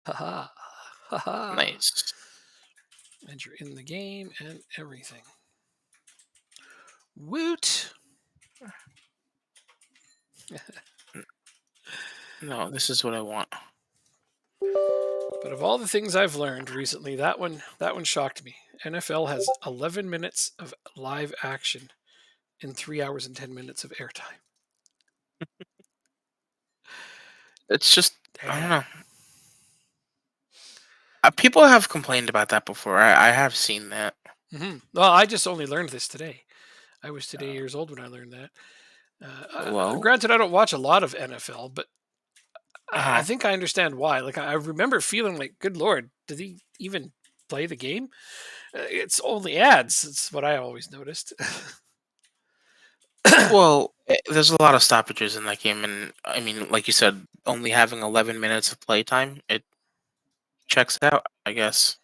Haha. Haha. Nice. And you're in the game and everything. Woot! No, this is what I want. But of all the things I've learned recently, that one shocked me. NFL has 11 minutes of live action in 3 hours and 10 minutes of airtime. It's just I don't Damn. know. People have complained about that before. I have seen that. Well, I just only learned this today. I was today years old when I learned that. Well, Granted, I don't watch a lot of NFL, but I uh think I understand why. Like, I remember feeling like, good lord, did he even play the game? It's only ads. It's what I always noticed. well, there's a lot of stoppages in that game, and I mean, like you said, only having 11 minutes of playtime, it checks out. I guess.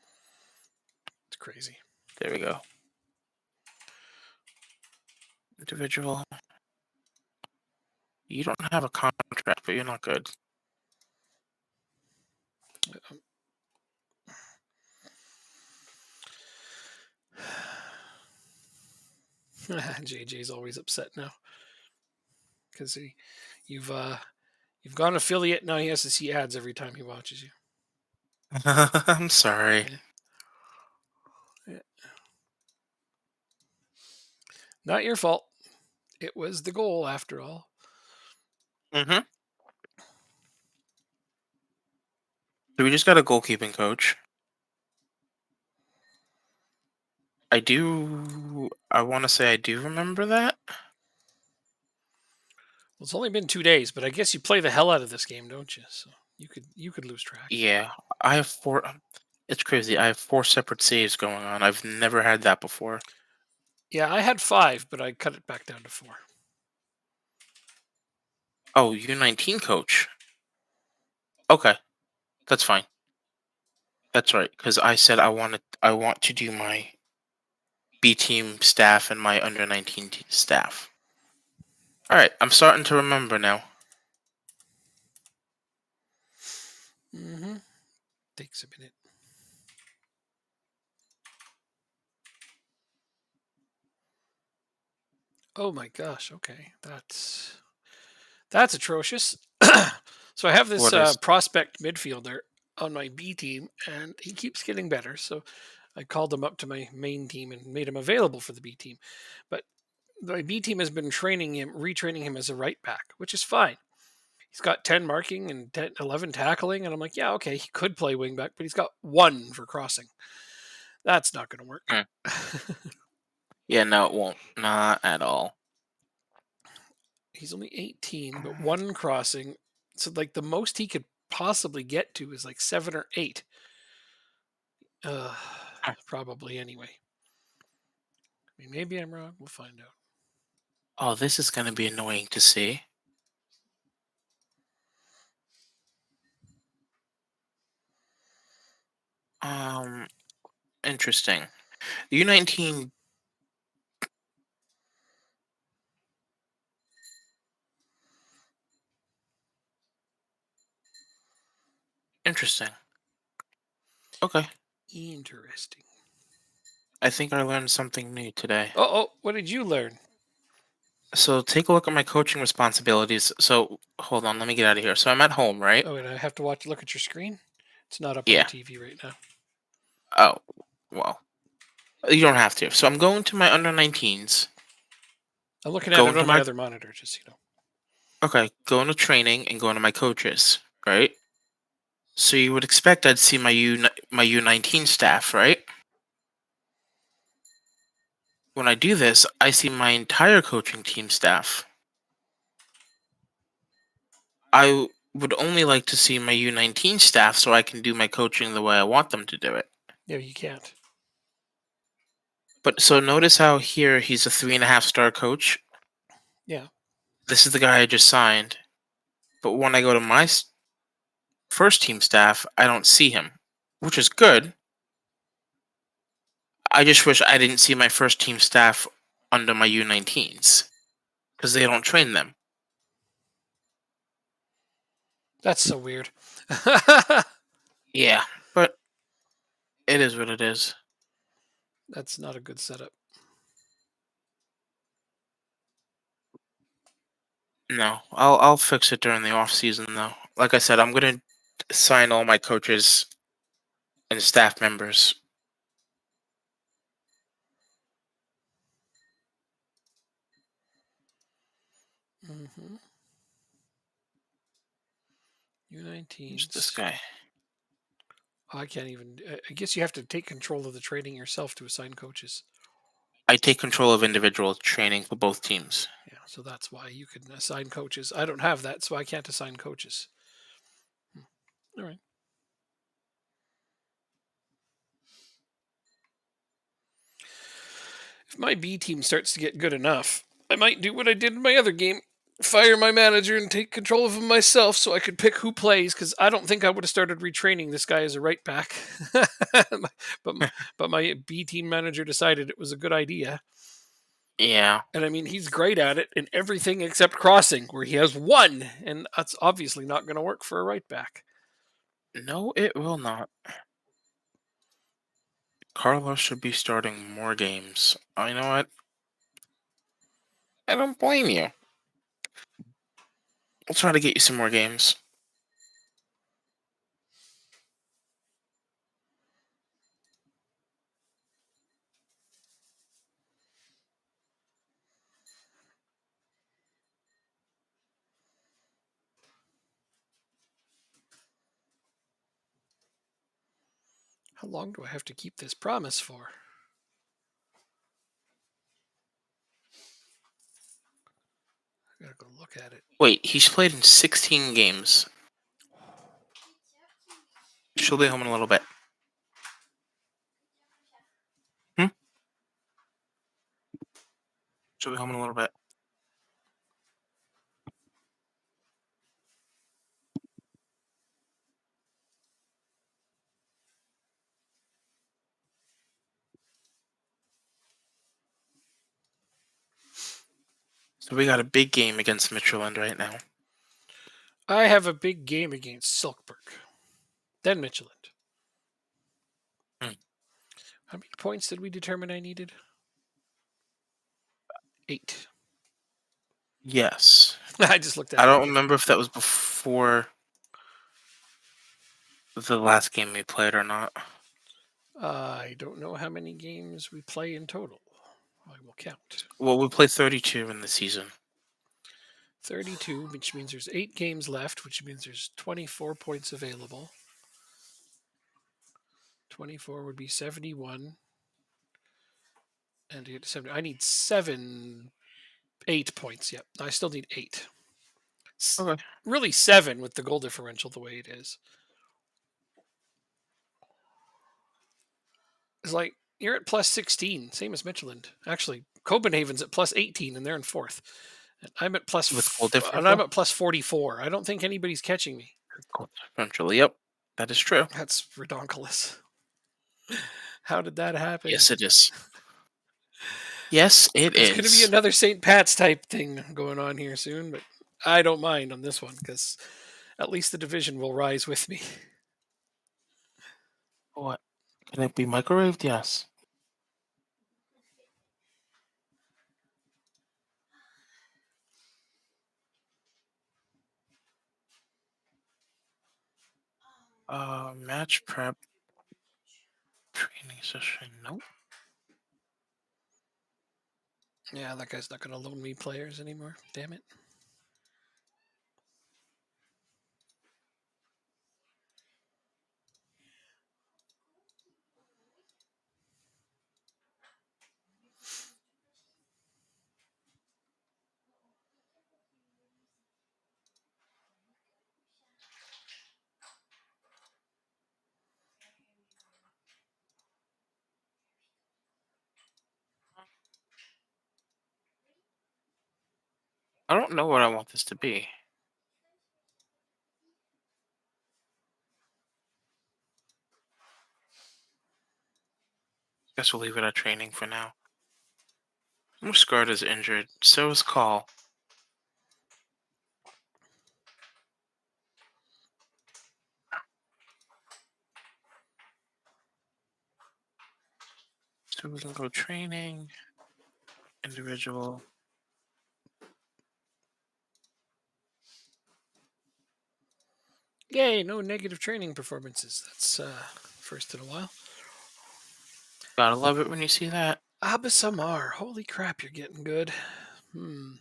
It's crazy. There we go. Individual. You don't have a contract, but you're not good. JJ's always upset now because you've uh, you've gone affiliate. Now he has to see ads every time he watches you. I'm sorry. Yeah. Yeah. Not your fault. It was the goal after all. Mm-hmm. So we just got a goalkeeping coach. I do. I want to say I do remember that. Well, it's only been 2 days, but I guess you play the hell out of this game, don't you? So you could lose track. Yeah, I have four. It's crazy. I have four separate saves going on. I've never had that before. Yeah, I had 5, but I cut it back down to 4. Oh, U19 coach. Okay, that's fine. That's right. Because I said I want to do my B team staff and my under 19 staff. All right, I'm starting to remember now. Mm-hmm. Takes a minute. Oh my gosh. Okay, that's atrocious. So I have this What is? prospect midfielder on my B team, and he keeps getting better. So I called him up to my main team and made him available for the B team. But my B team has been retraining him as a right back, which is fine. He's got 10 marking and 10, 11 tackling, and I'm like, yeah, okay, he could play wing back, but he's got 1 for crossing. That's not going to work. Hmm. Yeah, no, it won't. Not at all. He's only 18, but 1 crossing. So like the most he could possibly get to is like 7 or 8. Uh, Huh. Probably anyway. I mean, maybe I'm wrong. We'll find out. Oh, this is gonna be annoying to see. Um, Interesting. U19. Interesting. Okay. Interesting. I think I learned something new today. Oh, what did you learn? So take a look at my coaching responsibilities. So hold on, let me get out of here. So I'm at home, right? Oh, and I have to look at your screen. It's not up on the Yeah. TV right now. Oh, well. You don't have to. So I'm going to my under 19s. I'm looking at it Going to on my my other monitor, just so you know. okay, going to training and going to my coaches, right? So you would expect I'd see my U19 staff, right? When I do this, I see my entire coaching team staff. I would only like to see my U19 staff so I can do my coaching the way I want them to do it. Yeah, you can't. But so notice how here he's a 3.5 star coach. Yeah. This is the guy I just signed. But when I go to my first team staff, I don't see him, which is good. I just wish I didn't see my first team staff under my U19s because they don't train them. That's so weird. Yeah, but it is what it is. That's not a good setup. No, I'll fix it during the off season though. Like I said, I'm gonna sign all my coaches and staff members. Mm-hmm. Who's this U19s. guy? I can't even. I guess you have to take control of the training yourself to assign coaches. I take control of individual training for both teams. Yeah, so that's why you can assign coaches. I don't have that, so I can't assign coaches. All right. If my B team starts to get good enough, I might do what I did in my other game, fire my manager and take control of him myself so I could pick who plays, because I don't think I would have started retraining this guy as a right back. but but my B team manager decided it was a good idea. Yeah. And I mean, he's great at it in everything except crossing, where he has one, and that's obviously not going to work for a right back. No, it will not. Carlos should be starting more games. You know what? I don't blame you. I'll try to get you some more games. How long do I have to keep this promise for? I gotta go look at it. Wait, he's played in 16 games. She'll be home in a little bit. Hmm? She'll be home in a little bit. So we got a big game against Midtjylland right now. I have a big game against Silkeborg, then Midtjylland. Hmm. How many points did we determine I needed? 8. Yes. I just looked at I it. don't Okay. remember if that was before the last game we played or not. I don't know how many games we play in total. I will count. Well, we played 32 in the season. 32, which means there's 8 games left, which means there's 24 points available. 24 would be 71. And to get to 70, I need 8 points. Yep. I still need 8. Okay. Really 7 with the goal differential the way it is. It's like you're at plus 16, same as Midtjylland. Actually, Copenhagen's at plus 18 and they're in fourth. And I'm at With goal and I'm differential? at plus 44. I don't think anybody's catching me. Goal differential. Yep. That is true. That's redonkulous. How did that happen? Yes, it is. Yes, it It's going to be is. another St. Pat's type thing going on here soon, but I don't mind on this one because at least the division will rise with me. What? Can it be microwaved? Yes. Match prep training session. Nope. Yeah, that guy's not going to loan me players anymore. Damn it. I don't know what I want this to be. Guess we'll leave it at training for now. Muscard is injured. So is Call. So we can go training, individual. Yay, no negative training performances. That's first in a while. Gotta love it when you see that. Abasamar. Holy crap, you're getting good. These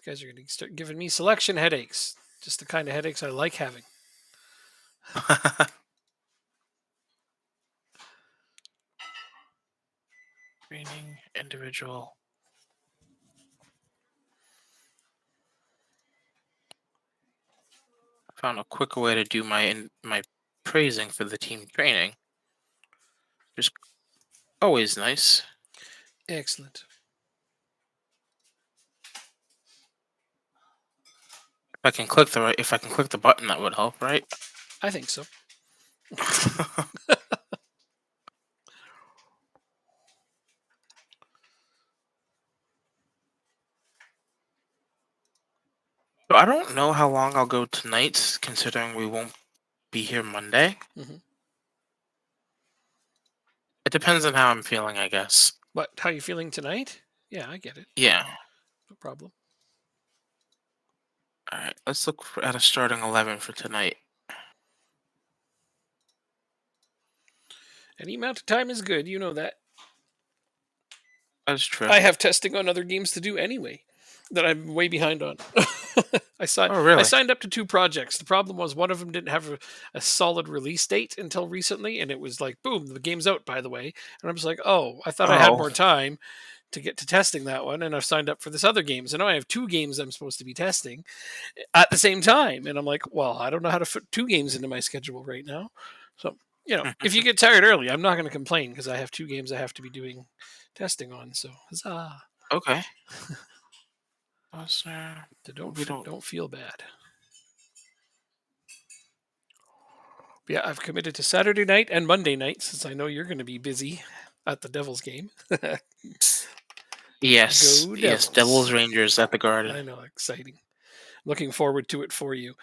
guys are going to start giving me selection headaches. Just the kind of headaches I like having. Training, individual. Found a quicker way to do my praising for the team training. Just always nice. Excellent. If I can click the button, that would help, right? I think so. So I don't know how long I'll go tonight, considering we won't be here Monday. Mhm. It depends on how I'm feeling, I guess. What? How you feeling tonight? Yeah, I get it. Yeah. No problem. All right. Let's look at a starting 11 for tonight. Any amount of time is good. You know that. That's true. I have testing on other games to do anyway that I'm way behind on. I Oh, really? signed up to 2 projects. The problem was one of them didn't have a solid release date until recently, and it was like, boom, the game's out, by the way. And I was like, oh, I thought I had Oh. more time to get to testing that one, and I've signed up for this other game. So now I have 2 games I'm supposed to be testing at the same time. And I'm like, well, I don't know how to fit 2 games into my schedule right now. So, if you get tired early, I'm not going to complain because I have 2 games I have to be doing testing on. So, huzzah. Okay. So We don't. don't feel bad. But yeah, I've committed to Saturday night and Monday night since I know you're going to be busy at the Devils game. Yes. Go Yes. Devils! Devils Rangers at the Garden. I know, exciting. Looking forward to it for you.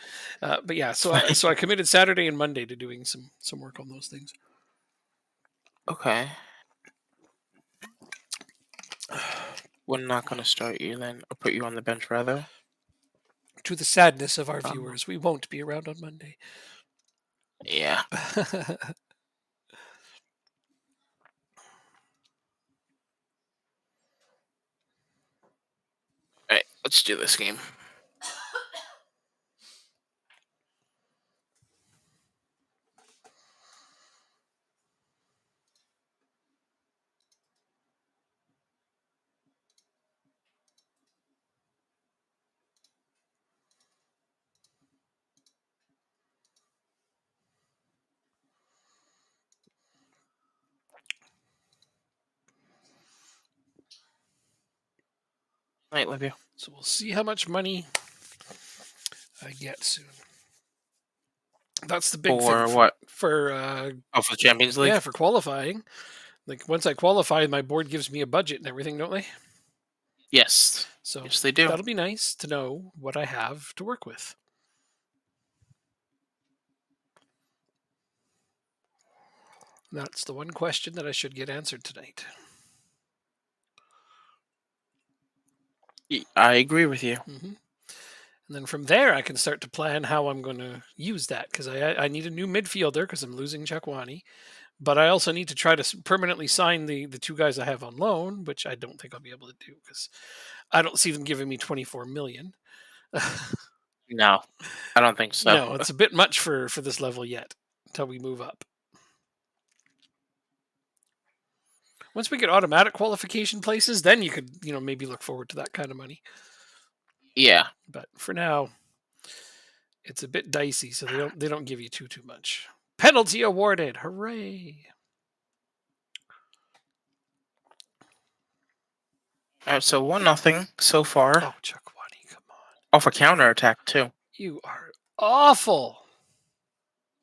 But yeah, so I committed Saturday and Monday to doing some work on those things. Okay. We're not going to start you then, or put you on the bench rather. To the sadness of our Um, viewers, we won't be around on Monday. Yeah. All right. Let's do this game. Night, Livia. So we'll see how much money I get soon. That's the big thing For what? for Oh, for the Champions League? yeah, for qualifying. Like once I qualify, my board gives me a budget and everything, don't they? Yes. So Yes, they do. that'll be nice to know what I have to work with. That's the one question that I should get answered tonight. I agree with you. And then from there, I can start to plan how I'm going to use that because I need a new midfielder because I'm losing Chakwani. But I also need to try to permanently sign the 2 guys I have on loan, which I don't think I'll be able to do because I don't see them giving me 24 million. No, I don't think so. No, it's a bit much for this level yet until we move up. Once we get automatic qualification places, then you could, maybe look forward to that kind of money. Yeah. But for now, it's a bit dicey, so they don't give you too much. Penalty awarded! Hooray! All right, so 1-0 so far. Oh, Chakwani, come on! Off a counterattack too. You are awful.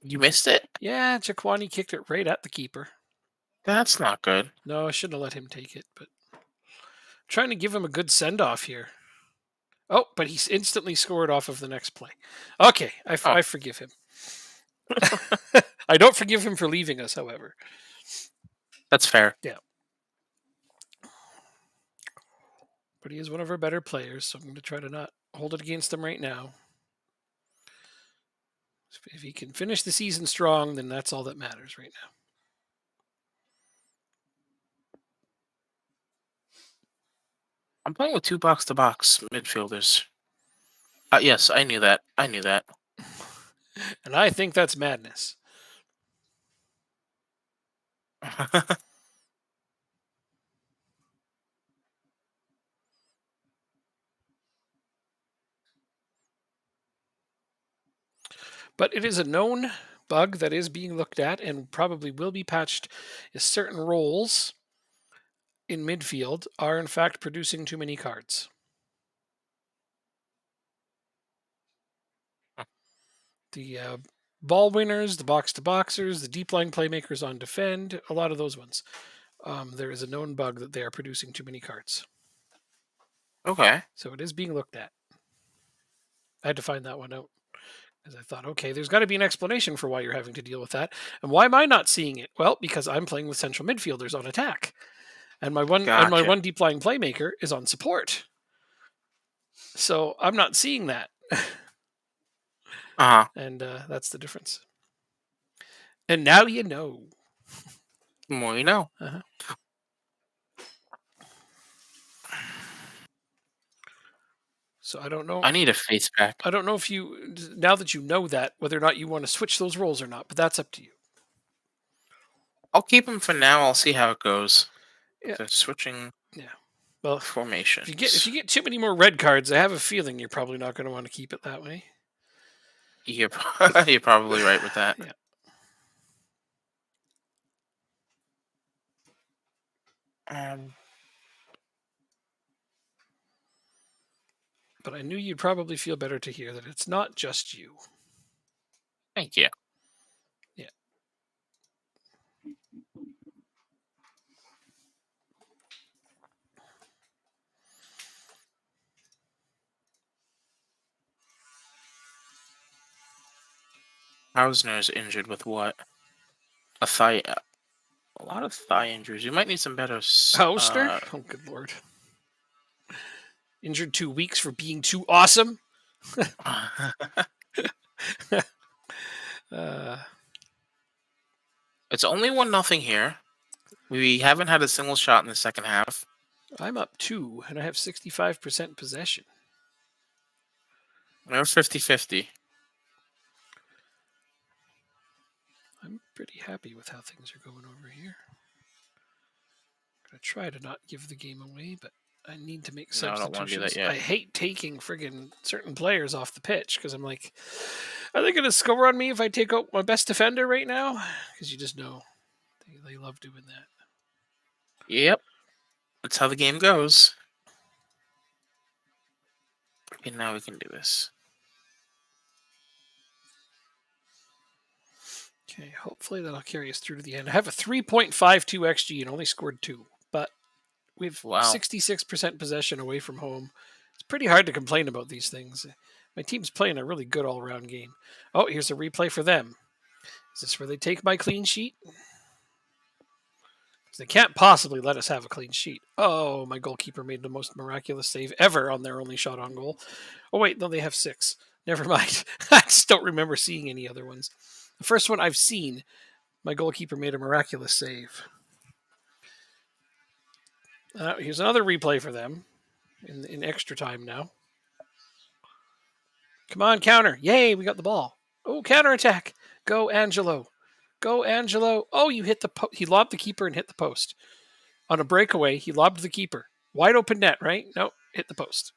You missed it? Yeah, Chakwani kicked it right at the keeper. That's not good. No, I shouldn't have let him take it, but I'm trying to give him a good send off here. Oh, but he's instantly scored off of the next play. Okay, I forgive him. I don't forgive him for leaving us, however. That's fair. But he is one of our better players, so I'm going to try to not hold it against him right now. If he can finish the season strong, then that's all that matters right now. I'm playing with 2 box-to-box midfielders. Yes, I knew that. I knew that. And I think that's madness. But it is a known bug that is being looked at and probably will be patched, is certain roles in midfield are in fact producing too many cards. The ball winners, the box to boxers, the deep line playmakers on defend, a lot of those ones. There is a known bug that they are producing too many cards. Okay. So it is being looked at. I had to find that one out because I thought, okay, there's got to be an explanation for why you're having to deal with that. And why am I not seeing it? Well, because I'm playing with central midfielders on attack. And my Gotcha. one deep line playmaker is on support. So I'm not seeing that. Uh-huh. And that's the difference. And now you know. More you know. Uh-huh. So I don't know. I need a face pack. I don't know if you, now that you know that, whether or not you want to switch those roles or not, but that's up to you. I'll keep him for now. I'll see how it goes. Yeah. The switching Yeah. Well, formations. if you get too many more red cards, I have a feeling you're probably not going to want to keep it that way. You're, you're probably right with that. Yeah. Um, But I knew you'd probably feel better to hear that it's not just you. Thank you. Yeah. Hausner's injured with what? A thigh. A lot of thigh injuries. You might need some better. Hausner? Oh, good lord. Injured 2 weeks for being too awesome? Uh, It's only 1-0 here. We haven't had a single shot in the second half. I'm up 2, and I have 65% possession. We're 50-50. I'm pretty happy with how things are going over here. I'm going to try to not give the game away, but I need to make No, I don't want to do that substitutions. yet. I hate taking friggin' certain players off the pitch because I'm like, are they going to score on me if I take out my best defender right now? Because you just know they love doing that. Yep. That's how the game goes. Okay, now we can do this. Okay, hopefully that'll carry us through to the end. I have a 3.52 XG and only scored 2, but we've Wow. 66% possession away from home. It's pretty hard to complain about these things. My team's playing a really good all-around game. Oh, here's a replay for them. Is this where they take my clean sheet? They can't possibly let us have a clean sheet. Oh, my goalkeeper made the most miraculous save ever on their only shot on goal. Oh, wait, no, they have 6. Never mind. I just don't remember seeing any other ones. The first one I've seen, my goalkeeper made a miraculous save. Here's another replay for them in extra time now. Come on, counter. Yay, we got the ball. Oh, counterattack. Go, Angelo. Go, Angelo. Oh, you hit the he lobbed the keeper and hit the post. On a breakaway, he lobbed the keeper. Wide open net, right? No, hit the post.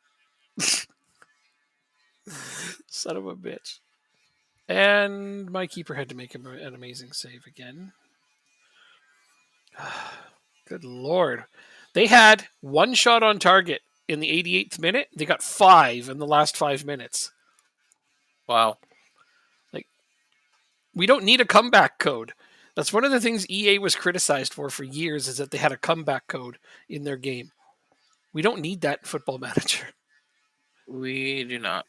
Son of a bitch. And my keeper had to make an amazing save again. Good lord. They had 1 shot on target in the 88th minute. They got 5 in the last 5 minutes. Wow. We don't need a comeback code. That's one of the things EA was criticized for years, is that they had a comeback code in their game. We don't need that in Football Manager. We do not.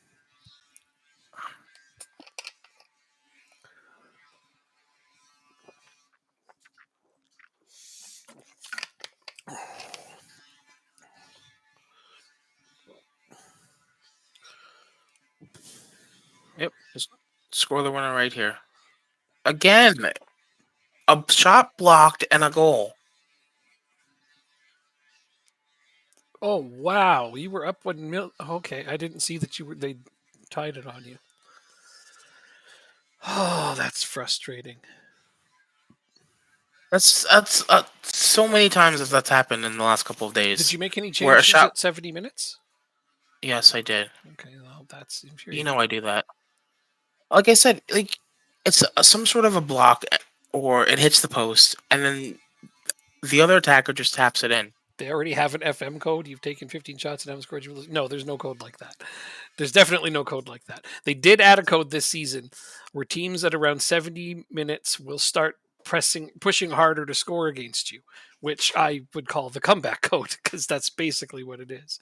score the winner right here. Again, a shot blocked and a goal. Oh wow, you were up when okay, I didn't see that they tied it on you. Oh, that's frustrating. That's so many times as that's happened in the last couple of Did days. you make any Where a changes shot. at 70 minutes? Yes, I did. Okay, well, that's You infuriating. know I do that. Like I said, like it's some sort of a block, or it hits the post, and then the other attacker just taps it in. They already have an FM code. You've taken 15 shots and haven't scored. No, there's no code like that. There's definitely no code like that. They did add a code this season where teams at around 70 minutes will start pushing harder to score against you, which I would call the comeback code because that's basically what it is.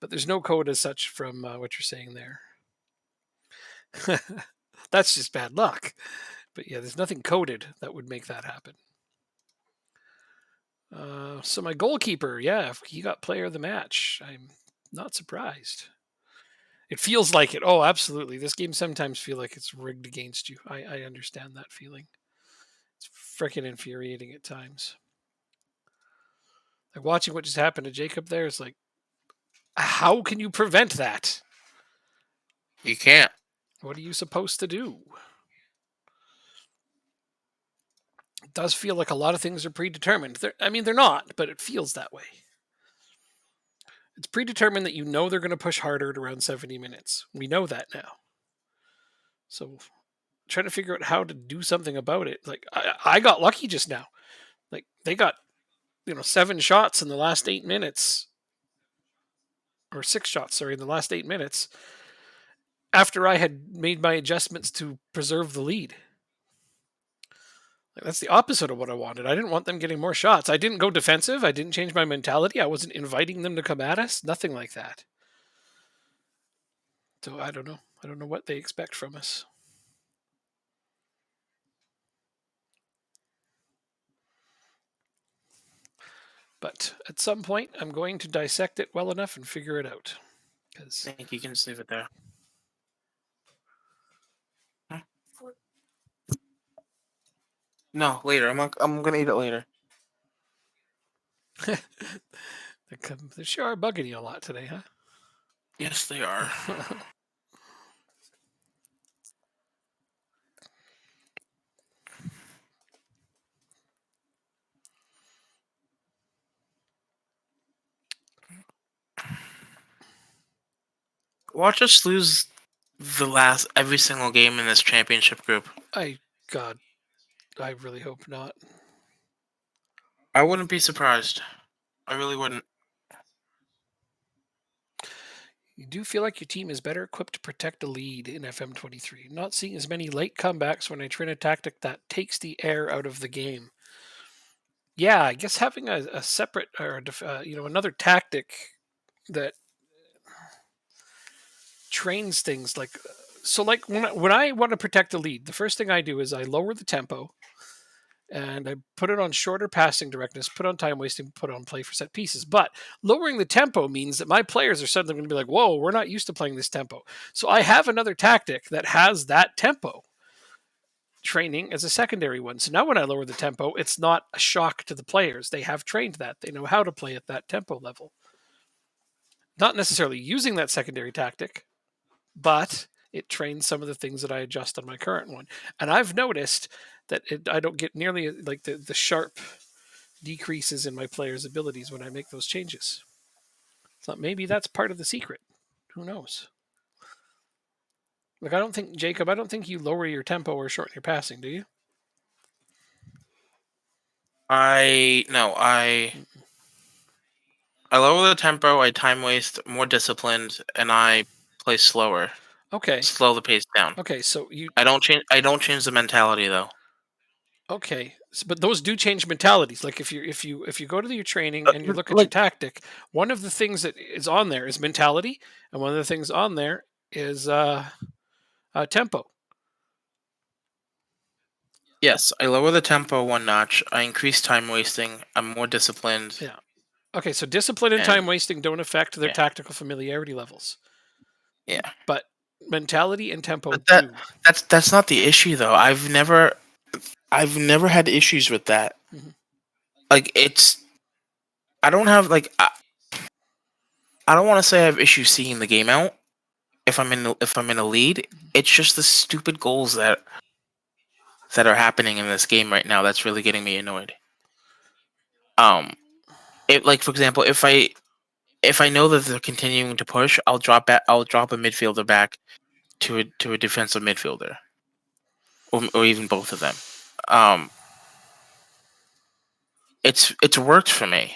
But there's no code as such from what you're saying there. That's just bad luck. But yeah, there's nothing coded that would make that happen. So my goalkeeper, yeah, he got player of the match. I'm not surprised. It feels like it. Oh, absolutely. This game sometimes feel like it's rigged against you. I understand that feeling. It's freaking infuriating at times. Like watching what just happened to Jacob there is like, how can you prevent that? You can't. What are you supposed to do? It does feel like a lot of things are predetermined. I mean, they're not, but it feels that way. It's predetermined that you know they're going to push harder at around 70 minutes. We know that now. So trying to figure out how to do something about it. Like I got lucky just now. Like they got 7 shots in the last 8 minutes, or 6 shots, sorry, in the last 8 minutes after I had made my adjustments to preserve the lead. Like, that's the opposite of what I wanted. I didn't want them getting more shots. I didn't go defensive. I didn't change my mentality. I wasn't inviting them to come at us. Nothing like that. So I don't know. I don't know what they expect from us. But at some point, I'm going to dissect it well enough and figure it out. Because I think you can just leave it there. Huh? No, later. I'm gonna eat it later. they sure are bugging you a lot today, huh? Yes, they are. Watch us lose every single game in this championship group. God, I really hope not. I wouldn't be surprised. I really wouldn't. You do feel like your team is better equipped to protect a lead in FM23. Not seeing as many late comebacks when I train a tactic that takes the air out of the game. Yeah, I guess having a separate or another tactic that trains things like when I want to protect a lead, the first thing I do is I lower the tempo and I put it on shorter passing directness, put on time wasting, put on play for set pieces. But lowering the tempo means that my players are suddenly going to be like, whoa, we're not used to playing this tempo. So I have another tactic that has that tempo training as a secondary one. So now when I lower the tempo, it's not a shock to the players. They have trained that. They know how to play at that tempo level. Not necessarily using that secondary tactic, but it trains some of the things that I adjust on my current one. And I've noticed that I don't get nearly like the sharp decreases in my players' abilities when I make those changes. So maybe that's part of the secret. Who knows? Like I don't think Jacob, I don't think you lower your tempo or shorten your passing, do you? I lower the tempo, I time waste, more disciplined, and I play slower. Okay. Slow the pace down. Okay, so you I don't change the mentality though. okay, but those do change mentalities. Like if you go to your training and you look at your Like tactic, one of the things that is on there is mentality, and one of the things on there is tempo. yes, I lower the tempo one notch. I increase time wasting. I'm more disciplined, Yeah. Okay, so discipline and time and wasting don't affect their yeah, tactical familiarity levels. yeah. But mentality and tempo But that too. that's not the issue though. I've never had issues with that. Mhm. Like it's I don't have like I don't want to say I have issues seeing the game out if I'm in a lead. It's just the stupid goals that are happening in this game right now that's really getting me annoyed. Um, it like for example, if I know that they're continuing to push, I'll drop a midfielder back to a defensive midfielder, or even both of them. Um, it's worked for me.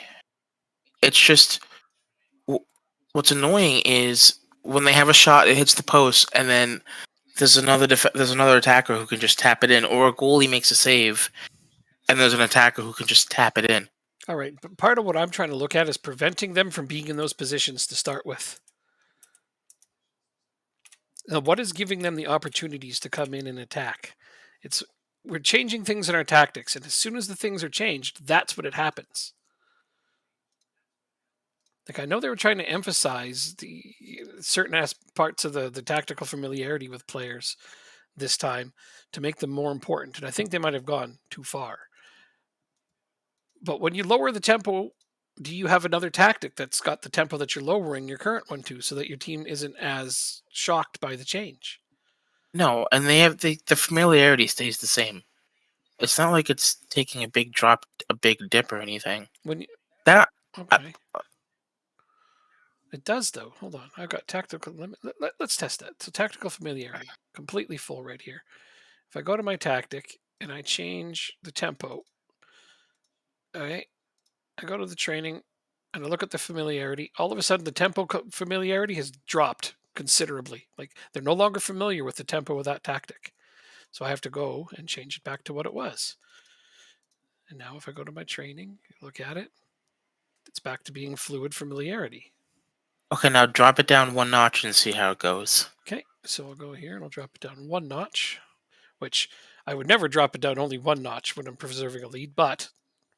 It's just what's annoying is when they have a shot, it hits the post, and then there's another attacker who can just tap it in, or a goalie makes a save, and there's an attacker who can just tap it in. All right, but part of what I'm trying to look at is preventing them from being in those positions to start with. Now, what is giving them the opportunities to come in and attack? It's we're changing things in our tactics, and as soon as the things are changed, that's when it happens. Like I know they were trying to emphasize the certain parts of the tactical familiarity with players this time to make them more important, and I think they might have gone too far. But when you lower the tempo, do you have another tactic that's got the tempo that you're lowering your current one to, so that your team isn't as shocked by the change? No, and they have the familiarity stays the same. It's not like it's taking a big drop, a big dip, or anything. When you, That I, okay, it does though. Hold on, I've got tactical limit. Let's test that. So tactical familiarity, completely full right here. If I go to my tactic and I change the tempo, all right, I go to the training and I look at the familiarity. All of a sudden, the tempo familiarity has dropped considerably. Like they're no longer familiar with the tempo of that tactic. So I have to go and change it back to what it was. And now if I go to my training, look at it, it's back to being fluid familiarity. okay, now drop it down one notch and see how it goes. Okay, so I'll go here and I'll drop it down one notch, which I would never drop it down only one notch when I'm preserving a lead, but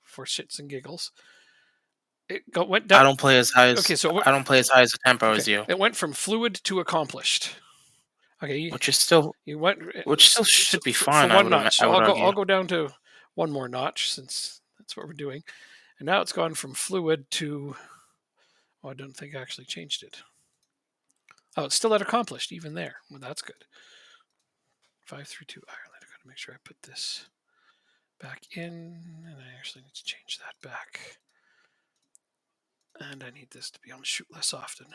for shits and giggles, went down. Okay, so I don't play as high as the tempo okay, as you, it went from fluid to accomplished. Okay, which is still you went which still so should be for fine. one notch. I So would I'll argue. go down to one more notch since that's what we're doing. And now it's gone from fluid to, oh, I don't think I actually changed it. Oh, it's still at accomplished even there. Well, that's good. 532 Ireland. I got to make sure I put this back in, and I actually need to change that back. And I need this to be able to shoot less often.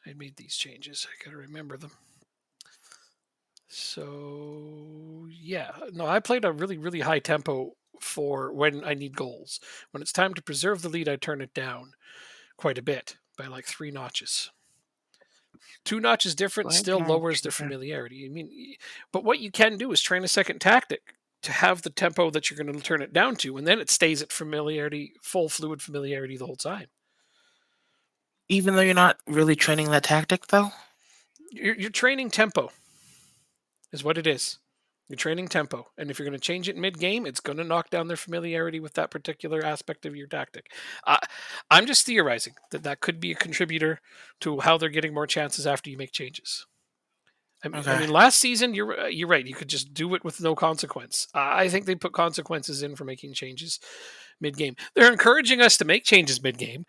I made these changes. I got to remember them. So yeah, no, I played a really high tempo for when I need goals. When it's time to preserve the lead, I turn it down quite a bit by like 3 notches. 2 notches different Right still now, lowers their familiarity. I mean, but what you can do is train a second tactic to have the tempo that you're going to turn it down to, and then it stays at familiarity, full fluid familiarity the whole time. even though you're not really training that tactic, though. You're training tempo, is what it is. You're training tempo, and if you're going to change it mid game, it's going to knock down their familiarity with that particular aspect of your tactic. Uh, I'm just theorizing that that could be a contributor to how they're getting more chances after you make changes. I Okay. mean, last season you're right. You could just do it with no consequence. I think they put consequences in for making changes mid game. They're encouraging us to make changes mid game,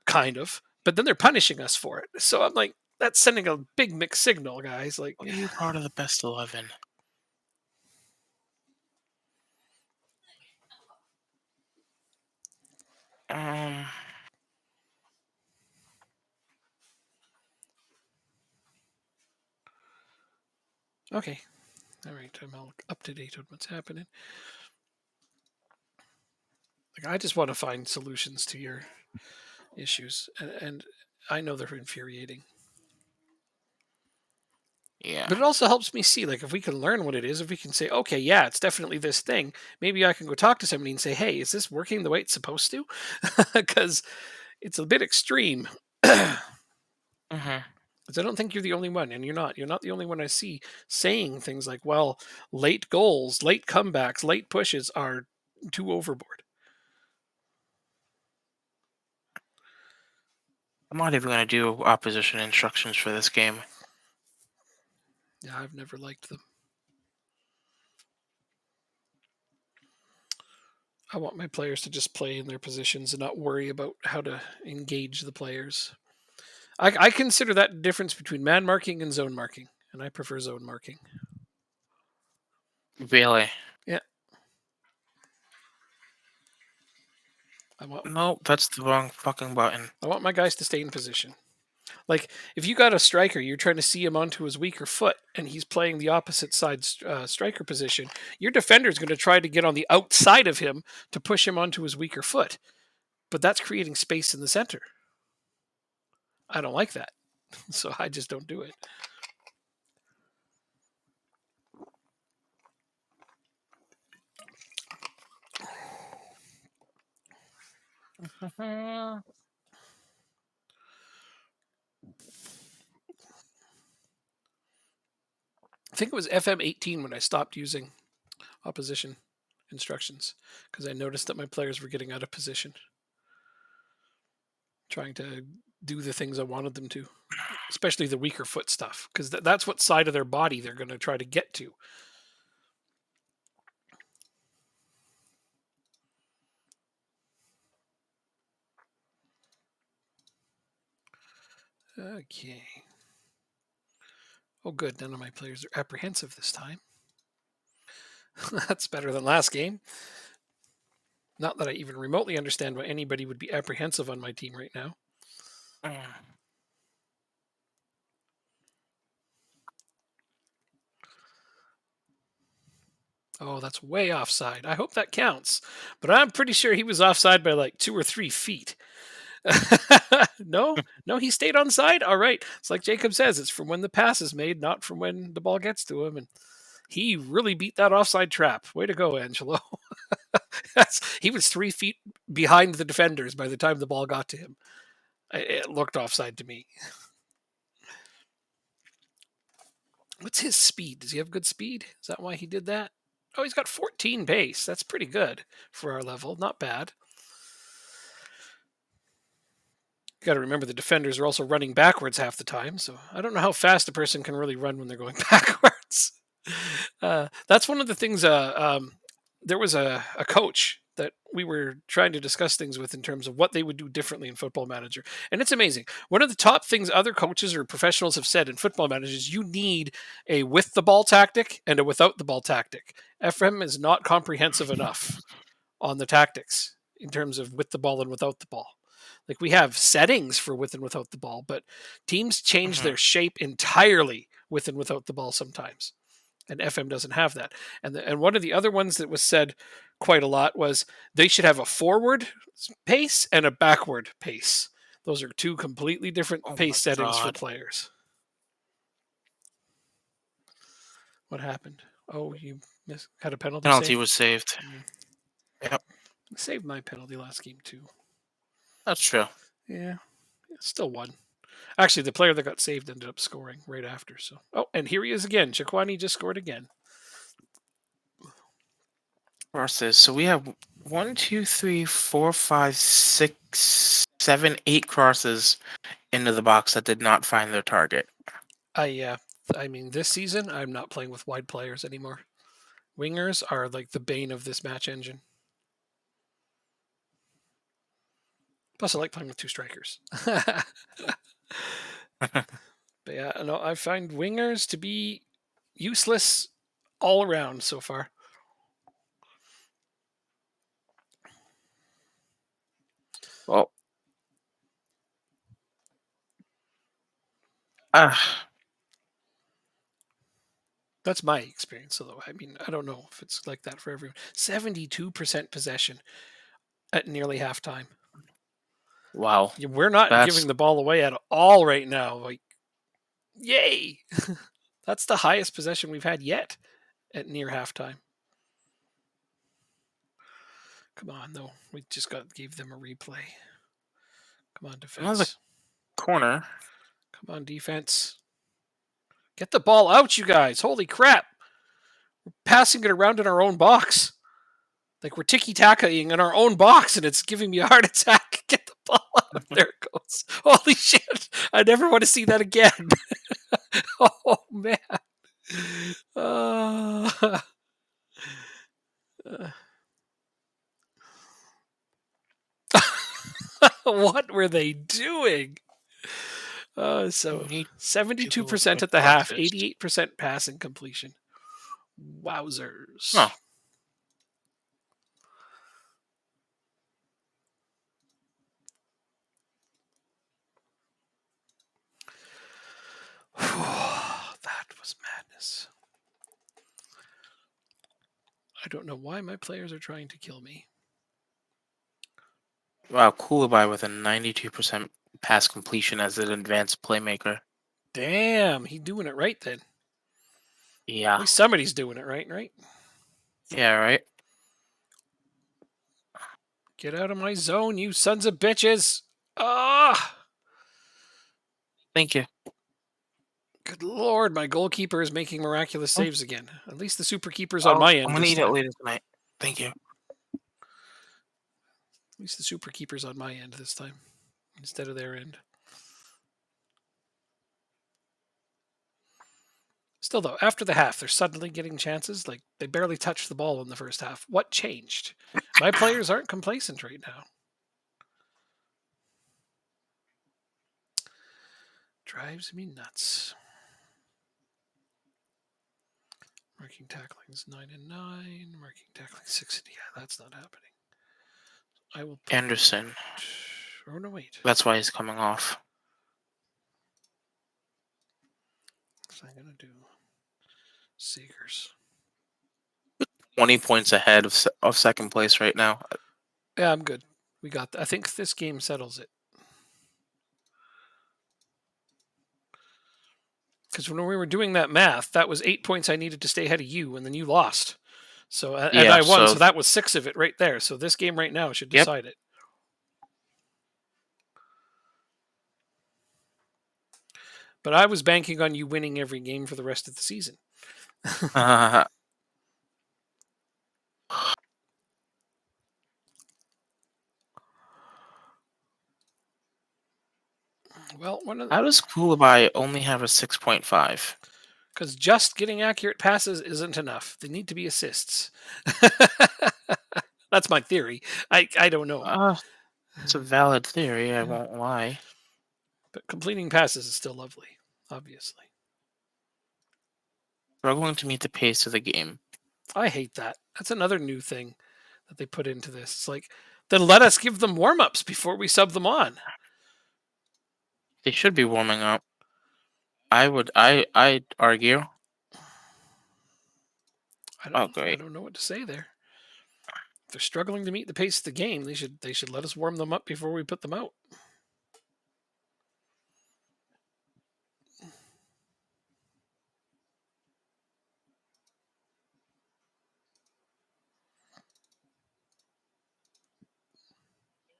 kind of, but then they're punishing us for it. So I'm like, that's sending a big mixed signal, guys. Like, Why are you part of the best 11? Um. okay, all right, I'm all up to date on what's happening. Like, I just want to find solutions to your issues, and I know they're infuriating. Yeah. But it also helps me see, like, if we can learn what it is, if we can say, okay, yeah, it's definitely this thing, maybe I can go talk to somebody and say, hey, is this working the way it's supposed to? Because it's a bit extreme. Because Mhm. I don't think you're the only one, and you're not. You're not the only one I see saying things like, well, late goals, late comebacks, late pushes are too overboard. I'm not even gonna do opposition instructions for this game. Yeah, I've never liked them. I want my players to just play in their positions and not worry about how to engage the players. I consider that difference between man marking and zone marking, and I prefer zone marking. Really? Yeah. I want No, that's the wrong fucking button. I want my guys to stay in position. Like if you got a striker, you're trying to see him onto his weaker foot, and he's playing the opposite side striker position. Your defender is going to try to get on the outside of him to push him onto his weaker foot, but that's creating space in the center. I don't like that, so I just don't do it. I think it was FM18 when I stopped using opposition instructions because I noticed that my players were getting out of position, trying to do the things I wanted them to, especially the weaker foot stuff, because that's what side of their body they're going to try to get to. Okay. Oh, good. None of my players are apprehensive this time. That's better than last game. Not that I even remotely understand why anybody would be apprehensive on my team right now. Oh, that's way offside. I hope that counts. But I'm pretty sure he was offside by like 2 or 3 feet. No, he stayed on side. All right. It's like Jacob says, it's from when the pass is made, not from when the ball gets to him. And he really beat that offside trap. Way to go, Angelo. He was 3 feet behind the defenders by the time the ball got to him. It looked offside to me. What's his speed? Does he have good speed? Is that why he did that? Oh, he's got 14 pace. That's pretty good for our level. Not bad. You got to remember the defenders are also running backwards half the time. So I don't know how fast a person can really run when they're going backwards. That's one of the things. There was a coach that we were trying to discuss things with in terms of what they would do differently in Football Manager. And it's amazing. One of the top things other coaches or professionals have said in Football Manager is you need a with the ball tactic and a without the ball tactic. FM is not comprehensive enough on the tactics in terms of with the ball and without the ball. Like we have settings for with and without the ball, but teams change their shape entirely with and without the ball sometimes. And FM doesn't have that. And one of the other ones that was said quite a lot was they should have a forward pace and a backward pace. Those are two completely different pace settings for players. What happened? Oh, you had a penalty. Penalty was saved. Yep. I saved my penalty last game too. That's true. Yeah, still won. Actually, the player that got saved ended up scoring right after. So, oh, and here he is again. Chikwani just scored again. Crosses. So we have 1, 2, 3, 4, 5, 6, 7, 8 crosses into the box that did not find their target. I mean, this season I'm not playing with wide players anymore. Wingers are like the bane of this match engine. Plus, I like playing with 2 strikers. But yeah, no, I find wingers to be useless all around so far. Well, that's my experience, though. I mean, I don't know if it's like that for everyone. 72% possession at nearly halftime. Wow. We're not giving the ball away at all right now. Like, yay! That's the highest possession we've had yet at near halftime. Come on, though. We just gave them a replay. Come on, defense. Another corner. Come on, defense. Get the ball out, you guys. Holy crap. We're passing it around in our own box. Like we're tiki-takaing in our own box, and it's giving me a heart attack. Get the ball out. There it goes. Holy shit. I never want to see that again. Oh, man. Uh, what were they doing? So You need to go to 72% a at the half, artist. 88% passing completion. Wowzers. Oh, That was madness. I don't know why my players are trying to kill me. wow, Koulibaly with a 92% pass completion as an advanced playmaker. Damn, he doing it right then. At Yeah. least somebody's doing it right, right? Yeah, right? Get out of my zone, you sons of bitches. Ah, Thank you. good lord, my goalkeeper is making miraculous Oh, saves again. At least the super keeper's on my I'm end gonna this eat it time. later tonight. Thank you. At least the super keeper's on my end this time instead of their end. Still, though, after the half, they're suddenly getting chances. Like they barely touched the ball in the first half. What changed? My players aren't complacent right now. Drives me nuts. Marking tackling's 9 and 9. Marking tackling 6 and yeah, that's not happening. I will put. Anderson. Oh no, wait. That's why he's coming off. So I'm gonna do Seekers. 20 points ahead of second place right now. Yeah, I'm good. We got. I think this game settles it. Because when we were doing that math, that was 8 points I needed to stay ahead of you, and then you lost. So and Yeah, I won, so so, that was 6 of it right there. So this game right now should yep. decide it. But I was banking on you winning every game for the rest of the season. Uh, Well, one of how does Koulibaly only have a 6.5? because just getting accurate passes isn't enough. They need to be assists. That's my theory. I don't know, It's a valid theory, I won't lie. but completing passes is still lovely. Obviously, Struggling to meet the pace of the game. I hate that. That's another new thing that they put into this. It's like, then let us give them warm ups before we sub them on. They should be warming up. I'd argue. Oh, I great. don't know what to say there. If they're struggling to meet the pace of the game, they should let us warm them up before we put them out.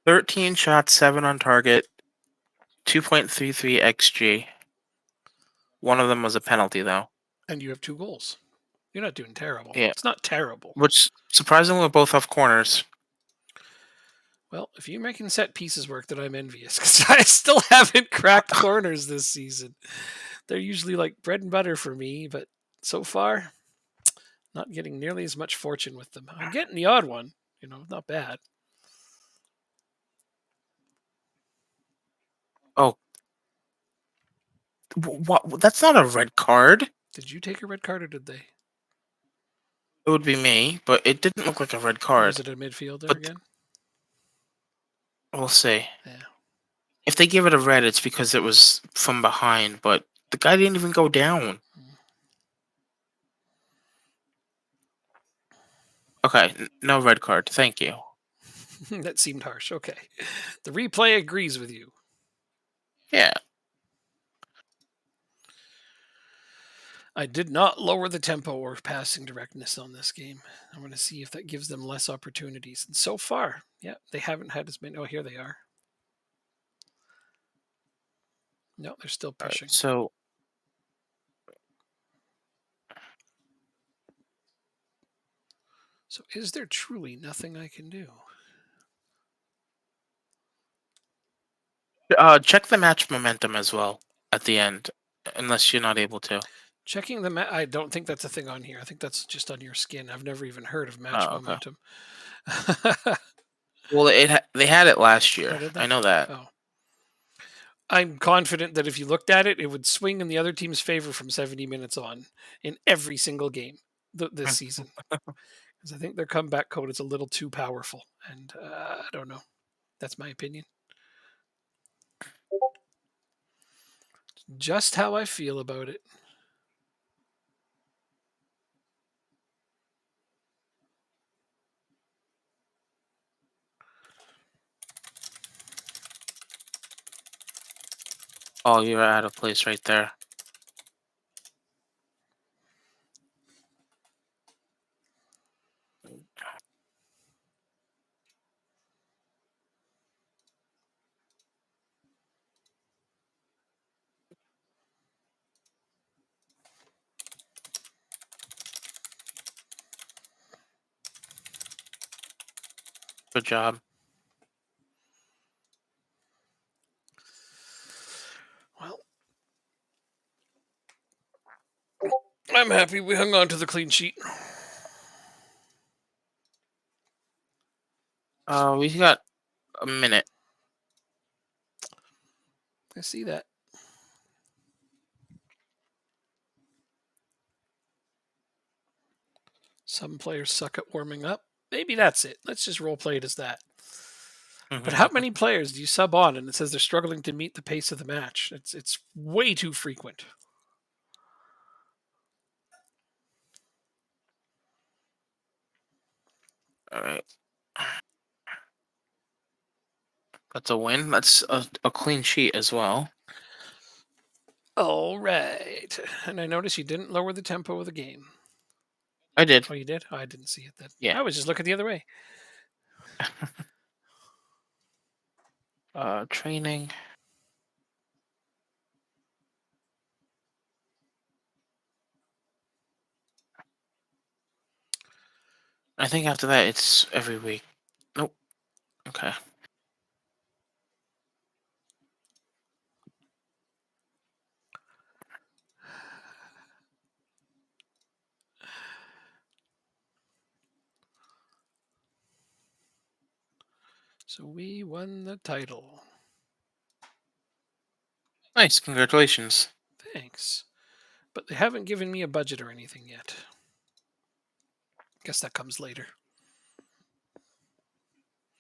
13 shots, 7 on target, 2.33 xG. One of them was a penalty, though. And you have 2 goals. You're not doing terrible. Yeah, It's not terrible. which surprisingly were both off corners. Well, if you're making set pieces work, then I'm envious because I still haven't cracked corners this season. They're usually like bread and butter for me, but so far, not getting nearly as much fortune with them. I'm getting the odd one, not bad. Oh, what? That's not a red card. Did you take a red card or did they? It would be me, but it didn't look like a red Was card. it a midfielder But again? we'll see. Yeah. If they give it a red, it's because it was from behind, but the guy didn't even go down. Okay, no red card. Thank you. That seemed harsh. Okay. The replay agrees with you. Yeah. I did not lower the tempo or passing directness on this game. I want to see if that gives them less opportunities. And so far, yeah, they haven't had as many. Oh, here they are. No, they're still All right. pushing. So So is there truly nothing I can do? check the match momentum as well at the end, unless you're not able to. Checking the I don't think that's a thing on here. I think that's just on your skin. I've never even heard of match Oh, okay. momentum. Well, they had it last Oh, year. did I they? know that. Oh. I'm confident that if you looked at it, it would swing in the other team's favor from 70 minutes on in every single game this season. Because I think their comeback code is a little too powerful. And I don't know. That's my opinion. Just how I feel about it. Oh, you're out of place right there. Good job. Well, I'm happy we hung on to the clean sheet. We got a minute. I see that. Some players suck at warming up. Maybe that's it. Let's just role play it as that. But how many players do you sub on and it says they're struggling to meet the pace of the match? It's way too frequent. All right. That's a win. That's a clean sheet as well. All right. And I noticed you didn't lower the tempo of the game. I did. Oh, you did? Oh, I didn't see it then. Yeah. I was just looking the other way. Training. I think after that it's every week. Nope. Okay. So we won the title. Nice. Congratulations. Thanks. But they haven't given me a budget or anything yet. Guess that comes later.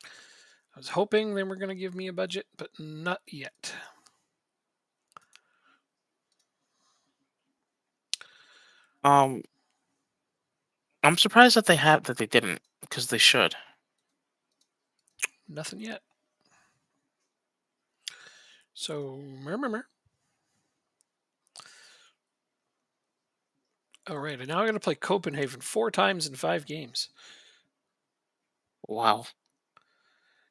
I was hoping they were going to give me a budget, but not yet. I'm surprised that they didn't, because they should. Nothing yet. So, murmur. All right, and now I'm going to play Copenhagen 4 times in 5 games. Wow.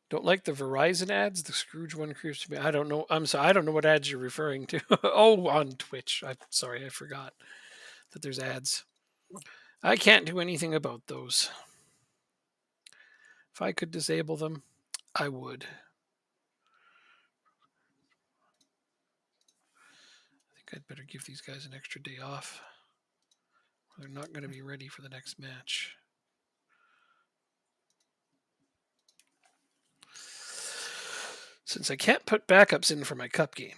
Don't like the Verizon ads. The Scrooge one creeps me. I don't know. I'm sorry. I don't know what ads you're referring to. Oh, on Twitch. I'm sorry. I forgot that there's ads. I can't do anything about those. If I could disable them, I would. I think I'd better give these guys an extra day off. They're not going to be ready for the next match. Since I can't put backups in for my cup game.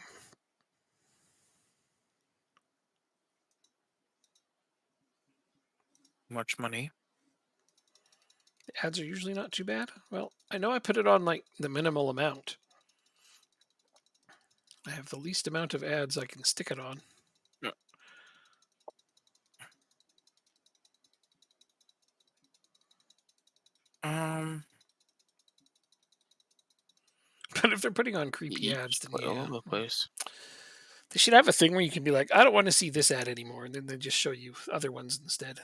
Much money. The ads are usually not too bad. Well, I know I put it on like the minimal amount. I have the least amount of ads I can stick it on. Yeah. But if they're putting on creepy ads, Each then all yeah. over the place. They should have a thing where you can be like, I don't want to see this ad anymore. And then they just show you other ones instead.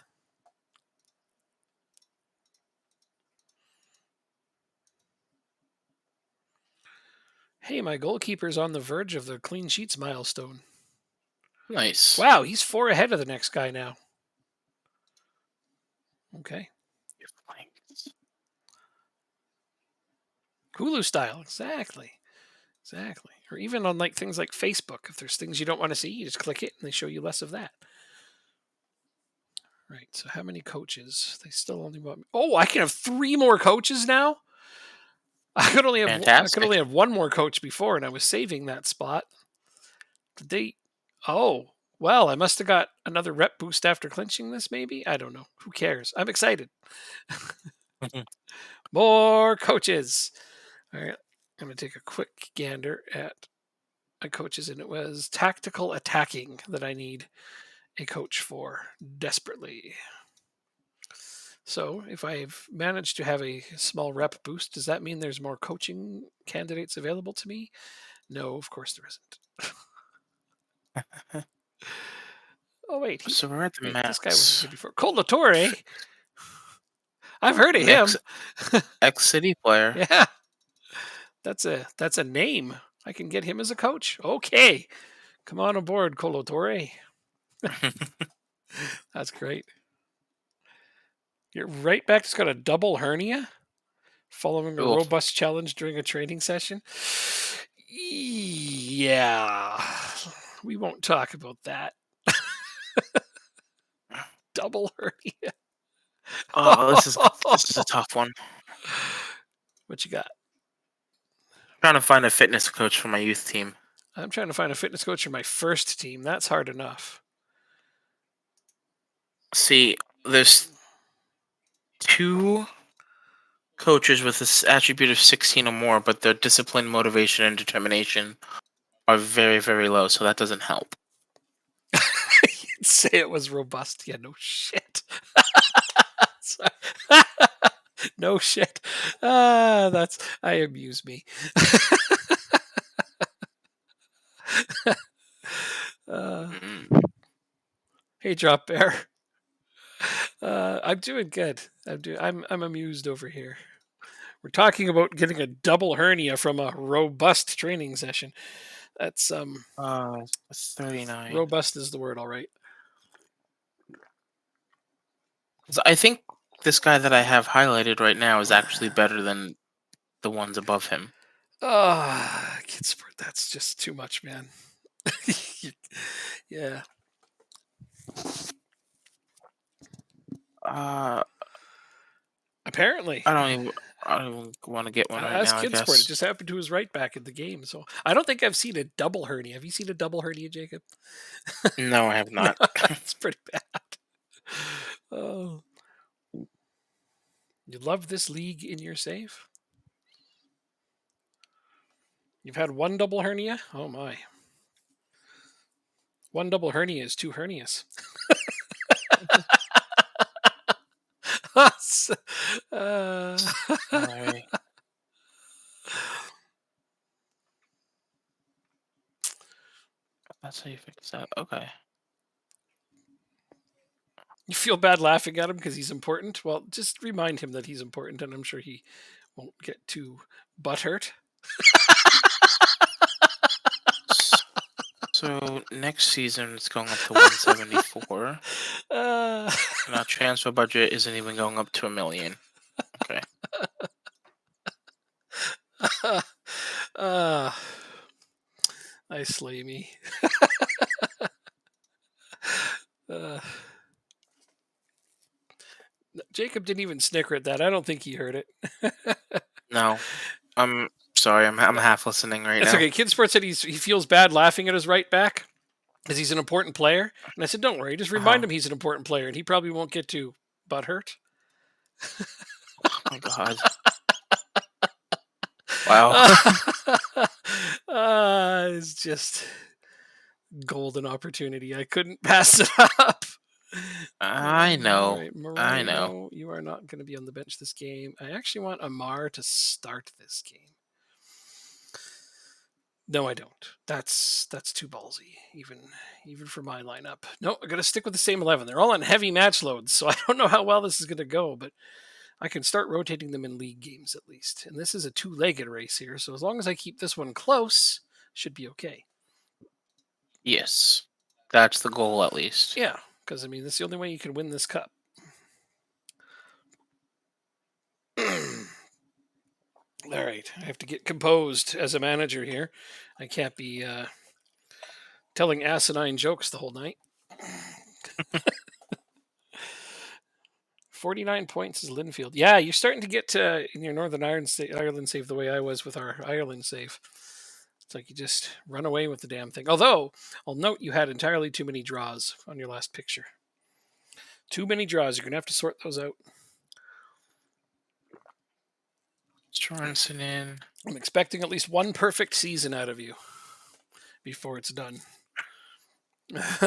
Hey, my goalkeeper's on the verge of the clean sheets milestone. Nice. Wow, he's 4 ahead of the next guy now. Okay. Hulu style. Exactly. Exactly. Or even on like things like Facebook. If there's things you don't want to see, you just click it and they show you less of that. Right. So how many coaches? They still only want. Oh, I can have 3 more coaches now. I could Fantastic. only have one more coach before, and I was saving that spot. Did they? Oh, well, I must have got another rep boost after clinching this. Maybe I don't know. Who cares? I'm excited. More coaches. All right. I'm gonna take a quick gander at my coaches, and it was tactical attacking that I need a coach for desperately. So if I've managed to have a small rep boost, does that mean there's more coaching candidates available to me? No, of course there isn't. Oh So we're at the wait, this guy wasn't Mets. here before. Colatore, I've heard of An ex him. ex City player. Yeah, that's a name. I can get him as a coach. Okay, come on aboard, Colatore. That's great. You're right back. Just got a double hernia following a Oof. robust challenge during a training session. Yeah, we won't talk about that. Double hernia. Oh, this is a tough one. What you got? Trying to find a fitness coach for my youth team. I'm trying to find a fitness coach for my first team. That's hard enough. See, there's two coaches with this attribute of 16 or more, but their discipline, motivation, and determination are very, very low, so that doesn't help. You'd say it was robust. Yeah, no shit. No shit. That's I amuse me. uh, Mm. hey, Drop Bear. I'm doing good. I'm amused over here. We're talking about getting a double hernia from a robust training session. That's It's 39. robust is the word, all right. 'Cause I think this guy that I have highlighted right now is actually better than the ones above him. Kid sport. That's just too much, man. Yeah. Uh, Apparently, I don't even want to get one right as now, I kid sport, it guess. just happened to his right back in the game. So I don't think I've seen a double hernia. Have you seen a double hernia, Jacob? No, I have No, not. it's pretty bad. Oh, you love this league in your save? You've had one double hernia? Oh my. One double hernia is two hernias. uh, Alright, that's how you fix that. Okay. you feel bad laughing at him because he's important? Well, just remind him that he's important, and I'm sure he won't get too butthurt. S- So next season it's going up to 174, Uh, and our transfer budget isn't even going up to 1 million. Okay. uh, I slay me. Uh, Jacob didn't even snicker at that. I don't think he heard it. No, I'm sorry. I'm half listening right It's now. okay. Kid Sport said he feels bad laughing at his right back because he's an important player. And I said, don't worry, just remind Uh-huh. him he's an important player, and he probably won't get too butthurt. Oh my God. Wow. It's just golden opportunity. I couldn't pass it up. I All know. right, I know. Moreno, you are not going to be on the bench this game. I actually want Amar to start this game. No, I don't. That's too ballsy, even for my lineup. No, I got to stick with the same 11. They're all on heavy match loads, so I don't know how well this is going to go, but I can start rotating them in league games at least. And this is a two-legged race here, so as long as I keep this one close, should be okay. Yes. That's the goal at least. Yeah, because I mean, that's the only way you can win this cup. All right, I have to get composed as a manager here. I can't be telling asinine jokes the whole night. 49 points is Linfield. Yeah, you're starting to get in your Northern Ireland save the way I was with our Ireland save. It's like you just run away with the damn thing. Although, I'll note you had entirely too many draws on your last picture. Too many draws. You're going to have to sort those out. Sorensen in. I'm expecting at least one perfect season out of you before it's done. It's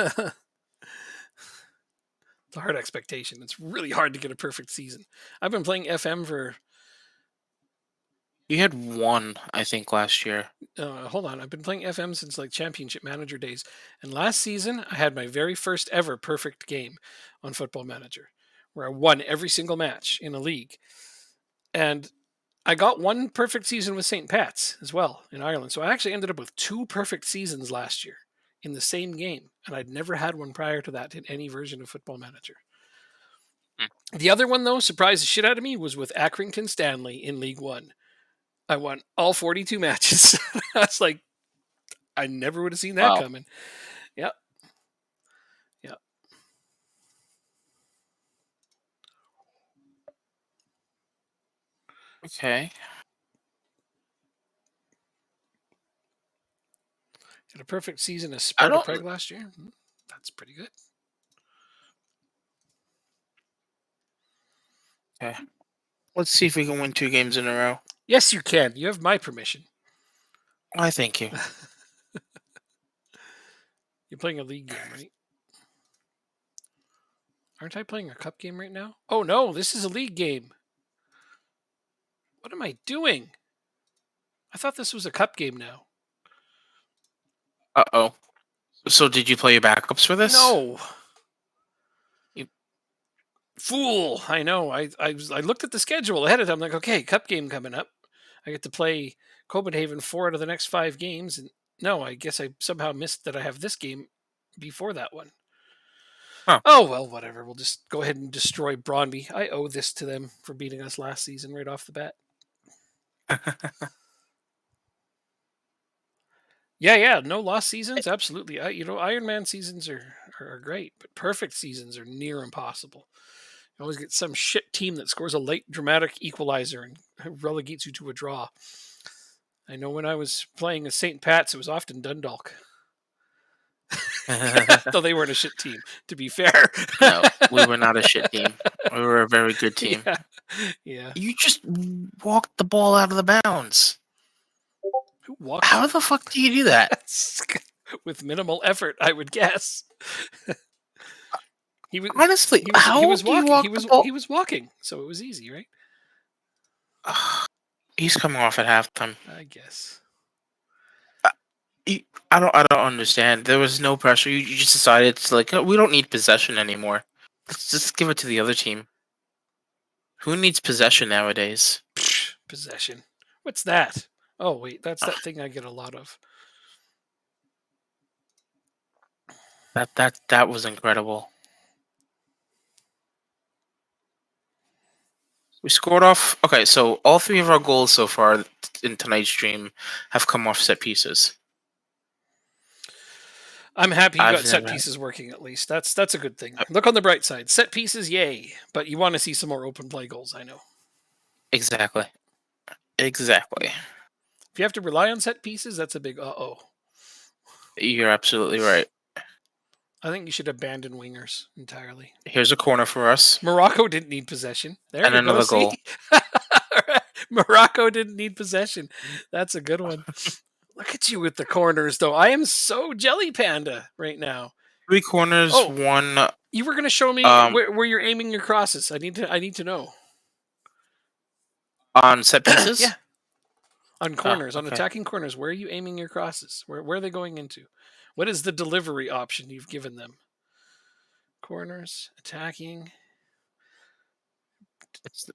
a hard expectation. It's really hard to get a perfect season. I've been playing FM for. You had one, I think, last year. Hold on. I've been playing FM since like Championship Manager days. And last season, I had my very first ever perfect game on Football Manager, where I won every single match in a league. And I got one perfect season with St. Pat's as well in Ireland. So I actually ended up with 2 perfect seasons last year in the same game. And I'd never had one prior to that in any version of Football Manager. The other one, though, surprised the shit out of me, was with Accrington Stanley in League One. I won all 42 matches. I was like, I never would have seen that coming. Yep. Yep. Okay. Had a perfect season as Sparta Prague last year. That's pretty good. Okay. Let's see if we can win 2 games in a row. Yes, you can. You have my permission. I thank you. You're playing a league game, right? Aren't I playing a cup game right now? Oh, no, this is a league game. What am I doing? I thought this was a cup game now. Uh-oh. So did you play your backups for this? No. You fool. I know. I looked at the schedule ahead of time. I'm like, okay, cup game coming up. I get to play Copenhagen 4 out of the next 5 games. And no, I guess I somehow missed that I have this game before that one. Huh. Oh, well, whatever. We'll just go ahead and destroy Brøndby. I owe this to them for beating us last season right off the bat. Yeah. No lost seasons. Absolutely. Ironman seasons are great, but perfect seasons are near impossible. You always get some shit team that scores a late dramatic equalizer and relegates you to a draw. I know when I was playing as St. Pat's, it was often Dundalk. Though they weren't a shit team, to be fair. No, we were not a shit team. We were a very good team. Yeah. You just walked the ball out of the bounds. How the fuck do you do that? With minimal effort, I would guess. He was honestly. He was walking. He was walking, so it was easy, right? He's coming off at halftime. I guess. I don't understand. There was no pressure. You just decided to we don't need possession anymore. Let's just give it to the other team. Who needs possession nowadays? Possession. What's that? Oh wait, that's that thing I get a lot of. That was incredible. We scored off. Okay, so all 3 of our goals so far in tonight's stream have come off set pieces. I'm happy you got set pieces working at least. That's a good thing. Look on the bright side. Set pieces, yay. But you want to see some more open play goals, I know. Exactly. If you have to rely on set pieces, that's a big uh-oh. You're absolutely right. I think you should abandon wingers entirely. Here's a corner for us. Morocco didn't need possession. There and you another go. goal. Morocco didn't need possession. That's a good one. Look at you with the corners, though. I am so jelly panda right now. 3 corners, 1. You were going to show me where you're aiming your crosses. I need to know. On set pieces? Yeah. On corners, on attacking corners, where are you aiming your crosses? Where are they going into? What is the delivery option you've given them? Corners, attacking.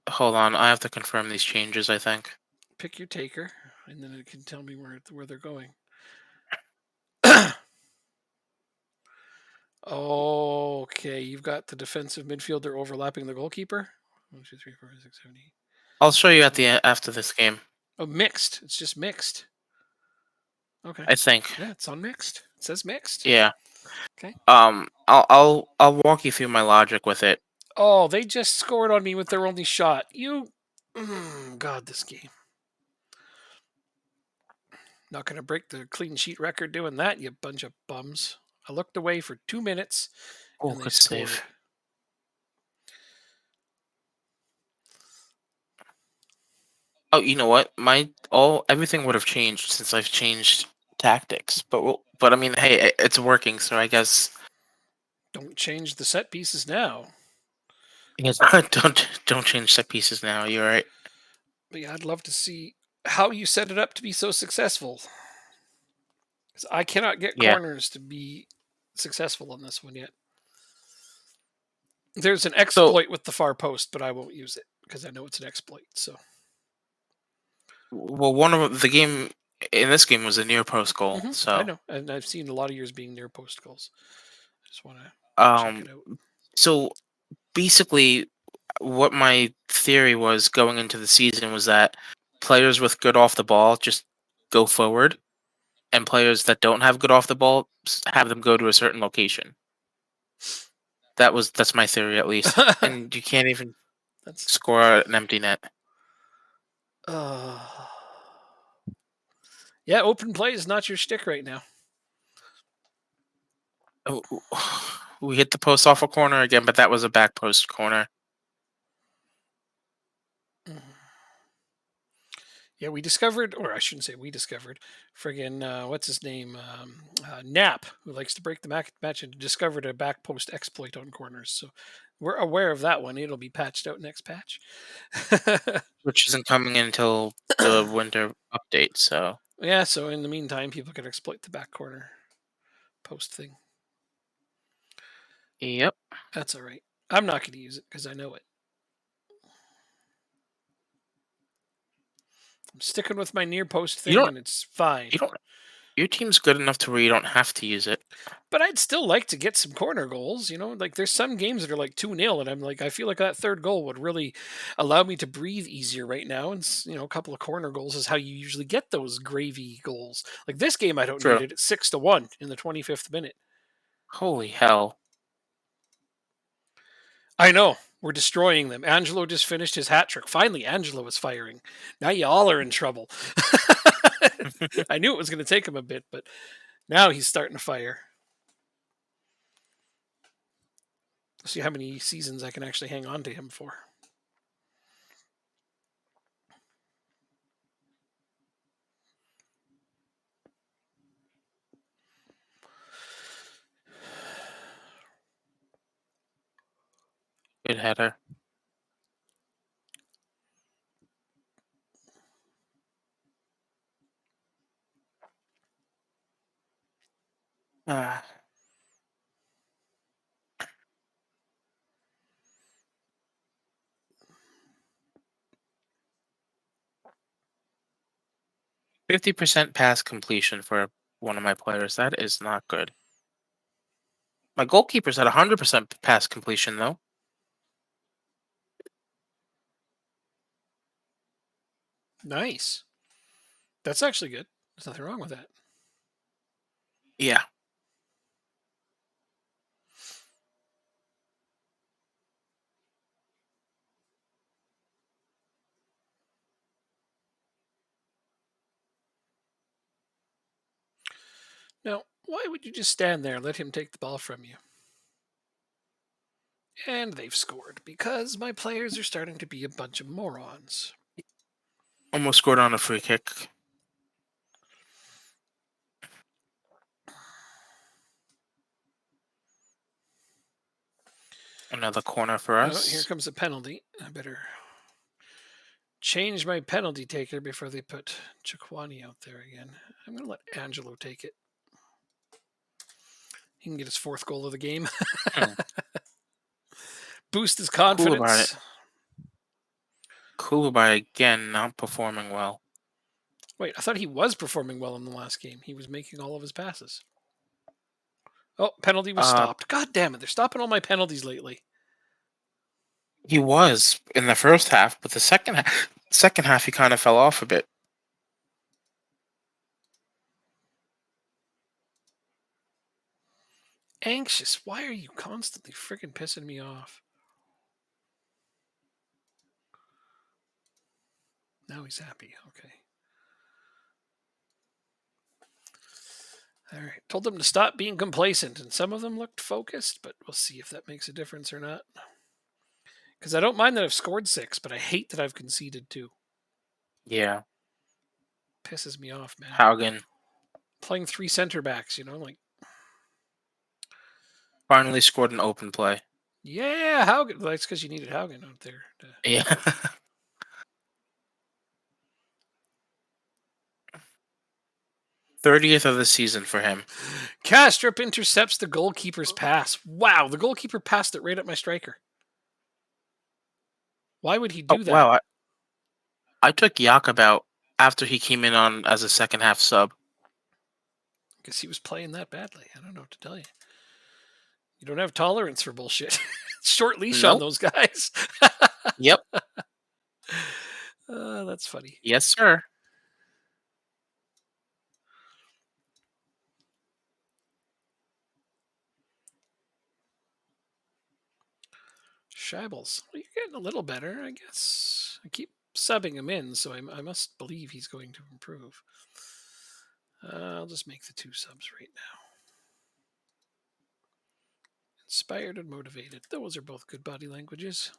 Hold on, I have to confirm these changes, I think. Pick your taker, and then it can tell me where they're going. Okay, you've got the defensive midfielder overlapping the goalkeeper. 1, 2, 3, 4, 5, 6, 7, 8. I'll show you after this game. Oh, mixed. It's just mixed. Okay. I think. Yeah, it's on mixed. It says mixed. Yeah. Okay. I'll walk you through my logic with it. Oh, they just scored on me with their only shot. God, this game. Not going to break the clean sheet record doing that, you bunch of bums. I looked away for 2 minutes Oh, and they good scored. save. Oh, you know what? Everything would have changed since I've changed tactics. But I mean, hey, it's working, so I guess Don't change the set pieces now. yes. Don't change set pieces now. You're right. But yeah, I'd love to see how you set it up to be so successful. 'Cause I cannot get Yeah. corners to be successful on this one yet. There's an So, exploit with the far post, but I won't use it because I know it's an exploit. So well, one of the game in this game was a near post goal. I So, know, and I've seen a lot of yours being near post goals. I just want to check um, it out. so basically, what my theory was going into the season was that players with good off the ball just go forward, and players that don't have good off the ball have them go to a certain location. That's my theory at least. And you can't even That's score an empty net. uh, yeah. Open play is not your shtick right now. Oh, we hit the post off a corner again, but that was a back post corner. Mhm. Yeah, we discovered, or I shouldn't say we discovered, friggin' what's his name? Knapp, who likes to break the match, and discovered a back post exploit on corners. So we're aware of that one. It'll be patched out next patch. Which isn't coming in until the winter update. So, Yeah, so in the meantime, people can exploit the back corner post thing. yep. That's all right. I'm not going to use it because I know it. I'm sticking with my near post You thing, don't. and it's fine. You don't. Your team's good enough to where you don't have to use it. But I'd still like to get some corner goals. Like there's some games that are like 2-0, and I'm like, I feel like that third goal would really allow me to breathe easier right now. And, a couple of corner goals is how you usually get those gravy goals. Like this game, I don't need True. it. It's 6-1 in the 25th minute. Holy hell. I know. We're destroying them. Angelo just finished his hat trick. Finally, Angelo is firing. Now you all are in trouble. I knew it was going to take him a bit, but now he's starting to fire. See how many seasons I can actually hang on to him for. Good header. Ah. 50% pass completion for one of my players. That is not good. My goalkeeper's at 100% pass completion, though. Nice. That's actually good. There's nothing wrong with that. Yeah. Now, why would you just stand there and let him take the ball from you? And they've scored because my players are starting to be a bunch of morons. Almost scored on a free kick. Another corner for Oh, here us. comes a penalty. I better change my penalty taker before they put Chikwani out there again. I'm going to let Angelo take it. He can get his fourth goal of the game. Hmm. Boost his Koulibaly, confidence. Koulibaly again not performing well. Wait, I thought he was performing well in the last game. He was making all of his passes. Oh, penalty was Uh, stopped. God damn it. They're stopping all my penalties lately. he was in the first half, but the second half he kind of fell off a bit. Anxious. Why are you constantly freaking pissing me off? Now he's happy. Okay. All right. Told them to stop being complacent, and some of them looked focused, but we'll see if that makes a difference or not. Because I don't mind that I've scored 6, but I hate that I've conceded 2. Yeah. Pisses me off, man. Haugen Playing 3 center backs, like, finally scored an open play. yeah, Haugen. Well, that's because you needed Haugen out there. Yeah. 30th of the season for him. Kastrup intercepts the goalkeeper's pass. Wow, the goalkeeper passed it right at my striker. Why would he Oh do that? wow, I took Jakub out after he came in on as a second half sub. Because he was playing that badly. I don't know what to tell you. You don't have tolerance for bullshit. Short leash on Nope. those guys. Yep. That's funny. Yes, sir. Scheibels. Well, you're getting a little better, I guess. I keep subbing him in, so I must believe he's going to improve. I'll just make the 2 subs right now. Inspired and motivated. Those are both good body languages.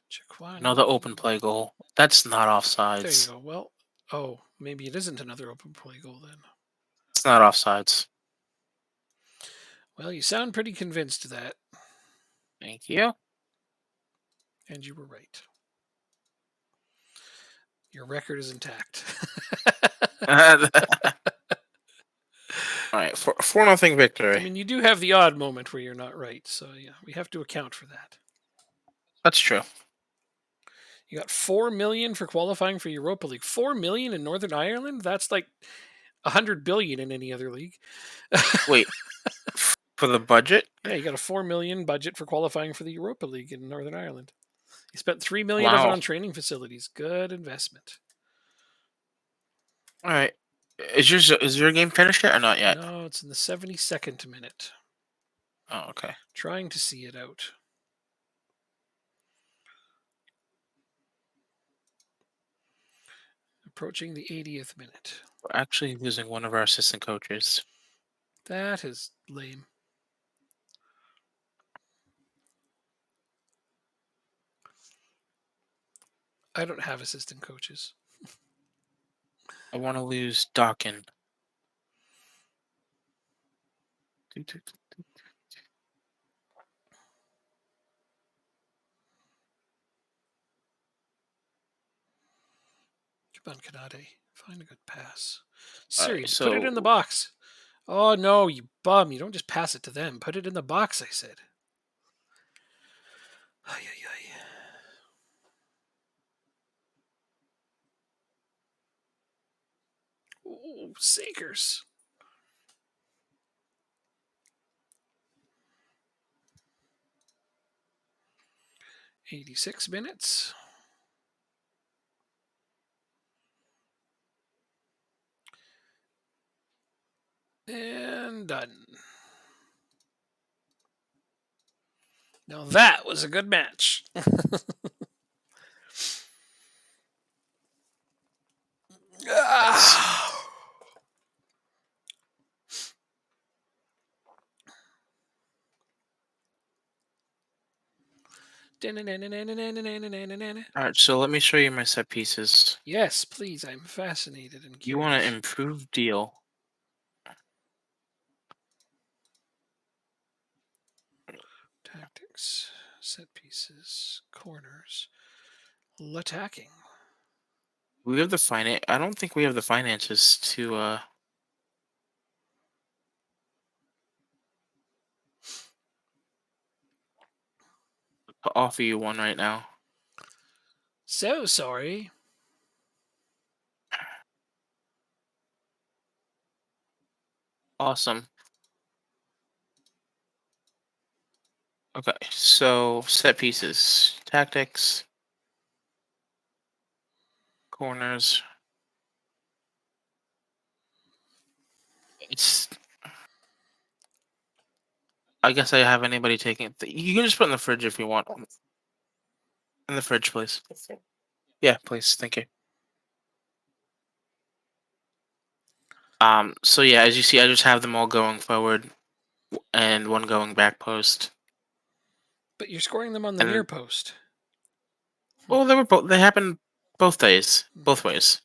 Chiquani. Another open play goal. That's not There you offsides. go. Well, maybe it isn't another open play goal then. It's not offsides. Well, you sound pretty convinced of that, Thank you. and you were right. Your record is intact. All right, 4-0 I victory. mean, you do have the odd moment where you're not right, so yeah, we have to account for that. That's true. You got 4 million for qualifying for Europa League. 4 million in Northern Ireland? That's like 100 billion in any other league. Wait, for the budget? Yeah, you got a 4 million budget for qualifying for the Europa League in Northern Ireland. You spent 3 million of it Wow. on training facilities. Good investment. All right. Is your game finished yet or not yet? No, it's in the 72nd minute. Oh, okay. Trying to see it out. Approaching the 80th minute. We're actually losing one of our assistant coaches. That is lame. I don't have assistant coaches. I want to lose Dawkin. Come on, Kanade. Find a good pass. All right, Siri, put it in the so box. Oh, no, you bum. You don't just pass it to them. Put it in the box, I said. Ay, ay, ay. Ooh, Sakers. $86. And done. Now that was a good match. Ah. all right, so let me show you my set pieces. Yes, please. I'm fascinated and You want to curious. improve deal. Tactics, set pieces, corners, attacking. We have the finance. I don't think we have the finances to offer you one right now. So sorry. Awesome. Okay, so set pieces, tactics. corners. It's. I guess I have anybody taking it. You can just put it in the fridge if you want. In the fridge, please. Yeah, please. Thank you. So yeah, as you see, I just have them all going forward and one going back post. But you're scoring them on the near And post. well, they were both. They happened both days, both ways.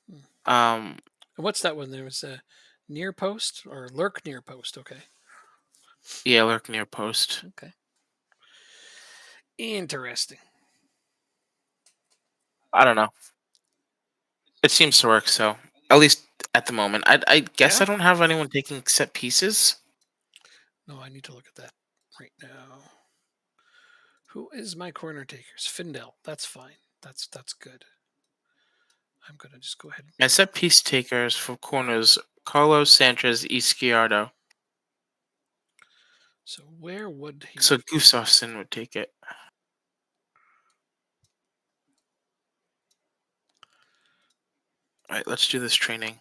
Hmm. Um, And what's that one? There was a near post or lurk near post. Okay. yeah, lurk near post. Okay. Interesting. I don't know. It seems to work, so at least at the moment. I guess I Yeah. don't have anyone taking set pieces. No, I need to look at that right now. Who is my corner takers? Findel. That's fine. That's good. I'm gonna just go ahead. My set piece takers for corners: Carlos Sanchez, Izquierdo. So where would he? So Gustafsson would take it. All right, let's do this training.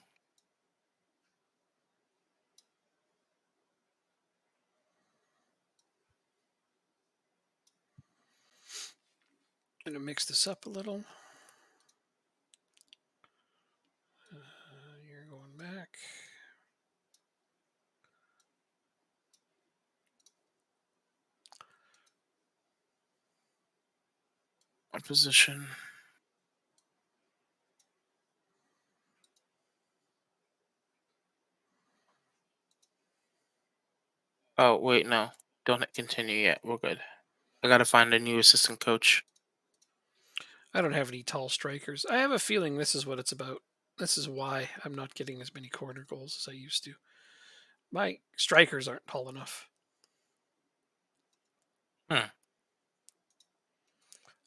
Gonna mix this up a little. You're going back. One position. Oh wait, no, don't hit continue yet. We're good. I gotta find a new assistant coach. I don't have any tall strikers. I have a feeling this is what it's about. This is why I'm not getting as many corner goals as I used to. My strikers aren't tall enough. Hmm.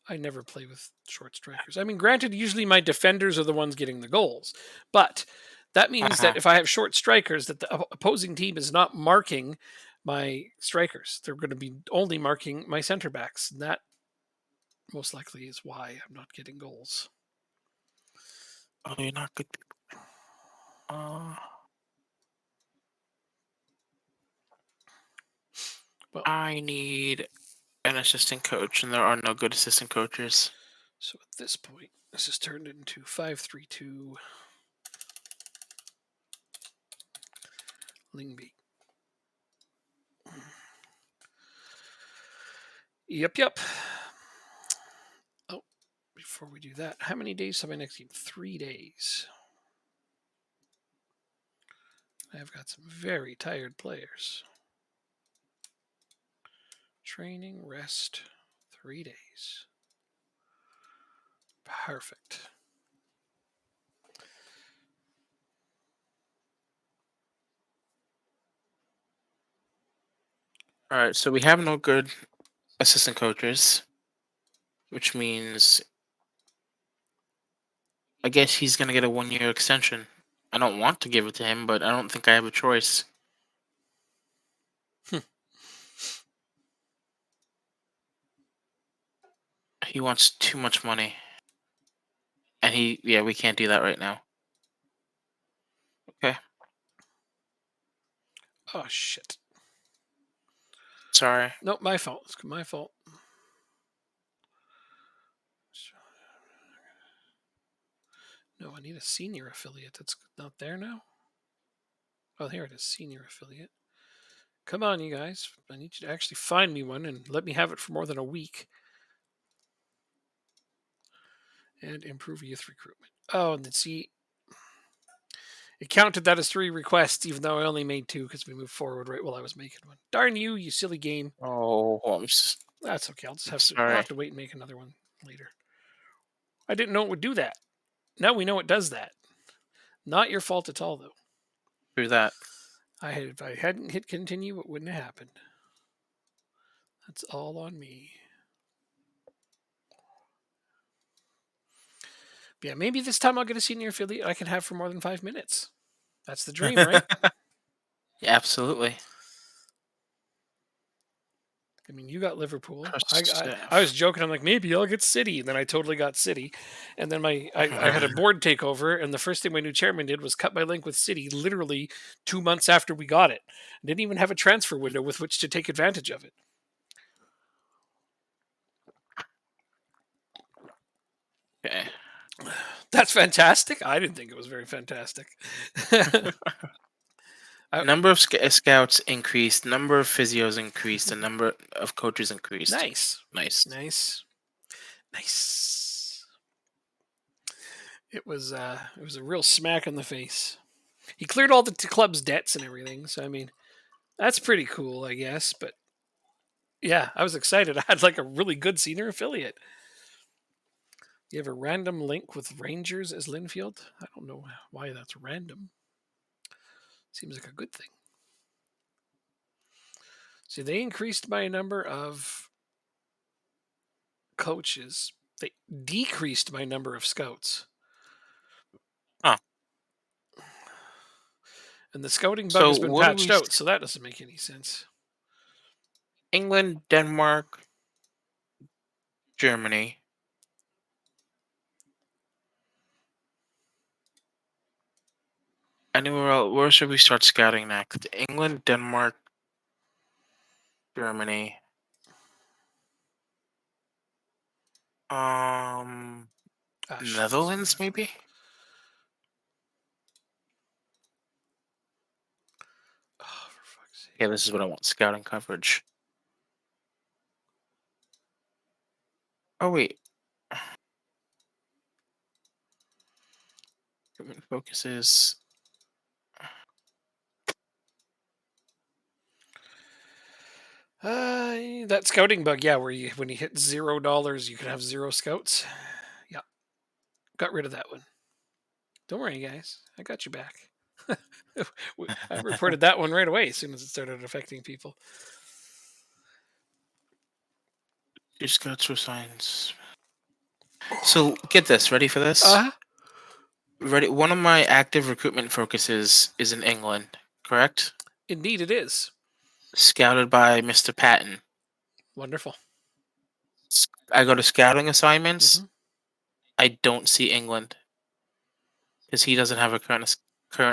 I never play with short strikers. I mean, granted, usually my defenders are the ones getting the goals, but that Uh means huh. that if I have short strikers, that the opposing team is not marking my strikers. They're going to be only marking my center backs. And that most likely is why I'm not getting goals. Oh, you're not good. Uh, Well, I need an assistant coach, and there are no good assistant coaches. so at this point, this is turned into 5-3-2 Lingby. Yep. Oh, before we do that, how many days have I next game? 3 days. I've got some very tired players. Training, rest, 3 days. Perfect. All right, so we have no good assistant coaches, which means I guess he's gonna get a 1 year extension. I don't want to give it to him, but I don't think I have a choice. Hmm. He wants too much money, and yeah, we can't do that right now. Okay, Oh, shit. sorry. Nope, my fault. It's my fault. No, I need a senior affiliate. That's not there now. Oh, here it is. Senior affiliate. Come on, you guys. I need you to actually find me one and let me have it for more than a week. And improve youth recruitment. Oh, and then see, it counted that as 3 requests, even though I only made 2 because we moved forward right while I was making one. Darn you, you silly game. Oh, That's okay. I'll sorry. have to wait and make another one later. I didn't know it would do that. Now we know it does that. Not your fault at all, though. Through that. If I hadn't hit continue, it wouldn't have happened. That's all on me. But yeah, maybe this time I'll get a senior affiliate I can have for more than 5 minutes. That's the dream, right? Yeah, absolutely. I mean, you got Liverpool. I was Persif. joking. I'm like, maybe I'll get City, and then I totally got City. And then I had a board takeover, and the first thing my new chairman did was cut my link with City, literally 2 months after we got it. Didn't even have a transfer window with which to take advantage of it. Okay. That's fantastic. I didn't think it was very fantastic. I, Number of scouts increased. Number of physios increased. The number of coaches increased. nice, Nice. nice, nice. It was a real smack in the face. He cleared all the club's debts and everything. So I mean, that's pretty cool, I guess. But yeah, I was excited. I had like a really good senior affiliate. You have a random link with Rangers as Linfield? I don't know why that's random. Seems like a good thing. So they increased my number of coaches. They decreased my number of scouts. Huh. And the scouting bug So has been what do patched we? out, so that doesn't make any sense. England, Denmark, Germany. Anywhere else? Where should we start scouting next? England, Denmark, Germany. Netherlands, maybe. Oh, for fuck's sake. Yeah, this is what I want. Scouting coverage. Oh wait. Recruitment focuses. That scouting bug, yeah, where you when you hit $0, you can have 0 scouts. Yeah, got rid of that one. Don't worry, guys, I got you back. I reported that one right away as soon as it started affecting people. Your scouts were signs. So get this. Ready for this? Uh-huh. Ready. One of my active recruitment focuses is in England. Correct. Indeed, it is. Scouted by Mr. Patton. Wonderful. I go to scouting assignments. hmm I don't see England because he doesn't have a current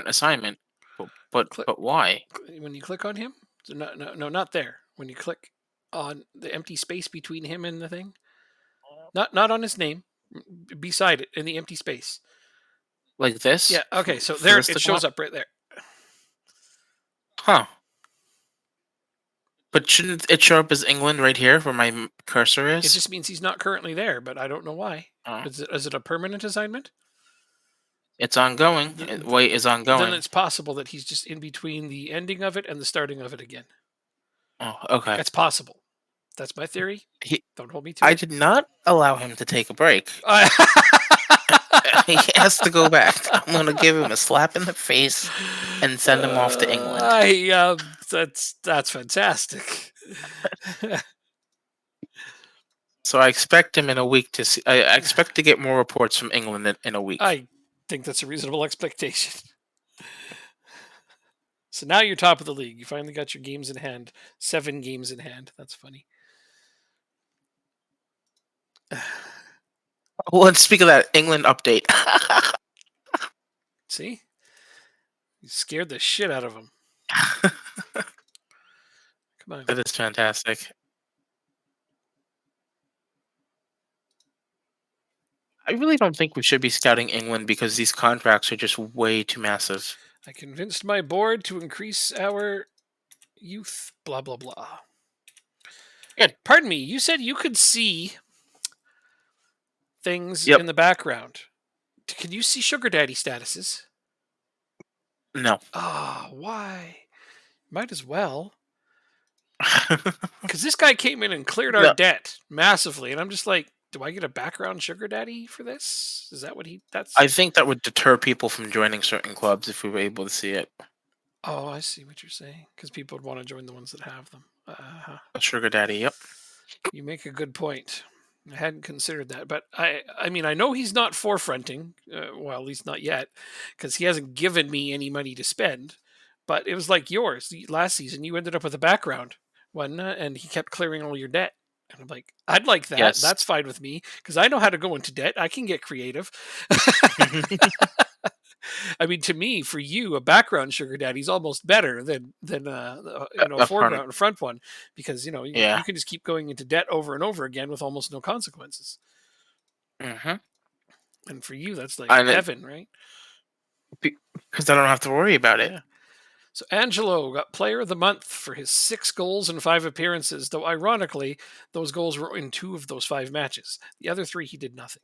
assignment. But why? When you click on him, no, not there. When you click on the empty space between him and the thing, not on his name, beside it in the empty space. Like this? Yeah. Okay. So For there this to it come shows up right there. Huh. But shouldn't it show up as England right here where my cursor It is? just means he's not currently there, but I don't know why. Oh, Is it a permanent assignment? it's ongoing. Wait is Then ongoing. it's possible that he's just in between the ending of it and the starting of it again. Oh, okay. That's possible. That's my theory. He, Don't hold me to I it. did not allow him to take a break. He has to go back. I'm gonna give him a slap in the face and send him off to England. That's fantastic. So I expect him in a week to see. I expect to get more reports from England in a week. I think that's a reasonable expectation. So now you're top of the league. You finally got your games in hand. 7 games in hand. That's funny. Well, and speak of that, England update. See? You scared the shit out of him. Come on. That is fantastic. I really don't think we should be scouting England because these contracts are just way too massive. I convinced my board to increase our youth, blah, blah, blah. Good. Pardon me, you said you could see things Yep. in the background. Can you see sugar daddy statuses? No. Ah, why? Might as well. Because this guy came in and cleared our Yeah. debt massively. And I'm just like, do I get a background sugar daddy for this? Is that what that's... I think that would deter people from joining certain clubs if we were able to see it. Oh, I see what you're saying. Because people would want to join the ones that have them. A sugar daddy, yep. You make a good point. I hadn't considered that, but I mean, I know he's not forefronting. Well, at least not yet, because he hasn't given me any money to spend. But it was like yours last season. You ended up with a background and he kept clearing all your debt. And I'm like, I'd like that. Yes. That's fine with me because I know how to go into debt. I can get creative. I mean, to me, for you, a background sugar daddy's almost better than a Up front. foreground front one because Yeah. you can just keep going into debt over and over again with almost no consequences. Hmm. And for you, that's like And heaven, right? because I don't have to worry about it. Yeah. So Angelo got Player of the Month for his 6 goals and 5 appearances. Though ironically, those goals were in 2 of those 5 matches. The other 3, he did nothing.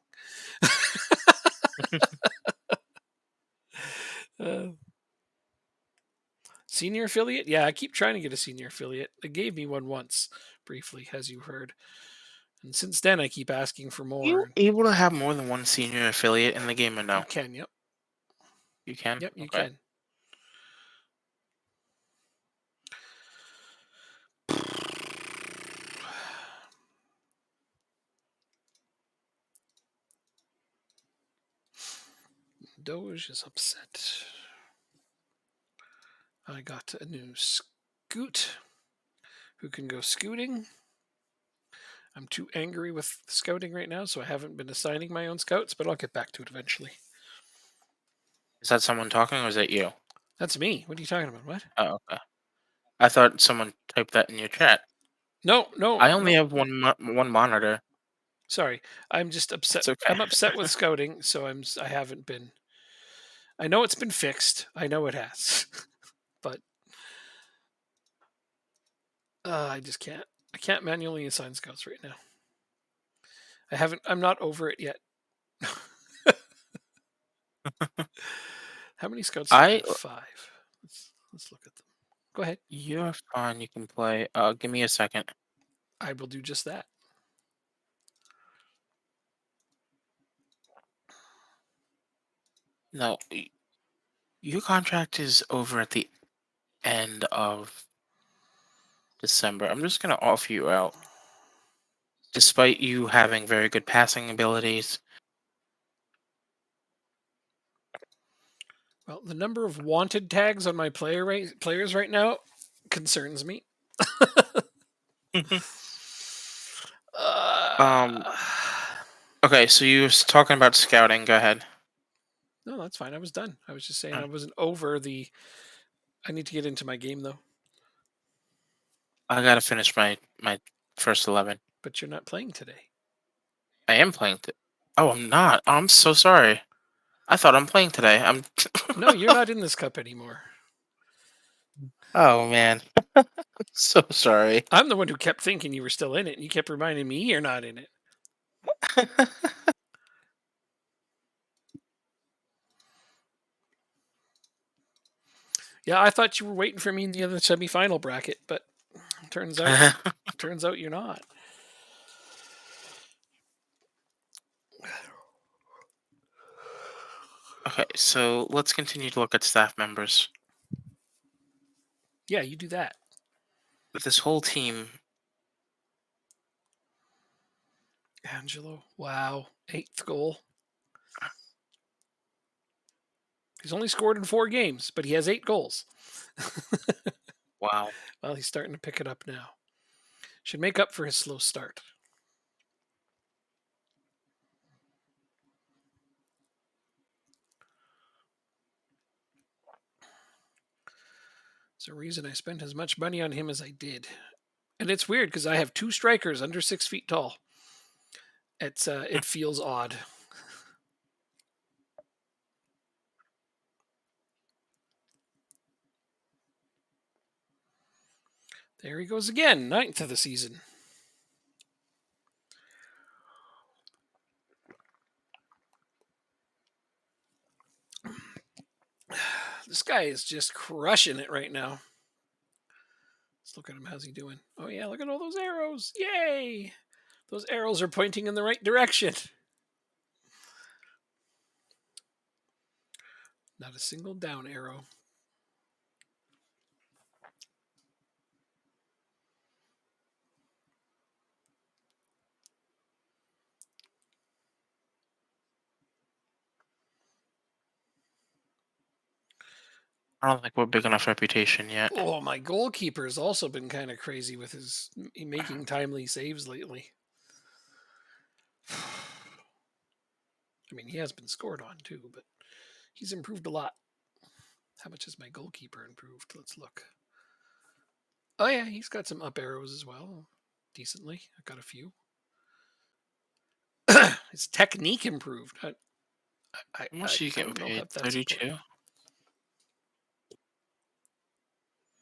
Uh, Senior affiliate? Yeah, I keep trying to get a senior affiliate. They gave me one once, briefly, as you heard. And since then, I keep asking for more. You able to have more than one senior affiliate in the game or You no? can, yep. You can? Yep, you Okay. can. Doge is upset. I got a new Scoot who can go scooting. I'm too angry with scouting right now, so I haven't been assigning my own scouts, but I'll get back to it eventually. Is that someone talking or is that you? That's me. What are you talking about? What? Oh, okay. I thought someone typed that in your chat. No, no, I only no. have one monitor. Sorry. I'm just upset. It's okay. I'm upset with scouting, so I haven't been. I know it's been fixed. I know it has. But I just can't. I can't manually assign scouts right now. I haven't. I'm not over it yet. How many scouts do I I have? 5. Let's look at them. Go ahead. You're fine. You can play. Give me a second. I will do just that. No, your contract is over at the end of December. I'm just gonna offer you out, despite you having very good passing abilities. Well, the number of wanted tags on my players right now concerns me. um. uh, Okay, so you was talking about scouting. Go ahead. no, that's fine. I was done. I was just saying Uh, I wasn't over the. I need to get into my game though. I gotta finish my first 11. But you're not playing today. I am playing. Oh, I'm not. Oh, I'm so sorry. I thought I'm playing today. I'm. No, you're not in this cup anymore. Oh man, so sorry. I'm the one who kept thinking you were still in it, and you kept reminding me you're not in it. Yeah, I thought you were waiting for me in the other semifinal bracket, but turns out turns out you're not. Okay, so let's continue to look at staff members. Yeah, you do that. With this whole team, Angelo. Wow. 8th goal. He's only scored in 4 games, but he has 8 goals. wow. Well, he's starting to pick it up now. Should make up for his slow start. It's a reason I spent as much money on him as I did. And it's weird because I have 2 strikers under 6 feet tall. It feels odd. There he goes again, 9th of the season. This guy is just crushing it right now. Let's look at him. How's he doing? Oh, yeah, look at all those arrows. Yay! Those arrows are pointing in the right direction. Not a single down arrow. I don't think we're big enough reputation yet. Oh, my goalkeeper has also been kind of crazy with his making timely saves lately. I mean, he has been scored on too, but he's improved a lot. How much has my goalkeeper improved? Let's look. Oh yeah, he's got some up arrows as well. Decently. I've got a few. His technique improved. How much are you I getting don't know paid? if that's important. 32.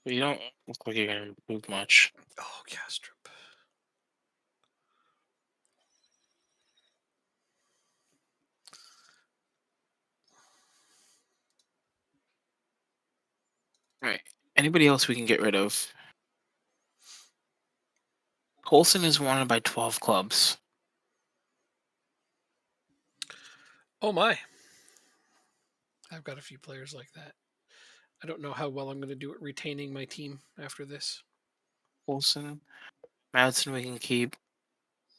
But you don't look like you're gonna improve much. Oh, Castrop. All right. Anybody else we can get rid of? Colson is wanted by 12 clubs. Oh my. I've got a few players like that. I don't know how well I'm going to do at retaining my team after this. Colson, Madsen we can keep.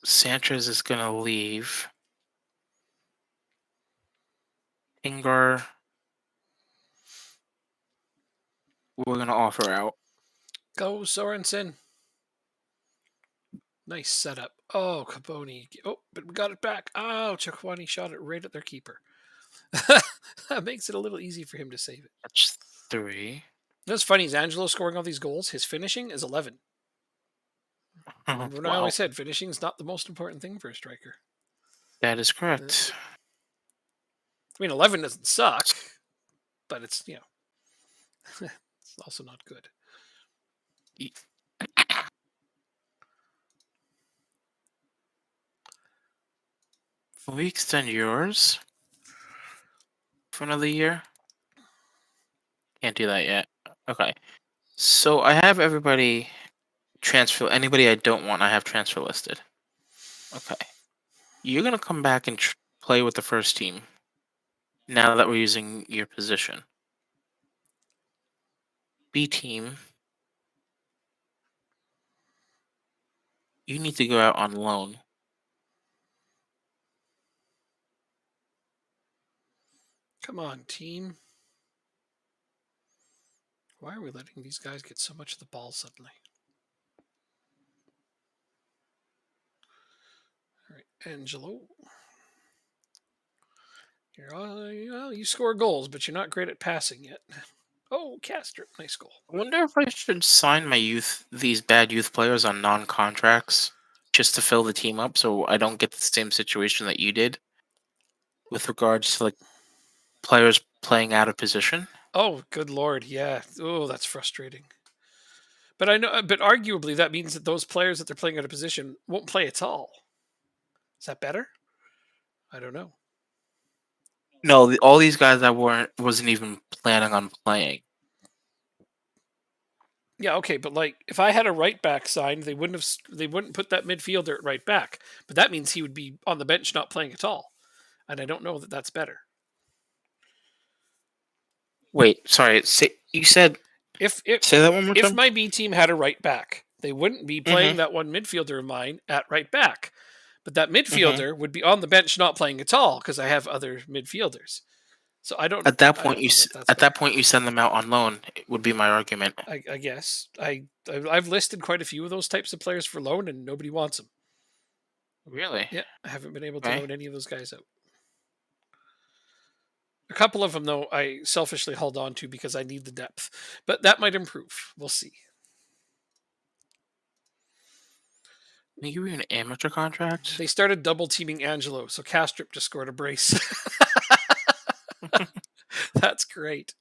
Sanchez is gonna leave. Ingar, we're gonna offer out. Go Sorensen. Nice setup. Oh, Caboni. Oh, but we got it back. Oh, Chakwani shot it right at their keeper. That makes it a little easy for him to save it. That's 3. What's funny is Angelo scoring all these goals. His finishing is 11. Remember when I Wow, always said finishing is not the most important thing for a striker? that is I correct. mean, 11 doesn't suck, but it's, it's also not good. Y- Can we extend yours for another year? Can't do that yet. Okay. So I have everybody transfer. Anybody I don't want, I have transfer listed. Okay. You're gonna come back and play with the first team now that we're using your position. B team, you need to go out on loan. Come on, team. Why are we letting these guys get so much of the ball suddenly? All right, Angelo. You score goals, but you're not great at passing yet. Oh, Castro, nice goal. I wonder if I should sign these bad youth players on non-contracts just to fill the team up, so I don't get the same situation that you did with regards to like players playing out of position. Oh, good lord, yeah. Oh, that's frustrating. But I know, but arguably that means that those players that they're playing out of position won't play at all. Is that better? I don't know. No, all these guys I wasn't even planning on playing. Yeah, okay, but like if I had a right back signed, they wouldn't put that midfielder at right back. But that means he would be on the bench not playing at all. And I don't know that that's better. Wait, sorry. You said If if say that one more if time. my B team had a right back, they wouldn't be Mm-hmm. playing that one midfielder of mine at right back. But that Mm-hmm. midfielder would be on the bench not playing at all because I have other midfielders. So I don't know that that's At that better. point you send them out on loan. It would be my argument. I guess I've listed quite a few of those types of players for loan and nobody wants them. Really? Yeah, I haven't been able to Okay. loan any of those guys out. A couple of them, though, I selfishly held on to because I need the depth, but that might improve. We'll see. Can they give you an amateur contract? They started double teaming Angelo, so Castrip just scored a brace. That's great.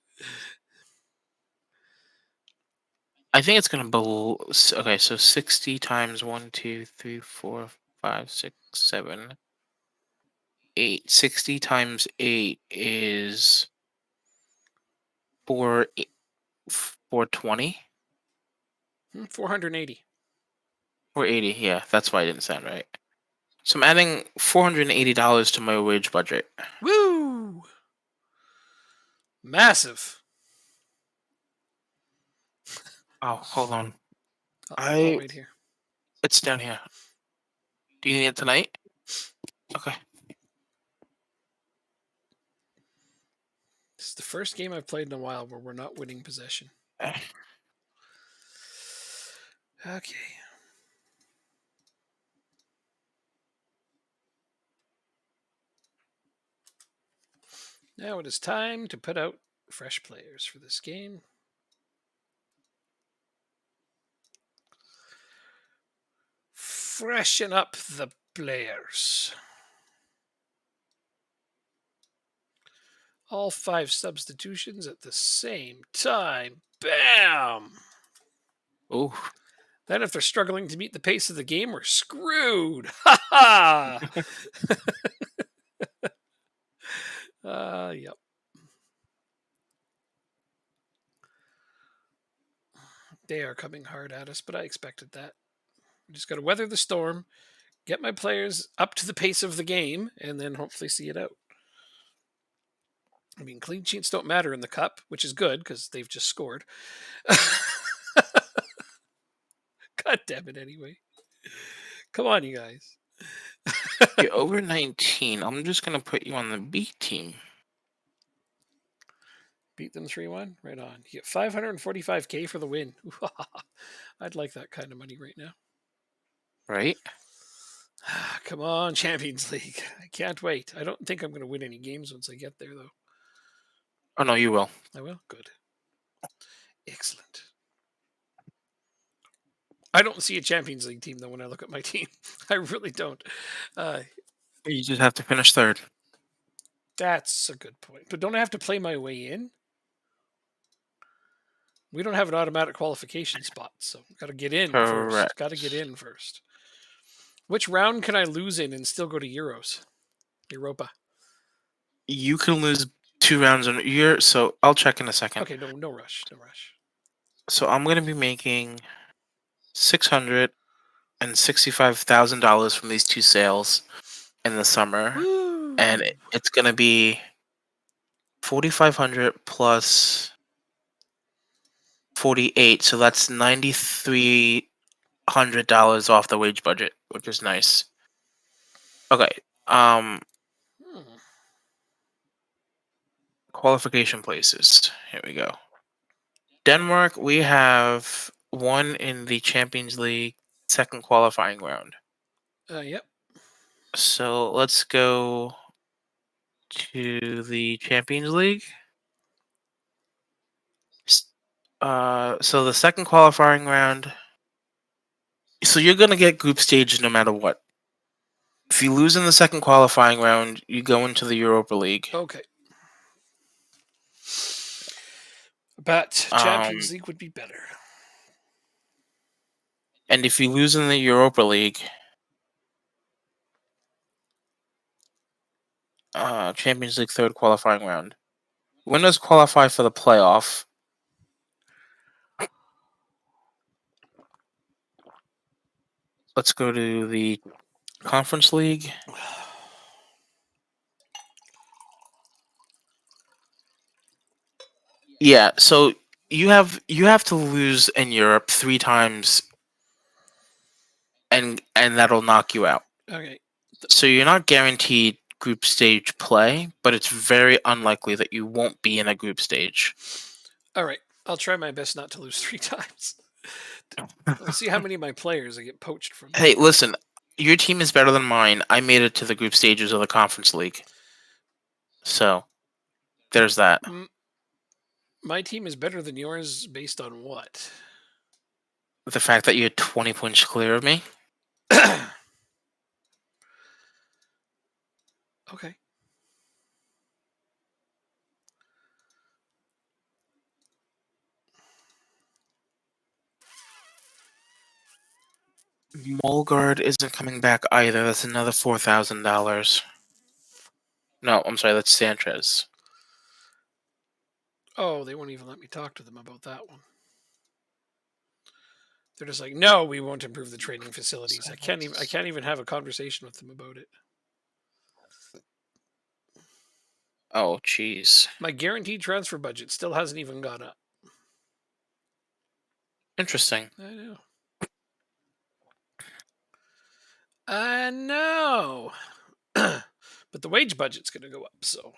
I think it's gonna okay, so 60 times 1, 2, 3, 4, 5, 6, 7, 8. 60 times 8 is 420 480. or 80. Yeah, that's why I didn't sound right. So I'm adding $480 to my wage budget. Woo! Massive. Oh, hold on. I'll I wait here. It's down here. Do you need it tonight? Okay. This is the first game I've played in a while where we're not winning possession. Okay. Now it is time to put out fresh players for this game. Freshen up the players. All 5 substitutions at the same time. Bam! Oh, Then if they're struggling to meet the pace of the game, we're screwed. Ha ha! Yep. They are coming hard at us, but I expected that. We just got to weather the storm, get my players up to the pace of the game, and then hopefully see it out. I mean, clean sheets don't matter in the cup, which is good because they've just scored. God damn it, anyway. Come on, you guys. you're over 19. I'm just gonna put you on the B team. Beat them 3-1. Right on. You get 545K for the win. I'd like that kind of money right now. Right? Come on, Champions League. I can't wait. I don't think I'm going to win any games once I get there, though. Oh no, you will. I will? Good. Excellent. I don't see a Champions League team, though, when I look at my team. I really don't. You just have to finish third. That's a good point. But don't I have to play my way in? We don't have an automatic qualification spot, so got to get in first. Correct. Got to get in first. Which round can I lose in and still go to Euros? Europa. You can lose 2 rounds in a year, so I'll check in a second. Okay, no rush. No rush. So I'm gonna be making $665,000 from these 2 sales in the summer, Woo! and it's gonna be 4,500 plus 48, so that's $9,300 off the wage budget, which is nice. Okay, Hmm. qualification places. Here we go. Denmark, we have one in the Champions League second qualifying round. Yep. So let's go to the Champions League. So the second qualifying round. So you're gonna get group stage no matter what. If you lose in the second qualifying round, you go into the Europa League. Okay. But Champions League would be better. And if you lose in the Europa League, Champions League third qualifying round, winners qualify for the playoff. Let's go to the Conference League. Yeah, so you have to lose in Europe 3 times, and that'll knock you out. Okay. So you're not guaranteed group stage play, but it's very unlikely that you won't be in a group stage. All right. I'll try my best not to lose 3 times. We'll see how many of my players I get poached from. Hey, listen, your team is better than mine. I made it to the group stages of the Conference League. So, there's that. My team is better than yours based on what? The fact that you're 20 points clear of me. Okay. Molgard isn't coming back either. That's another $4,000. No, I'm sorry. That's Sanchez. Oh, they won't even let me talk to them about that one. They're just like, no, we won't improve the training facilities. I can't even have a conversation with them about it. Oh, jeez. My guaranteed transfer budget still hasn't even gone up. Interesting. I know. I know. But the wage budget's going to go up, so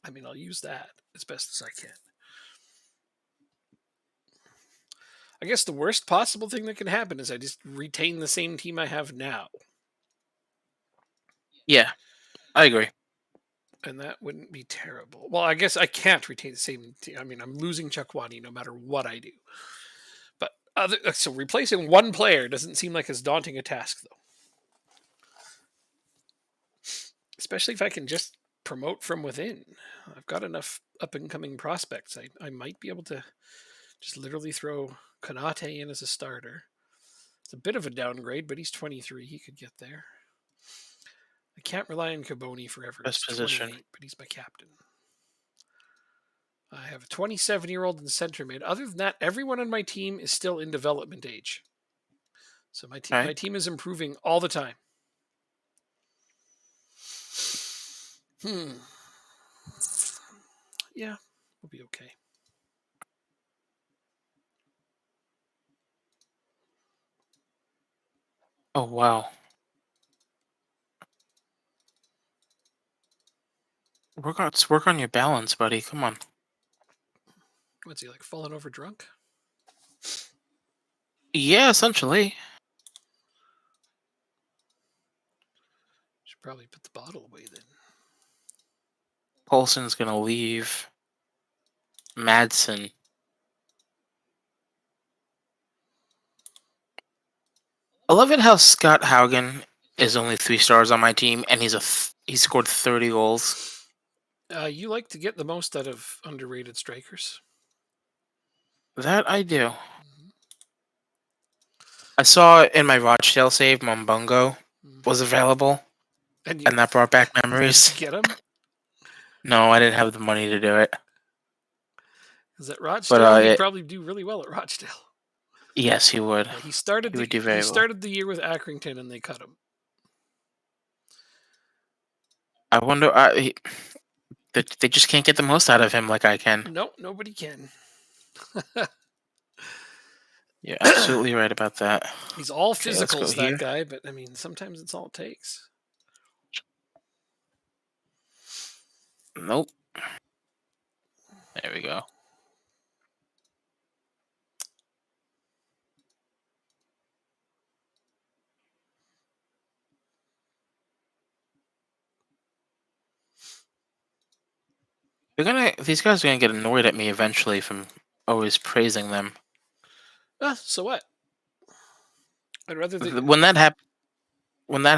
I mean, I'll use that as best as I can. I guess the worst possible thing that can happen is I just retain the same team I have now, Yeah, I agree. and that wouldn't be terrible. Well, I guess I can't retain the same team. I mean, I'm losing Chukwani no matter what I do. But so replacing one player doesn't seem like as daunting a task, though. Especially if I can just promote from within. I've got enough up and coming prospects. I might be able to just literally throw Kanate in as a starter. It's a bit of a downgrade, but he's 23. He could get there. I can't rely on Caboni forever. He's Best position. 28, but he's my captain. I have a 27-year-old in center mid. Other than that, everyone on my team is still in development age. So Okay. my team is improving all the time. Hmm. Yeah, we'll be okay. Oh wow. Work on your balance, buddy. Come on. What's he like, falling over drunk? Yeah, essentially. Should probably put the bottle away then. Paulson's gonna leave. Madsen. I love it how Scott Haugen is only 3 stars on my team, and he scored 30 goals. You like to get the most out of underrated strikers. That I do. Mhm. I saw in my Rochdale save, Mombungo Mhm. was available, And and that brought back did memories. you get him? No, I didn't have the money to do it. Because at But Rochdale, he'd probably do really well at Rochdale. yes, he would. Yeah, He would do very well. the year with Accrington, and they cut him. I wonder. They just can't get the most out of him like I can. No, nobody can. You're absolutely right about that. He's all Okay, let's go physicals, that here. guy. But I mean, sometimes it's all it takes. Nope. There we go. These guys are gonna get annoyed at me eventually from always praising them. So what? I'd rather the When that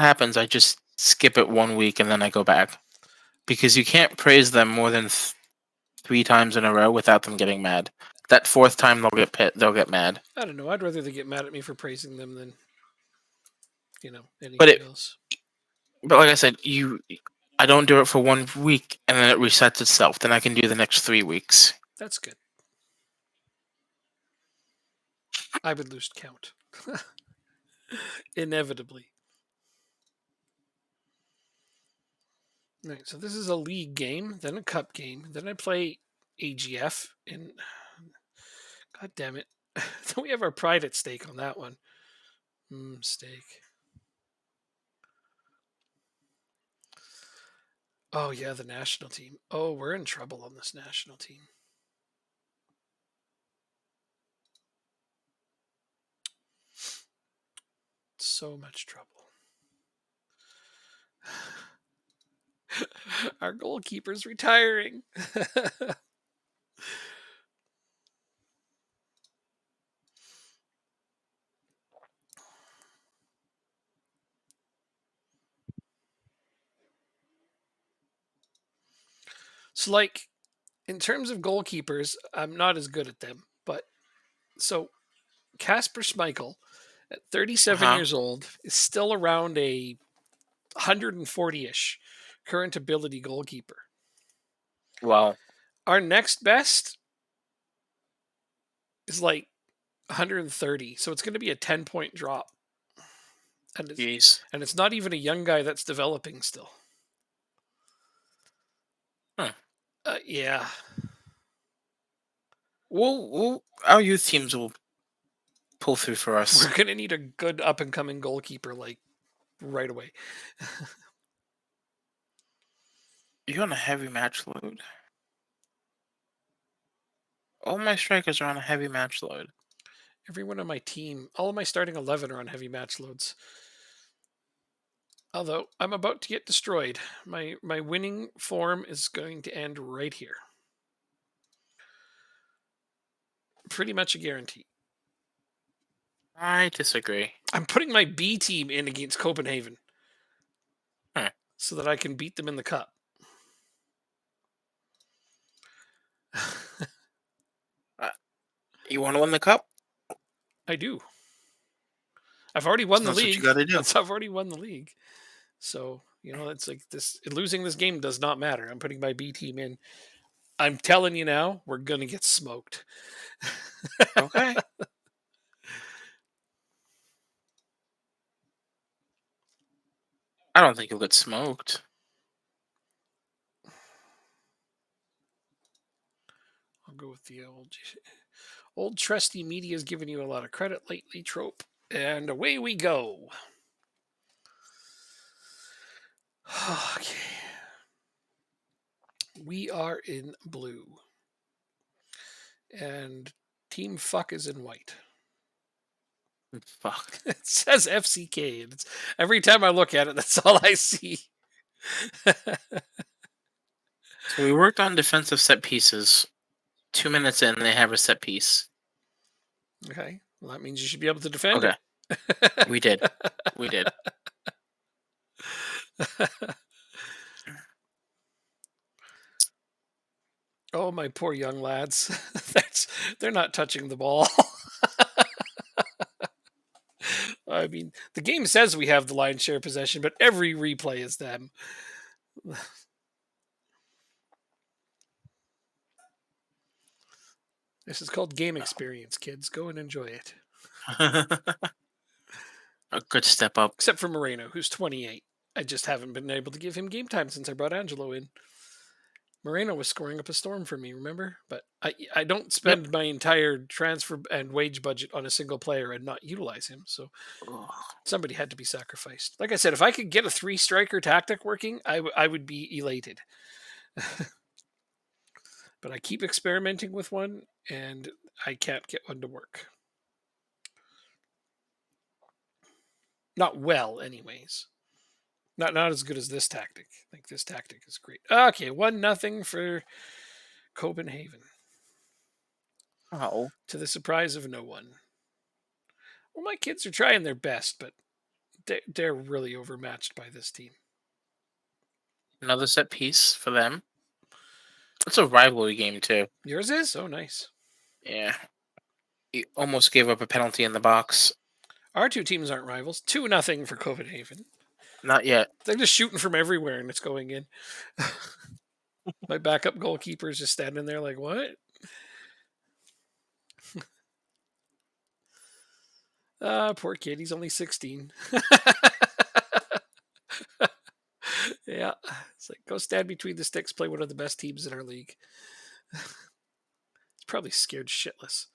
happens, I just skip it 1 week and then I go back because you can't praise them more than 3 times in a row without them getting mad. That fourth time they'll get mad. I don't know. I'd rather they get mad at me for praising them than But anything it else. but like I said, I don't do it for 1 week and then it resets itself. Then I can do the next 3 weeks. That's good. I would lose count. Inevitably. Right, so this is a league game, then a cup game, then I play AGF, and god damn it, don't we have our pride at stake on that one? Steak. Oh yeah, the national team. Oh, we're in trouble on this national team. So much trouble. Our goalkeeper's retiring. So, like, in terms of goalkeepers, I'm not as good at them. But so Casper Schmeichel, at 37 Uh-huh. years old, is still around a 140-ish current ability goalkeeper. Well, Our next best is like 130, so it's going to be a 10-point drop, and jeez. it's not even a young guy that's developing still. Huh. Yeah, Our youth teams will pull through for us. we're going to need a good up and coming goalkeeper like right away. You're on a heavy match load. All my strikers are on a heavy match load. Everyone on my team, all of my starting 11 are on heavy match loads. Although I'm about to get destroyed. My winning form is going to end right here. Pretty much a guarantee. I disagree. I'm putting my B team in against Copenhagen Huh. so that I can beat them in the cup. Uh, you want to win the cup? I do. I've already won the That's what you league. got to do. I've already won the league. So, it's like this losing this game does not matter. I'm putting my B team in. I'm telling you now, we're going to get smoked. Okay. I don't think you'll get smoked. I'll go with the old trusty media's given you a lot of credit lately, trope. And away we go. Okay. We are in blue. And Team Fuck is in white. Fuck. It says FCK, and it's every time I look at it, that's all I see. So we worked on defensive set pieces. 2 minutes in, they have a set piece. Okay. Well, that means you should be able to defend Okay. it. We did. We did. Oh, my poor young lads. They're not touching the ball. I mean, the game says we have the lion's share possession, but every replay is them. This is called game experience, kids. Go and enjoy it. A good step up. Except for Moreno, who's 28. I just haven't been able to give him game time since I brought Angelo in. Moreno was scoring up a storm for me, remember? But I don't Yep. spend my entire transfer and wage budget on a single player and not utilize him. So Ugh. somebody had to be sacrificed. Like I said, if I could get a 3 striker tactic working, I would be elated. But I keep experimenting with one and I can't get one to work. Not well, anyways. Not as good as this tactic. I think this tactic is great. Okay, 1-0 for Copenhagen. Oh. To the surprise of no one. Well, my kids are trying their best, but they're really overmatched by this team. Another set piece for them. It's a rivalry game too. Yours is? Oh, nice. Yeah. You almost gave up a penalty in the box. Our two teams aren't rivals. 2-0 for Copenhagen. Not yet. They're just shooting from everywhere and it's going in. My backup goalkeeper is just standing there like, what? Poor kid. He's only 16. Yeah. It's like, go stand between the sticks, play one of the best teams in our league. He's probably scared shitless.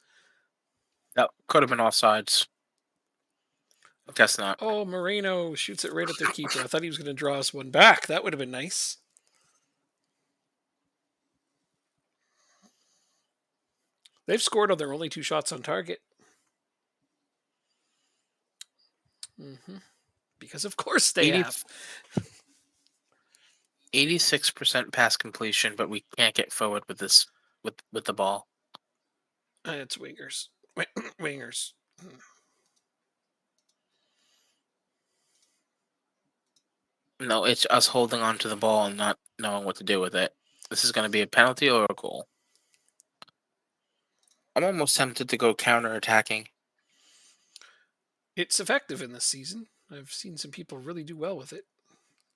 That could have been offsides. I guess not. Oh, Moreno shoots it right at their keeper. I thought he was going to draw us one back. That would have been nice. They've scored on their only 2 shots on target. Because of course they 80, have. 86% pass completion, but we can't get forward with this with the ball. It's wingers. Wingers. No, it's us holding on to the ball and not knowing what to do with it. This is going to be a penalty or a goal. I'm almost tempted to go counter-attacking. It's effective in this season. I've seen some people really do well with it.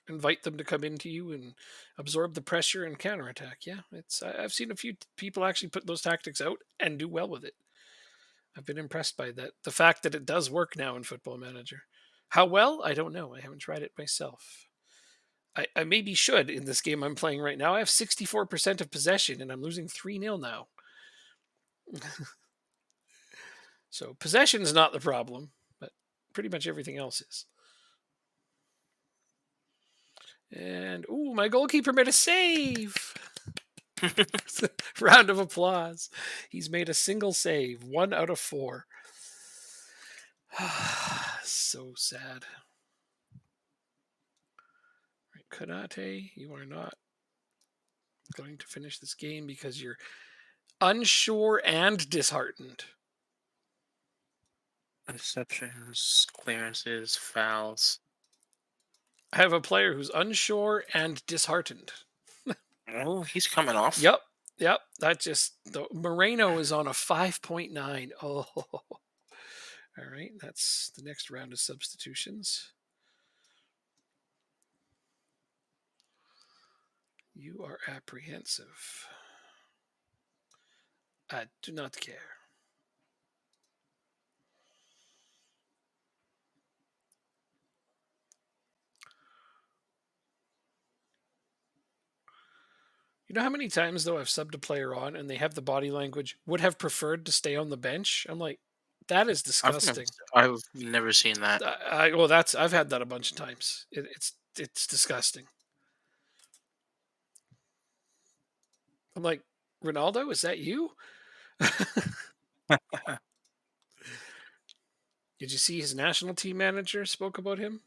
Invite them to come into you and absorb the pressure and counterattack. Yeah, I've seen a few people actually put those tactics out and do well with it. I've been impressed by that. The fact that it does work now in Football Manager. How well? I don't know. I haven't tried it myself. I maybe should in this game I'm playing right now. I have 64% of possession and I'm losing 3-0 now. So possession is not the problem, but pretty much everything else is. And my goalkeeper made a save. Round of applause. He's made a single save, 1 out of 4. So sad. Right, Konate, you are not going to finish this game because you're unsure and disheartened. Interceptions, clearances, fouls. I have a player who's unsure and disheartened. Oh, he's coming off. Yep. Yep. That just the Moreno is on a 5.9. Oh. All right. That's the next round of substitutions. You are apprehensive. I do not care. You know how many times though I've subbed a player on and they have the body language would have preferred to stay on the bench? I'm like, that is disgusting. I've never seen that. I've had that a bunch of times. It's disgusting. I'm like, Ronaldo, is that you? Did you see his national team manager spoke about him?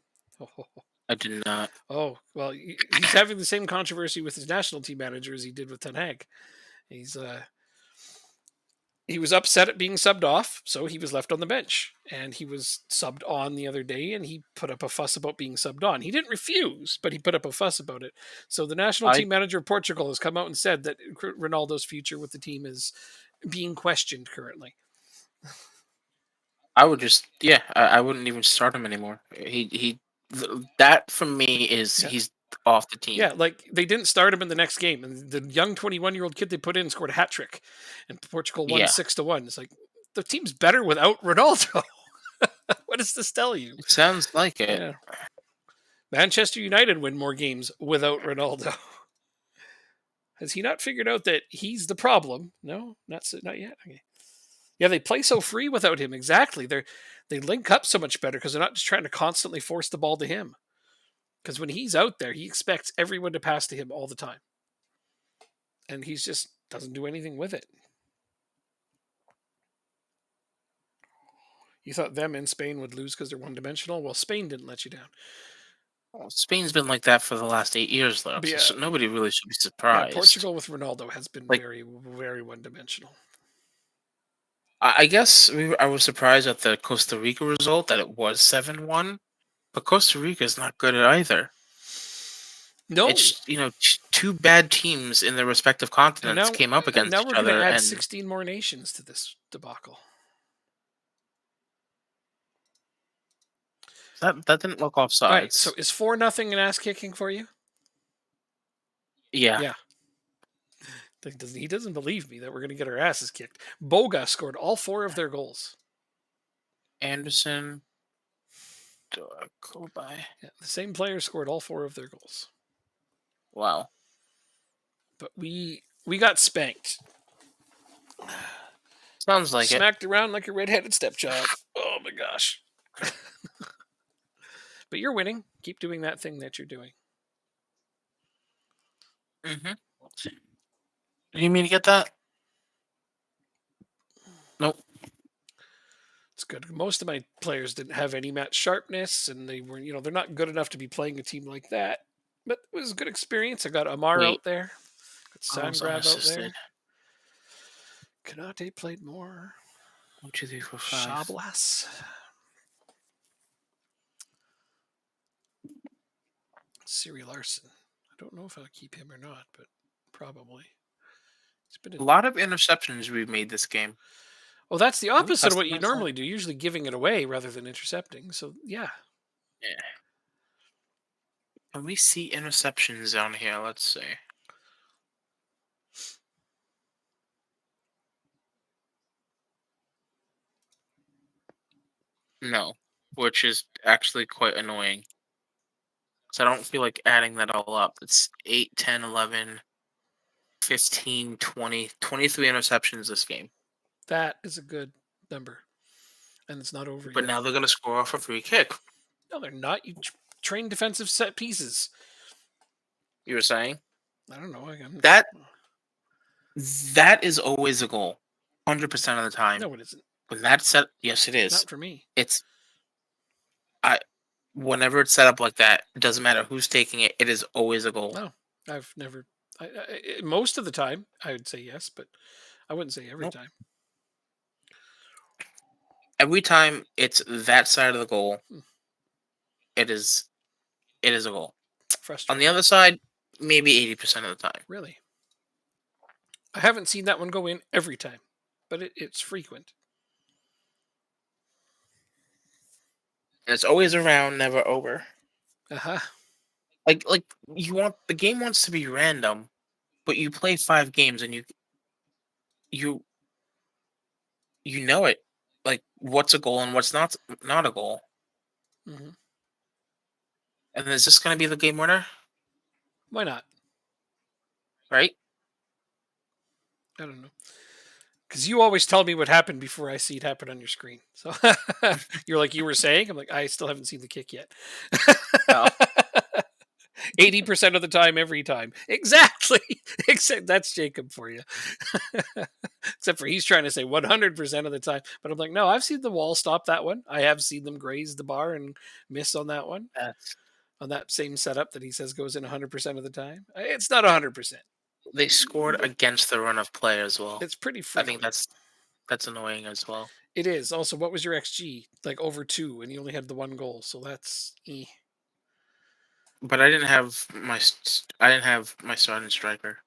I did not. Oh, well, he's having the same controversy with his national team manager as he did with Ten Hag. He's he was upset at being subbed off, so he was left on the bench. And he was subbed on the other day, and he put up a fuss about being subbed on. He didn't refuse, but he put up a fuss about it. So the national I team manager of Portugal has come out and said that Ronaldo's future with the team is being questioned currently. I would just I wouldn't even start him anymore. That for me is Yeah. he's off the team. Yeah, like they didn't start him in the next game, and the young 21-year-old kid they put in scored a hat trick, and Portugal won Yeah, 6-1. It's like the team's better without Ronaldo. What does this tell you? it sounds like it. Yeah, Manchester United win more games without Ronaldo. Has he not figured out that he's the problem? No, not yet. Okay. Yeah, they play so free without him. Exactly. They link up so much better because they're not just trying to constantly force the ball to him. Because when he's out there, he expects everyone to pass to him all the time, and he's just doesn't do anything with it. You thought them in Spain would lose because they're one dimensional? Well, Spain didn't let you down. Well, Spain's been like that for the last 8 years, though. But So yeah, nobody really should be yeah, surprised. Portugal with Ronaldo has been Like very, very one dimensional. I guess I was surprised at the Costa Rica result that it was 7-1, but Costa Rica is not good at either. No, It's two bad teams in their respective and continents came up against now each we're going to other, add and 16 more nations to this debacle. that didn't look All right, so offsides. is 4-0 an ass kicking for you? Yeah, Yeah. He doesn't believe me that we're going to get our asses kicked. Boga scored all 4 of their goals. Anderson, Kobai. Yeah, the same player scored all 4 of their goals. Wow. But we got spanked. Sounds like it. Smacked around like a redheaded stepchild. Oh my gosh. But you're winning. Keep doing that thing that you're doing. Mm-hmm. Do you mean to get that? Nope. It's good. Most of my players didn't have any match sharpness, and they were, they're not good enough to be playing a team like that. But it was a good experience. I got Amar Wait, out there, got I was Sandgrave out unassisted. there. Kanate played more. 1, 2, 3, 4, 5. Shablas. Siri Larson. I don't know if I'll keep him or not, but probably. He's been A lot of interceptions we've made this game. Well, that's the Can we opposite of what you customize that? normally do. Usually giving it away rather than intercepting. So yeah. Yeah. Can we see interceptions down here? Let's see. No, which is actually quite annoying. So I don't feel like adding that all up. It's 8, 10, 11, 15, 20, 23 interceptions this game. That is a good number. And it's not over But yet. now they're going to score off a free kick. No, they're not. You train defensive set pieces. You were saying I don't know. that that is always a goal, 100% of the time. No, it isn't. When that's set, yes, it is. Not for me. It's I. Whenever it's set up like that, it doesn't matter who's taking it. It is always a goal. No, I've never. Most of the time, I would say yes, but I wouldn't say every Nope. time. Every time it's that side of the goal, Hmm, it is it is a goal. On the frustrating. other side, maybe 80% of the time. Really, I haven't seen that one go in every time, but it's frequent. It's always around, never over. Uh huh. Like you want the game wants to be random, but you play 5 games and you you know it. Like what's a goal and what's not a goal. Hmm. And is this going to be the game winner? Why not? Right? I don't know. Because you always tell me what happened before I see it happen on your screen. So you're like you were saying. I'm like I still haven't seen the kick yet. Oh, 80% of the time, every time. Exactly. Except that's Jacob for you. Except for he's trying to say 100% of the time. But I'm like, no, I've seen the wall stop that one. I have seen them graze the bar and miss on that one, that's on that same setup that he says goes in 100% of the time. It's not 100%. they scored against the run of play as well. It's pretty I think frequent. that's annoying as well. It is. Also, what was your XG? Like over two, and you only had the one goal. So that's. But I didn't have my starting striker.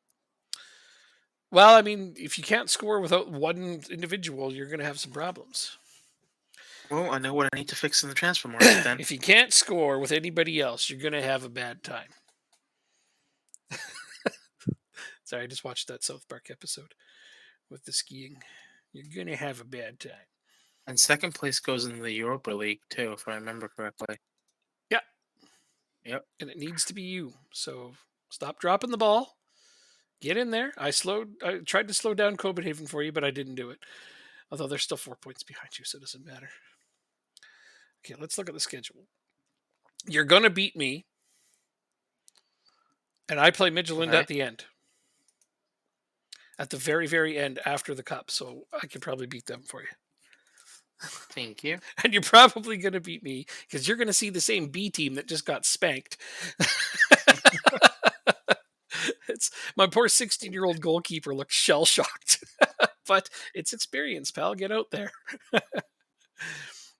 Well, I mean, if you can't score without one individual, you're going to have some problems. Well, I know what I need to fix in the transfer market then. If you can't score with anybody else, you're going to have a bad time. Sorry, I just watched that South Park episode with the skiing. You're going to have a bad time. And second place goes in the Europa League too, if I remember correctly. Yeah, Yep. and it needs to be you. So stop dropping the ball. Get in there. I tried to slow down Copenhagen for you, but I didn't do it. Although they're still 4 points behind you, so it doesn't matter. Okay, let's look at the schedule. You're going to beat me, and I play Midtjylland Okay. at the end. At the very, very end after the cup. So I can probably beat them for you. Thank you. And you're probably going to beat me because you're going to see the same B team that just got spanked. It's my poor 16-year-old goalkeeper looks shell shocked, but it's experience, pal. Get out there.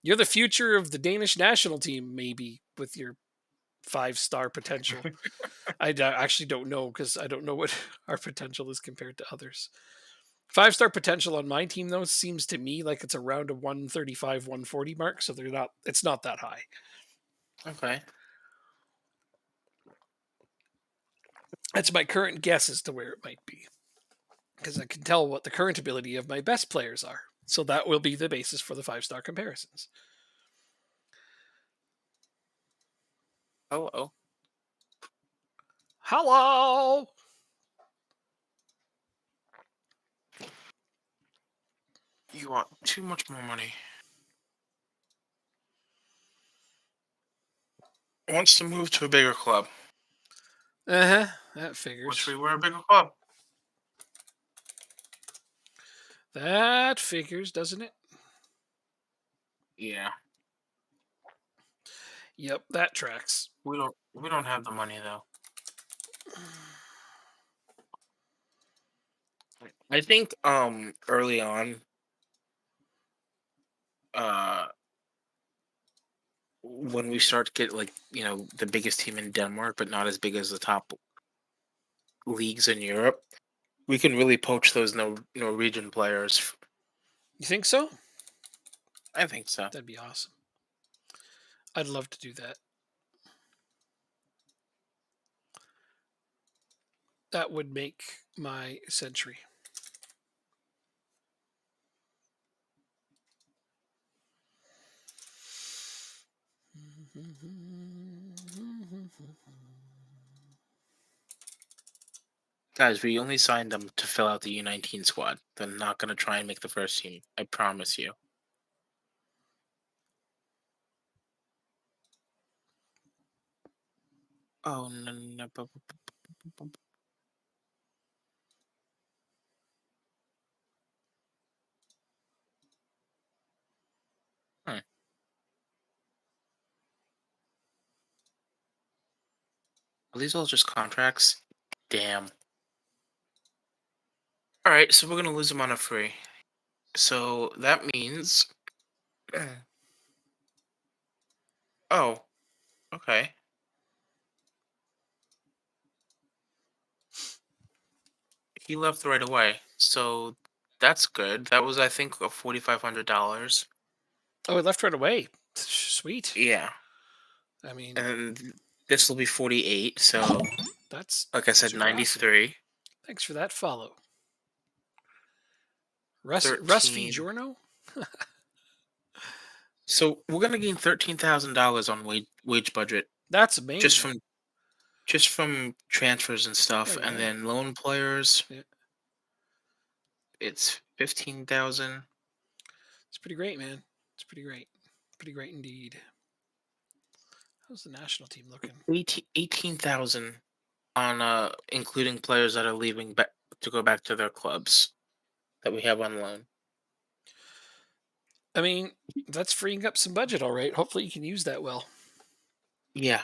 You're the future of the Danish national team, maybe with your 5-star potential. Actually don't know because I don't know what our potential is compared to others. 5-star potential on my team though seems to me like it's around a 135, 140 mark, so they're not. It's not that high. Okay. That's my current guess as to where it might be because I can tell what the current ability of my best players are. So that will be the basis for the 5-star comparisons. Hello. Hello. You want too much more money. Wants to move to a bigger club. Uh huh. That Wish figures. we were a bigger club. That figures, doesn't it? Yeah. Yep, that tracks. We don't have the money though. I think early on, uh when we start to get like, the biggest team in Denmark, but not as big as the top leagues in Europe, we can really poach those Norwegian players. You think so? I think so. That'd be awesome. I'd love to do that. That would make my century. Guys, we only signed them to fill out the U19 squad. They're not going to try and make the first team. I promise you. Oh, no, no, no. Hmm. Are these all just contracts? Damn. All right, so we're gonna lose him on a free. So that means. Oh, okay. He left right away. So that's good. That was, I think, a $4,500. Oh, it left right away. Sweet. Yeah, I mean, and this will be 48. So, that's like I said, super awesome. 93. Thanks for that follow. Russ V 13. Giorno? So we're gonna gain $13,000 on wage budget That's just amazing. from just from transfers and Oh stuff, and yeah. then loan players. Yeah. It's 15,000. It's pretty great, man. It's pretty great. Pretty great indeed. How's the national team looking? 18,000 on including players that are leaving back to go back to their clubs that we have on loan. I mean, that's freeing up some budget, all right. Hopefully, you can use that well. Yeah,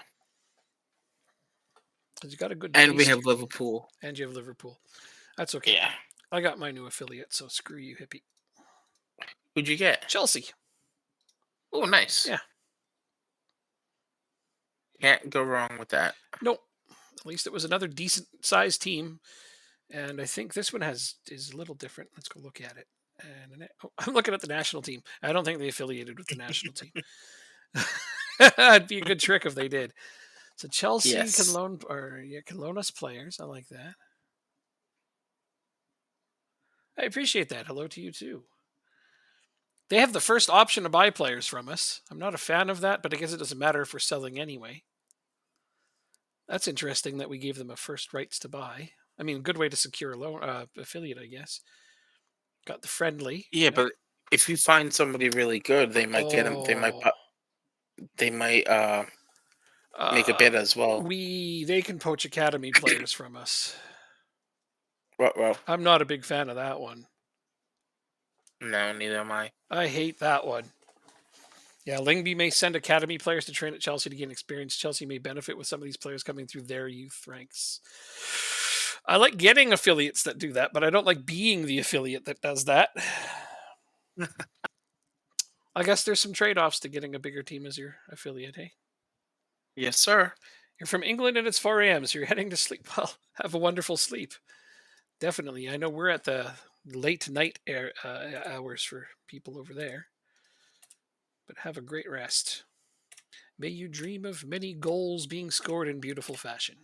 Because you got a good and we base have here, Liverpool. and you have Liverpool. That's okay. Yeah. I got my new affiliate, so screw you, hippie. Who'd you get? Chelsea. Oh, nice. Yeah. Can't go wrong with that. Nope. At least it was another decent sized team, and I think this one is a little different. Let's go look at it. And I'm looking at the national team. I don't think they affiliated with the national team. It'd be a good trick if they did. So Chelsea can Yes. loan or yeah, can loan us players. I like that. I appreciate that. Hello to you too. They have the first option to buy players from us. I'm not a fan of that, but I guess it doesn't matter if we're selling anyway. That's interesting that we gave them a first rights to buy. I mean, good way to secure a loan affiliate, I guess. Got the friendly. Yeah, Yep. but if you find somebody really good, they might get him. Oh, They might make a uh, bid as well. they can poach academy players from us. Well, I'm not a big fan of that one. no, neither am I. I hate that one. Yeah, Lingby may send academy players to train at Chelsea to gain experience. Chelsea may benefit with some of these players coming through their youth ranks. I like getting affiliates that do that, but I don't like being the affiliate that does that. I guess there's some trade-offs to getting a bigger team as your affiliate, hey? Yes, sir. You're from England and it's 4 a.m., so you're heading to sleep. Well, have a wonderful sleep. Definitely. I know we're at the late night hours for people over there, but have a great rest. May you dream of many goals being scored in beautiful fashion.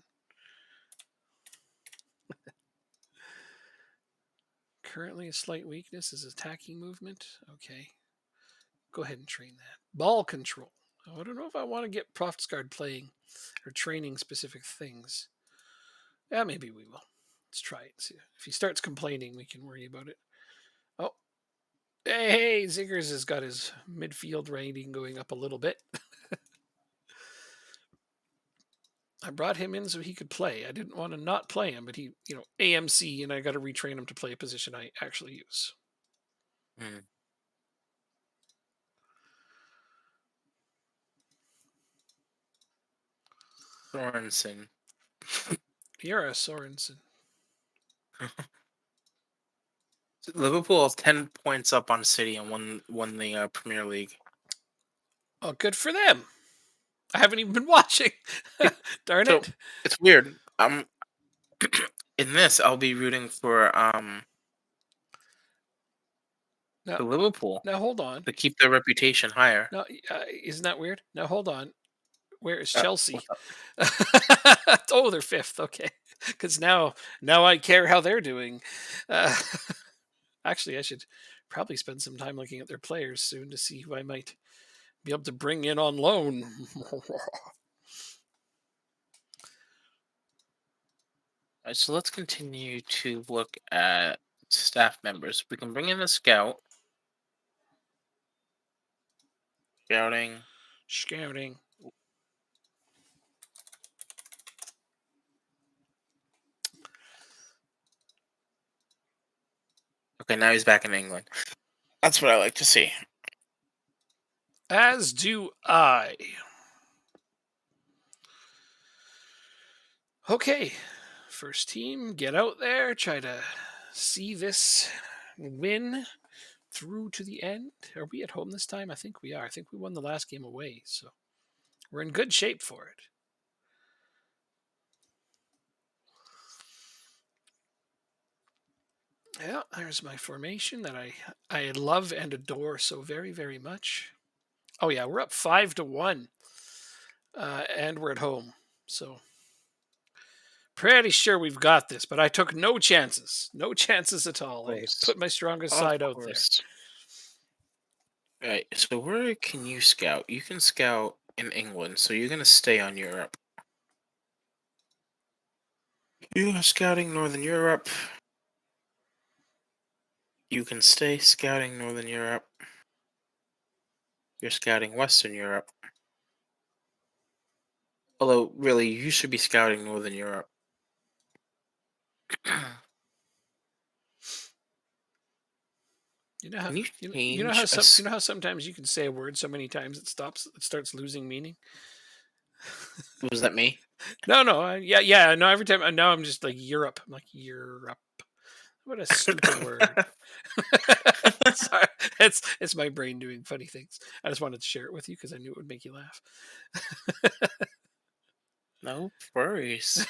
Currently, a slight weakness is attacking movement. Okay. Go ahead and train that. Ball control. Oh, I don't know if I want to get Proftsguard playing or training specific things. Yeah, maybe we will. Let's try it. See if he starts complaining, we can worry about it. Oh, hey, Ziggers has got his midfield rating going up a little bit. I brought him in so he could play. I didn't want to not play him, but he, AMC, and I got to retrain him to play a position I actually use. Hmm. Sorensen. Yara Sorensen. Liverpool is 10 points up on City and won the Premier League. Oh, good for them. I haven't even been watching. Darn So it. it's weird. In this, I'll be rooting for Now, the Liverpool now hold on. to keep their reputation higher. Now, isn't that weird? Now hold on. Where is What's Chelsea? up? Oh, they're fifth. Okay, because now I care how they're doing. Uh, actually, I should probably spend some time looking at their players soon to see who I might be able to bring in on loan. All right, so let's continue to look at staff members. We can bring in a scout. Scouting. Scouting. Okay, now he's back in England. That's what I like to see. As do I. Okay, first team, get out there, try to see this win through to the end. Are we at home this time? I think we are. I think we won the last game away, so we're in good shape for it. Yeah, there's my formation that I love and adore so very very much. Oh yeah, we're up 5-1, and we're at home, so pretty sure we've got this. But I took no chances, no chances at all. I Course. put my strongest Of side out there. course. Right. So where can you scout? You can scout in England, so you're gonna stay on Europe. You are scouting Northern Europe. You can stay scouting Northern Europe. You're scouting Western Europe. Although, really, you should be scouting Northern Europe. You know how Can you you know how change some you know how sometimes you can say a word so many times it starts losing meaning. Was that me? No, no, yeah. No, every time now I'm just like Europe. I'm like Europe. What a stupid word. Sorry, it's my brain doing funny things. I just wanted to share it with you because I knew it would make you laugh. No worries.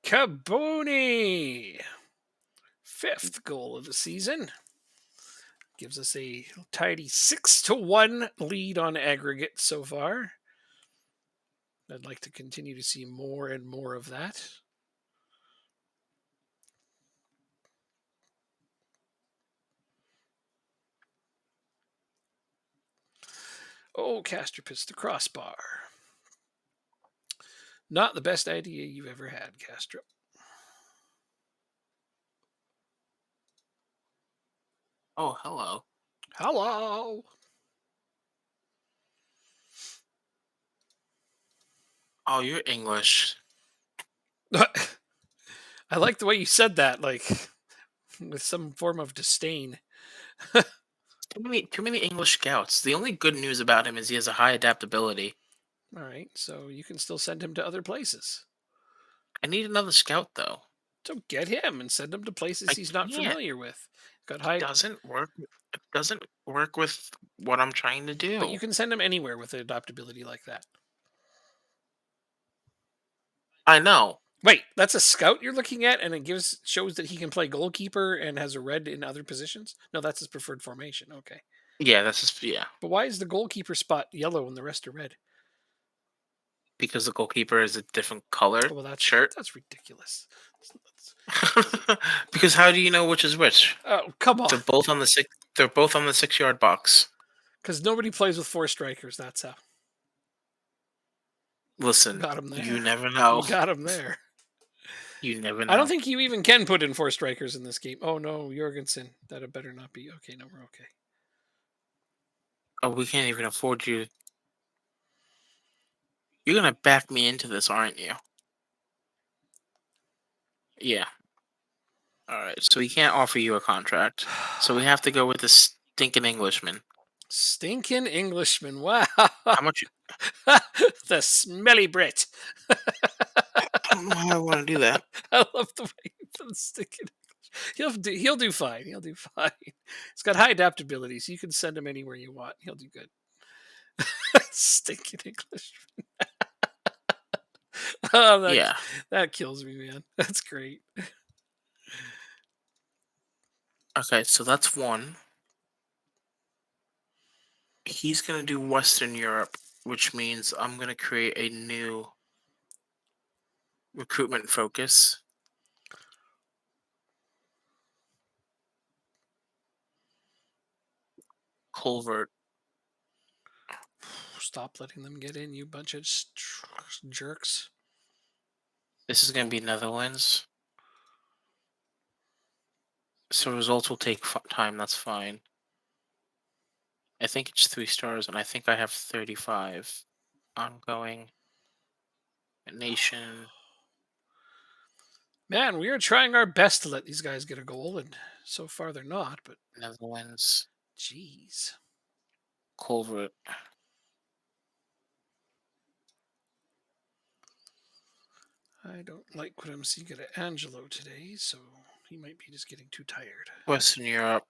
Caboni, fifth goal of the season, gives us a tidy 6-1 lead on aggregate so far. I'd like to continue to see more and more of that. Oh, Caster pits the crossbar. Not the best idea you've ever had, Castro. Oh, hello. Hello. Oh, you're English. I like the way you said that, like with some form of disdain. Too many English scouts. The only good news about him is he has a high adaptability. All right, so you can still send him to other places. I need another scout though. So get him and send him to places I he's not can't. familiar with. Got It high, doesn't work. It doesn't work with what I'm trying to but do. you can send him anywhere with an adaptability like that. I know. Wait, that's a scout you're looking at, and it shows that he can play goalkeeper and has a red in other positions. No, that's his preferred formation. Okay, Yeah, that's just yeah. but why is the goalkeeper spot yellow and the rest are red? Because the goalkeeper is a different color Oh, well, shirt. that's ridiculous. Because how do you know which is which? Oh, come on. They're both on the six. They're both on the 6 yard box. Because nobody plays with four strikers. That's how. Listen, Got him you there. never know. You got him there. You never I don't know. think you even can put in four strikers in this game. Oh no, Jorgensen. That had better not be. Okay, no, we're okay. Oh, we can't even afford you. You're gonna back me into this, aren't you? Yeah. All right. So we can't offer you a contract. So we have to go with the stinking Englishman. Stinking Englishman. Wow. How much? The smelly Brit. I don't know how I want to do that. I love the way you put stinking English. He'll do fine. He'll do fine. He's got high adaptability, so you can send him anywhere you want. He'll do good. Stinking English. Oh, Yeah. that kills me, man. That's great. Okay. So that's one. He's gonna do Western Europe, which means I'm gonna create a new recruitment focus. Culvert. Stop letting them get in, you bunch of jerks. This is gonna be Netherlands. So results will take time. That's fine. I think it's 3 stars, and I think I have 35 ongoing. Nation, Man, we are trying our best to let these guys get a goal, and so far they're not. But Netherlands, jeez, Culvert. I don't like what I'm seeing at Angelo today, so he might be just getting too tired. Western Europe.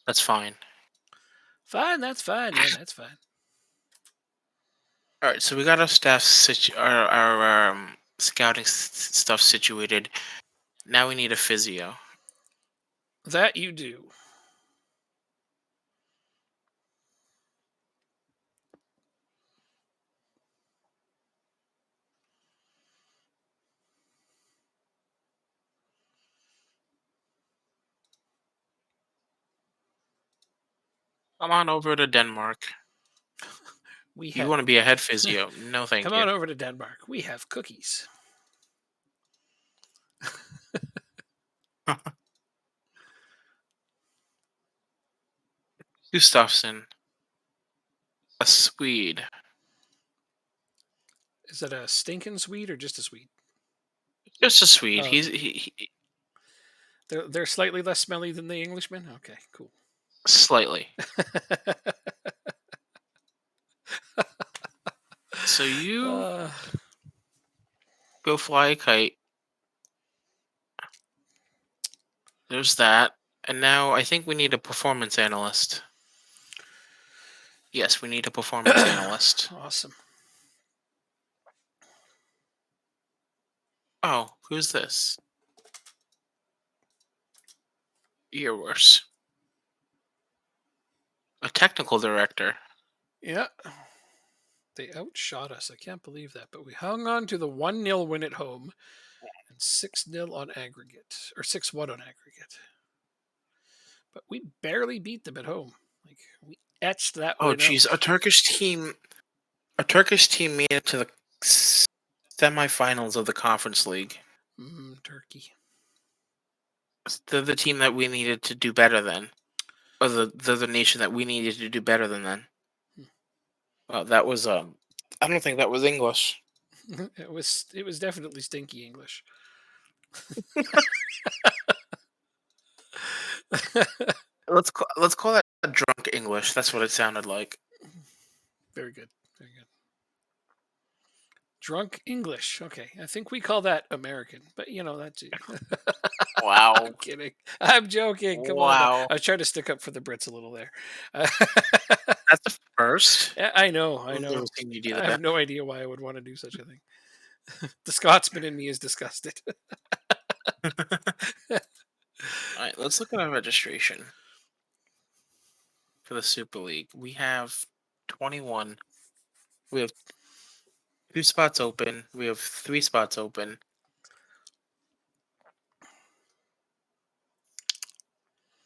That's fine. Fine, that's fine. Yeah, that's fine. All right, so we got our our scouting stuff situated. Now we need a physio. That you do. Come on over to Denmark. We You have. want to be a head physio? No, thank Come you. on over to Denmark. We have cookies. Gustafsson, a Swede. Is that a stinking Swede or just a Swede? Just a Swede. Oh, He's okay. They're slightly less smelly than the Englishmen. Okay, cool. slightly. So you uh, go fly a kite. There's that. And now I think we need a performance analyst. Yes, we need a performance analyst. awesome. Oh, who's this? You're worse. A technical director. Yeah. They outshot us. I can't believe that. But we hung on to the 1-0 win at home and 6-0 on aggregate, or 6-1 on aggregate. But we barely beat them at home. Like, we etched that Oh, win geez, out. a Turkish team. A Turkish team made it to the semifinals of the Conference League. Turkey. They're the team that we needed to do better than, or the nation that we needed to do better than. Then, Hmm. that was I don't think that was English. It was definitely stinky English. Let's call that drunk English. That's what it sounded like. Very good. Very good. Drunk English. Okay. I think we call that American, but that's it. I'm Wow. kidding. I'm joking. Come on. Wow. I was trying to stick up for the Brits a little there. That's the first. Yeah, I know. I I've never know. seen you do I have that. no idea why I would want to do such a thing. The Scotsman in me is disgusted. All right, let's look at our registration for the Super League. We have 21. We have 2 spots open. We have 3 spots open.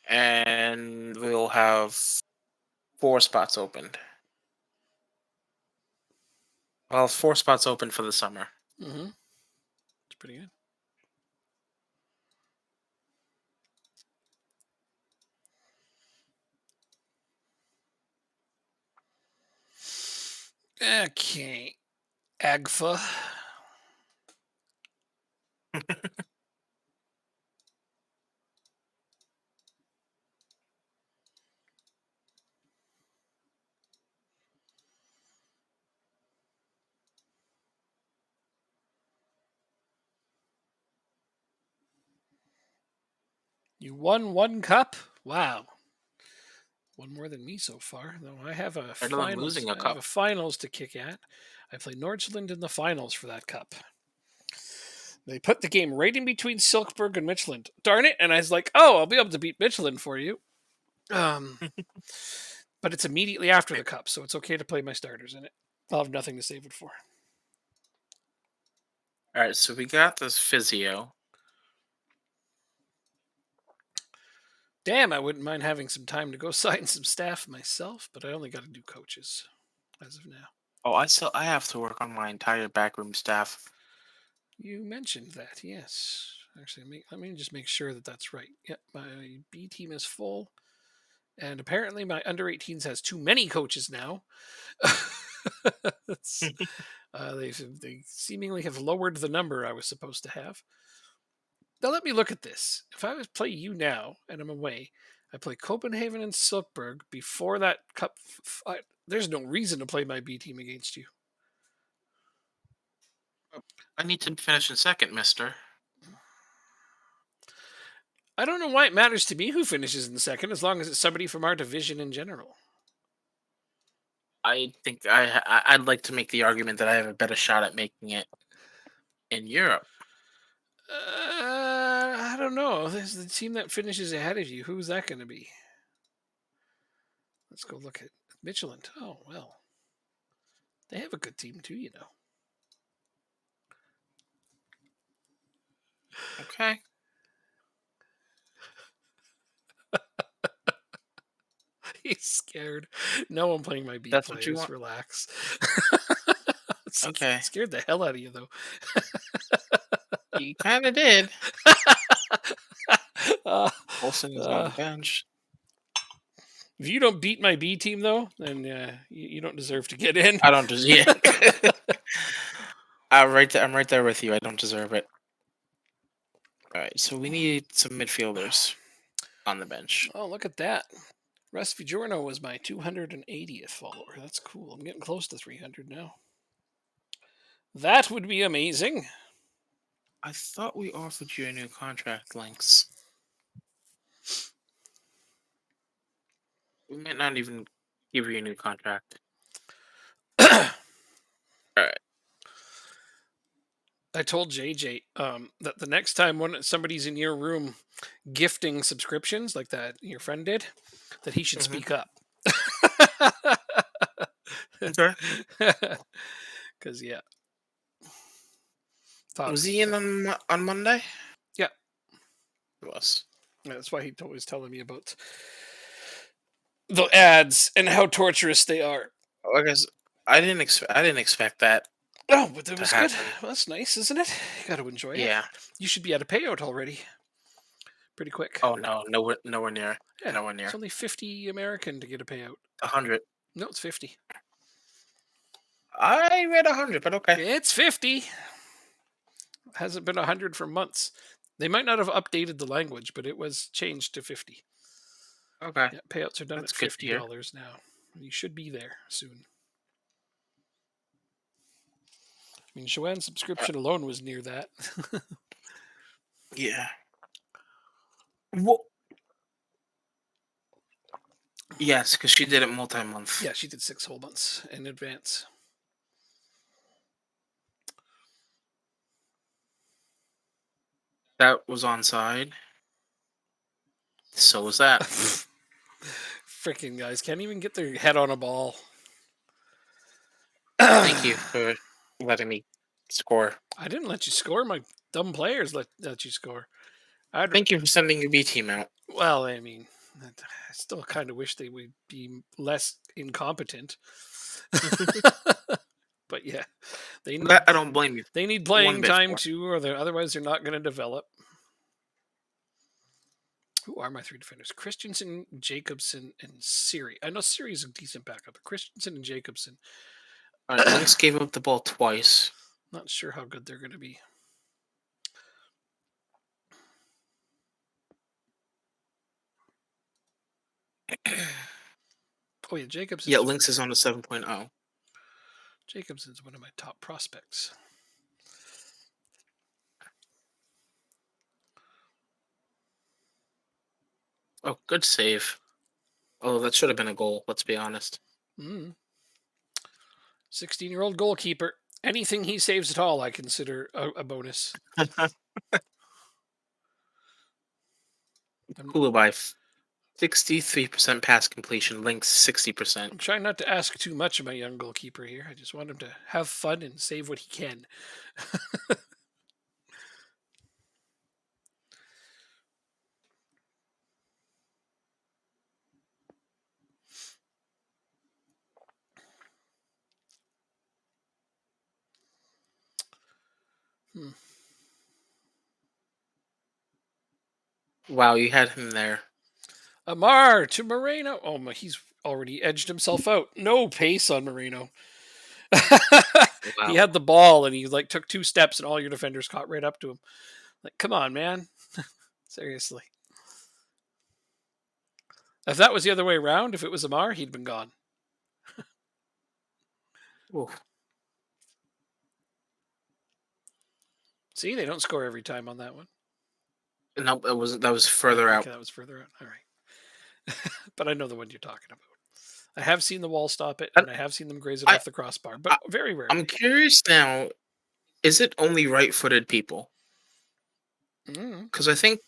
And we'll have 4 spots opened. Well, 4 spots open for the summer. It's pretty good. Okay. Agfa. You won one cup? Wow. One more than me so far. Though I have a Better than finals. losing a I have cup. a finals to kick at. I play Nordsjælland in the finals for that cup. They put the game right in between Silkeborg and Michelin. Darn it! And I was like, "Oh, I'll be able to beat Michelin for you." Um, but it's immediately after the cup, so it's okay to play my starters in it. I'll have nothing to save it for. All right, so we got this physio. Damn, I wouldn't mind having some time to go sign some staff myself, but I only got to do coaches as of now. Oh, I have to work on my entire backroom staff. You mentioned that, yes. Actually, let me just make sure that that's right. Yeah, my B team is full, and apparently my under 18s has too many coaches now. It's, they seemingly have lowered the number I was supposed to have. Now let me look at this. If I was play you now and I'm away, I play Copenhagen and Silkeborg before that cup. There's no reason to play my B team against you. I need to finish in second, Mister. I don't know why it matters to me who finishes in second, as long as it's somebody from our division in general. I think I'd like to make the argument that I have a better shot at making it in Europe. I don't know. There's the team that finishes ahead of you. Who's that going to be? Let's go look at Michelin. Oh, well. They have a good team too, you know. Okay. He's scared. No one playing my B That's what you players. want. Relax. Okay. Scared the hell out of you, though. You kind of did. uh, Olsen is on uh, the bench. if you don't beat my B team, though, then you don't deserve to get in. I don't deserve. Yeah. I'm right there with you. I don't deserve it. All right. So we need some midfielders on the bench. Oh, look at that. Russ Viggiorno was my 280th follower. That's cool. I'm getting close to 300 now. That would be amazing. I thought we offered you a new contract, Lynx. We might not even give you a new contract. All right. I told JJ that the next time when somebody's in your room gifting subscriptions like that your friend did, that he should Mhm. speak up. Okay. Because yeah, Was he in on Monday? Yeah, He was. that's why he was telling me about the ads and how torturous they are. I guess I didn't expect that Oh, but that to was good. happen. Well, that's nice, isn't it? You got to enjoy it. Yeah. You should be at a payout already, pretty quick. Oh no, nowhere near, Yeah, nowhere it's near. only 50 American to get a payout. 100. No, it's 50. I read 100, but okay. It's 50. Hasn't been 100 for months. They might not have updated the language, but it was changed to 50. Okay. Yeah, payouts are done That's at good to hear. $50 now. You should be there soon. I mean, Joanne's subscription alone was near that. Yeah. Well, yes, because she did it multi-month. Yeah, she did 6 whole months in advance. That was onside. So was that. Freaking guys can't even get their head on a ball. Thank you for letting me score. I didn't let you score. My dumb players let you score. Thank you for sending your B team out. Well, I mean, I still kind of wish they would be less incompetent. But yeah, they need That I don't blame you. playing One bit time for. too, or otherwise they're not going to develop. Who are my 3 defenders? Christensen, Jacobson, and Siri. I know Siri's a decent backup, but Christensen and Jacobson, All right, Lynx gave up the ball twice. not sure how good they're going to be. Oh yeah, Jacobson. Yeah, Lynx is on the 7.0. Jacobson's one of my top prospects. Oh, good save. Oh, that should have been a goal. Let's be honest. 16-year-old goalkeeper. Anything he saves at all, I consider a bonus. Koulibaly, 63% pass completion. Lynx, 60%. I'm trying not to ask too much of my young goalkeeper here. I just want him to have fun and save what he can. Wow, you had him there. Amar to Moreno. Oh my, he's already edged himself out. No pace on Moreno. He Wow. had the ball and he like took 2 steps and all your defenders caught right up to him. Like, come on, man. Seriously. If that was the other way around, if it was Amar, he'd been gone. Oof. See, they don't score every time on that one. No, it wasn't. That was Oh, further out. okay, that was further out. All right. But I know the one you're talking about. I have seen the wall stop it, And and I have seen them graze it I, off the crossbar, but I, very I'm rarely. curious now. Is it only right-footed people? Mm. Because I think.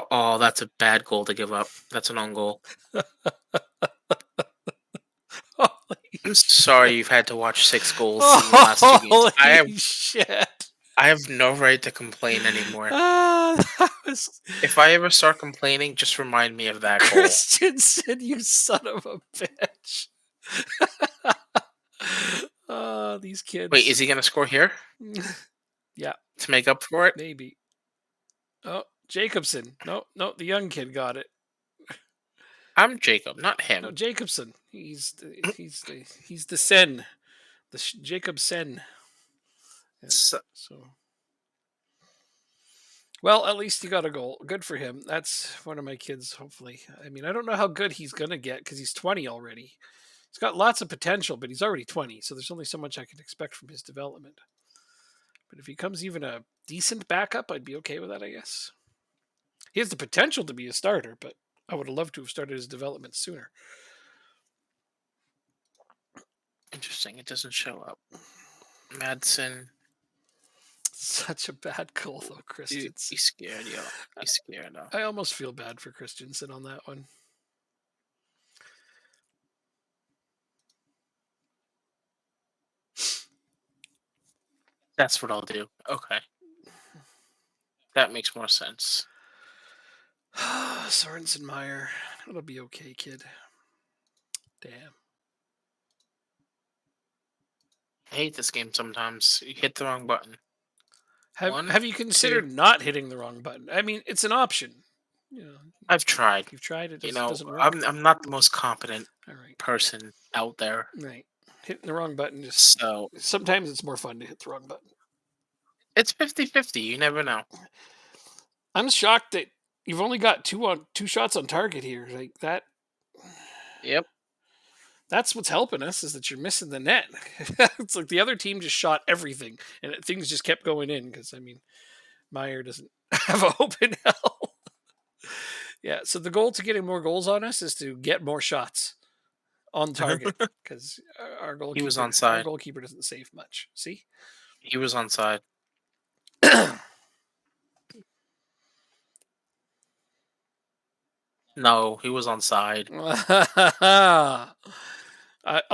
Oh, that's a bad goal to give up. That's an own goal. Holy I'm sorry shit. you've had to watch 6 goals in the last 2 games. Holy shit. I have no right to complain anymore. That was If I ever start complaining, just remind me of that goal. Christensen, you son of a bitch. Oh, these Wait, is kids. he gonna score here Yeah, to make up for it? maybe. Oh, Jacobson. No, no, the young kid got it. I'm Jacob, not No, him. Jacobson. He's the Sen, the Jacob Sen. Yeah. So, So well, at least he got a goal. Good for him. That's one of my kids. Hopefully, I mean, I don't know how good he's gonna get because he's 20 already. He's got lots of potential, but he's already 20, so there's only so much I can expect from his development. But if he comes even a decent backup, I'd be okay with that, I guess. He has the potential to be a starter, but I would have loved to have started his development sooner. interesting. It doesn't show up. Madsen, Such a bad goal, though, he Christensen. scared you. He scared you. I almost feel bad for Christensen on that one. That's what I'll do. Okay, that makes more sense. Sorensen Meyer. It'll be okay, kid. Damn. I hate this game sometimes. You hit the wrong button. Have One, Have you two. considered not hitting the wrong button? I mean, it's an option. You know, I've tried. you've tried it. You It know, doesn't work. I'm not the most competent All right, person out there. right. Hitting the wrong button just So sometimes it's more fun to hit the wrong button. it's 50-50. You never know. I'm shocked that you've only got two shots on target here. Like that. Yep. That's what's helping us is that you're missing the net. It's like the other team just shot everything, and things just kept going in. Because I mean, Meyer doesn't have a hope in hell. Yeah. So the goal to getting more goals on us is to get more shots on target because He was our onside. goalkeeper doesn't save much. See. He was onside. No, he was onside. I'll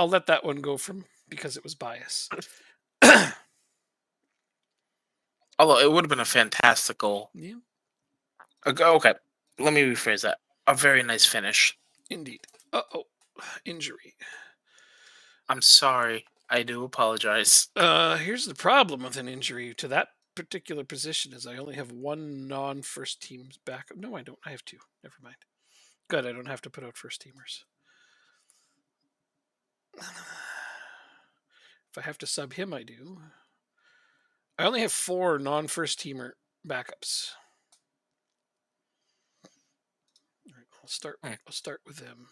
let that one go from because it was bias. Although it would have been a fantastic goal. Yeah, Okay, let me rephrase that. A very nice finish. indeed. Oh, injury. I'm sorry. I do apologize. Here's the problem with an injury to that particular position is I only have one non-first team's backup. No, I don't. I have two. Never mind. Good. I don't have to put out first teamers. If I have to sub him, I do. I only have four non-first teamer backups. All right, I'll start. Hmm. I'll start with them.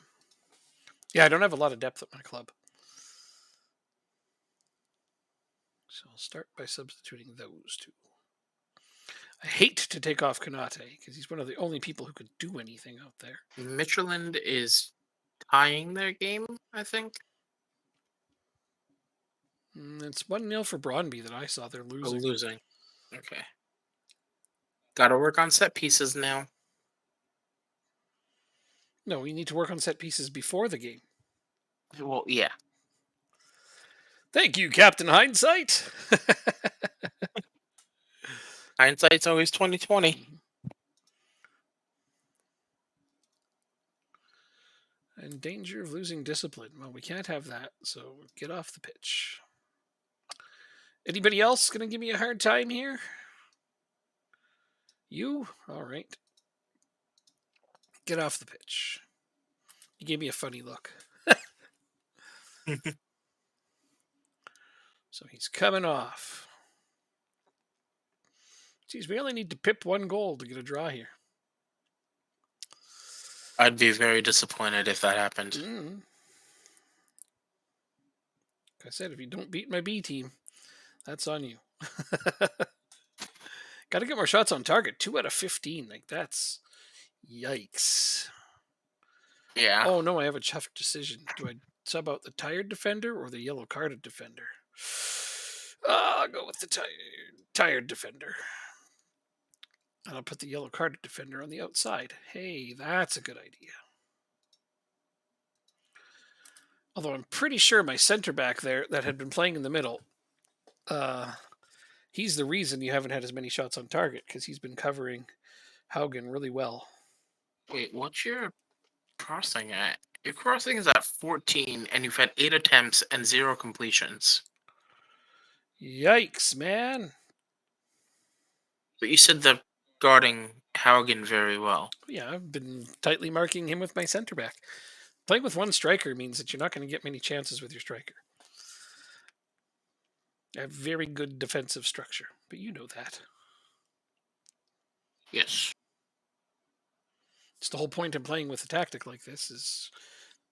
Yeah, I don't have a lot of depth at my club, so I'll start by substituting those two. I hate to take off Kanate because he's one of the only people who could do anything out there. Mitcherland is tying their game, I think. It's 1-0 for Braunby that I saw. They're Or losing. losing. Okay. Gotta work on set pieces now. No, we need to work on set pieces before the game. Well, yeah. Thank you, Captain Hindsight. Hindsight's always 2020. In danger of losing discipline. Well, we can't have that, so get off the pitch. Anybody else going to give me a hard time here? You? All right. Get off the pitch. He gave me a funny look. So he's coming off. Geez, we only need to pip one goal to get a draw here. I'd be very disappointed if that happened. Like I said, if you don't beat my B team, that's on you. Got to get more shots on target. 2 out of 15. Like, that's yikes. Yeah. Oh, no, I have a tough decision. Do I sub out the tired defender or the yellow carded defender? I'll go with the tired defender. And I'll put the yellow carded defender on the outside. Hey, that's a good idea. Although I'm pretty sure my center back there that had been playing in the middle, he's the reason you haven't had as many shots on target because he's been covering Haugen really well. Wait, what's your crossing at? Your crossing is at 14, and you've had 8 attempts and 0 completions. Yikes, man. But you said that guarding Haugen very well. Yeah, I've been tightly marking him with my center back. Playing with one striker means that you're not going to get many chances with your striker. I have very good defensive structure, but you know that. Yes. It's the whole point of playing with a tactic like this is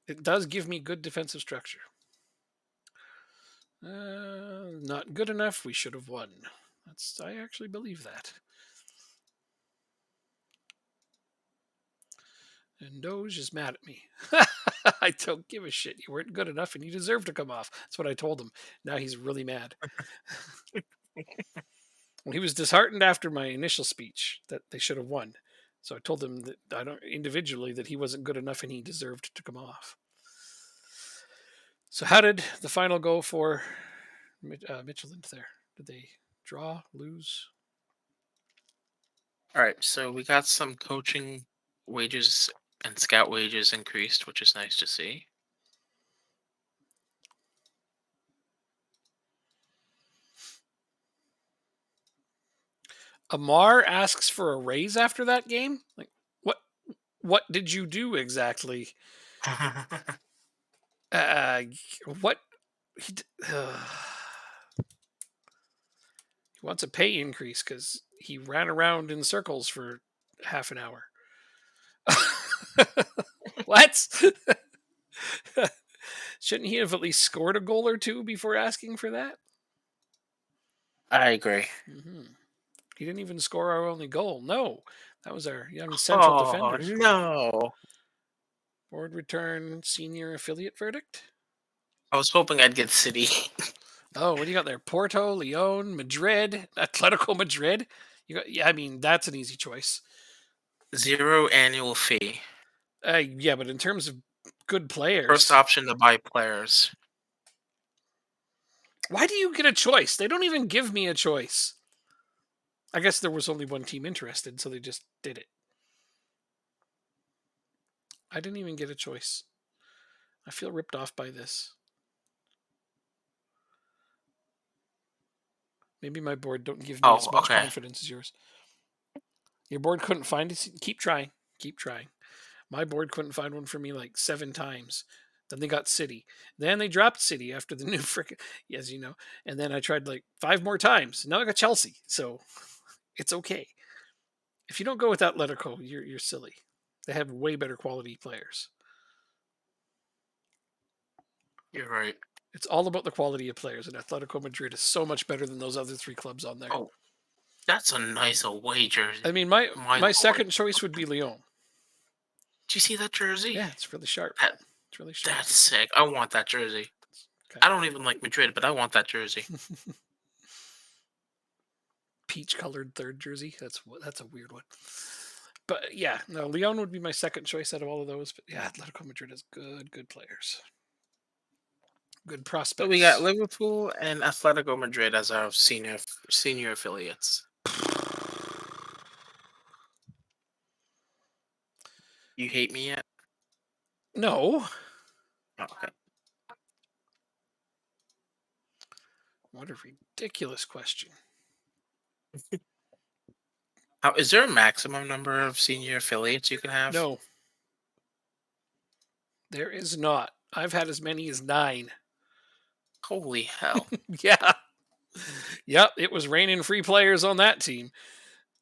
it does give me good defensive structure. Not good enough. We should have won. I actually believe that. And Doge is mad at me. I don't give a shit. You weren't good enough and you deserve to come off. That's what I told him. Now he's really mad. Well, he was disheartened after my initial speech that they should have won. So I told him that individually that he wasn't good enough and he deserved to come off. So how did the final go for Michelin there? Did they draw, lose? All right, so we got some coaching wages and scout wages increased, which is nice to see. Amar asks for a raise after that game. Like, what did you do exactly? What he he wants a pay increase because he ran around in circles for half an hour. What? Shouldn't he have at least scored a goal or two before asking for that? I agree. He didn't even score our only goal. No, that was our young central defender. No. Board return senior affiliate verdict. I was hoping I'd get City. Oh, what do you got there? Porto, Lyon, Madrid, Atletico Madrid. You got, yeah, I mean that's an easy choice. 0 annual fee. Yeah, but in terms of good players, First option to buy players. Why do you get a choice? They don't even give me a choice. I guess there was only one team interested, so they just did it. I didn't even get a choice. I feel ripped off by this. Maybe my board don't give me as much confidence as yours. Your board couldn't find it. Keep trying. Keep trying. My board couldn't find one for me like 7 times. Then they got City. Then they dropped City after the new frickin', as you know. And then I tried like 5 more times. Now I got Chelsea. So it's okay. If you don't go with Atletico, you're silly. They have way better quality players. You're right. It's all about the quality of players, and Atletico Madrid is so much better than those other 3 clubs on there. Oh, that's a nice away jersey. I mean, my second choice would be Lyon. Do you see that jersey? Yeah, it's really sharp. It's really sharp. That's sick. I want that jersey. Okay. I don't even like Madrid, but I want that jersey. Peach-colored third jersey. That's a weird one. But yeah, no, Lyon would be my second choice out of all of those. But yeah, Atletico Madrid has good players. Good prospects. So we got Liverpool and Atletico Madrid as our senior affiliates. You hate me yet? No. Oh, okay. What a ridiculous question. Is there a maximum number of senior affiliates you can have? No. There is not. I've had as many as 9. Holy hell! Yeah. Yep. It was raining free players on that team.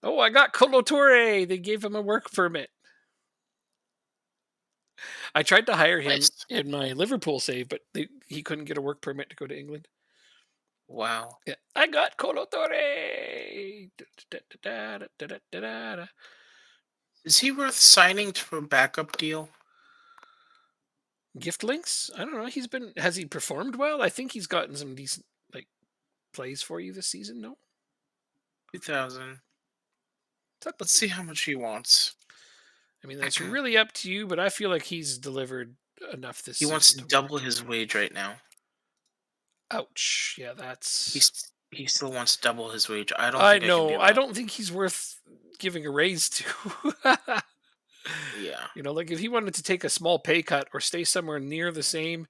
Oh, I got Colo Torre. They gave him a work permit. I tried to hire him Nice. in my Liverpool save, but he couldn't get a work permit to go to England. Wow. Yeah, I got Colo Torre. Da-da-da-da-da-da-da-da. Is he worth signing to a backup deal? Gift links? I don't know. Has he performed well? I think he's gotten some decent like plays for you this season. No, 2,000. That- Let's see how much he wants. I mean that's really up to you. But I feel like he's delivered enough this He wants season to to double warrant. his wage right now. Ouch. Yeah, that's. He still wants double his wage. I don't I think I can know. do I that. don't think he's worth giving a raise to. Yeah. Like if he wanted to take a small pay cut or stay somewhere near the same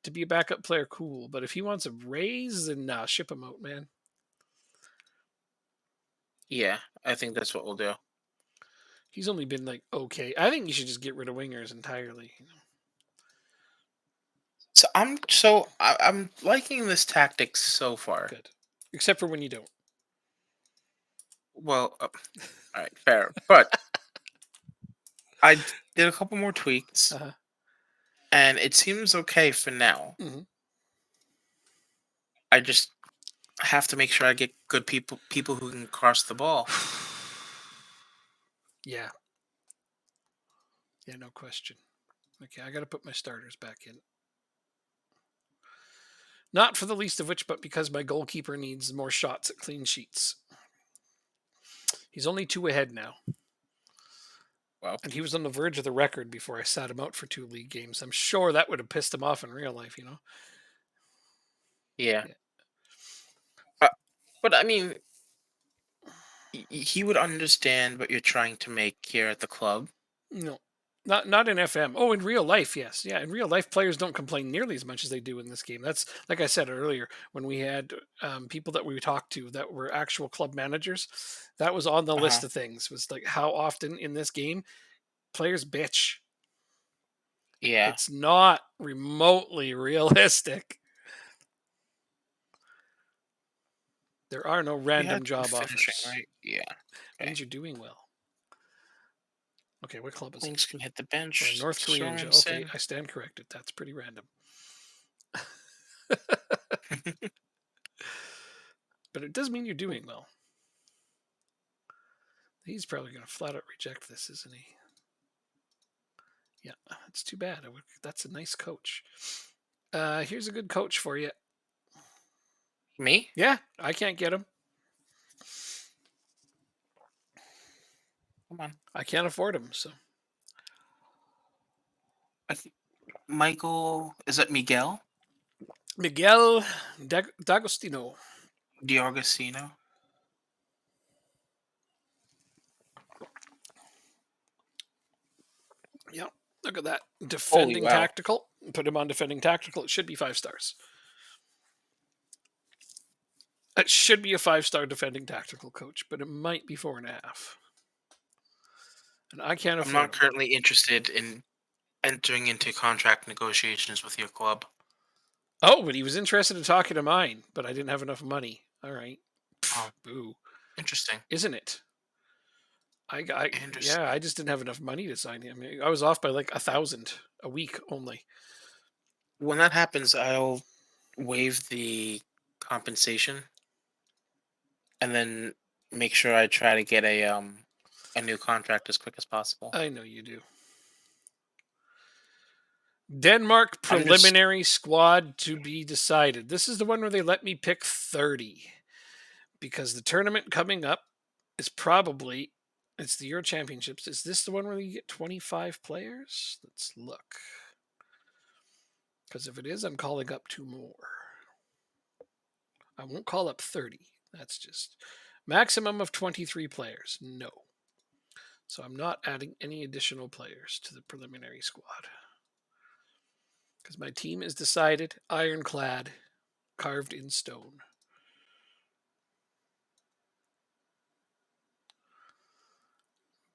to be a backup player, cool. But if he wants a raise, then nah, ship him out, man. Yeah. I think that's what we'll do. He's only been like okay. I think you should just get rid of wingers entirely. I'm liking this tactic so far. Good, except for when you don't. Well, all right, fair. But I did a couple more tweaks, Uh-huh. and it seems okay for now. Hmm. I just have to make sure I get good people who can cross the ball. Yeah, yeah, no question. Okay, I got to put my starters back in. Not for the least of which, but because my goalkeeper needs more shots at clean sheets. He's only 2 ahead now. Well, And he was on the verge of the record before I sat him out for 2 league games. I'm sure that would have pissed him off in real life. yeah. Yeah. Uh, but I mean, he would understand what you're trying to make here at the club. No. Not in FM. Oh, in real life, yes. Yeah, in real life players don't complain nearly as much as they do in this game. That's like I said earlier when we had people that we talked to that were actual club managers. That was on the Uh list huh. of things. Was like how often in this game players bitch. Yeah. It's not remotely realistic. There are no You had random good job finishing, offers. right? Yeah. Okay. Means you're doing well. Okay, what club is it? Things can hit the Or bench. North Korean. Okay, Sorensen. I stand corrected. That's pretty random. But it does mean you're doing well. He's probably going to flat out reject this, isn't he? Yeah, it's too bad. That's a nice coach. Here's a good coach for you. Me? Yeah, I can't get him. Come on. I can't afford him. So I think Michael. Is that Miguel Miguel D'Agostino. Diogostino? Yeah, look at that. Holy Defending wow. tactical. Put him on defending tactical. It should be 5 stars. It should be a 5-star defending tactical coach, but it might be 4.5. And I can't I'm afford not him. currently interested in entering into contract negotiations with your club. Oh, but he was interested in talking to mine, but I didn't have enough money. All right. Oh, Boo. interesting. Isn't it? Yeah, Interesting. I just didn't have enough money to sign him. I was off by like 1,000 a week only. When that happens, I'll waive the compensation and then make sure I try to get a new contract as quick as possible. I know you do. Denmark I'm just preliminary squad to be decided. This is the one where they let me pick 30 because the tournament coming up is probably it's the Euro Championships. Is this the one where you get 25 players? Let's look. Because if it is, I'm calling up 2 more. I won't call up 30. That's just maximum of 23 players. No. So I'm not adding any additional players to the preliminary squad. Because my team is decided, ironclad, carved in stone.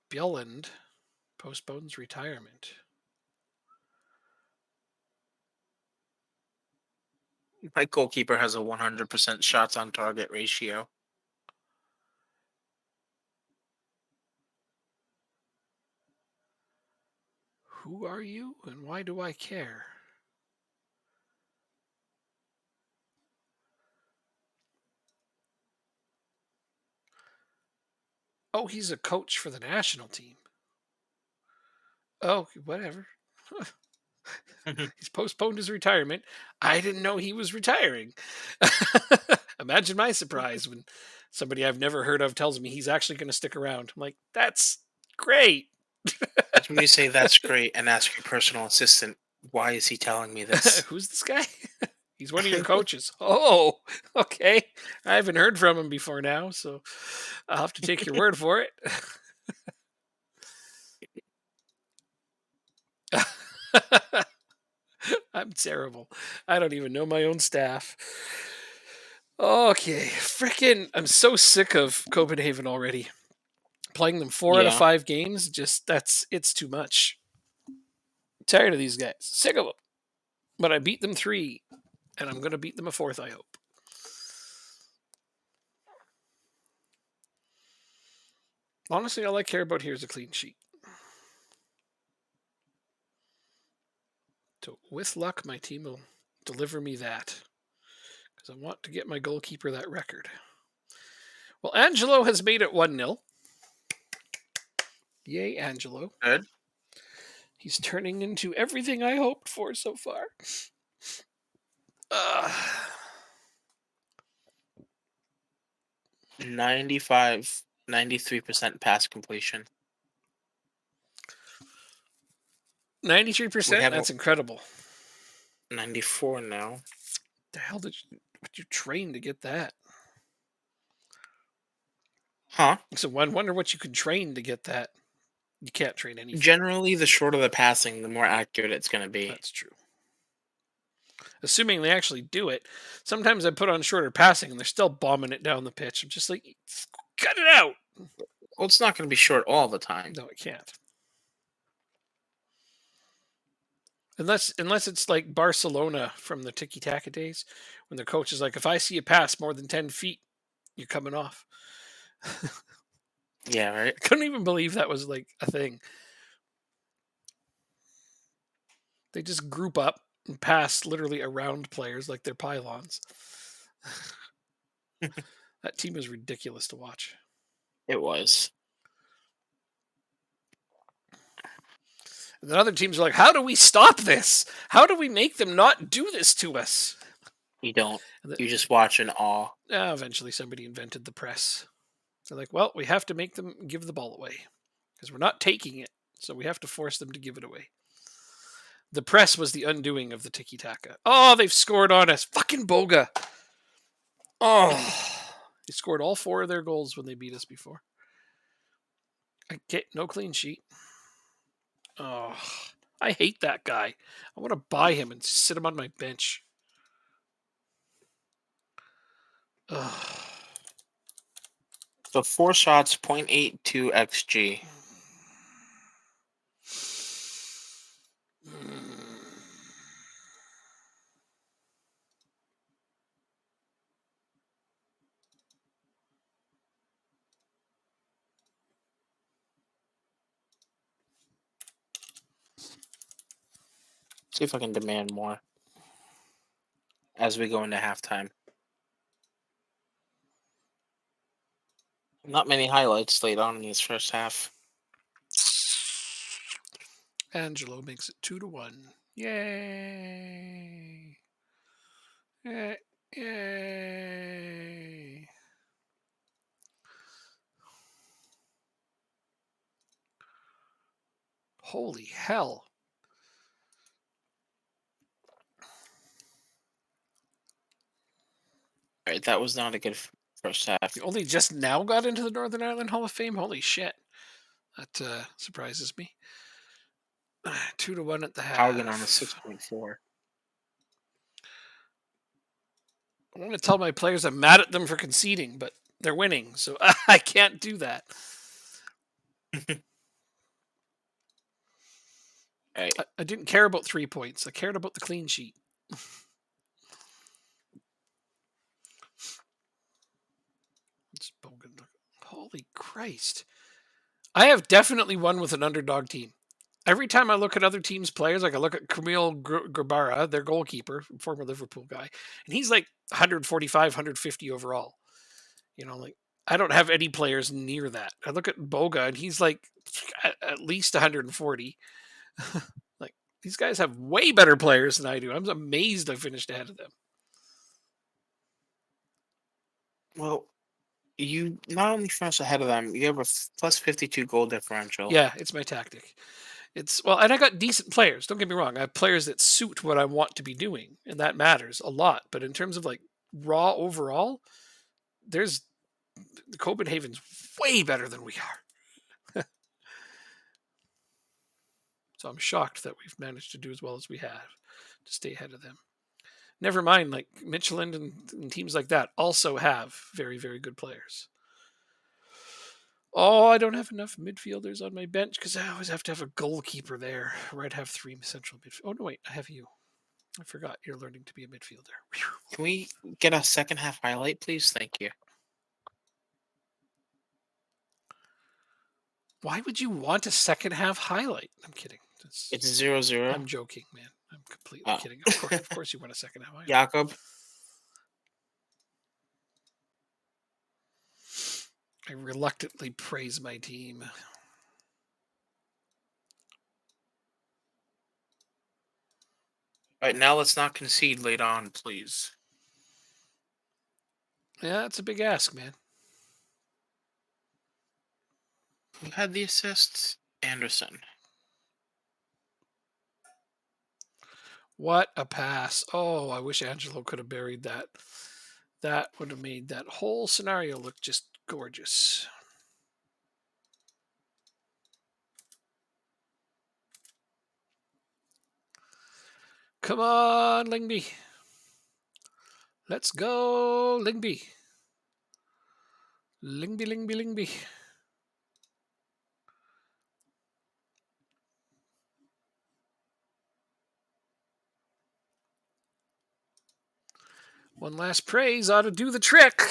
Bjelland postpones retirement. My goalkeeper has a 100% shots on target ratio. Who are you and why do I care? Oh, he's a coach for the national team. Oh, whatever. He's postponed his retirement. I didn't know he was retiring. Imagine my surprise when somebody I've never heard of tells me he's actually going to stick around. I'm like, that's great. That's when you say that's great and ask your personal assistant, why is he telling me this? Who's this guy? He's one of your coaches. Oh, okay. I haven't heard from him before now, so I'll have to take your word for it. I'm terrible. I don't even know my own staff. Okay, freaking, I'm so sick of Copenhagen already. Playing them 4 out of Yeah. 5 games, just it's too much. Tired of these guys. Sick of them. But I beat them 3, and I'm going to beat them a 4th, I hope. Honestly, all I care about here is a clean sheet. So, with luck, my team will deliver me that. Because I want to get my goalkeeper that record. Well, Angelo has made it 1-0. Yay, Angelo. Good. He's turning into everything I hoped for so far. Uh, 95, 93% pass completion. 93%? We have That's incredible. 94 now. The hell would you train to get that? Huh? So I wonder what you could train to get that. You can't train anything. Generally, the shorter the passing, the more accurate it's going to be. That's true. Assuming they actually do it. Sometimes I put on shorter passing and they're still bombing it down the pitch. I'm just like, cut it out. Well, it's not going to be short all the time. No, it can't. Unless it's like Barcelona from the Tiki Taka days, when the coach is like, if I see a pass more than 10 feet, you're coming off. Yeah, right? I couldn't even believe that was like a thing. They just group up and pass literally around players like they're pylons. That team is ridiculous to watch. It was. And then other teams are like, how do we stop this? How do we make them not do this to us? You don't. And You just watch in awe. eventually somebody invented the press. They're like, well, we have to make them give the ball away because we're not taking it. So we have to force them to give it away. The press was the undoing of the tiki taka. Oh, they've scored on us. Fucking Boga. Oh, they scored all 4 of their goals when they beat us before. No clean sheet. Oh, I hate that guy. I want to buy him and sit him on my bench. Ugh. So 4 shots, 0.82 XG. See if I can demand more as we go into halftime. Not many highlights laid on in this first half. Angelo makes it 2-1. Yay! Yay! Holy hell! All right, that was not a good first half. You only just now got into the Northern Ireland Hall of Fame. Holy shit! That surprises me. 2-1 at the Haugen on a half. 6.4. I want to tell my players I'm mad at them for conceding, but they're winning, so I can't do that. All right. I didn't care about 3 points. I cared about the clean sheet. Holy Christ. I have definitely won with an underdog team. Every time I look at other teams' players, like I look at Camille Grabara, their goalkeeper, former Liverpool guy, and he's like 145, 150 overall. Like I don't have any players near that. I look at Boga and he's like at least 140. Like these guys have way better players than I do. I'm amazed I finished ahead of them. Well, you not only finish ahead of them, you have a plus 52 goal differential. Yeah, it's my tactic. And I got decent players. Don't get me wrong. I have players that suit what I want to be doing, and that matters a lot. But in terms of like raw overall, there's Copenhagen's way better than we are. So I'm shocked that we've managed to do as well as we have to stay ahead of them. Never mind, like Michelin and teams like that also have very, very good players. Oh, I don't have enough midfielders on my bench because I always have to have a goalkeeper there, or I'd have three central midfielders. Oh no, wait, I have you. I forgot you're learning to be a midfielder. Whew. Can we get a second half highlight, please? Thank you. Why would you want a second half highlight? I'm kidding. It's 0-0. I'm joking, man. I'm completely Oh. kidding. Of course, you want a second half highlight. Jakob. I reluctantly praise my team. All right, now let's not concede late on, please. Yeah, it's a big ask, man. Who had the assists? Anderson. What a pass. Oh, I wish Angelo could have buried that. That would have made that whole scenario look just gorgeous. Come on, Lingby. Let's go, Lingby. Lingby, Lingby, Lingby. One last praise ought to do the trick.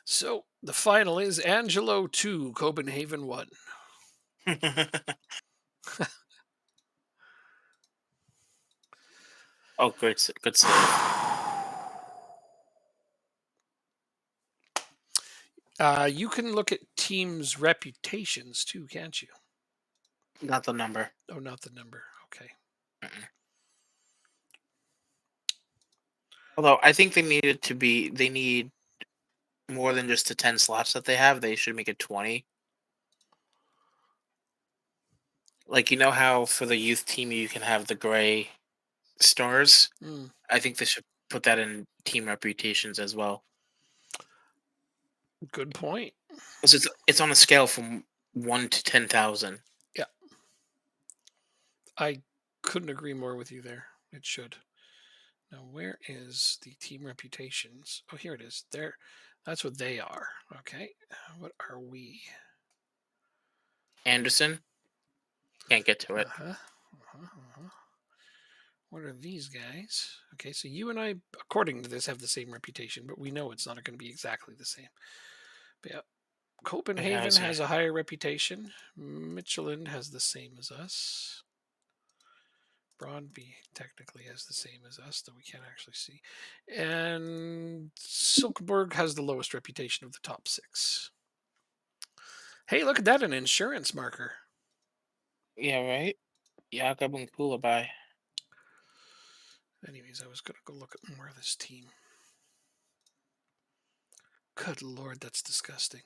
So the final is Angelo 2, Copenhagen 1. Oh, good save. You can look at teams' reputations too, can't you? Not the number. Oh, not the number. Okay. Mm-mm. Although I think they need more than just the 10 slots that they have. They should make it 20. Like, you know how for the youth team you can have the gray stars? Mm. I think they should put that in team reputations as well. Good point. Because it's on a scale from 1 to 10,000. Yeah. I couldn't agree more with you there. It should. Now, where is the team reputations? Oh, here it is. There. That's what they are. Okay. What are we? Anderson? Can't get to it. What are these guys? Okay, so you and I, according to this, have the same reputation, but we know it's not going to be exactly the same. But yeah, Copenhagen has a higher reputation. Michelin has the same as us. Broadby technically has the same as us, though we can't actually see. And Silkeborg has the lowest reputation of the top 6. Hey, look at that, an insurance marker. Yeah, right? Jakob and Kulabai. Anyways, I was going to go look at more of this team. Good Lord, that's disgusting.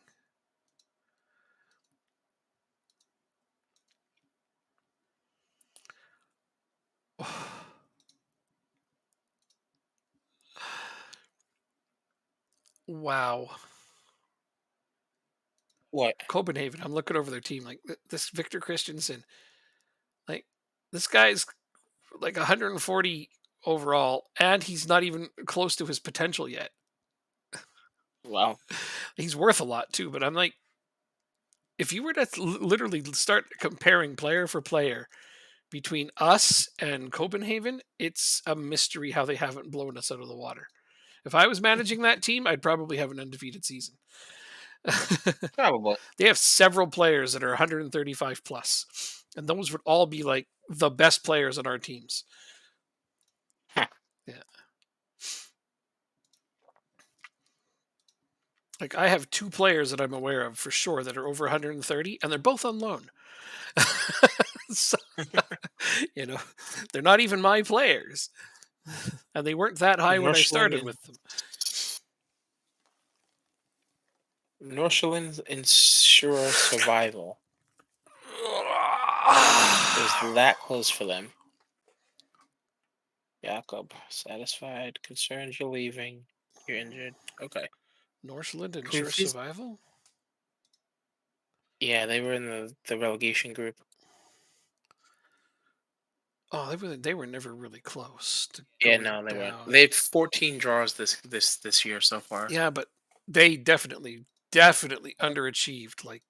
Wow. What? Copenhagen. I'm looking over their team. Like this Victor Christensen. Like this guy's like 140 overall, and he's not even close to his potential yet. Wow. He's worth a lot too, but I'm like, if you were to literally start comparing player for player between us and Copenhagen, it's a mystery how they haven't blown us out of the water. If I was managing that team, I'd probably have an undefeated season. Probably. They have several players that are 135 plus, and those would all be like the best players on our teams. Huh. Yeah. Like I have two players that I'm aware of for sure that are over 130, and they're both on loan. So, you know, they're not even my players, and they weren't that high when I Northland started and with them. Northland ensure survival. It was that close for them. Jakob, satisfied, concerned you're leaving. You're injured. Okay. Northland Can we ensure please? survival. Yeah, they were in the relegation group. Oh, they were never really close to Yeah, going no, they weren't. down. They had 14 draws this year so far. Yeah, but they definitely underachieved like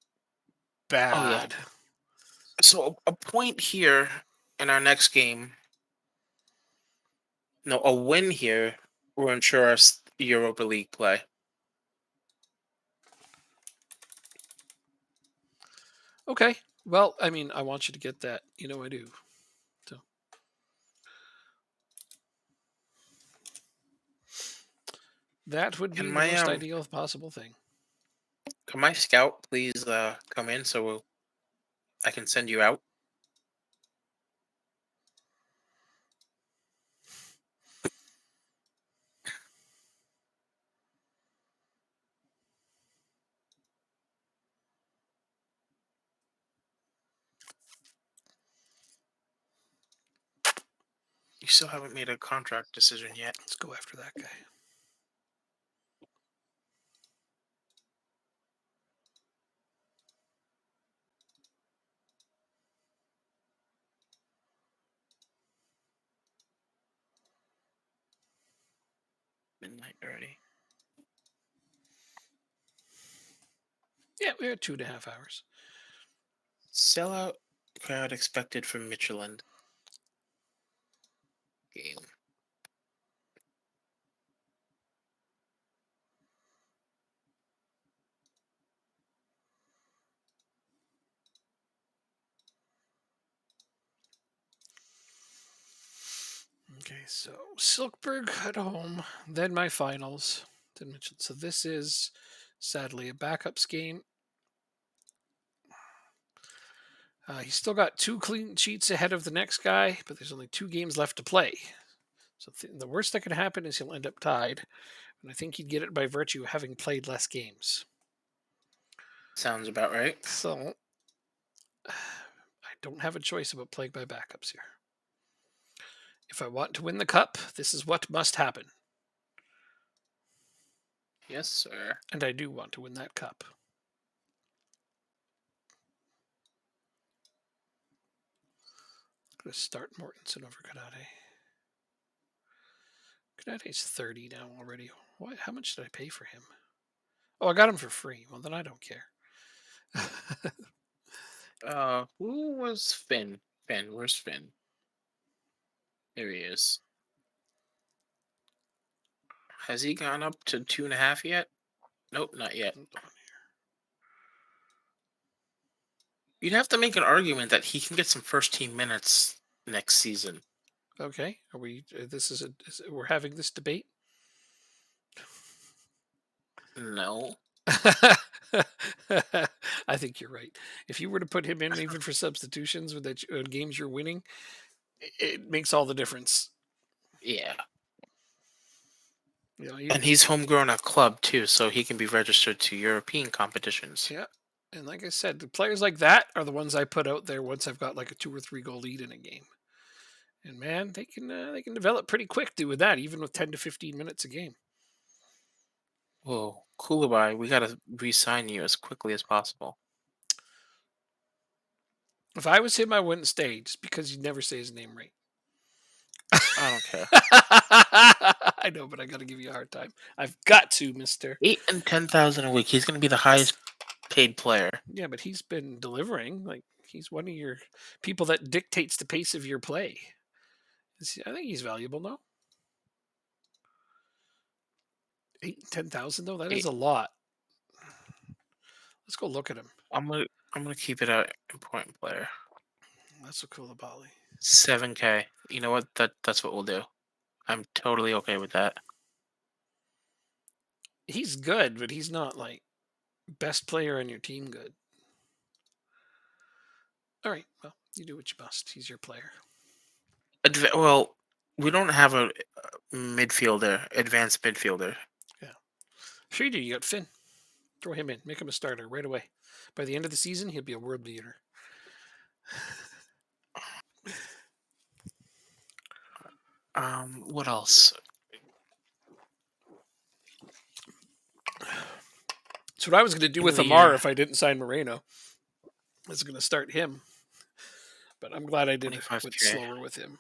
Oh yeah. bad. So a point here in our next game. No, a win here will ensure us Europa League play. Okay. Well, I mean, I want you to get that. You know I do. So that would Can be the my most ideal possible thing. scout please come in so I can send you out? You still haven't made a contract decision yet. Let's go after that guy. Midnight already. Yeah, we had 2.5 hours. Sellout crowd expected from Michelin. Game. Okay, so Silkberg at home, then my finals. Didn't mention. So this is sadly a backups game. He's still got 2 clean sheets ahead of the next guy, but there's only 2 games left to play. So the worst that could happen is he'll end up tied, and I think he'd get it by virtue of having played less games. Sounds about right. So I don't have a choice about playing by backups here. If I want to win the cup, this is what must happen, Yes, sir. and I do want to win that cup. I'm going to start Mortensen over Canade. Canade's 30 now already. What? How much did I pay for him? Oh, I got him for free. Well, then I don't care. Who was Finn? Finn, where's Finn? There he is. Has he gone up to 2.5 yet? Nope, not yet. You'd have to make an argument that he can get some first team minutes next season. Okay, are we? We're having this debate. No. I think you're right. If you were to put him in even for substitutions with that games you're winning, it makes all the difference. Yeah. You know, And he's homegrown at club too, so he can be registered to European competitions. yeah. And like I said, the players like that are the ones I put out there once I've got like a 2 or 3 goal lead in a game. And man, they can develop pretty quick doing that, even with 10 to 15 minutes a game. Whoa, Koulibaly, we gotta re-sign you as quickly as possible. If I was him, I wouldn't stay just because you never say his name right. I don't care. I know, but I got to give you a hard time. I've got to, Mister. 8 and 10,000 a week. He's gonna be the highest paid player. Yeah, but he's been delivering. Like he's one of your people that dictates the pace of your play. I think he's valuable, no? 10,000 though. That is Eight. a lot. Let's go look at him. I'm gonna keep it at important player. That's a cool Bali. 7K. You know what? That's what we'll do. I'm totally okay with that. He's good, but he's not like best player on your team good. All right. Well, you do what you must. He's your player. Well, we don't have a midfielder, advanced midfielder. Yeah. Sure you do. You got Finn. Throw him in. Make him a starter right away. By the end of the season, he'll be a world beater. What else? That's what I was going to do End with of the Amar year, if I didn't sign Moreno. I was going to start him, but I'm glad I did went 25K. slower with him.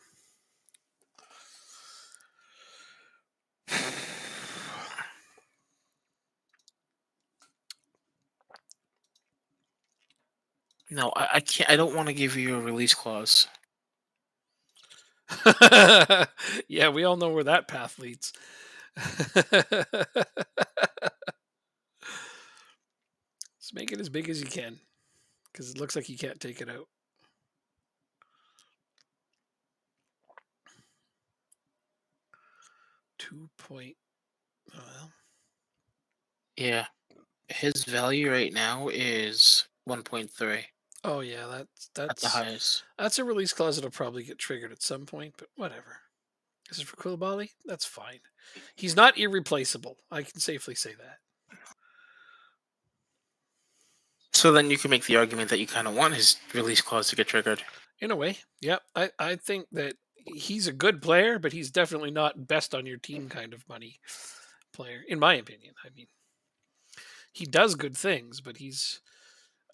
No, I can't. I don't want to give you a release clause. Yeah, we all know where that path leads. Let's make it as big as you can, because it looks like you can't take it out. Well, Yeah, his value right now is 1.3 oh yeah, that's at the that's highest. that's a release clause that'll probably get triggered at some point, but whatever. This is for Koulibaly. That's fine. He's not irreplaceable. I can safely say that. So then you can make the argument that you kind of want his release clause to get triggered. In a way, yeah. I think that he's a good player, but he's definitely not best on your team kind of money player, in my opinion. I mean, he does good things, but he's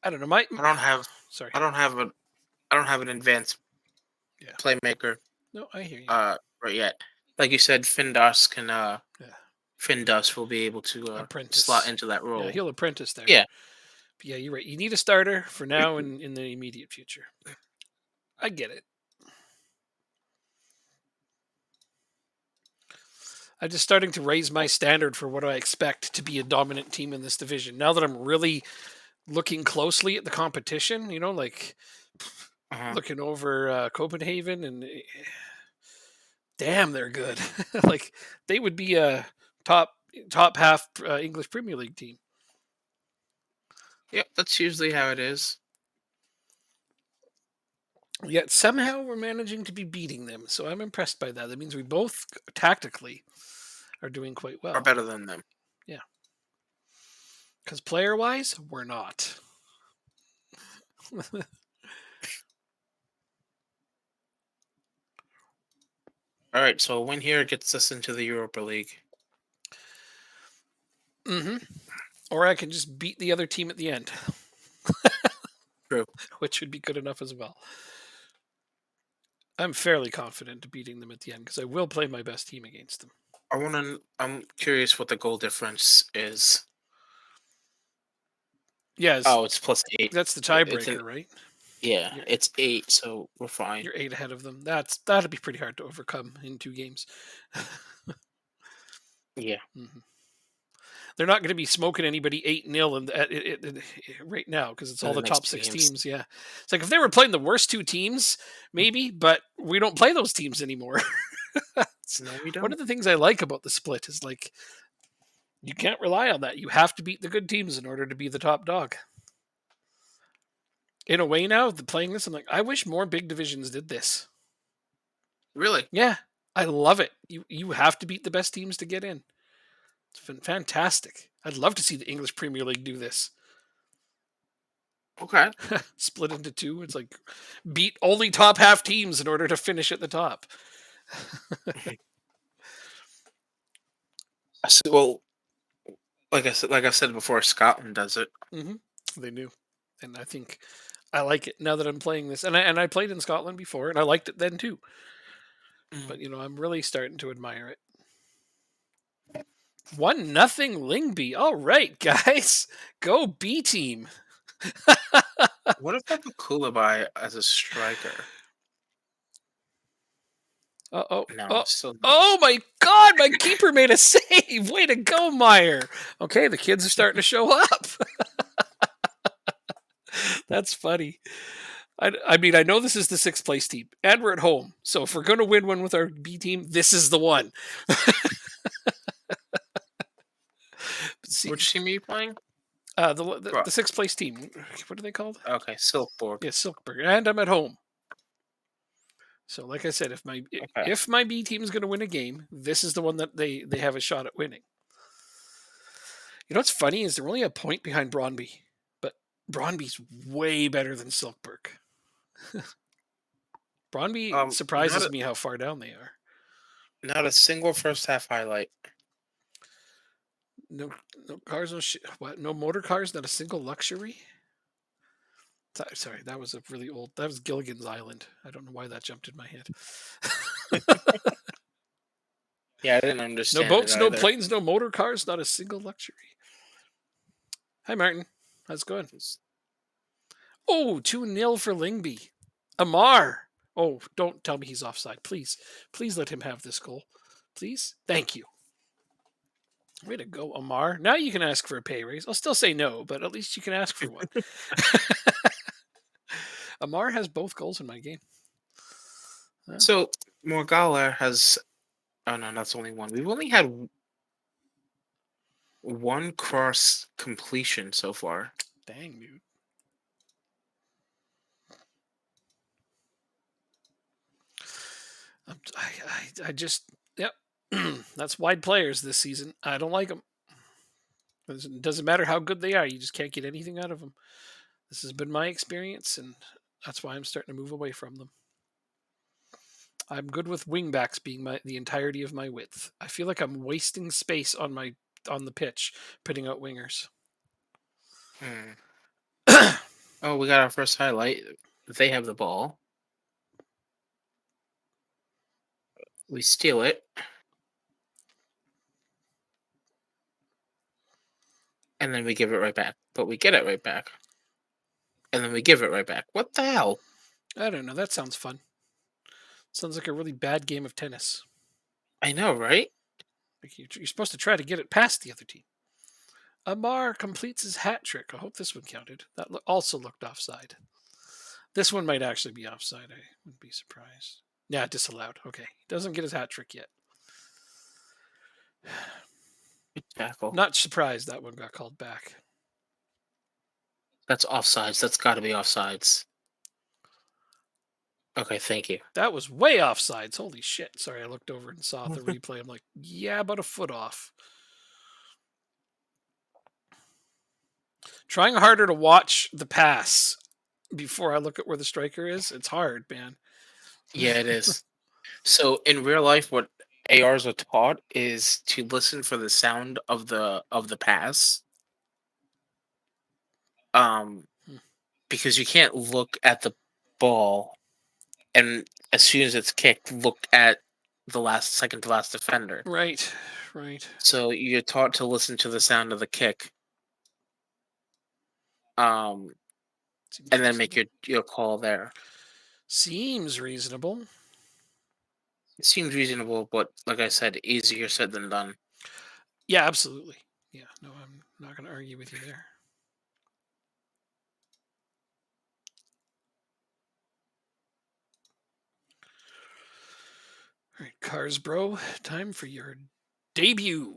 I don't know. I don't have. Sorry. I don't have a. I don't have an advanced Yeah. playmaker No, I hear you. right yet. Like you said, Findos can Yeah. Findos will be able to slot Apprentice. into that Yeah, role. he'll apprentice there. Yeah. But yeah, you're right. You need a starter for now and in the immediate future. I get it. I'm just starting to raise my standard for what I expect to be a dominant team in this division. Now that I'm really looking closely at the competition, like Uh-huh. looking over Copenhagen, and damn, they're good. Like they would be a top half English Premier League team. Yep, that's usually how it is. Yet somehow we're managing to be beating them. So I'm impressed by that. That means we both tactically are doing quite Or well. better than them. Yeah. Because player wise, we're not. All right, so a win here gets us into the Europa League. Or I can just beat the other team at the end, True. which would be good enough as well. I'm fairly confident of beating them at the end because I will play my best team against them. I'm curious what the goal difference is. Yeah, Oh, it's +8. that's the It's an tiebreaker, right? Yeah, You're, it's 8, so we're fine. you're 8 ahead of them. That'd be pretty hard to overcome in 2 games. Yeah. Mhm. They're not going to be smoking anybody 8-0 right now because it's In all the the next top two six games. teams. Yeah, it's like if they were playing the worst 2 teams, maybe, but we don't play those teams anymore. No, we One don't. of the things I like about the split is like you can't rely on that. You have to beat the good teams in order to be the top dog. In a way, now playing this, I'm like, I wish more big divisions did this. Really? Yeah, I love it. You have to beat the best teams to get in. It's been fantastic. I'd love to see the English Premier League do this. Okay. Split into two. It's like beat only top half teams in order to finish at the top. Well, like I've said before, Scotland does it. They knew, and I think I like it now that I'm playing this. And I played in Scotland before, and I liked it then too. Mm. But I'm really starting to admire it. 1-0 Lingby. All right, guys, go B team. What if I put Koulibaly as a striker? Oh, No, oh, still no. oh my God! My keeper made a save. Way to go, Meyer. Okay, the kids are starting to show up. That's funny. I mean, I know this is the sixth place team, and we're at home. So if we're going to win one with our B team, this is the one. See, Which team are you playing? the sixth place team. What are they called? Okay, Silkborg. Yeah, Silkberg, and I'm at home. So, like I said, Okay. if my B team is going to win a game, this is the one that they have a shot at winning. You know what's funny is they're only a point behind Brondby, but Brondby's way better than Silkberg. Brondby Not surprises a me how far down they are. not a single first half highlight. No, no cars, what? No motor cars, not a single luxury. Sorry, that was a really old. That was Gilligan's Island. I don't know why that jumped in my head. Yeah, I didn't No understand it boats, no either. planes, no motor cars, not a single luxury. Hi, Martin. How's it going? Oh, 2-0 for Lingby. Amar. Oh, don't tell me he's offside. Please. Please let him have this goal. Please. Thank you. Way to go, Amar. Now you can ask for a pay raise. I'll still say no, but at least you can ask for one. Amar has both goals in my game. So Morgala has. Oh no, that's only one. We've only had one cross completion so far. Dang, dude. I just, yep. That's wide players this season. I don't like them. It doesn't matter how good they are. You just can't get anything out of them. This has been my experience, and that's why I'm starting to move away from them. I'm good with wingbacks being the entirety of my width. I feel like I'm wasting space on the pitch, putting out wingers. Hmm. Oh, we got our first highlight. They have the ball. We steal it. And then we give it right back. But we get it right back. And then we give it right back. What the hell? I don't know. That sounds fun. Sounds like a really bad game of tennis. I know, right? Like you're supposed to try to get it past the other team. Amar completes his hat trick. I hope this one counted. That also looked offside. This one might actually be offside. I wouldn't be surprised. Yeah, disallowed. Okay. He doesn't get his hat trick yet. Good tackle. Not surprised that one got called back. That's offsides. That's got to be offsides. Okay, thank you. That was way offsides. Holy shit. Sorry, I looked over and saw the replay. I'm like, yeah, about a foot off. Trying harder to watch the pass before I look at where the striker is. It's hard, man. Yeah, it is. So in real life, what ARs are taught is to listen for the sound of the pass. Um, Hmm. because you can't look at the ball and as soon as it's kicked, look at the last second to last defender. Right, right. So you're taught to listen to the sound of the kick, um, Seems and then make reasonable. your call there. Seems reasonable. It seems reasonable, but like I said, easier said than done. Yeah, absolutely. Yeah, no, I'm not going to argue with you there. All right, Cars Bro, time for your debut.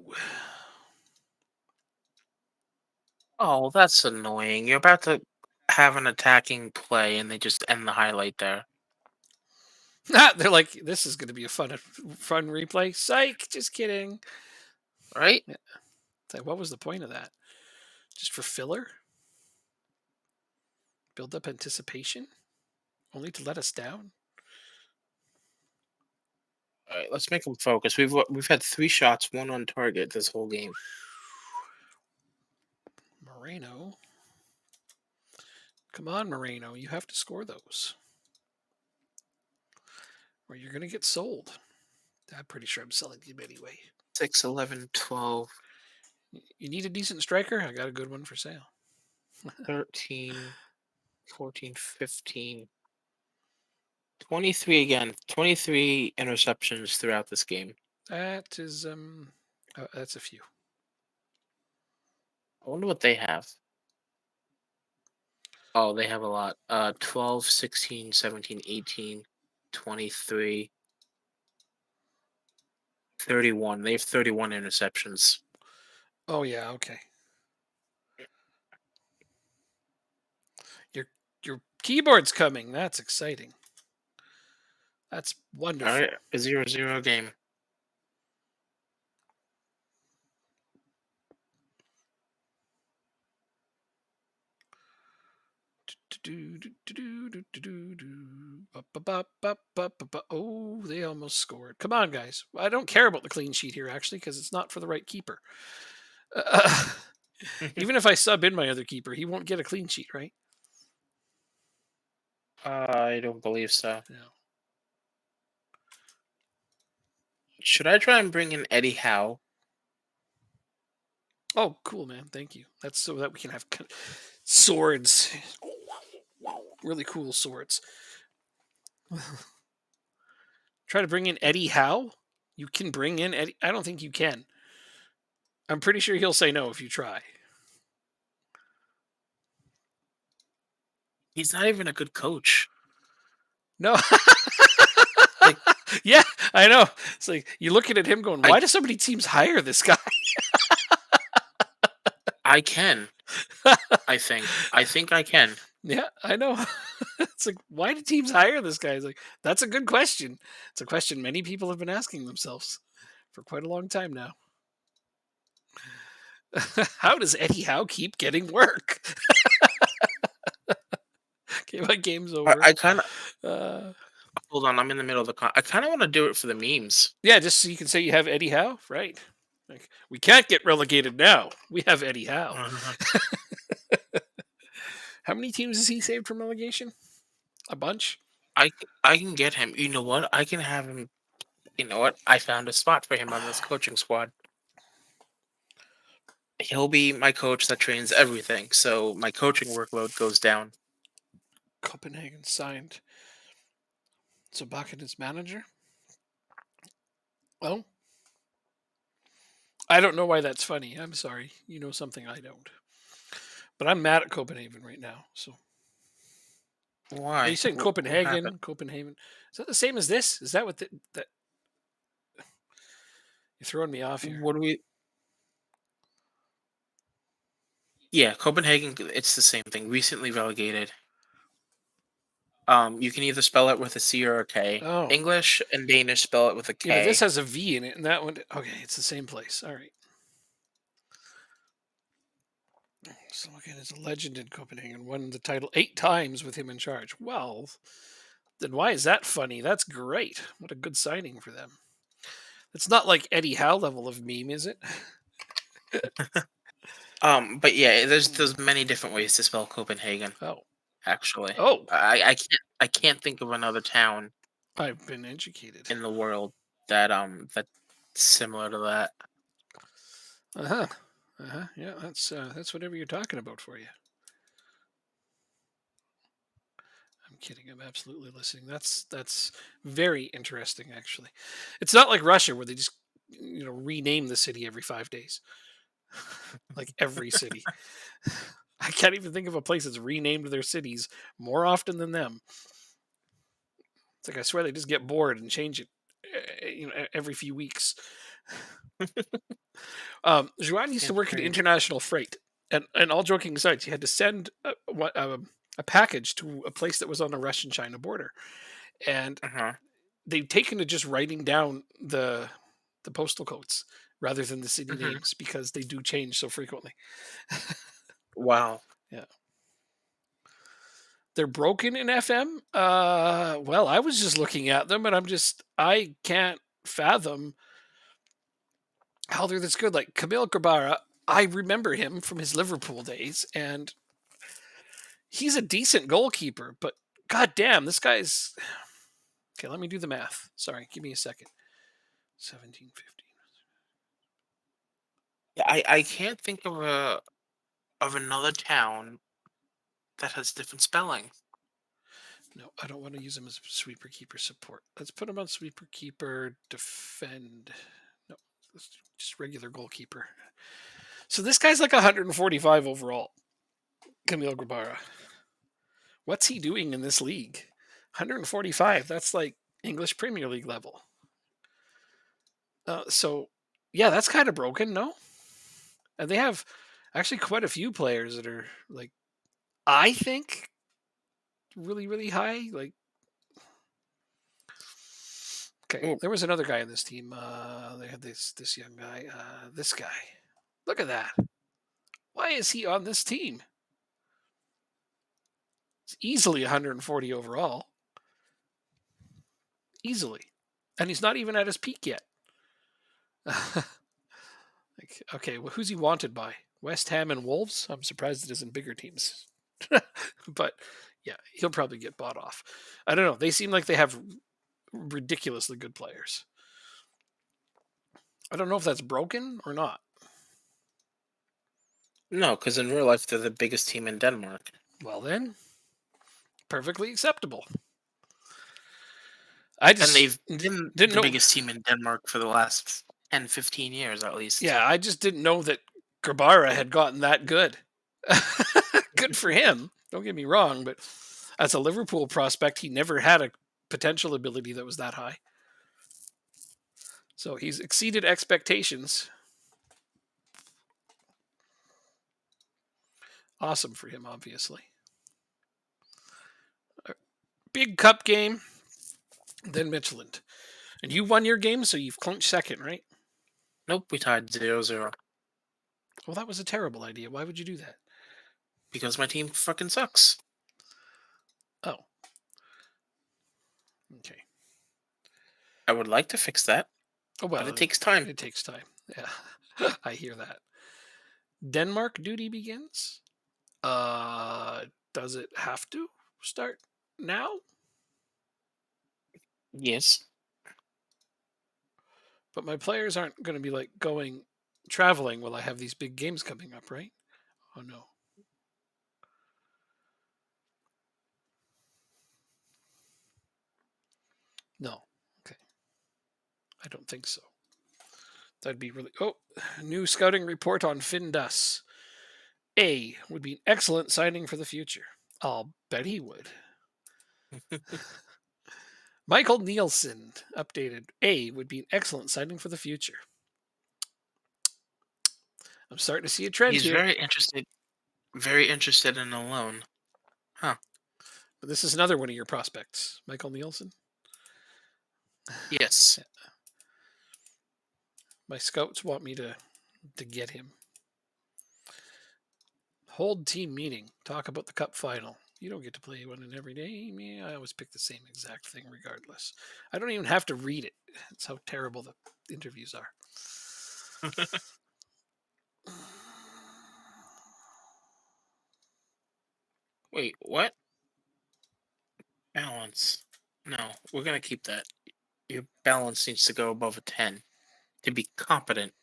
Oh, that's annoying. You're about to have an attacking play, and they just end the highlight there. They're like, this is going to be a fun replay. Psych, just kidding. Right? Yeah. Like, what was the point of that? Just for filler? Build up anticipation? Only to let us down? All right, let's make them focus. We've had 3 shots, one on target this whole game. Moreno. Come on, Moreno. You have to score those. Or you're going to get sold. I'm pretty sure I'm selling him anyway. 6, 11, 12, You need a decent striker? I got a good one for sale. 13, 14, 15. 23 again. 23 interceptions throughout this game. That is that's a few. I wonder what they have. Oh, they have a lot. 12, 16, 17, 18, 23, 31. They have 31 interceptions. Oh yeah, okay. Your your keyboard's coming. That's exciting. That's All wonderful. right, a 0-0 game. Oh, they almost scored. Come on, guys. I don't care about the clean sheet here, actually, because it's not for the right keeper. Uh, even if I sub in my other keeper, he won't get a clean sheet, right? I don't believe so. No. Should I try and bring in Eddie Howe? Oh, cool, man. Thank you. That's so that we can have swords. Really cool swords. Try to bring in Eddie Howe? You can bring in Eddie. I don't think you can. I'm pretty sure he'll say no if you try. He's not even a good coach. No. Like, Yeah, I know. It's like you're looking at him going, I why do so many teams hire this guy? I can. I think I can. Yeah, I know. It's like, why do teams hire this guy? It's like, that's a good question. It's a question many people have been asking themselves for quite a long time now. How does Eddie Howe keep getting work? Okay, my game's over. I kind of Uh, hold on. I'm in the middle of the. I kind of want to do it for the memes. yeah, just so you can say you have Eddie Howe, right? Like, we can't get relegated now. We have Eddie Howe. How many teams has he saved from relegation? A bunch. I can get him. You know what? I can have him. You know what? I found a spot for him on this coaching squad. He'll be my coach that trains everything. So my coaching workload goes down. Copenhagen signed Sabakin as manager. Well, I don't know why that's funny. I'm sorry. You know something I don't. But I'm mad at Copenhagen right now. So are you Why? saying What happened? Copenhagen? Copenhagen. Is that the same as this? Is that what that you're throwing me off here? What do we? Yeah, Copenhagen. It's the same thing. Recently relegated. You can either spell it with a C or a K. Oh. English and Danish spell it with a Yeah, but this K. has a V in it and that one okay, it's the same place. All right. Sabakin is a legend in Copenhagen. Won the title 8 times with him in charge. Well, then why is that funny? That's great. What a good signing for them. It's not like Eddie Howe level of meme, is it? But yeah, there's many different ways to spell Copenhagen. Oh. Actually, Oh, I can't think of another town I've been educated. in the world that's similar to that. Uh-huh. Uh-huh. Yeah, that's whatever you're talking about for you. I'm kidding. I'm absolutely listening. That's very interesting actually. It's not like Russia where they just rename the city every 5 days. Like every city. I can't even think of a place that's renamed their cities more often than them. It's like I swear they just get bored and change it every few weeks. Joanne used to It's work at crazy. International Freight, and all joking aside, she had to send a package to a place that was on the Russian-China border, and Uh-huh. they've taken to just writing down the postal codes rather than the city Hmm. names because they do change so frequently. Wow. Yeah, they're broken in FM. Well, I was just looking at them, and I can't fathom how they're this good. Like Camille Grabara, I remember him from his Liverpool days, and he's a decent goalkeeper, but god damn, this guy's okay. Let me do the math. Sorry, give me a second. 1750. Yeah, I can't think of another town that has different spelling. No, I don't want to use him as sweeper keeper support. Let's put him on sweeper keeper defend. No, let's do just regular goalkeeper. So this guy's like 145 overall. Camille Grabara. What's he doing in this league? 145. That's like English Premier League level. So yeah, that's kind of broken, no? And they have actually quite a few players that are like, I think, really, really high. Like, okay, Oh, there was another guy in this team. They had this young guy. This guy. Look at that. Why is he on this team? It's easily 140 overall. Easily. And he's not even at his peak yet. Like, okay, well, who's he wanted by? West Ham and Wolves? I'm surprised it isn't bigger teams. But yeah, he'll probably get bought off. I don't know. They seem like they have ridiculously good players. I don't know if that's broken or not. no, because in real life they're the biggest team in Denmark. Well, then, perfectly acceptable. I And just they've been didn't the know. biggest team in Denmark for the last 10, 15 years at least. Yeah, I just didn't know that Grabara had gotten that good. Good for him. Don't get me wrong, but as a Liverpool prospect, he never had a potential ability that was that high. So he's exceeded expectations. Awesome for him, obviously. Big cup game, then Michelin. And you won your game, so you've clinched second, right? Nope, we tied 0-0 Well, that was a terrible idea. Why would you do that? because my team fucking sucks. Oh, okay. I would like to fix that, Oh, but well, it takes time. it takes time. Yeah, I hear that. Denmark duty begins. Uh, does it have to start now? Yes. But my players aren't going to be like going traveling while I have these big games coming up, right? Oh no. No. Okay. I don't think so. That'd be really. Oh, new scouting report on Finn Duss. A would be an excellent signing for the future. I'll bet he would. Michael Nielsen updated. A would be an excellent signing for the future. I'm starting to see a trend He's here. very interested in a loan. Huh. But this is another one of your prospects, Michael Nielsen. Yes. My scouts want me to get him. Hold team meeting. Talk about the cup final. You don't get to play one in every day. Me, I always pick the same exact thing regardless. I don't even have to read it. That's how terrible the interviews are. Wait, what? Balance. No, we're gonna keep that. Your balance needs to go above a 10 to be competent.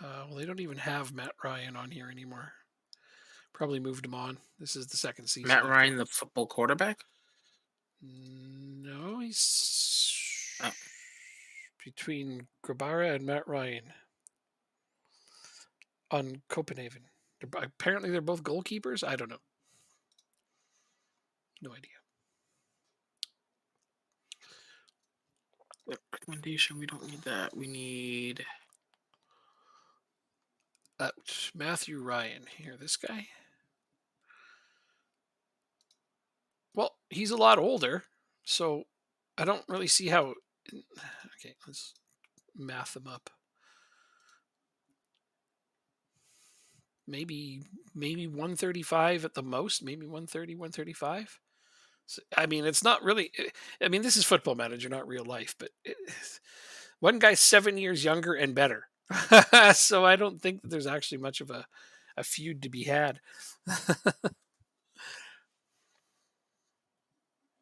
Well, they don't even have Matt Ryan on here anymore. Probably moved him on. This is the second season. Matt Ryan, the football quarterback? No, he's Oh, between Grabara and Matt Ryan on Copenhagen. Apparently, they're both goalkeepers. I don't know. No idea. recommendation. We don't need that. We need. Matthew Ryan. Here, this guy. Well, he's a lot older, so I don't really see how. Okay, let's math them up. Maybe 135 at the most, maybe 130, 135. So, I mean, it's not really. I mean, this is Football Manager, not real life. But one guy's 7 years younger and better, so I don't think that there's actually much of a feud to be had.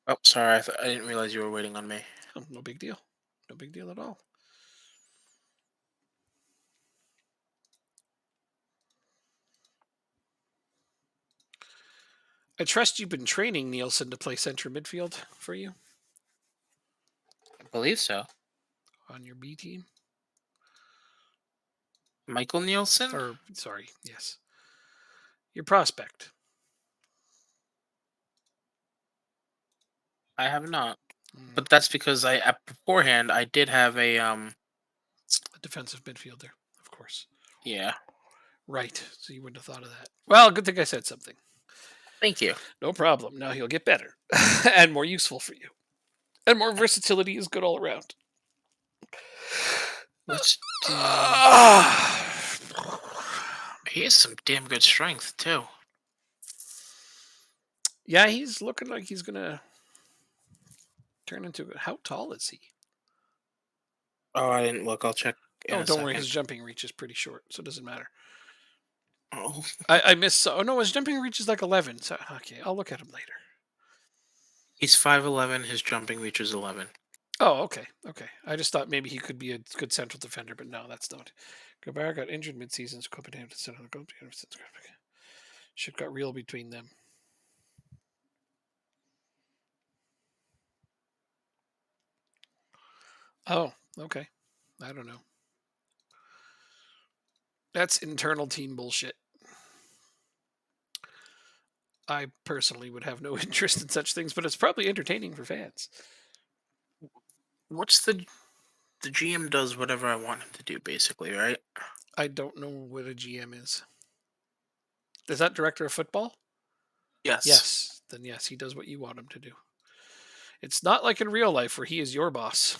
Oh, sorry. I didn't realize you were waiting on me. no big deal. No big deal at all. I trust you've been training Nielsen to play center midfield for you I believe so. on your B team. Michael Nielsen? Or, sorry, yes. Your prospect. I have not. Mm, But that's because beforehand I did have a defensive midfielder, of course. yeah. Right. So you wouldn't have thought of that. Well, good thing I said something. Thank you. No problem. Now he'll get better and more useful for you. And more versatility is good all around. Let's do. He has some damn good strength too. Yeah, he's looking like he's gonna turn into. How tall is he? Oh, I didn't look. I'll check in Oh, a don't worry. second. His jumping reach is pretty short, so it doesn't matter. Oh, I missed. Oh no, his jumping reach is like 11. So okay, I'll look at him later. he's 5'11". His jumping reach is 11. Oh, okay, okay. I just thought maybe he could be a good central defender, but no, that's not. Gobert got injured mid-season. So Copenhagen shit got real between them. Oh, okay. I don't know. That's internal team bullshit. I personally would have no interest in such things, but it's probably entertaining for fans. What's the GM does whatever I want him to do, basically, right? I don't know what a GM is. Is that director of football? Yes. Yes. Then yes, he does what you want him to do. It's not like in real life where he is your boss.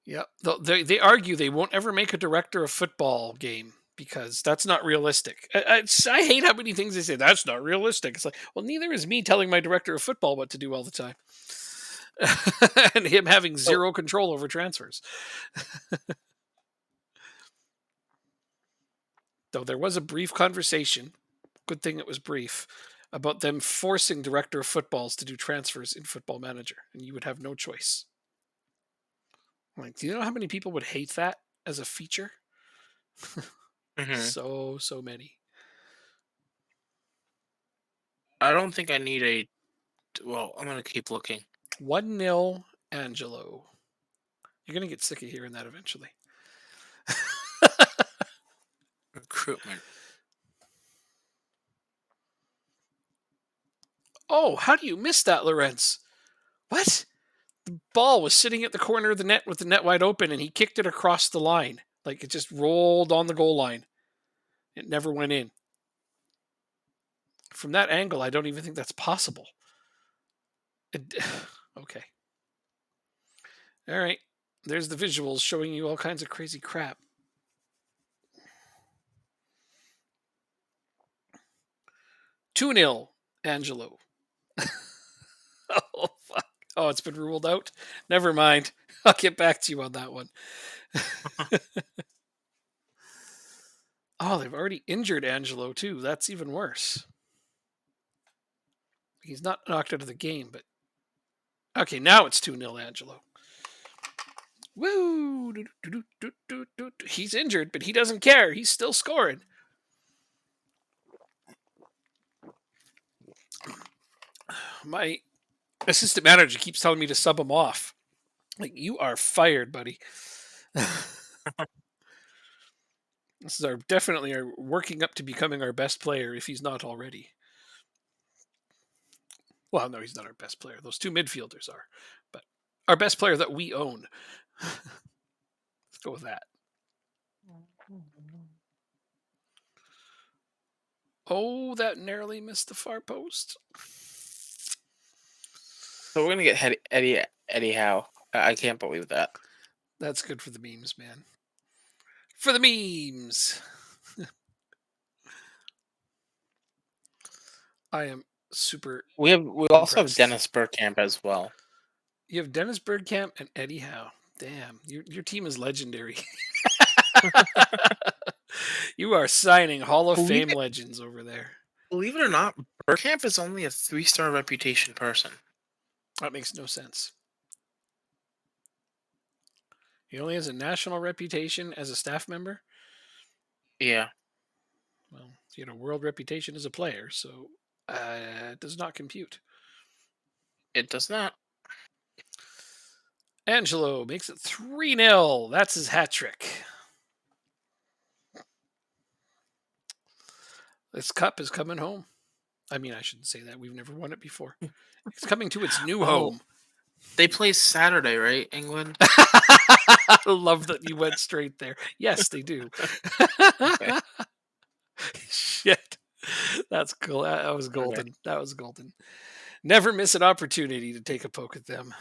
Yeah. They argue they won't ever make a director of football game because that's not realistic. I hate how many things they say that's not realistic. It's like, well, neither is me telling my director of football what to do all the time. And him having so, zero control over transfers. Though there was a brief conversation, good thing it was brief, about them forcing director of footballs to do transfers in Football Manager, and you would have no choice. Like, do you know how many people would hate that as a feature? mhm. So many. I don't think I need a. Well, I'm gonna keep looking. 1-0 Angelo. You're gonna get sick of hearing that eventually. Recruitment. Oh, how do you miss that, Lorenz? What? The ball was sitting at the corner of the net with the net wide open, and he kicked it across the line. Like it just rolled on the goal line. It never went in. From that angle, I don't even think that's possible. It, okay. All right. There's the visuals showing you all kinds of crazy crap. 2-0, Angelo. Oh, fuck. Oh, it's been ruled out? Never mind. I'll get back to you on that one. Oh, they've already injured Angelo, too. That's even worse. He's not knocked out of the game, but. Okay, now it's 2-0, Angelo. Woo! He's injured, but he doesn't care. He's still scoring. My assistant manager keeps telling me to sub him off. Like, you are fired, buddy. This is definitely our working up to becoming our best player if he's not already. Well, no, he's not our best player. Those two midfielders are, but our best player that we own. Let's go with that. Oh, that narrowly missed the far post. So we're gonna get Eddie Howe. I can't believe that. That's good for the memes, man. For the memes. I am super. We also have Impressed. Dennis Bergkamp as well. You have Dennis Bergkamp and Eddie Howe. Damn, your team is legendary. You are signing Hall of Believe Fame legends over there. Believe it or not, Bergkamp is only a 3-star reputation person. That makes no sense. He only has a national reputation as a staff member. Yeah, Well, he had a world reputation as a player, so it does not compute. it does not. Angelo makes it 3-0. That's his hat trick. This cup is coming home. I mean, I shouldn't say that. We've never won it before. It's coming to its new Oh, home. they play Saturday, right? England. I love that you went straight there. Yes, they do. Okay. Shit. That's cool. That was Okay. golden. That was golden. Never miss an opportunity to take a poke at them.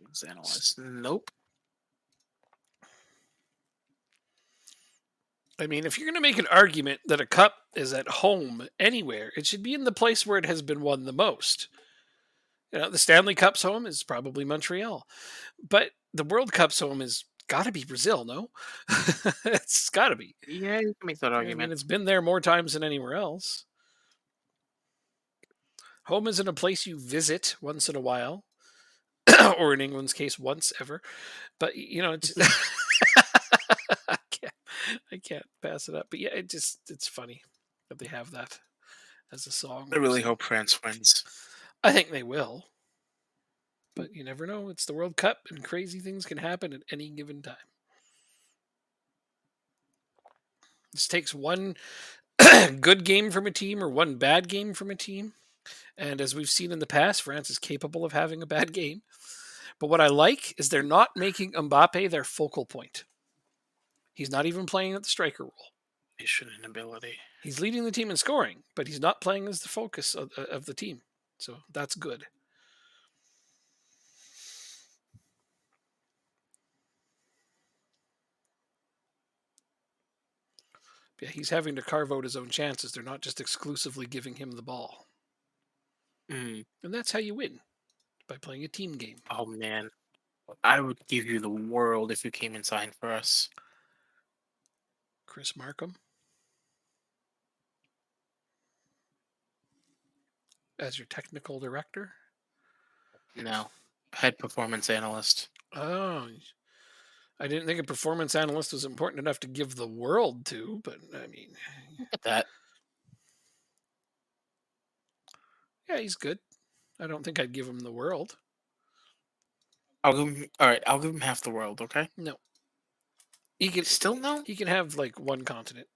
Let's analyze. Nope. I mean, if you're going to make an argument that a cup is at home anywhere, it should be in the place where it has been won the most. You know, the Stanley Cup's home is probably Montreal, but the World Cup's home is got to be Brazil, no? It's got to be. Yeah, you can make that I mean, argument. it's been there more times than anywhere else. Home isn't a place you visit once in a while, or in England's case, once ever. But you know, it's I can't, I can't pass it up. But yeah, it's funny that they have that as a song. I really So hope France wins. I think they will, but you never know. It's the World Cup, and crazy things can happen at any given time. This takes one good game from a team or one bad game from a team. And as we've seen in the past, France is capable of having a bad game. But what I like is they're not making Mbappe their focal point. He's not even playing at the striker role. Mission and ability. He's leading the team in scoring, but he's not playing as the focus of the team. So that's good. Yeah, he's having to carve out his own chances. They're not just exclusively giving him the ball. Mm. And that's how you win, by playing a team game. Oh man, I would give you the world if you came and signed for us. Chris Markham as your technical director. No, head performance analyst. Oh, I didn't think a performance analyst was important enough to give the world to, but I mean, Look at that. yeah, he's good. I don't think I'd give him the world. I'll give him. All right, I'll give him half the world. Okay. No, he can. Still no. He can have like one continent.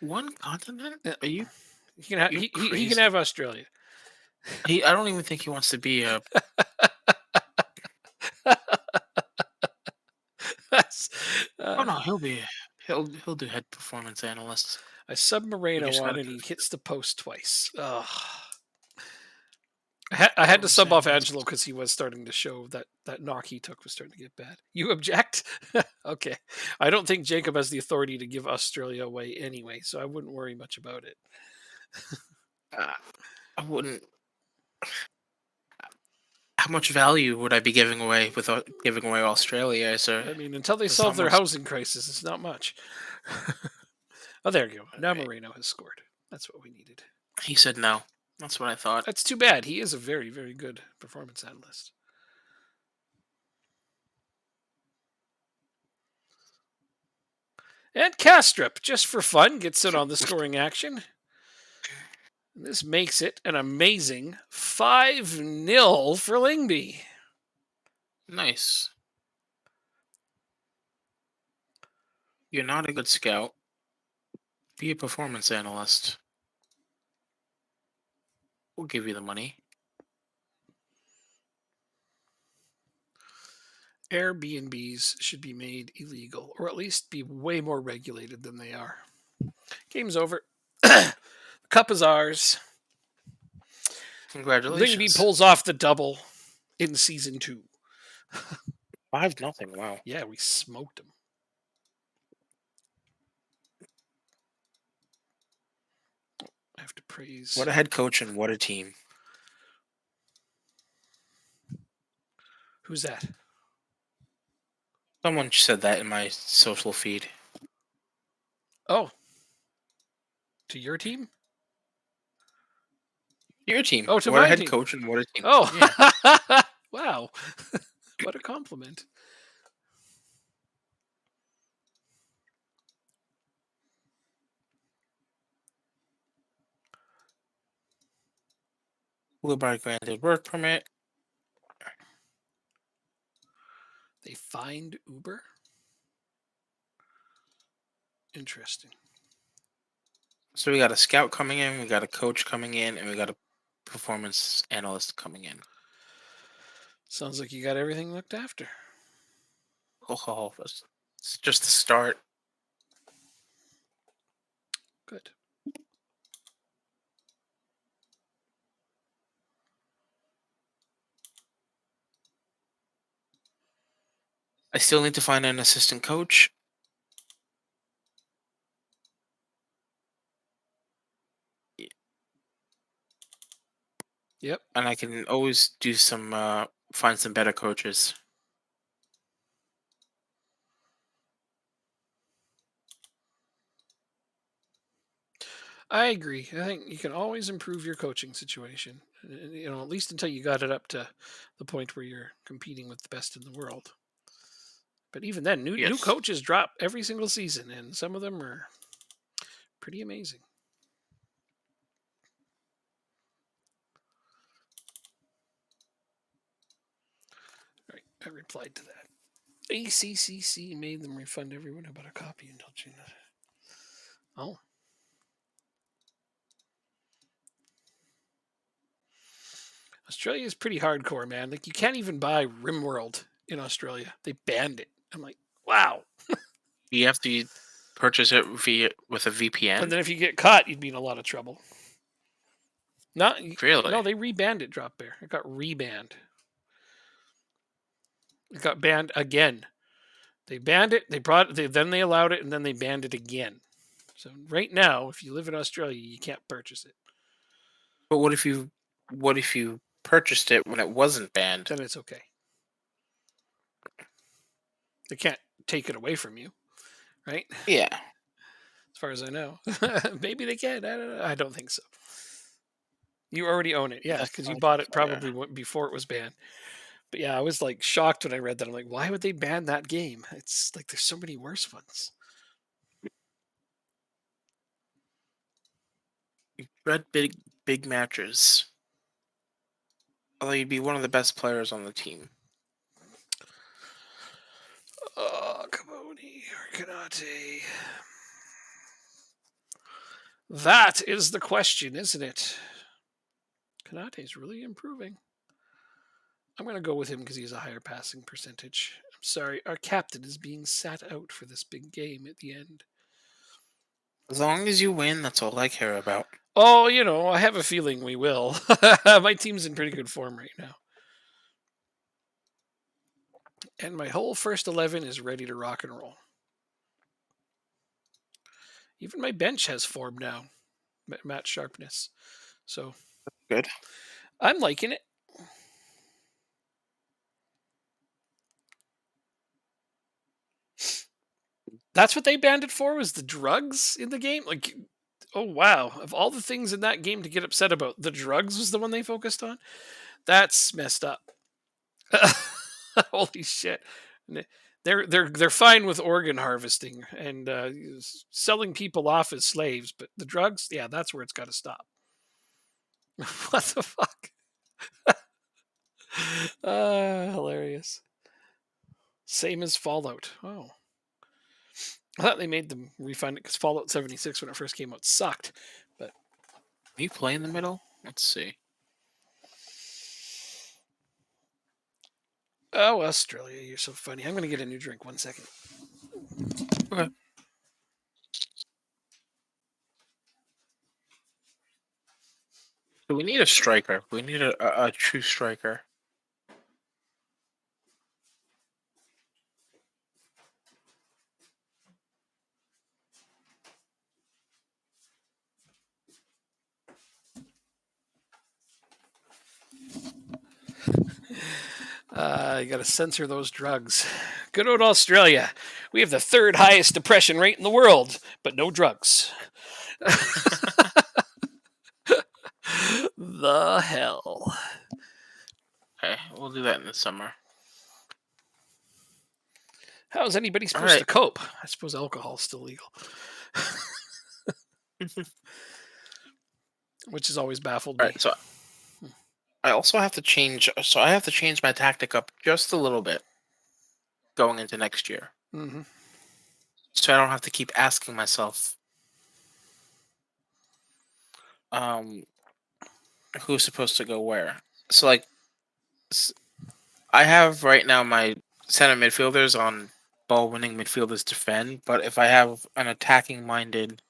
One continent? Yeah. Are you? He can have. You He can crazy? have Australia. I don't even think he wants to be a. That's, Oh uh, no, he'll be. He'll do head performance analyst. I We submarino just on gotta and he fix hits it. the post twice. Ugh. Head I had to performance sub off Angelo analyst. because he was starting to show that that knock he took was starting to get bad. You object? Okay. I don't think Jacob has the authority to give Australia away anyway, so I wouldn't worry much about it. Uh, I wouldn't. How much value would I be giving away with giving away Australia? I mean, until they It's solve their almost. housing crisis, it's not much. Oh, there you go. All Now right. Moreno has scored. That's what we needed. He said no. That's what I thought. That's too bad. He is a very, very good performance analyst. And Kastrup, just for fun, gets in on the scoring action. This makes it an amazing 5-0 for Lingby. Nice. You're not a good scout. Be a performance analyst. We'll give you the money. Airbnbs should be made illegal, or at least be way more regulated than they are. Game's over. The cup is ours. Lingby Congratulations. pulls off the double in season 2. 5-0. Wow. Yeah, we smoked him. I have to praise. What a head coach and what a team. Who's that? Someone said that in my social feed. Oh, to your team? Your team. Oh, to What a my head team. coach and what a team. Oh, Yeah. wow. What a compliment. Blueberry granted work permit. They fined Uber? Interesting. So we got a scout coming in, we got a coach coming in, and we got a performance analyst coming in. Sounds like you got everything looked after. Oh, it's just the start. Good. I still need to find an assistant coach. Yep. And I can always do some find some better coaches. I agree. I think you can always improve your coaching situation. At least until you got it up to the point where you're competing with the best in the world. But even then, new Yes. coaches drop every single season, and some of them are pretty amazing. Right, I replied to that. ACCC made them refund everyone who bought a copy until June. Oh. Australia is pretty hardcore, man. Like, you can't even buy RimWorld in Australia. They banned it. I'm like, wow. You have to purchase it with a And VPN. then if you get caught, you'd be in a lot of trouble. Not Really? No, they rebanned it. Drop Bear. It got rebanned. It got banned again. They banned it. Then they allowed it, and then they banned it again. So right now, if you live in Australia, you can't purchase it. But what if you purchased it when it wasn't banned? Then it's okay. They can't take it away from you, right? Yeah. As far as I know, maybe they can. I don't know. I don't think so. You already own it, yeah, That's because you not bought it fair. probably before it was banned. But yeah, I was like shocked when I read that. I'm like, why would they ban that game? It's like there's so many worse ones. Red big matches. Although you'd be one of the best players on the team. Oh, Kaboni or Kanate. That is the question, isn't it? Kanate's really improving. I'm going to go with him because he has a higher passing percentage. I'm sorry, our captain is being sat out for this big game at the end. As long as you win, that's all I care about. Oh, I have a feeling we will. My team's in pretty good form right now. And my whole first 11 is ready to rock and roll. Even my bench has form now, match sharpness. So Good. I'm liking it. That's what they banned it for, was the drugs in the game? Like, oh wow. Of all the things in that game to get upset about, the drugs was the one they focused on? That's messed up. Holy shit. They're fine with organ harvesting and selling people off as slaves, but the drugs, yeah, that's where it's got to stop. What the fuck? Hilarious. Same as Fallout. Oh. I thought they made them refund it because Fallout 76 when it first came out sucked. But Can you play in the middle? Let's see. oh, Australia, you're so funny. I'm gonna get a new drink. 1 second. Okay. So we need a striker. We need a true striker. You got to censor those drugs. Good old Australia. We have the third highest depression rate in the world, but no drugs. The hell. Okay, we'll do that in the summer. How is anybody All supposed right. to cope? I suppose alcohol's still legal, which has always baffled All me. right. So I also have to change. So I have to change my tactic up just a little bit going into next year, Hmm. so I don't have to keep asking myself, um, who's supposed to go where. So like, s- I have right now my center midfielders on ball winning midfielders defend, but if I have an attacking minded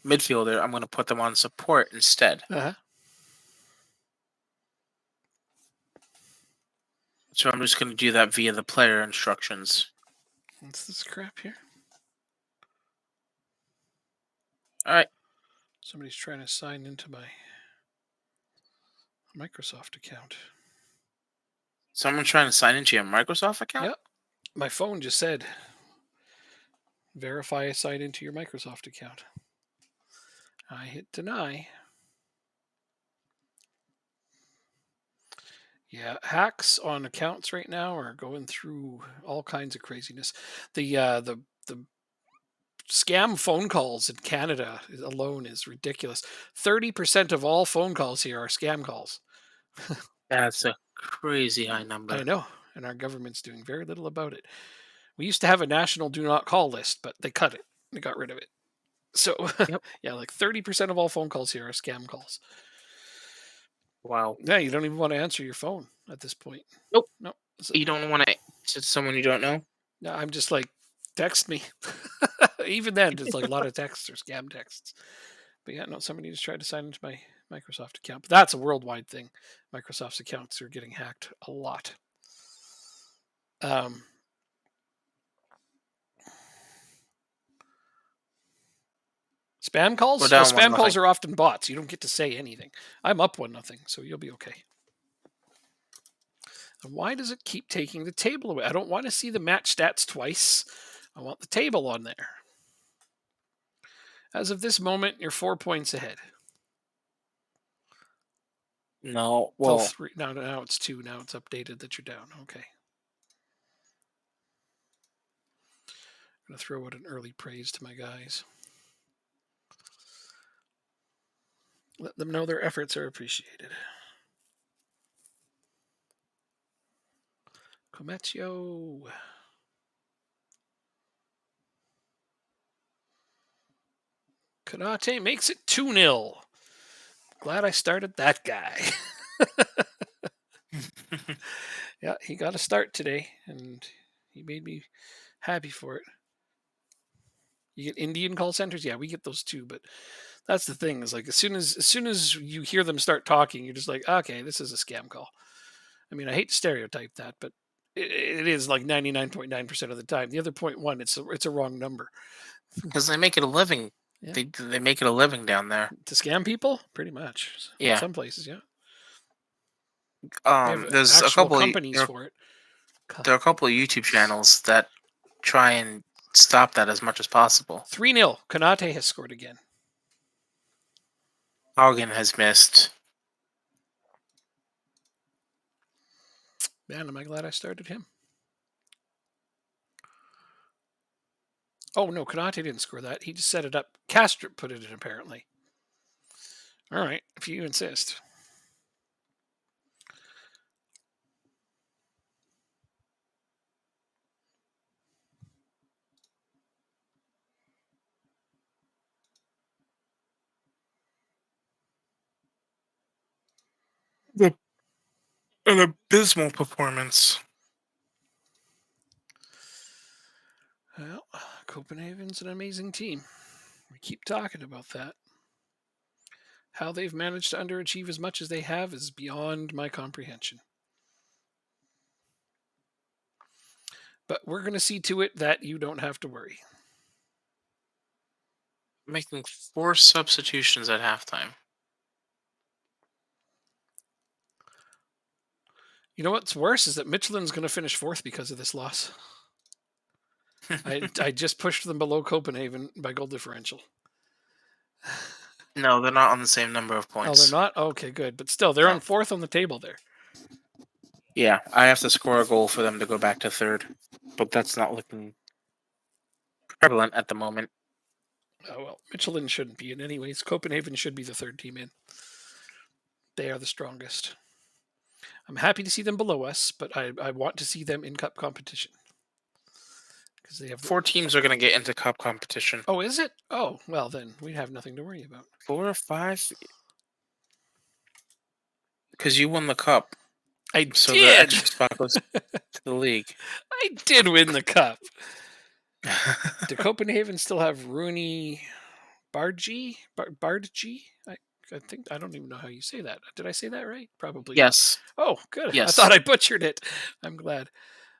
midfielder, I'm going to put them on support instead. Uh-huh. So I'm just going to do that via the player instructions. What's this crap here? All right. Somebody's trying to sign into my Microsoft account. Someone trying to sign into your Microsoft account? Yep. My phone just said, verify a sign into your Microsoft account. I hit deny. Yeah, hacks on accounts right now are going through all kinds of craziness. The scam phone calls in Canada alone is ridiculous. 30% of all phone calls here are scam calls. That's a crazy high I number. know, and our government's doing very little about it. We used to have a national do not call list, but they cut it. They got rid of it. So, Yep. yeah, like 30% of all phone calls here are scam calls. Wow. Yeah, you don't even want to answer your phone at this point. Nope. No, so, You don't want to someone you don't know? no, I'm just like, text me. Even then, it's like a lot of texts or scam texts. But yeah, no, somebody just tried to sign into my Microsoft account. But that's a worldwide thing. Microsoft's accounts are getting hacked a lot. Um, spam We're calls? Well, down one spam calls nothing. are often bots. You don't get to say anything. I'm up 1-0, so you'll be okay. And why does it keep taking the table away? I don't want to see the match stats twice. I want the table on there. As of this moment, you're 4 points ahead. No. Till Well, three. Now it's two. Now it's updated that you're down. Okay. I'm going to throw out an early praise to my guys. Let them know their efforts are appreciated. Comecchio. Konate makes it 2-0. Glad I started that guy. Yeah, he got a start today, and he made me happy for it. You get Indian call centers, yeah, we get those too. But that's the thing is like as soon as you hear them start talking, you're just like, okay, this is a scam call. I mean, I hate to stereotype that, but it is like 99.9% of the time. The other 0.1, it's a wrong number. because they make it a living. Yeah, They make it a living down there. to scam people, pretty much. In Yeah. some places, yeah, they have There's a actual couple. companies for it. There are a couple of YouTube channels that try and stop that as much as possible. 3-0. Konate has scored again. Haugen has missed. Man, am I glad I started him. Oh no, Konate didn't score that. He just set it up. Castro put it in apparently. All right, if you insist. Yeah. An abysmal performance. Well, Copenhagen's an amazing team. We keep talking about that. How they've managed to underachieve as much as they have is beyond my comprehension. But we're going to see to it that you don't have to worry. Making 4 substitutions at halftime. You know what's worse is that Michelin's going to finish fourth because of this loss. I just pushed them below Copenhagen by goal differential. No, they're not on the same number of Oh, they're points. not? Okay, good. But still, they're No. on fourth on the table there. Yeah, I have to score a goal for them to go back to third, but that's not looking prevalent at the moment. Oh, well, Michelin shouldn't be in anyways. Copenhagen should be the third team in. They are the strongest. I'm happy to see them below us, but I want to see them in cup competition. Because they have 4 teams are going to get into cup competition. Oh, is it? Oh, well then we have nothing to worry about. 4 or 5? Because you won the cup, I so the did. extra spot goes to the league. I did win the cup. Do Copenhagen still have Rooney Bardghji? Bardghji? I think I don't even know how you say that. Did I say that right? Probably not. Yes. Oh, good. I Yes. thought I butchered it. I'm glad.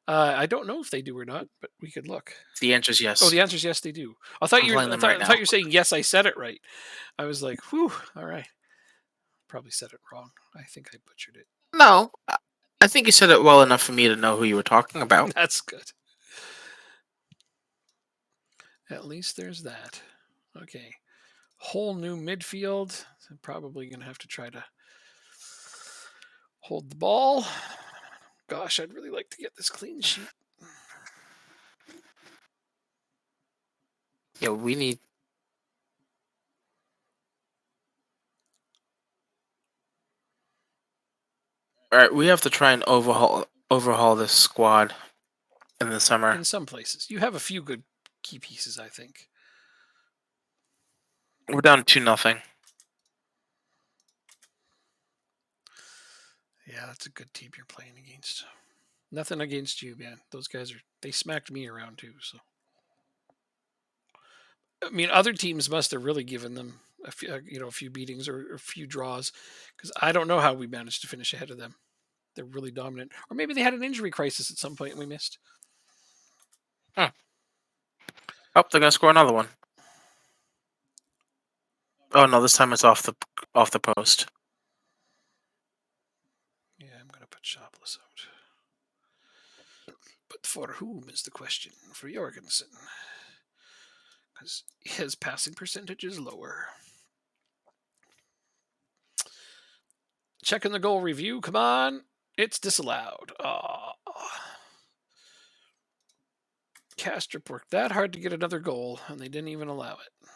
I don't know if they do or not, but we could look. The answer is yes. Oh, the answer is yes, they do. I thought I'm you were. playing I them thought, right I now. thought you were saying yes. I said it right. I was like, whew. All right. Probably said it wrong. I think I butchered it. No, I think you said it well enough for me to know who you were talking about. That's good. At least there's that. Okay. Whole new midfield. I'm probably going to have to try to hold the ball. Gosh, I'd really like to get this clean sheet. Yeah, we need. All right, we have to try and overhaul this squad in the summer. In some places, you have a few good key pieces, I think. We're down 2-0. Yeah, that's a good team you're playing against. Nothing against you, man. Those guys they smacked me around too, so. I mean, other teams must have really given them a few beatings or a few draws, because I don't know how we managed to finish ahead of them. They're really dominant, or maybe they had an injury crisis at some point and we missed. Oh, they're gonna score another one. Oh no, this time it's off the post. Yeah, I'm gonna put Shopless out. But for whom is the question? For Jorgensen, because his passing percentage is lower. Checking the goal review. Come on. It's disallowed. Oh. Castrop worked that hard to get another goal, and they didn't even allow it.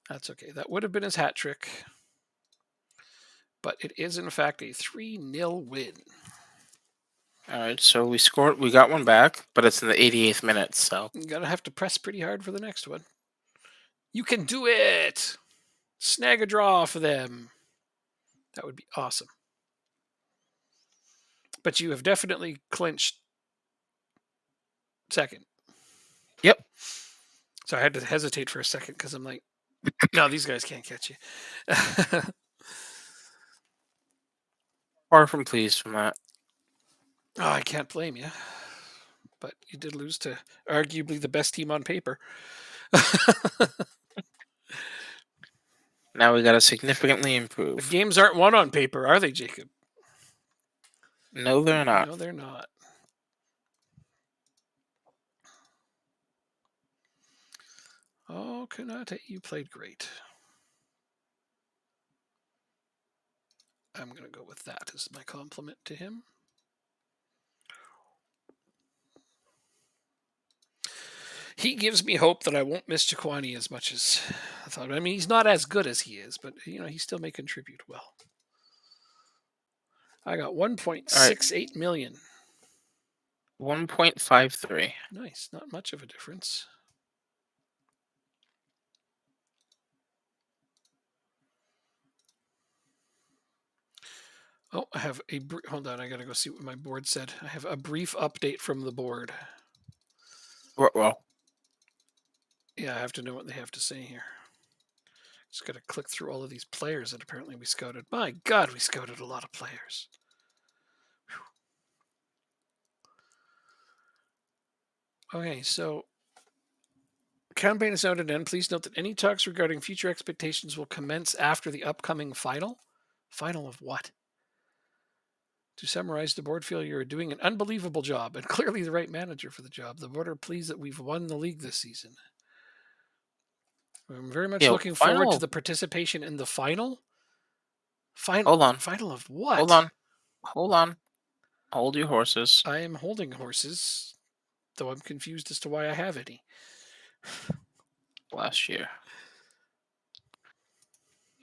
That's okay. That would have been his hat trick. But it is, in fact, a 3-0 win. All right, so we scored. We got one back, but it's in the 88th minute. So You're going to have to press pretty hard for the next one. You can do it. Snag a draw for them. That would be awesome. But you have definitely clinched second. Yep. So I had to hesitate for a second because I'm like, no, these guys can't catch you. Far from pleased from that. Oh, I can't blame you. But you did lose to arguably the best team on paper. Now we got to significantly But improve. games aren't won on paper, are they, Jacob? No, they're not. No, they're not. Oh, Konate, you played great. I'm going to go with that as my compliment to him. He gives me hope that I won't miss Chiquani as much as I thought. I mean, he's not as good as he is, but he still may contribute well. I got 1.68 million. 1.53. Nice, not much of a difference. Oh, I have hold on. I gotta go see what my board said. I have a brief update from the board. Well, Yeah, I have to know what they have to say here. Just gotta click through all of these players that apparently we scouted. My God, we scouted a lot of players. Whew. Okay, so campaign is now at an end. Please note that any talks regarding future expectations will commence after the upcoming final. Final of what? To summarize, the board feel you're doing an unbelievable job and clearly the right manager for the job. The board are pleased that we've won the league this season. I'm very much Yeah, looking forward to final. the participation in the final. Final, Hold on, final of hold what? on, hold on. Hold your horses. I am holding horses, though I'm confused as to why I have any. Last year,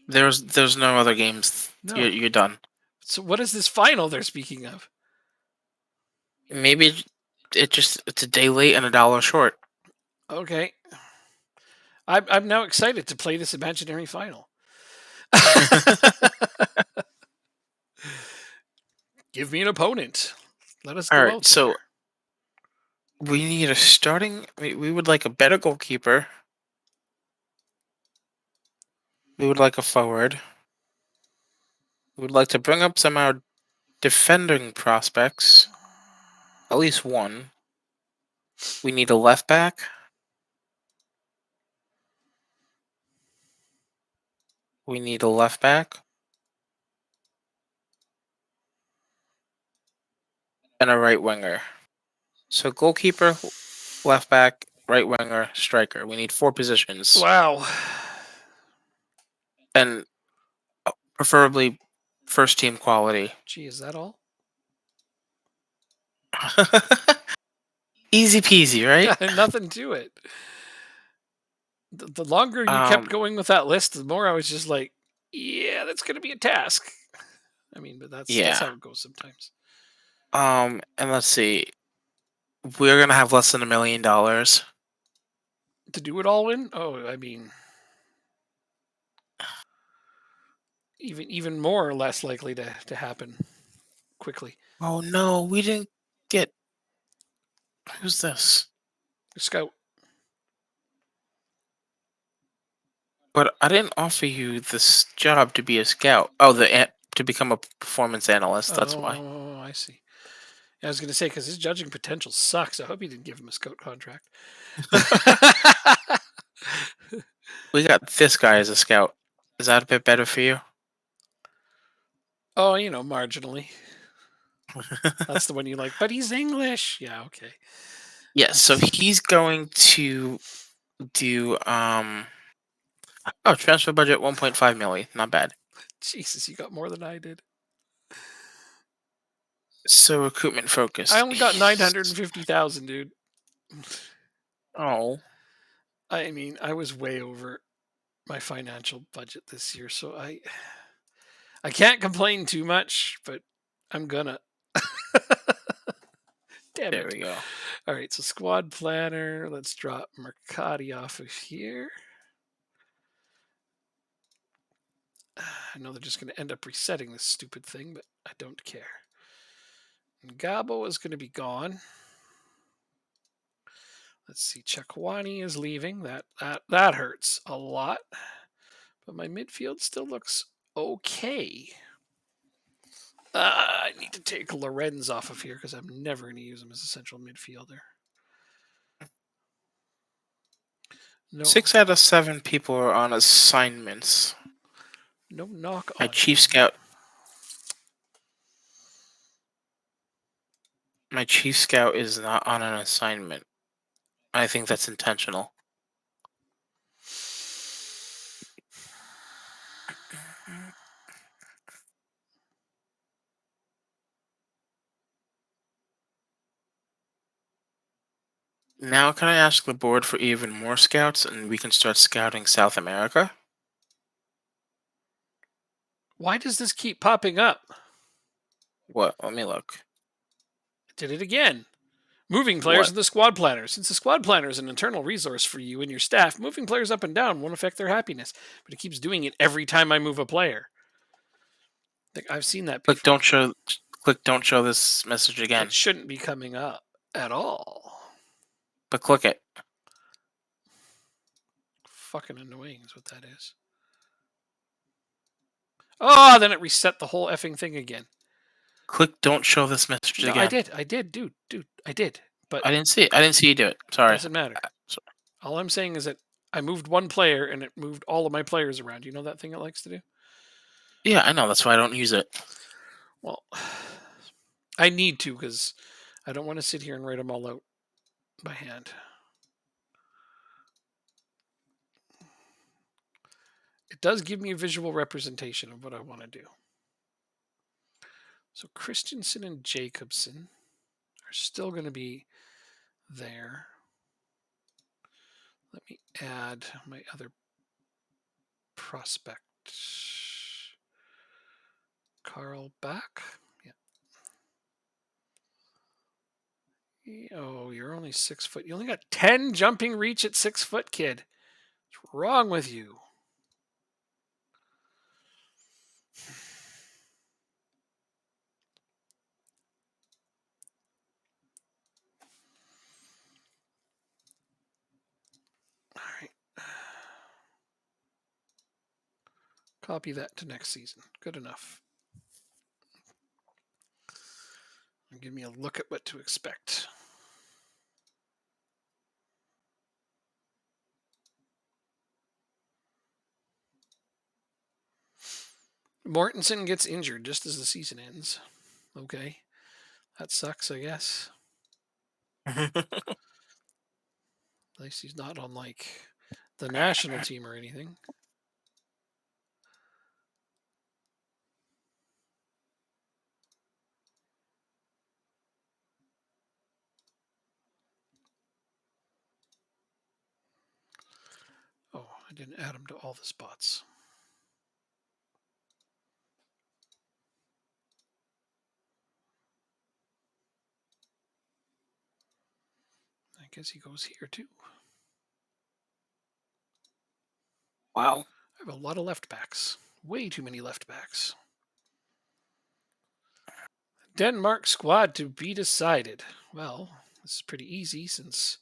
there's no other games. No. You're done. So what is this final they're speaking of? Maybe it's a day late and $1 short. Okay. I'm now excited to play this imaginary final. Give me an opponent. Let us All go right, out there. so we need a starting. We would like a better goalkeeper. We would like a forward. We would like to bring up some of our defending prospects. At least one. We need a left back. We need a left back and a right winger. So goalkeeper, left back, right winger, striker. We need 4 positions, Wow. and preferably first team quality. Gee, is that all? Easy peasy, right? Nothing to it. The longer you kept Um, going with that list, the more I was just like, yeah, that's going to be a task. I mean, but that's yeah. how it goes sometimes. And let's see. We're gonna have less than $1 million. To do it all in? Oh, I mean, even more or less likely to happen quickly. Oh no, we didn't get. Who's this? Scout. But I didn't offer you this job to be a scout. Oh, to become a performance analyst. That's why. Oh, I see. I was going to say because his judging potential sucks. I hope you didn't give him a scout contract. We got this guy as a scout. Is that a bit better for you? Oh, marginally. That's the one you like. But he's English. Yeah, okay. Yes. So That's he's going to do Oh, transfer budget 1.5 million. Not bad. Jesus. You got more than I did. So recruitment I focus. only got 950,000, dude. Oh, I mean, I was way over my financial budget this year, so I can't complain too much, but I'm gonna. Damn there it. we go. All right, so squad planner. Let's drop Mercati off of here. I know they're just going to end up resetting this stupid thing, but I don't care. And Gabo is going to be gone. Let's see. Chakwani is leaving. That hurts a lot. But my midfield still looks okay. I need to take Lorenz off of here because I'm never going to use him as a central midfielder. No, 6 out of 7 people are on assignments. no knock My on chief him. scout. My chief scout is not on an assignment. I think that's intentional. Now, can I ask the board for even more scouts and we can start scouting South America? Why does this keep popping up? What? Let me look. Did it again. Moving players What? in the squad planner. Since the squad planner is an internal resource for you and your staff, moving players up and down won't affect their happiness. But it keeps doing it every time I move a player. Like, I've seen that Click before. don't show this message again. It shouldn't be coming up at all. But click it. Fucking annoying is what that is. Oh, then it reset the whole effing thing again. Click don't show this message No, again. I did, dude, I did. But I didn't see it. I didn't see you do it. Sorry. doesn't matter. So- All I'm saying is that I moved one player and it moved all of my players around. You know that thing it likes to do? Yeah, I know. That's why I don't use it. Well, I need to because I don't want to sit here and write them all out by hand. it does give me a visual representation of what I want to do. So Christensen and Jacobson are still going to be there. Let me add my other prospect. Carl Back. Yeah. Oh, you're only 6 foot. You only got 10 jumping reach at 6 foot, kid. What's wrong with you? All right. Copy that to next season. Good enough. And give me a look at what to expect. Mortensen gets injured just as the season ends. Okay. That sucks, I guess. At least he's not on like the national team or anything. Oh, I didn't add him to all the spots. I guess he goes here too. Wow. I have a lot of left backs. Way too many left backs. Denmark squad to be decided. Well, this is pretty easy since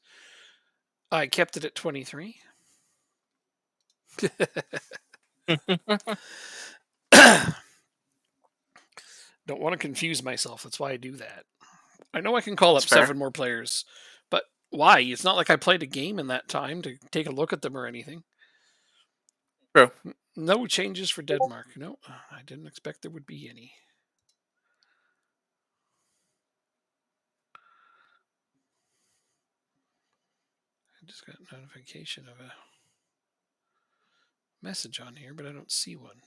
I kept it at 23. Don't want to confuse myself. That's why I do that. I know I can call up That's fair. 7 more players, but why? It's not like I played a game in that time to take a look at them or anything. True. No changes for Denmark. No, I didn't expect there would be any. I just got a notification of a message on here, but I don't see one.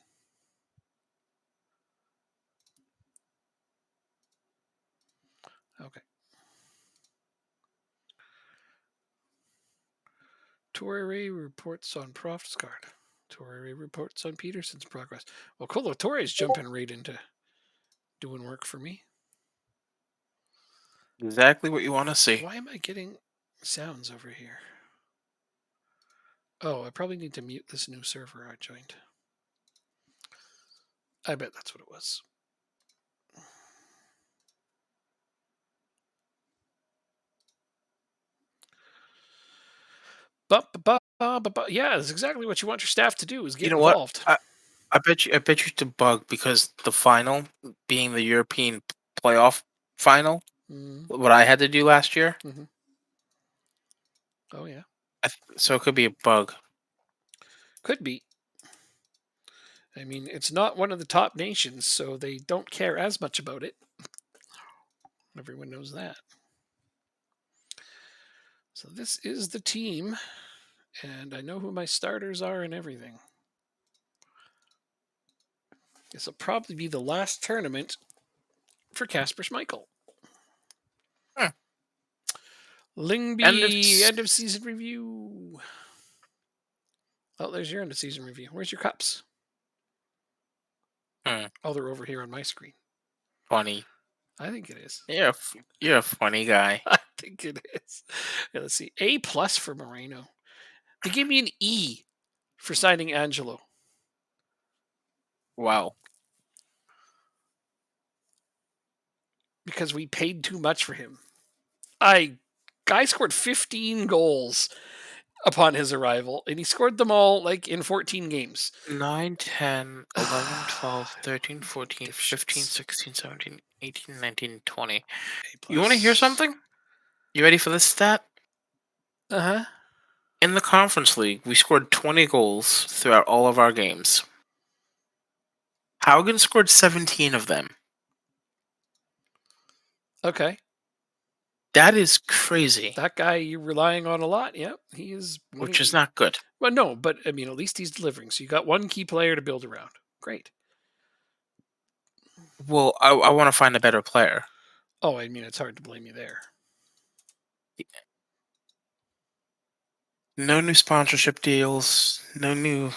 Okay. Torre reports on Profsgaard. Torre reports on Peterson's progress. Well, cool. Torre's jumping right into doing work for me. Exactly what you want to see. Why am I getting sounds over here? Oh, I probably need to mute this new server I joined. I bet that's what it was. Yeah, that's exactly what you want your staff to do is You get know what? involved. I bet you it's a bug because the final being the European playoff final, Mm-hmm. what I had to do last year, Mm-hmm. Oh, yeah. so it could be a bug. Could be. I mean, it's not one of the top nations, so they don't care as much about it. Everyone knows that. So this is the team, and I know who my starters are and everything. This will probably be the last tournament for Casper Schmeichel. Hmm. Lingby, end of season review. Oh, there's your end of season review. Where's your cups? Oh, they're over here on my screen. Funny. I think it is. You're a funny guy. I think it is. Yeah, let's see. A plus for Moreno. They gave me an E for signing Angelo. Wow. Because we paid too much for him. Guy scored 15 goals upon his arrival, and he scored them all like in 14 games. 9, 10, 11, 12, 13, 14, 15, 16, 17, 18, 19, 20. You want to hear something? You ready for this stat? Uh-huh. In the Conference League, we scored 20 goals throughout all of our games. Haugen scored 17 of them. Okay. That is crazy, That guy you're relying on a lot. Yep, he is one. which is not good. Well, no, but I mean, at least he's delivering. So you got one key player to build around. Great. Well, I want to find a better player. Oh, I mean, it's hard to blame you there. No new sponsorship deals. No new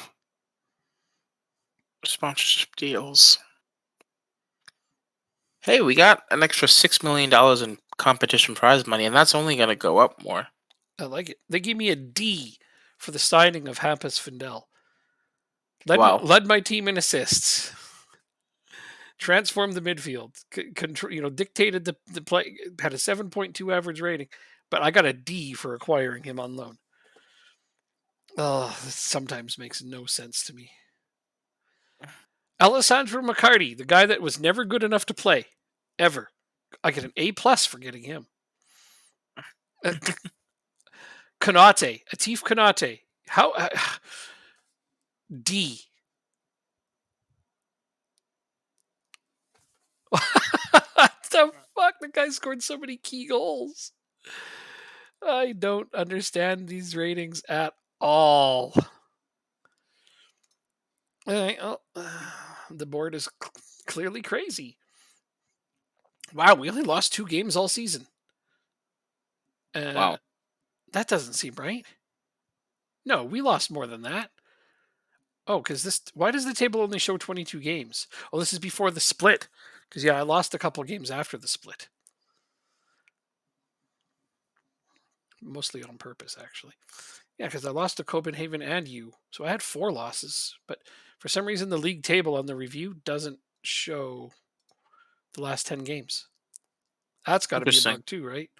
sponsorship deals. Hey, we got an extra $6 million in competition prize money, and that's only going to go up more. I like it. They gave me a D for the signing of Hampus Findel. Wow. Led my team in assists. Transformed the midfield. Control, dictated the play. Had a 7.2 average rating, but I got a D for acquiring him on loan. Oh, this sometimes makes no sense to me. Alessandro McCarty, the guy that was never good enough to play, ever. I get an A+ for getting him. Konate, Atif Konate. How D. What the fuck? The guy scored so many key goals. I don't understand these ratings at all. Oh, the board is clearly crazy. Wow, we only lost 2 games all season. Wow. That doesn't seem right. No, we lost more than that. Oh, because this. Why does the table only show 22 games? Oh, this is before the split. Because yeah, I lost a couple games after the split. Mostly on purpose, actually. Yeah, because I lost to Copenhagen and you, so I had 4 losses. But for some reason, the league table on the review doesn't show the last 10 games. That's got to be a Interesting. bug too, right?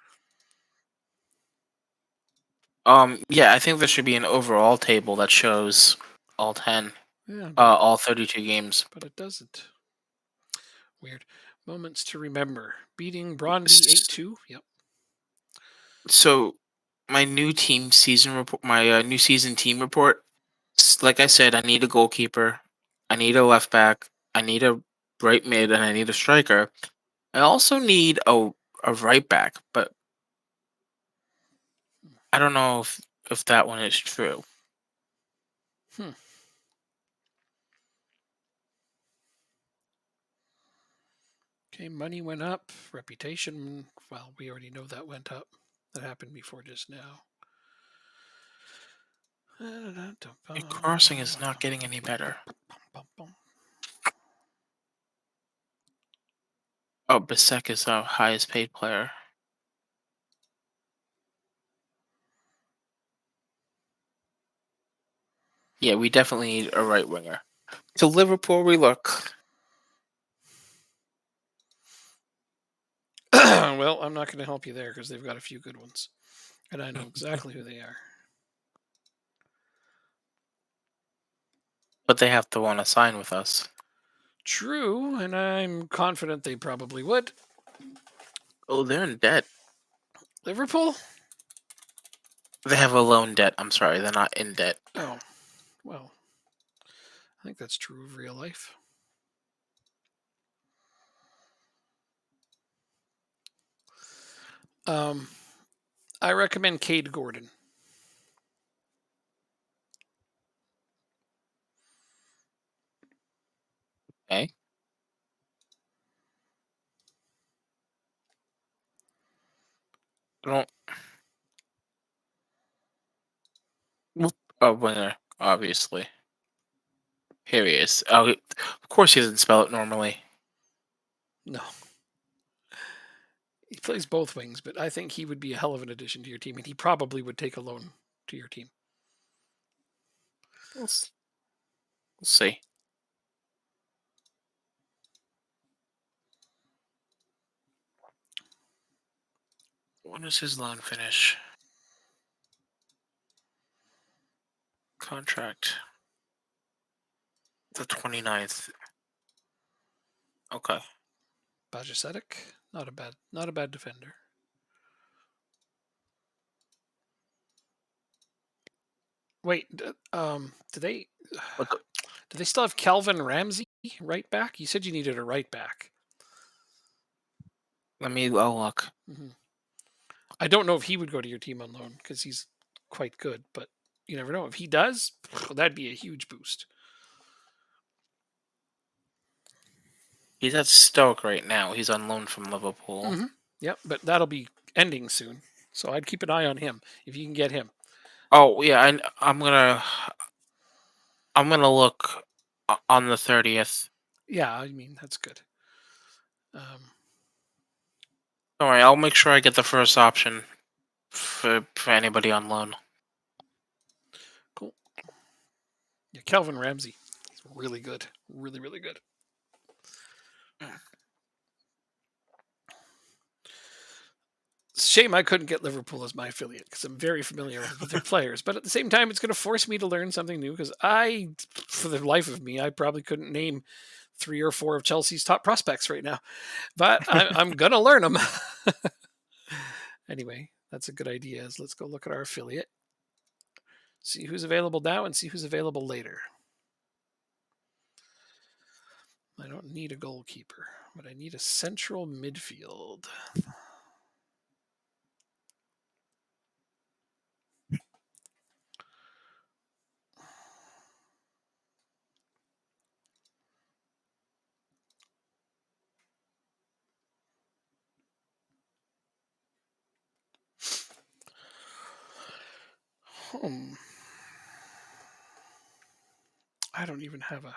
Yeah, I think there should be an overall table that shows all 10, Yeah, all 32 games. but it doesn't. Weird. Moments to remember. Beating Brondby S- 8-2. Yep. So, my new team season report, my new season team report. Like I said, I need a goalkeeper, I need a left back, I need a right mid, and I need a striker. I also need a right back, but I don't know if that one is true. Hmm. Okay, money went up. Reputation, well, we already know that went up. That happened before just now. And crossing is not getting any better. Oh, Bisek is our highest paid player. Yeah, we definitely need a right winger. To Liverpool we look. Well, I'm not going to help you there because they've got a few good ones. And I know exactly who they are. But they have to want to sign with us. True, and I'm confident they probably would. Oh, they're in debt. Liverpool? They have a loan debt. I'm sorry, they're not in debt. Oh, well, I think that's true of real life. Um, I recommend Cade Gordon. Okay. I don't. A winger, obviously. Here he is. Oh, of course he doesn't spell it normally. No. He plays both wings, but I think he would be a hell of an addition to your team, and he probably would take a loan to your team. We'll see. When does his loan finish? Contract. The 29th. Okay. Bajcetic, not a bad defender. Wait, do they But do they still have Calvin Ramsey right back? You said you needed a right back. I'll look. Hmm I don't know if he would go to your team on loan because he's quite good, but you never know. If he does, that'd be a huge boost. He's at Stoke right now. He's on loan from Liverpool. Yep, but that'll be ending soon. So I'd keep an eye on him if you can get him. Oh yeah, I'm gonna look on the 30th. Yeah, I mean that's good. All right, I'll make sure I get the first option for anybody on loan. Cool. Yeah, Kelvin Ramsey, he's really good, really really good. Shame I couldn't get Liverpool as my affiliate because I'm very familiar with their players. But at the same time, it's going to force me to learn something new because for the life of me, I probably couldn't name 3 or 4 of Chelsea's top prospects right now. But I'm going to learn them. Anyway, that's a good idea. Let's go look at our affiliate, see who's available now and see who's available later. I don't need a goalkeeper, but I need a central midfield. Hmm. I don't even have a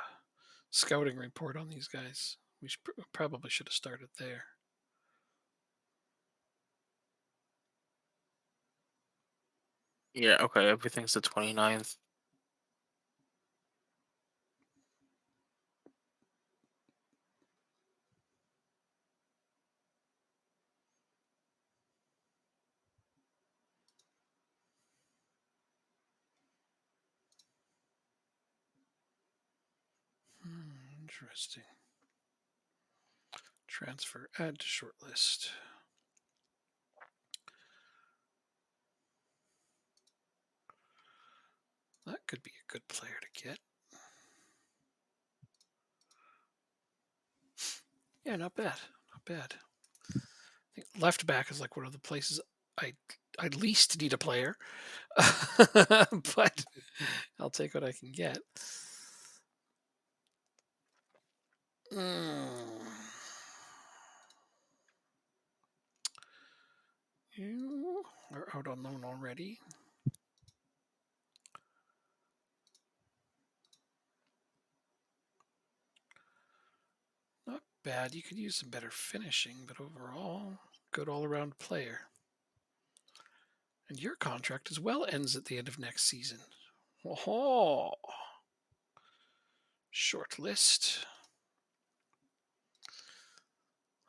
scouting report on these guys. We probably should have started there. Yeah, okay, everything's the 29th. Interesting. Transfer, add to shortlist. That could be a good player to get. Yeah, not bad. Not bad. I think left back is like one of the places I least need a player, but I'll take what I can get. Mm. You are out on loan already. Not bad. You could use some better finishing, but overall, good all-around player. And your contract as well ends at the end of next season. Oh, short list.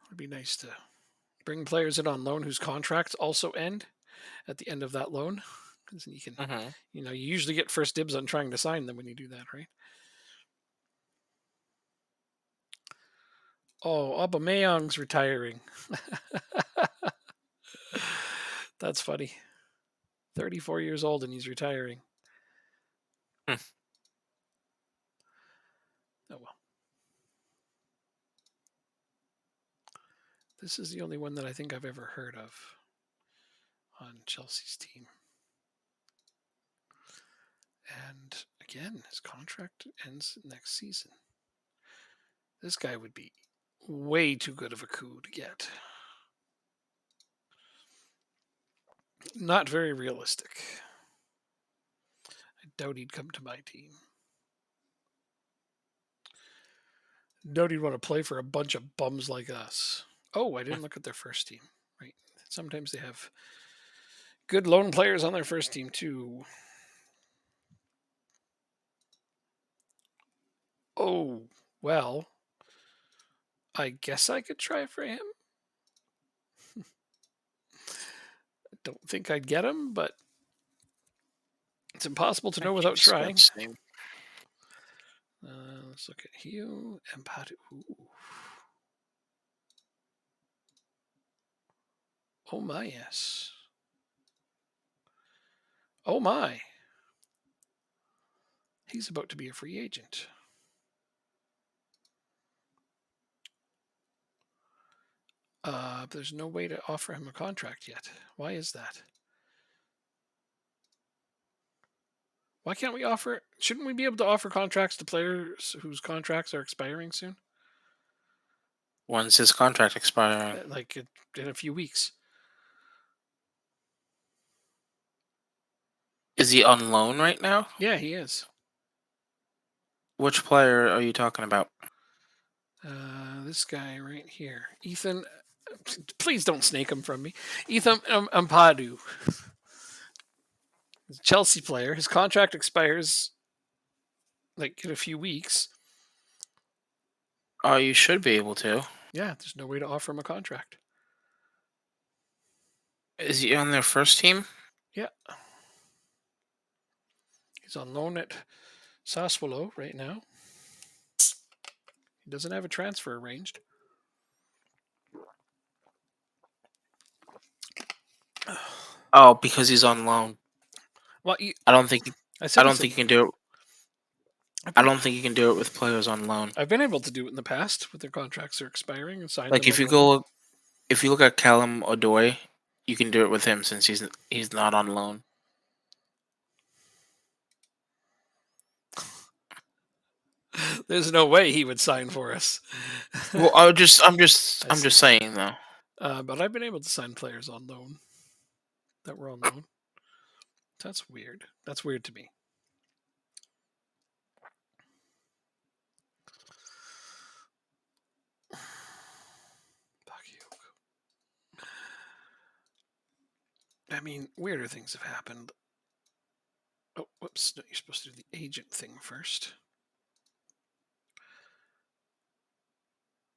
It'd be nice to bring players in on loan whose contracts also end at the end of that loan. Because you can, Mm-hmm. you usually get first dibs on trying to sign them when you do that, right? Oh, Aubameyang's retiring. That's funny. 34 years old and he's retiring. Oh well. This is the only one that I think I've ever heard of on Chelsea's team. And again, his contract ends next season. This guy would be way too good of a coup to get. Not very realistic. I doubt he'd come to my team. Doubt he'd want to play for a bunch of bums like us. Oh, I didn't look at their first team. Right. Sometimes they have good lone players on their first team too. Oh, well, I guess I could try for him. I don't think I'd get him, but it's impossible to know without trying. Let's look at Hugh and Pat. Oh my, yes. Oh my. He's about to be a free agent. There's no way to offer him a contract yet. Why is that? Why can't we offer? Shouldn't we be able to offer contracts to players whose contracts are expiring soon? When's his contract expiring? Like in a few weeks. Is he on loan right now? Yeah, he is. Which player are you talking about? This guy right here, Ethan. Please don't snake him from me, Ethan Ampadu, Chelsea player. His contract expires like in a few weeks. Oh, you should be able to. Yeah, there's no way to offer him a contract. Is he on their first team? Yeah, he's on loan at Sassuolo right now. He doesn't have a transfer arranged. Oh, because he's on loan. Well, I don't think. I I said don't think you can do it. I've I been, don't think you can do it with players on loan. I've been able to do it in the past with their contracts are expiring and sign Like them on loan. if you look at Callum Odoi, you can do it with him since he's not on loan. There's no way he would sign for us. Well, I'm just see. saying though. But I've been able to sign players on loan that were on loan. That's weird. That's weird to me. I mean, weirder things have happened. Oh, whoops. No, you're supposed to do the agent thing first.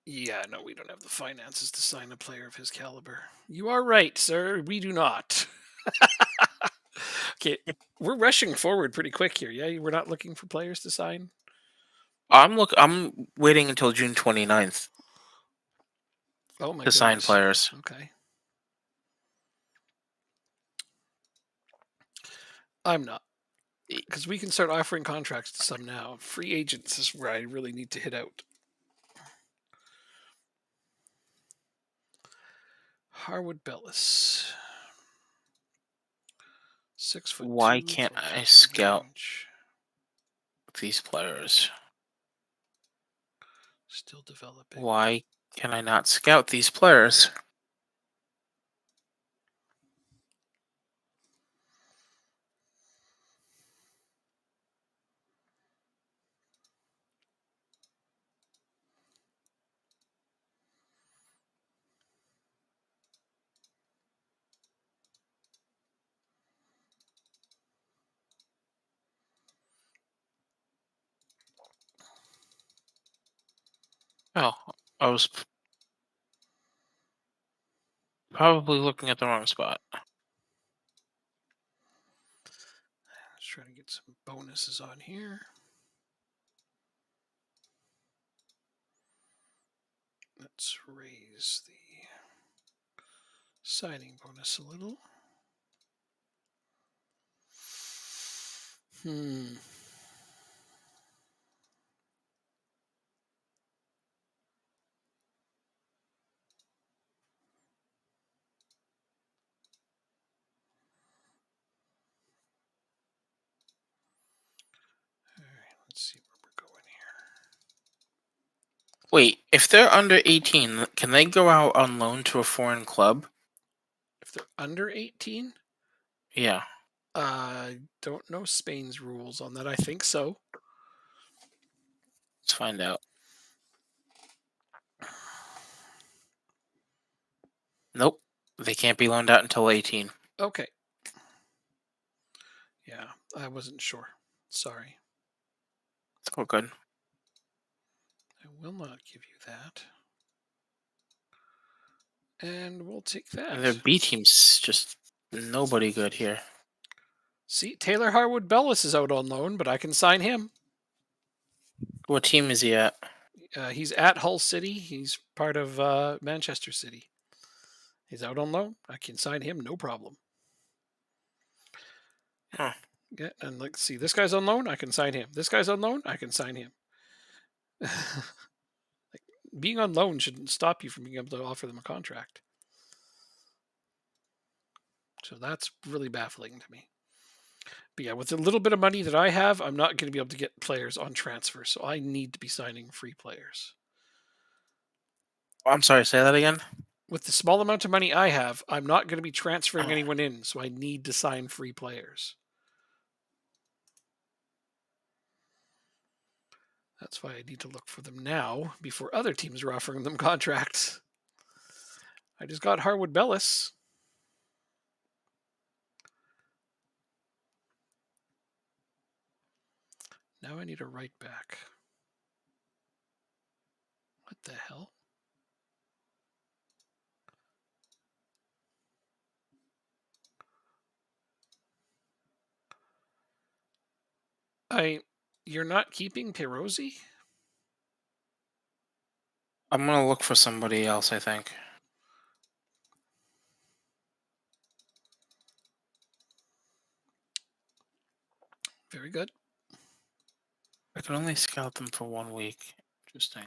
Yeah, no, we don't have the finances to sign a player of his caliber. You are right, sir. We do not. Okay, we're rushing forward pretty quick here. Yeah, we're not looking for players to sign. I'm waiting until June 29th Oh my to sign goodness. players. Okay. I'm not. Because we can start offering contracts to some now. Free agents is where I really need to hit out. Harwood Bellis. 6'2". Why can't I 42 scout range. these players? Still developing. Why can I not scout these players? Oh, I was probably looking at the wrong spot. Let's try to get some bonuses on here. Let's raise the signing bonus a little. Hmm. All right, let's see where we're going here. Wait, if they're under 18, can they go out on loan to a foreign club? If they're under 18, Yeah. I don't know Spain's rules on that. I think so. Let's find out. Nope. They can't be loaned out until 18. Okay. Yeah, I wasn't sure. Sorry. It's all good. I will not give you that. And we'll take that. Their B team's just nobody good here. See, Taylor Harwood Bellis is out on loan, but I can sign him. What team is he at? He's at Hull City. He's part of Manchester City. He's out on loan. I can sign him, no problem. Huh. Yeah, and let's see. This guy's on loan. I can sign him. This guy's on loan. I can sign him. Like, being on loan shouldn't stop you from being able to offer them a contract. So that's really baffling to me. But yeah, with the little bit of money that I have, I'm not going to be able to get players on transfer. So I need to be signing free players. I'm sorry, say that again. With the small amount of money I have, I'm not going to be transferring Oh, anyone in. So I need to sign free players. That's why I need to look for them now before other teams are offering them contracts. I just got Harwood Bellis. Now I need a right back. What the hell? You're not keeping Perosi? I'm gonna look for somebody else. I think Very good. I can only scout them for 1 week. Interesting.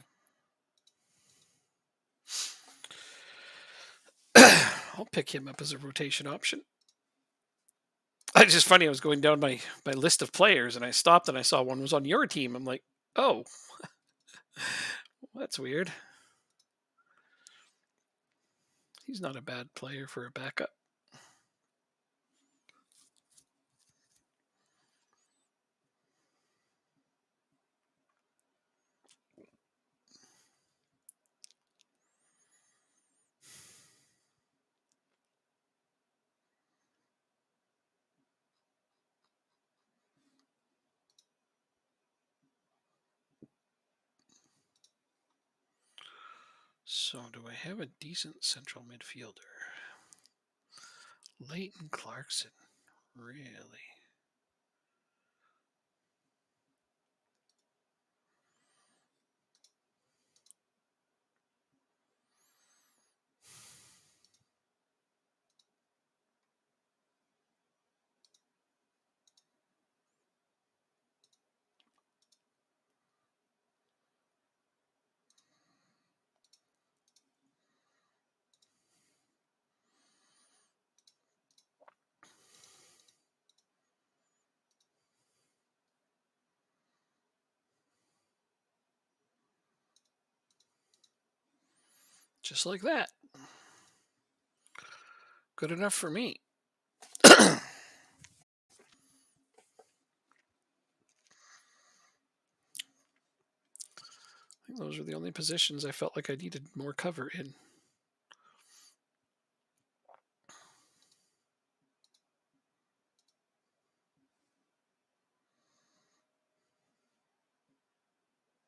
I'll pick him up as a rotation option. It's just funny. I was going down my list of players and I stopped and I saw one was on your team. I'm like, oh, that's weird. He's not a bad player for a backup. So, do I have a decent central midfielder? Leighton Clarkson. Really? Just like that. Good enough for me. I think those are the only positions I felt like I needed more cover in.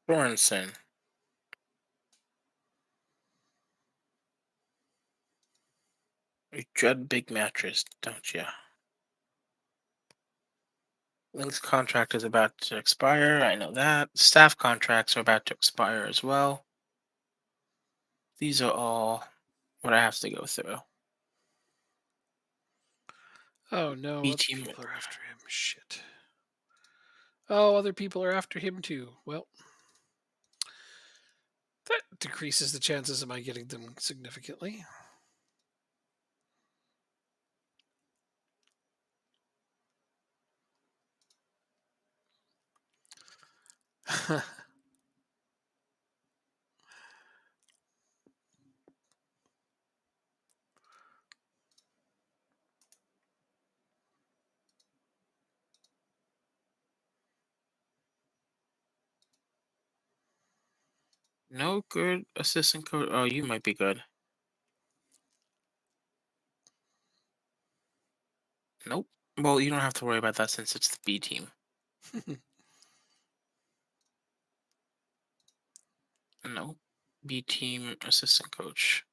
Sorensen. You dread big mattress, don't you? Link's contract is about to expire. I know that. Staff contracts are about to expire as well. These are all what I have to go through. Oh no, B other team. people are after him. Shit. Oh, other people are after him too. Well, that decreases the chances of my getting them significantly. No good assistant coach. Oh, you might be good. Nope. Well, you don't have to worry about that since it's the B team. No. B team assistant coach.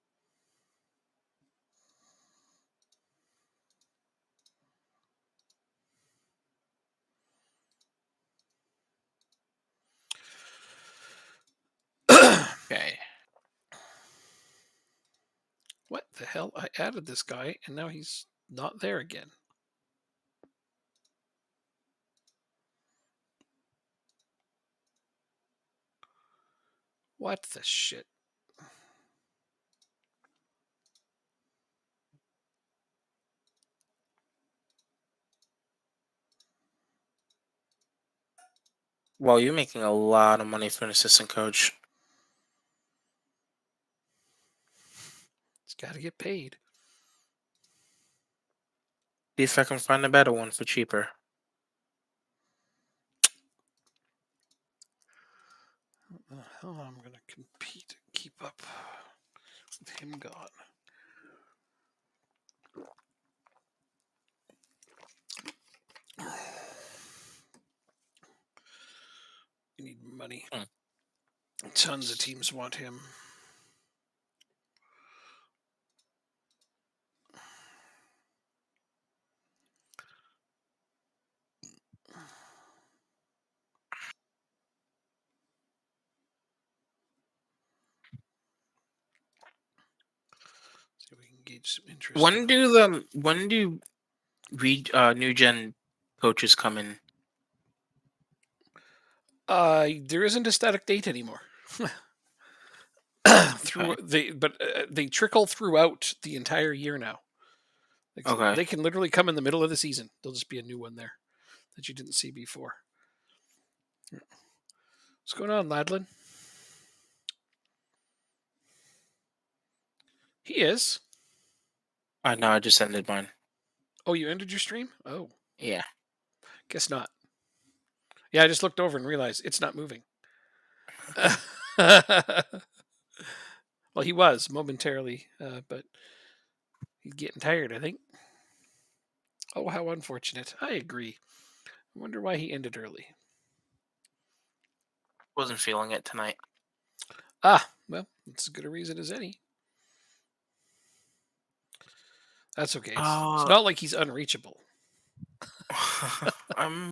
Okay. What the hell? I added this guy and now he's not there again. What the shit? Well, you're making a lot of money for an assistant coach. It's got to get paid. See if I can find a better one for cheaper. How I'm going to compete and keep up with him gone. You need money. Hmm. Tons of teams want him. See if we can gauge some interest. When do new gen coaches come in? There isn't a static date anymore. Okay. They trickle throughout the entire year now. Like, Okay. they can literally come in the middle of the season. There'll just be a new one there that you didn't see before. What's going on, Ladlin? He is. I know. I just ended mine. Oh, you ended your stream? Oh, Yeah. guess not. Yeah, I just looked over and realized it's not moving. Well, he was momentarily, but he's getting tired, I think. Oh, how unfortunate. I agree. I wonder why he ended early. Wasn't feeling it tonight. Ah, well, it's as good a reason as any. That's okay. It's Uh, not like he's unreachable. I'm.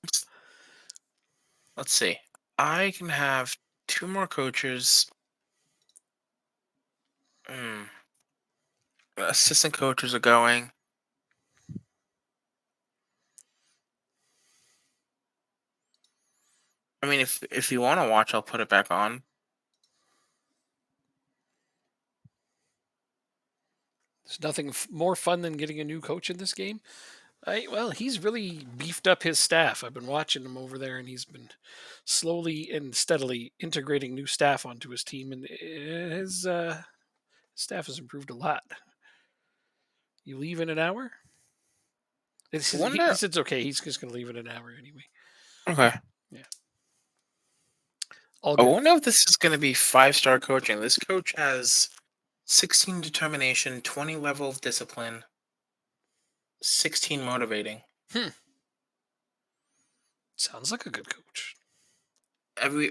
Let's see. I can have two more coaches. Hmm. Assistant coaches are going. I mean, if you want to watch, I'll put it back on. There's nothing more fun than getting a new coach in this game. Well, he's really beefed up his staff. I've been watching him over there, and he's been slowly and steadily integrating new staff onto his team, and his staff has improved a lot. You leave in an hour? I He wonder. said it's okay. He's just going to leave in an hour anyway. Okay. Yeah, all I good. wonder if this is going to be 5-star coaching. This coach has 16 determination, 20 level of discipline, 16 motivating. Sounds like a good coach.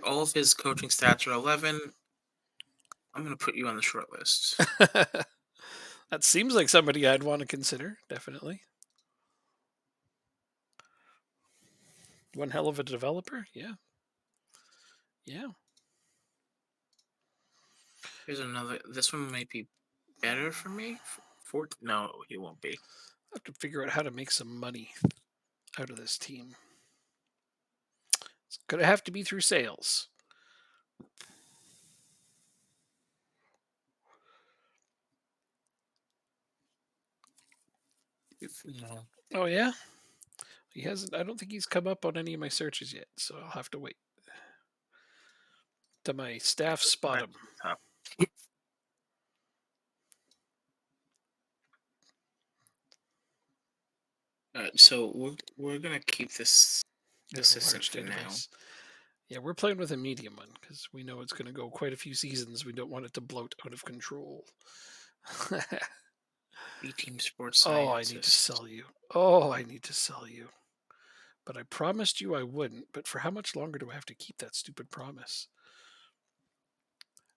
All of his coaching stats are 11. I'm going to put you on the short list. That seems like somebody I'd want to consider, definitely. One hell of a developer. Yeah. Yeah. Here's another. This one might be better for me. No, he won't be. I have to figure out how to make some money out of this team. It's going to have to be through sales. No. Oh, yeah? He hasn't. I don't think he's come up on any of my searches yet, so I'll have to wait. To my staff spot Back him. to the top. All right, so we're gonna keep this Yeah, assistant large for now. database. Yeah, we're playing with a medium one because we know it's going to go quite a few seasons. We don't want it to bloat out of control. B Team Sports Oh, I need to Sciences. sell you. Oh, I need to sell you. But I promised you I wouldn't. But for how much longer do I have to keep that stupid promise?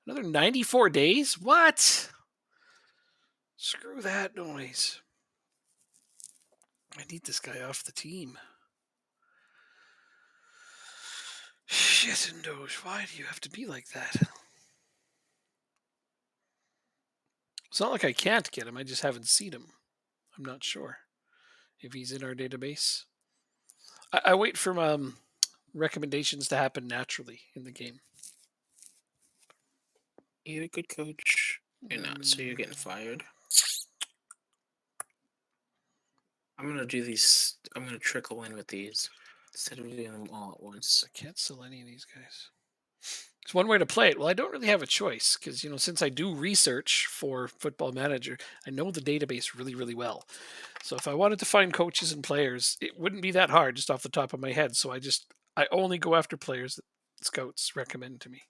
Another 94 days? What? Screw that noise. I need this guy off the team. Shit and Doge, why do you have to be like that? It's not like I can't get him, I just haven't seen him. I'm not sure if he's in our database. I wait for recommendations to happen naturally in the game. You're a good coach. You're not, so you're getting fired. I'm gonna do these. I'm gonna trickle in with these. instead of doing them all at once. I can't sell any of these guys. It's one way to play it. Well, I don't really have a choice because, since I do research for Football Manager, I know the database really, really well. So if I wanted to find coaches and players, it wouldn't be that hard just off the top of my head. So I only go after players that scouts recommend to me.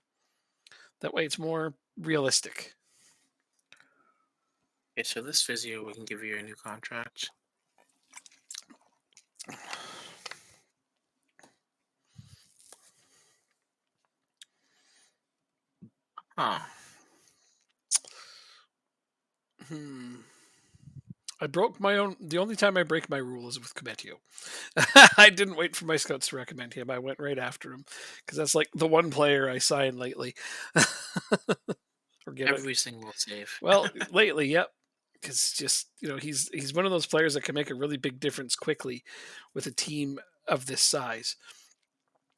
That way it's more realistic. Okay, so this physio, we can give you a new contract. Huh. Hmm. I broke my own. The only time I break my rule is with Cometio. I didn't wait for my scouts to recommend him. I went right after him because that's like the one player I signed lately. Forget it. Every single save. Well, lately, yep. Because just he's one of those players that can make a really big difference quickly with a team of this size.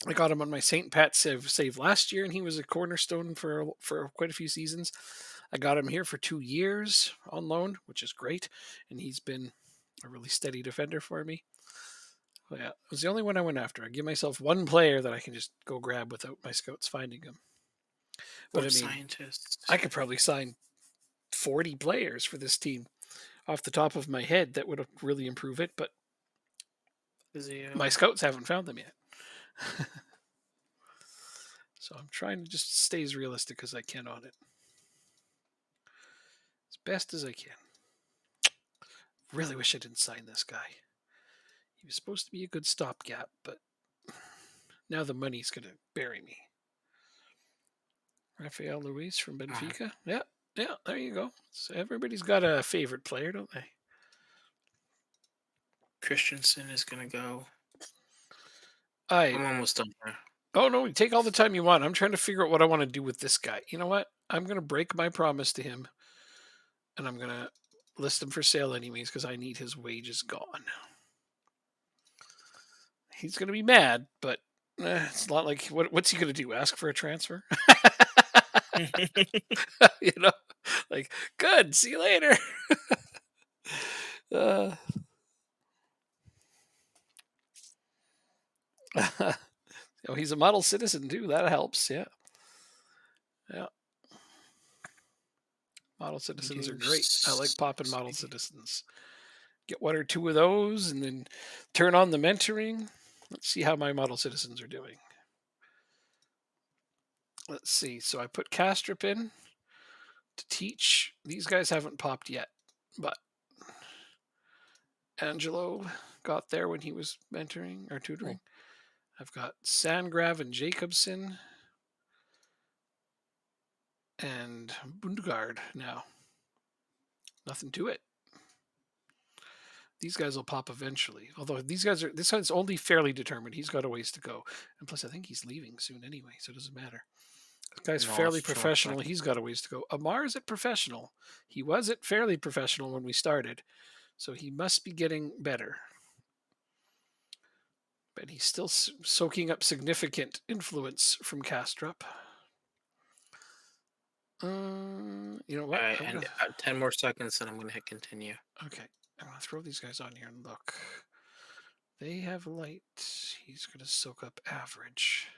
I got him on my St. Pat save last year, and he was a cornerstone for quite a few seasons. I got him here for 2 years on loan, which is great, and he's been a really steady defender for me. But yeah, it was the only one I went after. I give myself one player that I can just go grab without my scouts finding him. But I Sports mean, scientists. I could probably sign 40 players for this team off the top of my head that would really improve it, but my Physio. scouts haven't found them yet. So I'm trying to just stay as realistic as I can on it. As best as I can. Really wish I didn't sign this guy. He was supposed to be a good stopgap, but now the money's going to bury me. Rafael Luis from Benfica. Yeah, yeah, there you go. So everybody's got a favorite player, don't they? Christensen is gonna go. I I'm almost done here. Oh no, take all the time you want. I'm trying to figure out what I want to do with this guy. You know what? I'm going to break my promise to him, and I'm going to list him for sale anyways because I need his wages gone. He's going to be mad, but it's not like what's he going to do? Ask for a transfer? you know, like good. See you later. uh, he's a model citizen too. That helps. Yeah, yeah. Model citizens are great. I like popping model citizens. Get one or two of those, and then turn on the mentoring. Let's see how my model citizens are doing. Let's see. So I put Castrop in to teach. These guys haven't popped yet, but Angelo got there when he was mentoring or tutoring. I've got Sandgrav and Jacobson and Bundgaard now. Nothing to it. These guys will pop eventually. Although this guy's only fairly determined. He's got a ways to go. And plus I think he's leaving soon anyway, so it doesn't matter. This guy's fairly professional. He's got a ways to go. Amar is at professional. He was at fairly professional when we started, so he must be getting better. But he's still soaking up significant influence from Kastrup. You know what? All right, and 10 more seconds, and I'm going to hit continue. Okay, I'm going to throw these guys on here and look. They have light. He's going to soak up average.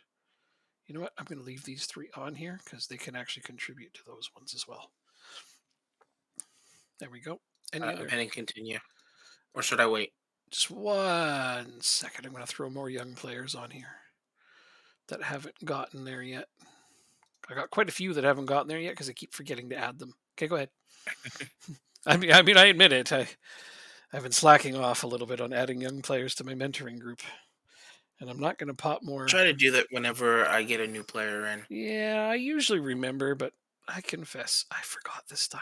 You know what? I'm going to leave these three on here because they can actually contribute to those ones as well. There we go. I'm hitting continue. Or should I wait? Just 1 second. I'm going to throw more young players on here that haven't gotten there yet. I got quite a few that haven't gotten there yet because I keep forgetting to add them. Okay, go ahead. I mean, I admit it. I've been slacking off a little bit on adding young players to my mentoring group, and I'm not going to pop more. Try to do that whenever I get a new player in. Yeah, I usually remember, but I confess I forgot this time.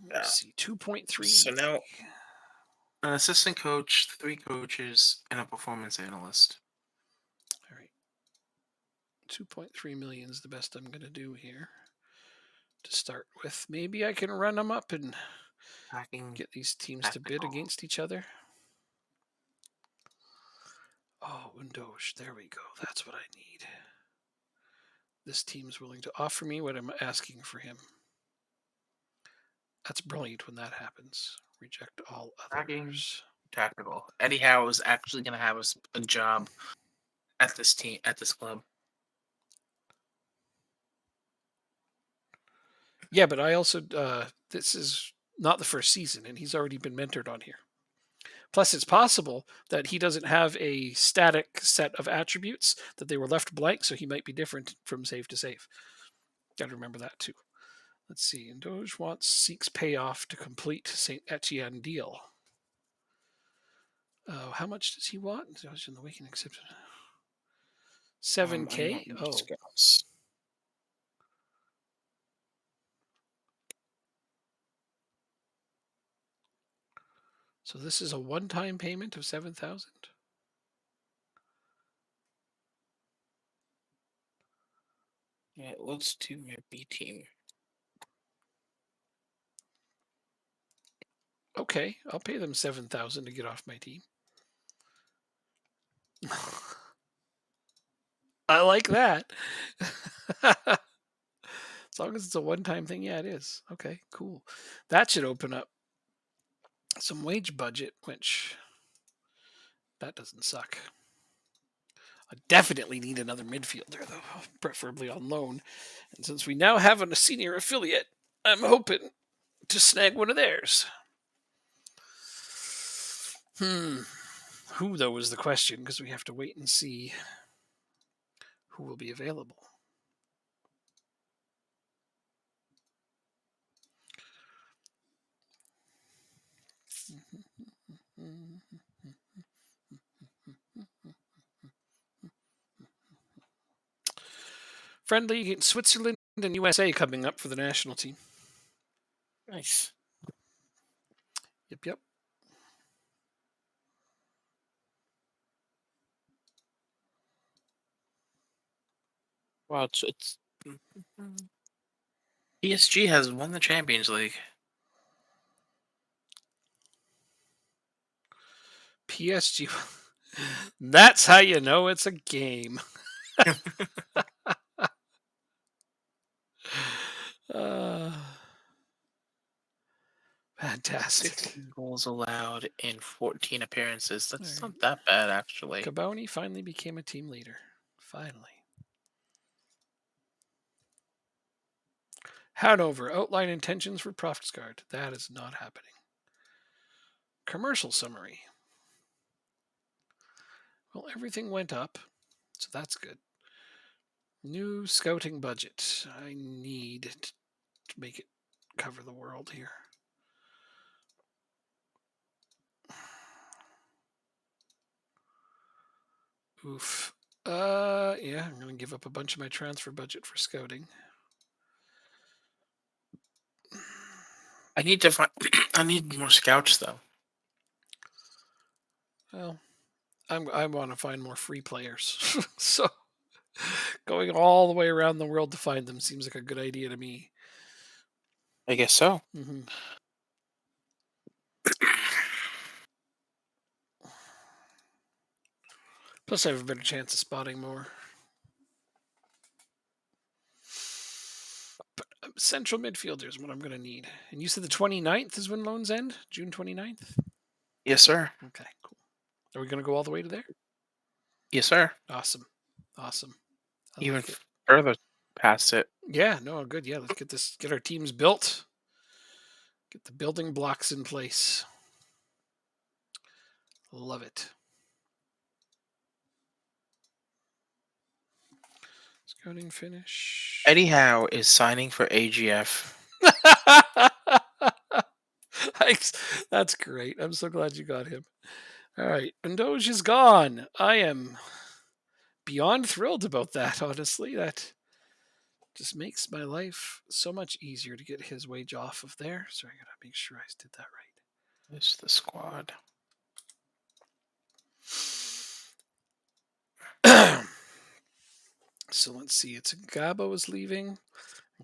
Let's see, 2.3. So now, an assistant coach, 3 coaches, and a performance analyst. All right. 2.3 million is the best I'm going to do here to start with. Maybe I can run them up and get these teams to bid against each other. Oh, Undoge. There we go. That's what I need. This team's willing to offer me what I'm asking for him. That's brilliant when that happens. Reject all others. tactical. Eddie Howe is actually going to have a job at this team, at this club. Yeah, but I also this is not the first season, and he's already been mentored on here. Plus, it's possible that he doesn't have a static set of attributes, that they were left blank, so he might be different from save to save. Got to remember that too. Let's see. And Doge seeks payoff to complete Saint Etienne deal. How much does he want? Doge in the Waking accepted. I'm not 7K? in Oh, scouts. so this is a one-time payment of 7,000. Yeah, let's do my B team. Okay, I'll pay them 7,000 to get off my team. I like that. As long as it's a one-time thing, yeah, it is. Okay, cool. That should open up some wage budget, which that doesn't suck. I definitely need another midfielder, though, preferably on loan. And since we now have a senior affiliate, I'm hoping to snag one of theirs. Who, though, is the question, because we have to wait and see who will be available. Friendly against Switzerland and USA coming up for the national team. Nice. Yep. Wow, it's PSG has won the Champions League. PSG. That's how you know it's a game. Uh, fantastic. 16 goals allowed in 14 appearances. That's Right. not that bad, actually. Caboni finally became a team leader. Finally. Hanover, outline intentions for Proftsguard. That is not happening. Commercial summary. Well, everything went up, so that's good. New scouting budget. I need to make it cover the world here. Oof. Yeah, I'm going to give up a bunch of my transfer budget for scouting. I need to find. I need more scouts, though. Well, I want to find more free players. So going all the way around the world to find them seems like a good idea to me. I guess so. Mm-hmm. Plus, I have a better chance of spotting more. But central midfielder is what I'm going to need. And you said the 29th is when loans end? June 29th? Yes, sir. Okay, cool. Are we going to go all the way to there? Yes, sir. Awesome. I Even like it. further past it. Yeah, no, good. Yeah, let's get our teams built. Get the building blocks in place. Love it. Scouting finish. Eddie Howe is signing for AGF. That's great. I'm so glad you got him. All right. Doge is gone. I am beyond thrilled about that, honestly. That just makes my life so much easier to get his wage off of there. So I gotta make sure I did that right. This is the squad. So let's see. It's Gabo is leaving.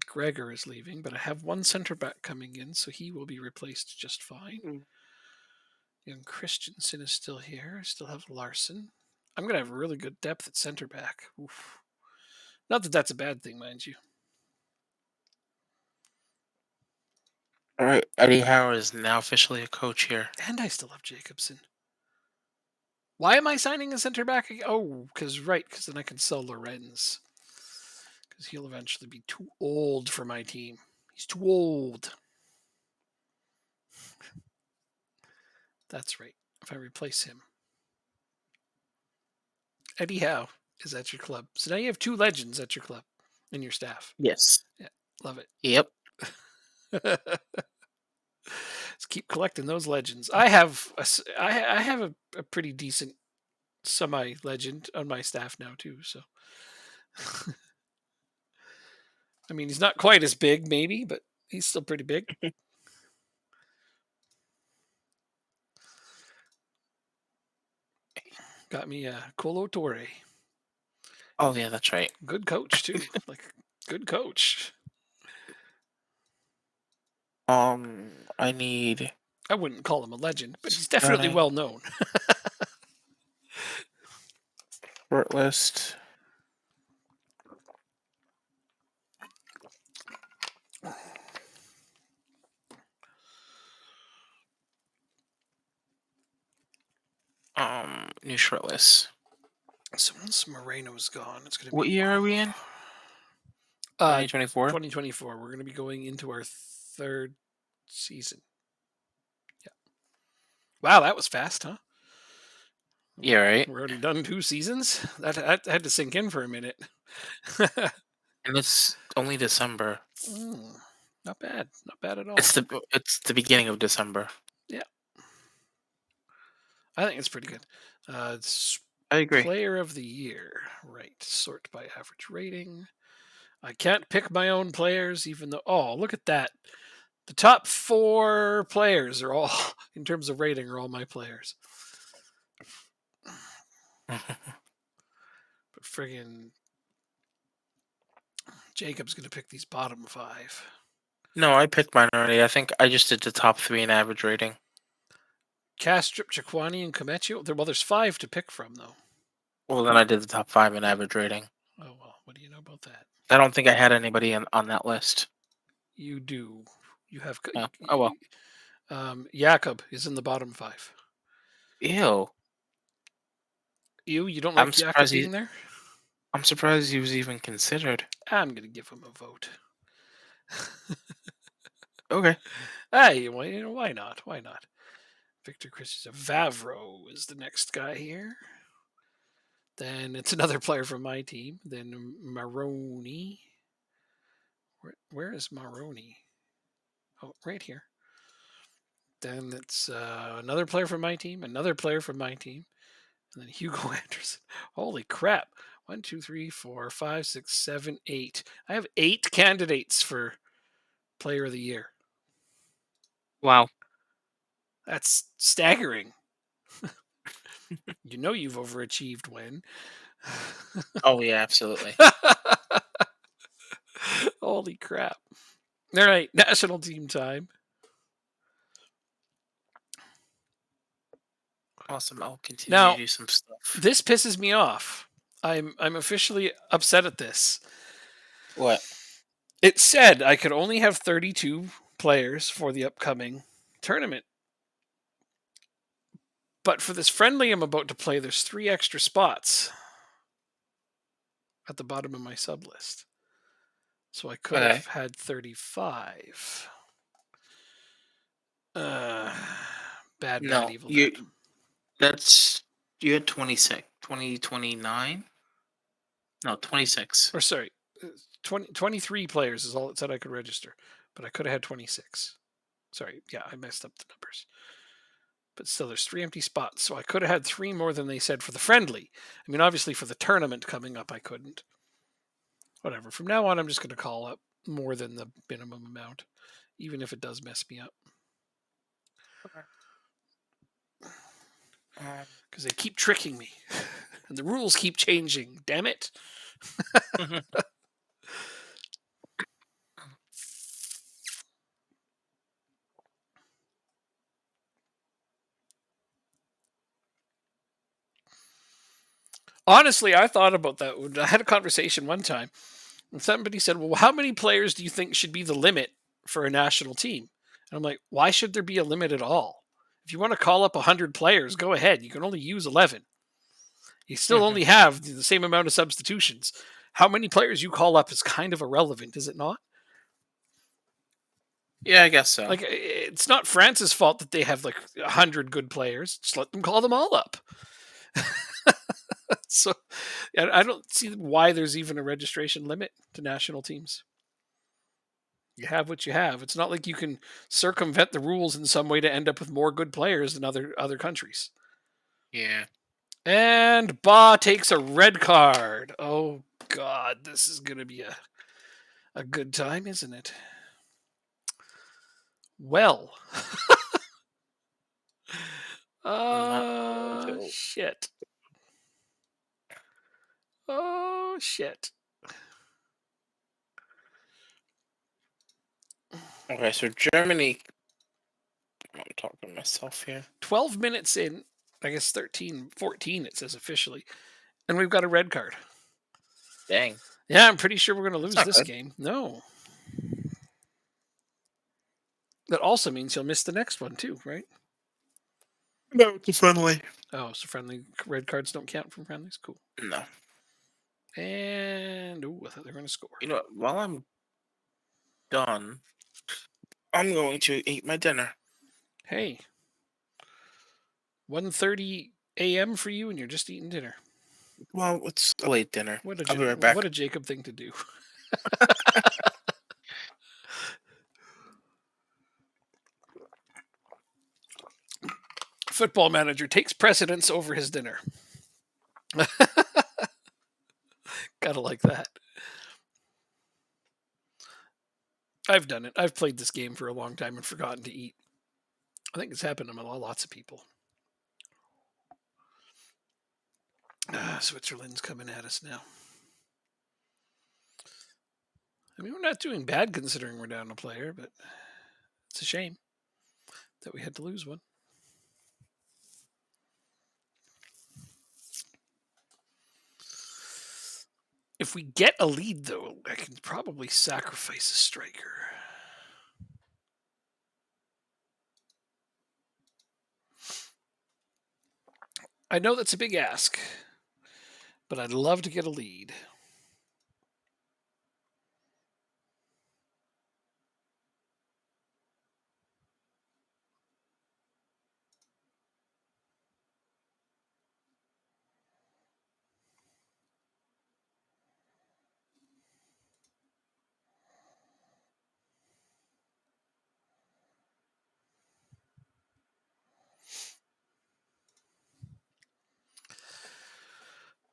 Gregor is leaving, but I have one center back coming in, so he will be replaced just fine. Young Christensen is still here. I still have Larson. I'm going to have really good depth at center back. Oof. Not that that's a bad thing, mind you. All right, Eddie Howe is now officially a coach here. And I still have Jacobson. Why am I signing a center back? Oh, because then I can sell Lorenz. Because he'll eventually be too old for my team. He's too old. That's right. If I replace him. Eddie Howe is at your club. So now you have 2 legends at your club in your staff. Yes. Yeah, love it. Yep. Let's keep collecting those legends. I have I have a pretty decent semi legend on my staff now too. So I mean, he's not quite as big, maybe, but he's still pretty big. Got me a Colo Torre. Oh yeah, that's right. Good coach too. Like good coach. I need I wouldn't call him a legend, but he's definitely Sterling, well known. short list. New short list. So once Moreno's gone, it's going to be What year are we in? 2024. 2024. We're going to be going into our 3rd season. Yeah. Wow, that was fast, huh? Yeah, right. We're already done 2 seasons. That had to sink in for a minute. And it's only December. Not bad. Not bad at all. It's the beginning of December. Yeah. I think it's pretty good. It's I agree. Player of the year. Right. Sort by average rating. I can't pick my own players, even though. Oh, look at that. The top 4 players are all, in terms of rating, are all my players. But friggin' Jacob's going to pick these bottom 5. No, I picked mine already. I think I just did the top 3 in average rating. Castrip, Jaquani, and Comecchio. Well, there's 5 to pick from, though. Well, then I did the top 5 in average rating. Oh, well. What do you know about that? I don't think I had anybody on that list. You do. You have. Yeah. Oh well. Jakob is in the bottom 5. Ew. You don't I'm like Jakob surprised being there? I'm surprised he was even considered. I'm going to give him a vote. Okay. Hey, why not? Why not? Victor Christensen. Vavro is the next guy here. Then it's another player from my team. Then Maroney. Where is Maroney? Oh, right here. Then it's another player from my team, another player from my team, and then Hugo Anderson. Holy crap. 1, 2, 3, 4, 5, 6, 7, 8. I have 8 candidates for player of the year. Wow. That's staggering. You know you've overachieved when. Oh yeah, absolutely. Holy crap. All right, national team time. Awesome. I'll continue Now, to do some stuff. this pisses me off. I'm officially upset at this. What? It said I could only have 32 players for the upcoming tournament. But for this friendly I'm about to play, there's 3 extra spots at the bottom of my sub list. So I could have had 35. Bad evil. You had 26, 29? No, 26. Or sorry, 23 players is all it said I could register, but I could have had 26. Sorry, yeah, I messed up the numbers. But still, there's 3 empty spots, so I could have had 3 more than they said for the friendly. I mean, obviously for the tournament coming up, I couldn't. Whatever. From now on, I'm just going to call up more than the minimum amount, even if it does mess me up. Because they keep tricking me, and the rules keep changing. Damn it! Honestly, I thought about that. I had a conversation one time, and somebody said, "Well, how many players do you think should be the limit for a national team?" And I'm like, "Why should there be a limit at all? If you want to call up 100 players, go ahead. You can only use 11. You still Mhm. only have the same amount of substitutions. How many players you call up is kind of irrelevant, is it not? Yeah, I guess so. Like, it's not France's fault that they have like 100 good players. Just let them call them all up. So, I don't see why there's even a registration limit to national teams. You have what you have. It's not like you can circumvent the rules in some way to end up with more good players than other countries. Yeah. And Ba takes a red card. Oh God, this is gonna be a good time, isn't it? Well, Not so. shit. Oh shit. Okay, so Germany. I'm talking to myself here. 12 minutes in, I guess 13, 14 it says officially, and we've got a red card. Dang, Yeah, I'm pretty sure we're gonna that's lose not this good. game. No. That also means he'll miss the next one too, right? No, it's a friendly. Oh, so friendly red cards don't count from friendlies. Cool. No. And I thought they were going to score. You know what? While I'm done, I'm going to eat my dinner. Hey, 1:30 a.m. for you, and you're just eating dinner. Well, it's a late dinner. What a I'll be right back. what a Jacob thing to do. Football manager takes precedence over his dinner. Gotta like that. I've done it. I've played this game for a long time and forgotten to eat. I think it's happened to lots of people. Switzerland's coming at us now. I mean, we're not doing bad considering we're down a player, but it's a shame that we had to lose one. If we get a lead, though, I can probably sacrifice a striker. I know that's a big ask, but I'd love to get a lead.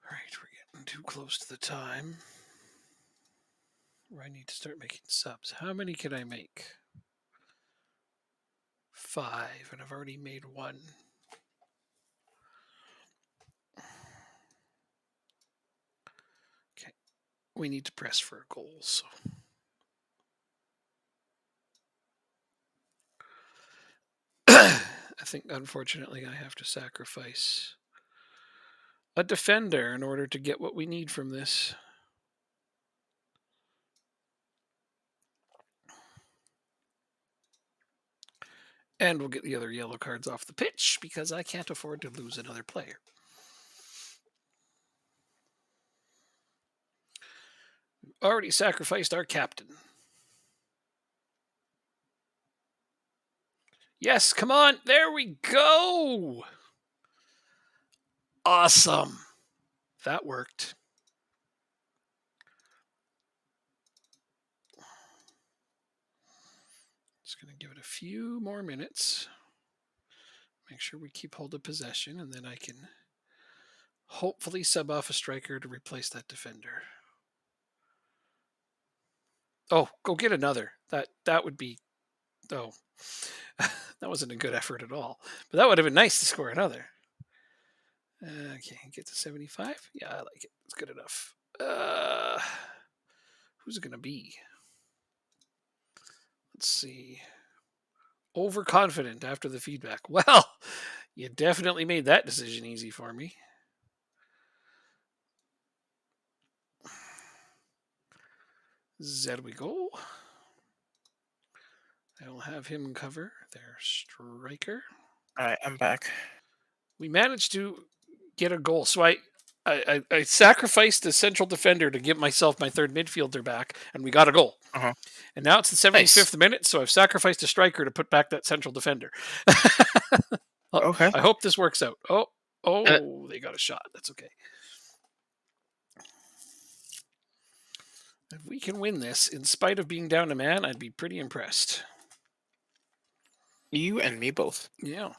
All right, we're getting too close to the time where I need to start making subs. How many can I make? 5, and I've already made 1. Okay, we need to press for a goal, so. I think, unfortunately, I have to sacrifice a defender in order to get what we need from this. And we'll get the other yellow cards off the pitch because I can't afford to lose another player. We've already sacrificed our captain. Yes, come on. There we go. Awesome. That worked. Just going to give it a few more minutes. Make sure we keep hold of possession, and then I can hopefully sub off a striker to replace that defender. Oh, go get another. That would be. Oh, that wasn't a good effort at all. But that would have been nice to score another. Okay, get to 75. Yeah, I like it. It's good enough. Who's it gonna be? Let's see. Overconfident after the feedback. Well, you definitely made that decision easy for me. There we go. I will have him cover their striker. All right, I'm back. We managed to get a goal. So I sacrificed a central defender to give myself my third midfielder back, and we got a goal. Uh-huh. And now it's the Nice. 75th minute, so I've sacrificed a striker to put back that central defender. Well, Okay. I hope this works out. Oh, Uh, oh, they got a shot. That's okay. If we can win this, in spite of being down a man, I'd be pretty impressed. you and me both. Yeah.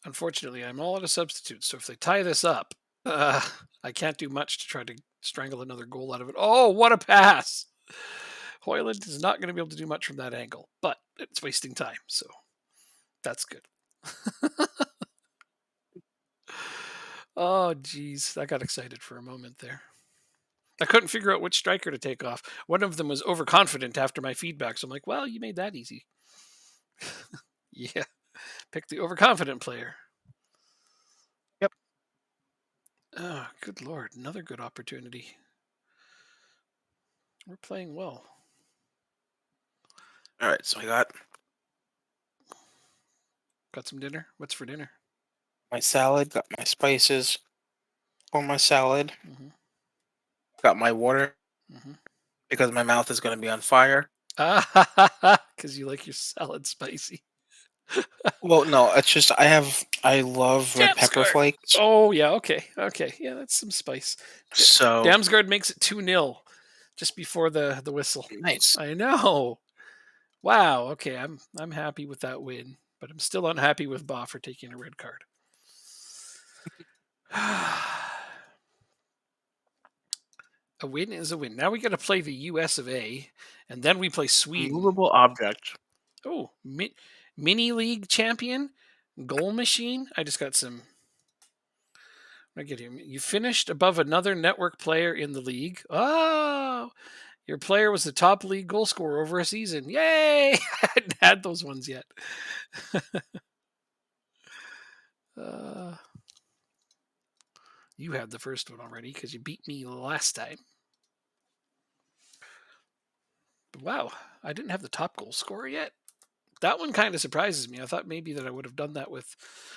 Unfortunately, I'm all out of substitutes, so if they tie this up, uh, I can't do much to try to strangle another goal out of it. Oh, what a pass! Hoyland is not going to be able to do much from that angle, but it's wasting time, so that's good. Oh, geez, I got excited for a moment there. I couldn't figure out which striker to take off. One of them was overconfident after my feedback, so I'm like, well, you made that easy. Yeah, pick the overconfident player. Yep. Oh, good lord, another good opportunity. We're playing well. All right, so I got Got some dinner? What's for dinner? my salad, got my spices on my salad, Hmm. got my water Hmm. because my mouth is going to be on fire. Ah, because you like your salad spicy. Well, no, it's just I love red pepper Damsgaard. flakes. Oh yeah, okay, okay, yeah, that's some spice. So Damsgaard makes it 2-0 just before the whistle. nice. I know. Wow. Okay, I'm happy with that win, but I'm still unhappy with Ba for taking a red card. A win is a win. Now we got to play the US of A, and then we play Sweden. Movable object. Oh, mini league champion, goal machine. I just got some. I get here. You finished above another network player in the league. Oh, your player was the top league goal scorer over a season. Yay! I hadn't had those ones yet. uh, you had the first one already because you beat me last time. But wow, I didn't have the top goal scorer yet. That one kind of surprises me. I thought maybe that I would have done that with.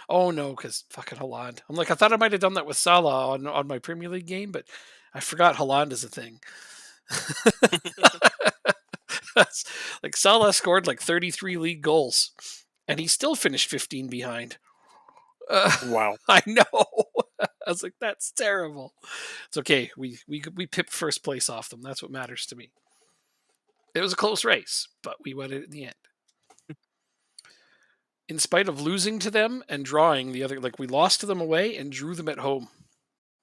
Oh no, because fucking Holland. I'm like, I thought I might have done that with Salah on my Premier League game, but I forgot Holland is a thing. That's like Salah scored like 33 league goals, and he still finished 15 behind. Wow. I know. I was like, that's terrible. It's okay. We pipped first place off them. That's what matters to me. It was a close race, but we won it in the end. In spite of losing to them and drawing the other, like we lost to them away and drew them at home,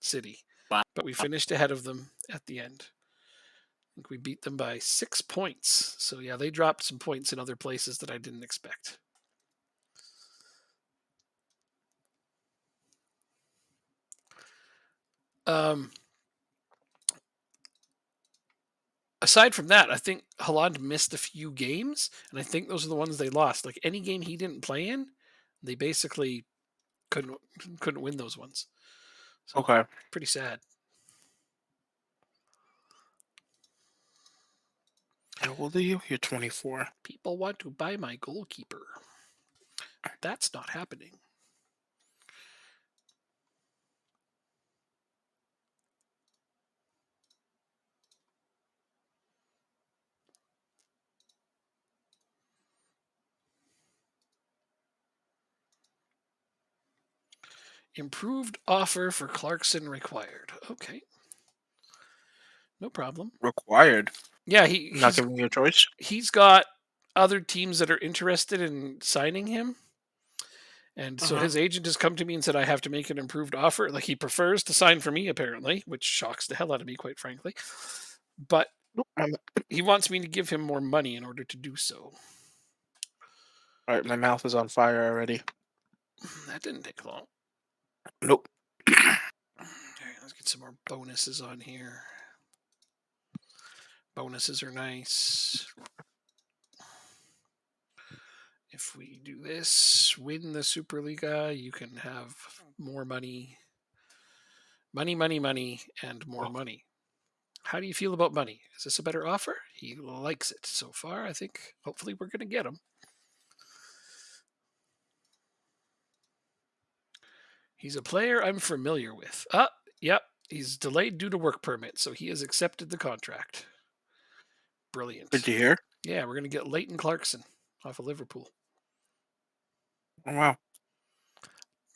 City, Wow. but we finished ahead of them at the end. I think we beat them by 6 points. So yeah, they dropped some points in other places that I didn't expect. Um, Aside from that, I think Holland missed a few games, and I think those are the ones they lost. Like any game he didn't play in, they basically couldn't couldn't win those ones. So Okay. pretty sad. How old are you? You're 24. People want to buy my goalkeeper. That's not happening. Improved offer for Clarkson required. Okay, no problem. Required. Yeah, Not giving you a choice. he's got other teams that are interested in signing him. And so Uh-huh. his agent has come to me and said I have to make an improved offer. Like he prefers to sign for me, apparently, which shocks the hell out of me, quite frankly. But Nope. he wants me to give him more money in order to do so. All right, my mouth is on fire already. That didn't take long. Nope. Okay, let's get some more bonuses on here. Bonuses are nice. If we do this, win the Superliga, you can have more money. Money, money, money, and more Oh, money. How do you feel about money? Is this a better offer? He likes it so far. I think hopefully we're going to get him. He's a player I'm familiar with. Yep. He's delayed due to work permit, so he has accepted the contract. Good Brilliant. to hear. Yeah, we're going to get Leighton Clarkson off of Liverpool. Oh, wow.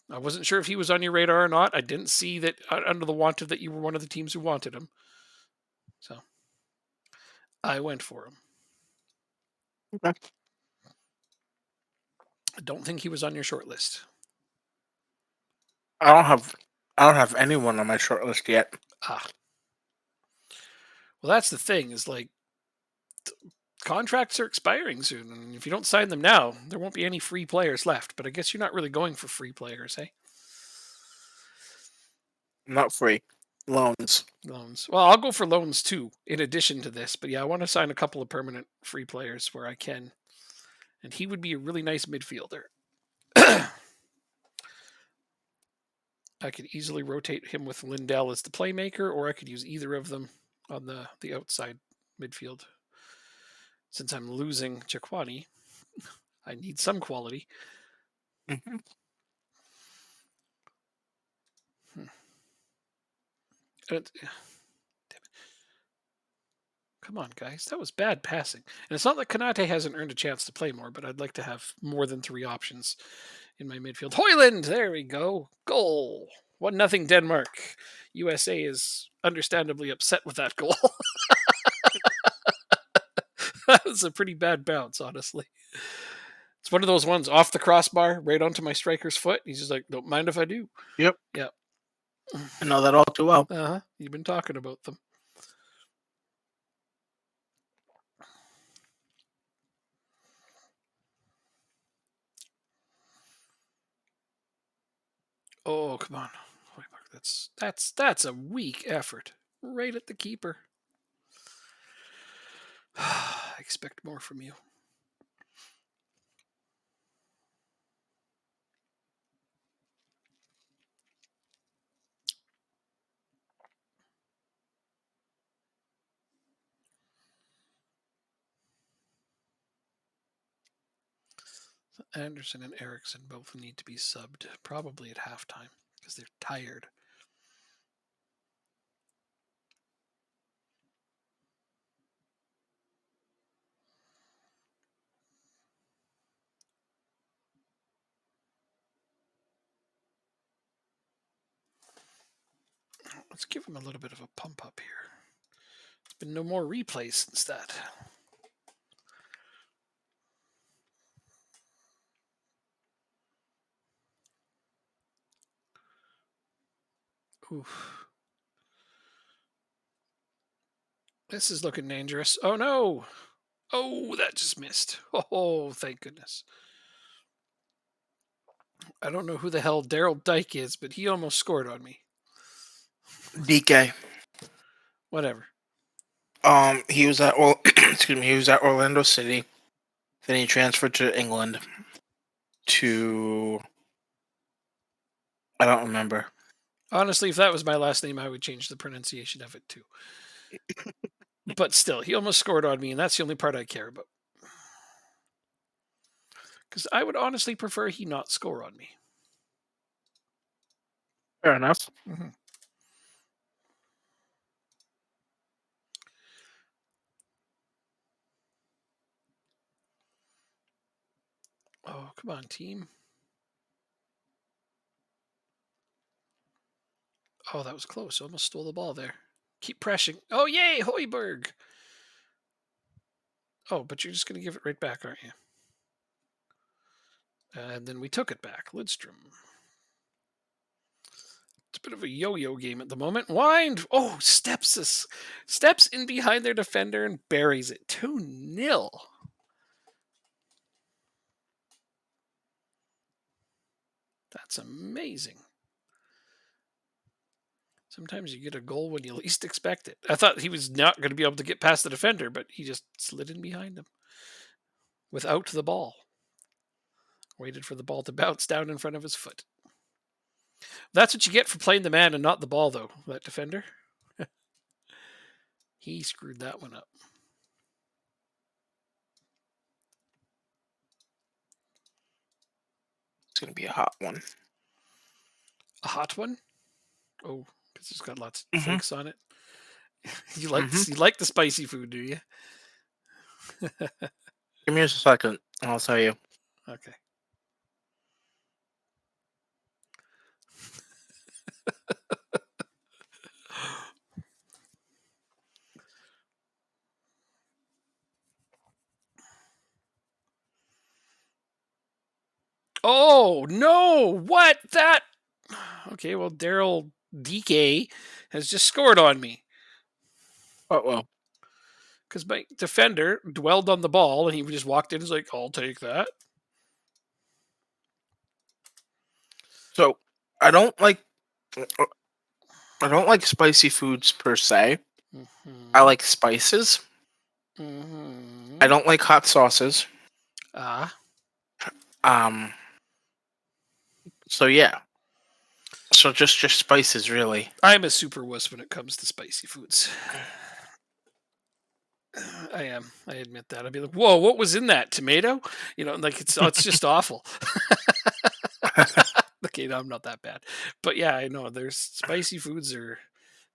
I wasn't sure if he was on your radar or not. I didn't see that under the wanted that you were one of the teams who wanted him. So I went for him. Okay. I don't think he was on your short list. I don't have anyone on my short list yet. Ah. Well, that's the thing is like contracts are expiring soon. And if you don't sign them now, there won't be any free players left. But I guess you're not really going for free players, eh? Not free. Loans. Loans. Well, I'll go for loans too, in addition to this. But yeah, I want to sign a couple of permanent free players where I can. And he would be a really nice midfielder. I could easily rotate him with Lindell as the playmaker, or I could use either of them on the outside midfield. Since I'm losing Chakwani, I need some quality. Hmm. And come on, guys. That was bad passing. And it's not that Kanate hasn't earned a chance to play more, but I'd like to have more than 3 options in my midfield. Hoyland! There we go. Goal. 1-0 Denmark. USA is understandably upset with that goal. That was a pretty bad bounce, honestly. It's one of those ones off the crossbar, right onto my striker's foot. He's just like, don't mind if I do. Yep. Yep. I know that all too well. Uh-huh. You've been talking about them. Oh, come on. That's a weak effort. Right at the keeper. I expect more from you. Anderson and Erickson both need to be subbed, probably at halftime, because they're tired. Let's give him a little bit of a pump up here. There's been no more replays since that. Oof. This is looking dangerous. Oh no! Oh, that just missed. Oh, thank goodness. I don't know who the hell Daryl Dyke is, but he almost scored on me. DK. Whatever. He was at excuse me. He was at Orlando City. Then he transferred to England. To I don't remember. Honestly, if that was my last name, I would change the pronunciation of it too. But still, he almost scored on me, and that's the only part I care about. Because I would honestly prefer he not score on me. Fair enough. Mm-hmm. Oh, come on, team. Oh, that was close. Almost stole the ball there. Keep pressing. Oh, yay, Hoiberg. Oh, but you're just going to give it right back, aren't you? And then we took it back. Lidstrom. It's a bit of a yo-yo game at the moment. Wind. Oh, steps in behind their defender and buries it. 2-0. That's amazing. Sometimes you get a goal when you least expect it. I thought he was not going to be able to get past the defender, but he just slid in behind him without the ball. Waited for the ball to bounce down in front of his foot. That's what you get for playing the man and not the ball, though, that defender. He screwed that one up. It's gonna be a hot one. A hot one? Oh, because it's got lots of Mm-hmm. flakes on it. You Mm-hmm. like the spicy food, do you? Give me just a second, and I'll tell you. Okay. Oh no! What that? Okay, well, Daryl DK has just scored on me Oh well. because my defender dwelled on the ball and he just walked in and was like, "I'll take that." So I don't like I don't like spicy foods per se. I Mm-hmm. like spices. I Mm-hmm. don't like hot sauces. Ah, Um. So yeah. So just spices really. I'm a super wuss when it comes to spicy foods. I am. I admit that. I'd be like, "Whoa, what was in that tomato?" Like it's just awful. Okay, no, I'm not that bad, but yeah, I know there's spicy foods are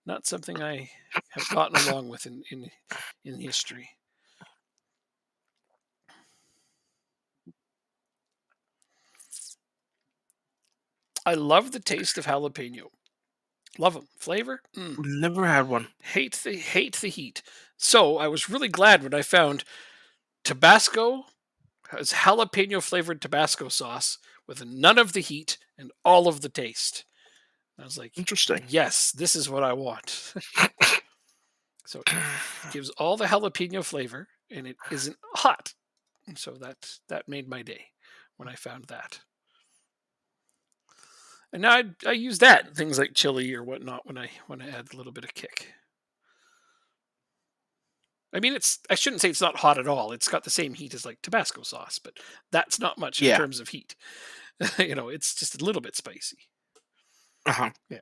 not something I have gotten along with in history. I love the taste of jalapeno. Love them. Flavor? Never had one. Hate the heat. So I was really glad when I found Tabasco has jalapeno flavored Tabasco sauce with none of the heat and all of the taste. I was like, Interesting. yes, this is what I want. So it gives all the jalapeno flavor and it isn't hot. And so that made my day when I found that. And now I use that in things like chili or whatnot when I add a little bit of kick. I mean, I shouldn't say it's not hot at all. It's got the same heat as like Tabasco sauce, but that's not much in Yeah. terms of heat. It's just a little bit spicy. Uh-huh. Yeah.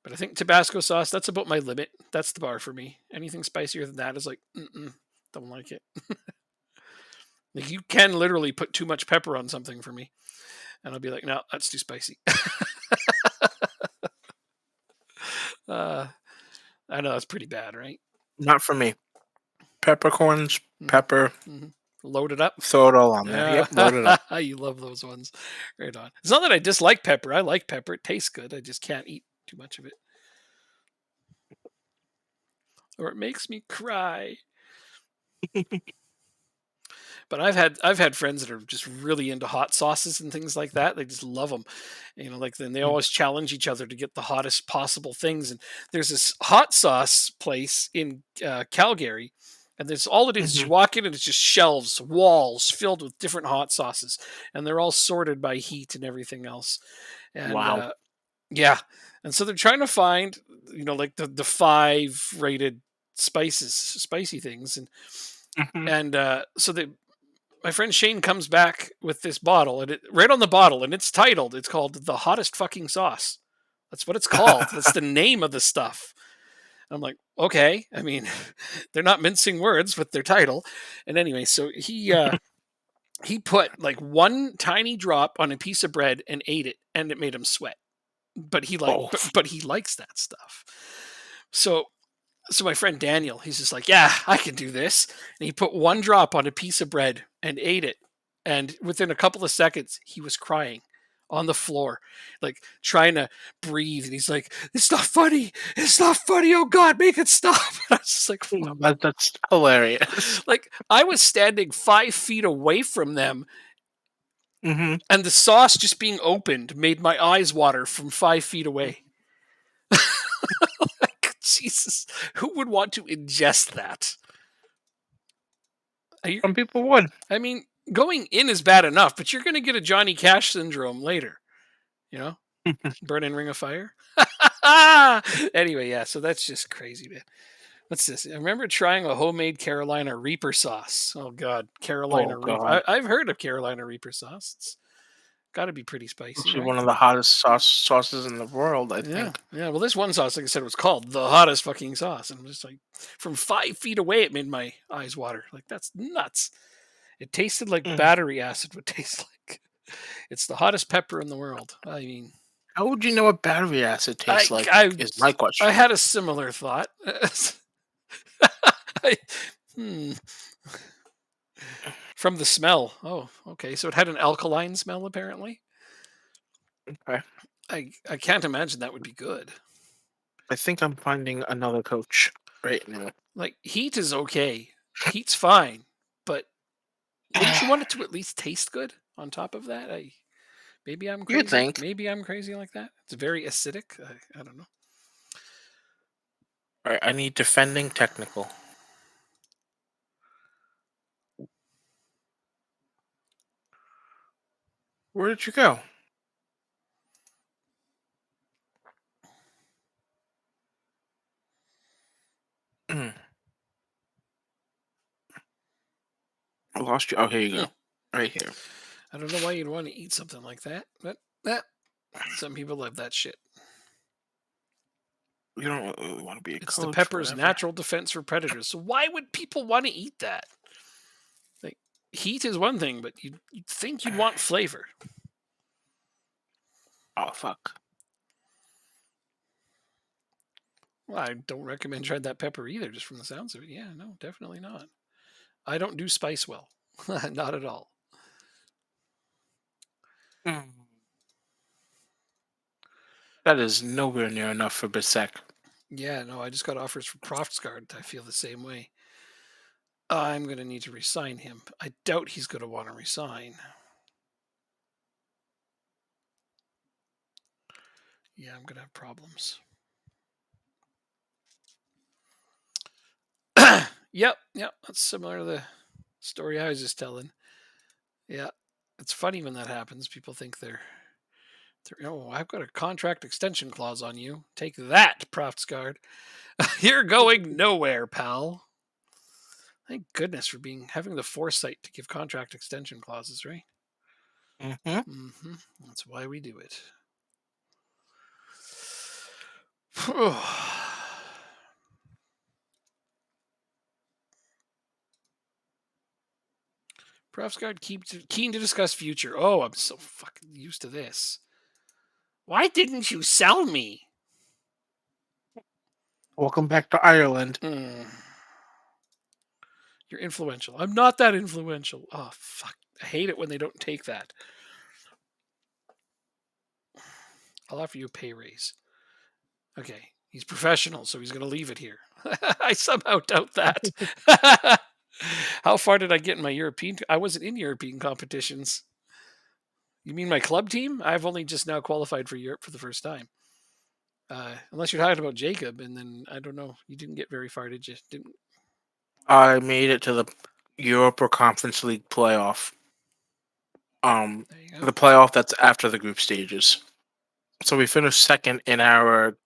But I think Tabasco sauce, that's about my limit. That's the bar for me. Anything spicier than that is like, don't like it. Like you can literally put too much pepper on something for me, and I'll be like, no, that's too spicy. uh, I know that's pretty bad, right? Not for me. Peppercorns, hmm pepper, hmm Load it up. throw it all on there. Yeah, Yep, load it up. you love those ones. Right on. It's not that I dislike pepper. I like pepper. It tastes good. I just can't eat too much of it, or it makes me cry. But I've had friends that are just really into hot sauces and things like that. They just love them. Like then they Mm. always challenge each other to get the hottest possible things. And there's this hot sauce place in Calgary, and there's all it is. You Mhm. walk in and it's just shelves, walls filled with different hot sauces, and they're all sorted by heat and everything else. And Wow. yeah, and so they're trying to find like the five rated spicy things, Mhm. and so they my friend Shane comes back with this bottle, and right on the bottle, and it's called the hottest fucking sauce. That's what it's called. That's the name of the stuff. I'm like, okay. I mean, they're not mincing words with their title. And anyway, so he put like one tiny drop on a piece of bread and ate it, and it made him sweat. But he like, Oh. but he likes that stuff. So my friend Daniel, he's just like, yeah, I can do this. And he put one drop on a piece of bread and ate it. And within a couple of seconds, he was crying on the floor, like trying to breathe. And he's like, it's not funny. It's not funny. Oh God, make it stop. And I was just like, No, that's hilarious. like I was standing 5 feet away from them, Mhm. and the sauce just being opened made my eyes water from 5 feet away. Like, Jesus, who would want to ingest that? Are you Some people would. I mean, going in is bad enough, but you're going to get a Johnny Cash syndrome later, you know? Burning Ring of Fire. Anyway, yeah, so that's just crazy, man. What's this? I remember trying a homemade Carolina Reaper sauce. Oh God, Oh Carolina Reaper. god. I've heard of Carolina Reaper sauce. Got to be pretty spicy, Actually, right? one of the hottest sauces in the world, I Yeah, think. yeah. Well, this one sauce, like I said, was called the hottest fucking sauce, and I'm just like, from 5 feet away, it made my eyes water. Like that's nuts. It tasted like Mm. battery acid would taste like. It's the hottest pepper in the world. I mean, How would you know what battery acid tastes I like? I Is my I question. had a similar thought. I, hmm. From the smell. Oh, okay. So it had an alkaline smell apparently. Okay. I can't imagine that would be good. I think I'm finding another coach right now. Like heat is okay. Heat's fine, but wouldn't you want it to at least taste good on top of that? Maybe I'm You crazy. think? Maybe I'm crazy like that. It's very acidic. I don't know. All right, I need defending technical. Where did you go? Mm, I lost you. Oh, here you Hmm. go. Right here. I don't know why you'd want to eat something like that, but that some people love that shit. You don't really want to be a It's the coach pepper's forever. natural defense for predators. So why would people want to eat that? Like heat is one thing, but you'd think you'd want flavor. Oh, fuck. Well, I don't recommend trying that pepper either, just from the sounds of it. Yeah, no, definitely not. I don't do spice well. Not at all. Mm. That is nowhere near enough for Bisek. Yeah, no, I just got offers for Proftsguard. I feel the same way. I'm going to need to resign him. I doubt he's going to want to resign. Yeah, I'm going to have problems. Yep, yep. That's similar to the story I was just telling. Yeah, it's funny when that happens. People think oh, I've got a contract extension clause on you. Take that, Proftsguard. You're going nowhere, pal. Thank goodness for having the foresight to give contract extension clauses, right? Mm-hmm. Mm-hmm. That's why we do it. Profsguard keeps keen to discuss future. Oh, I'm so fucking used to this. Why didn't you sell me? Welcome back to Ireland. Mm, you're influential. I'm not that influential. Oh fuck. I hate it when they don't take that. I'll offer you a pay raise. Okay. He's professional, so he's going to leave it here. I somehow doubt that. How far did I get in my European? I wasn't in European competitions. You mean my club team? I've only just now qualified for Europe for the first time. Unless you're talking about Jacob, and then I don't know. You didn't get very far, did you? Didn't? I made it to the Europa Conference League playoff. There you go. The playoff that's after the group stages. So we finished second in our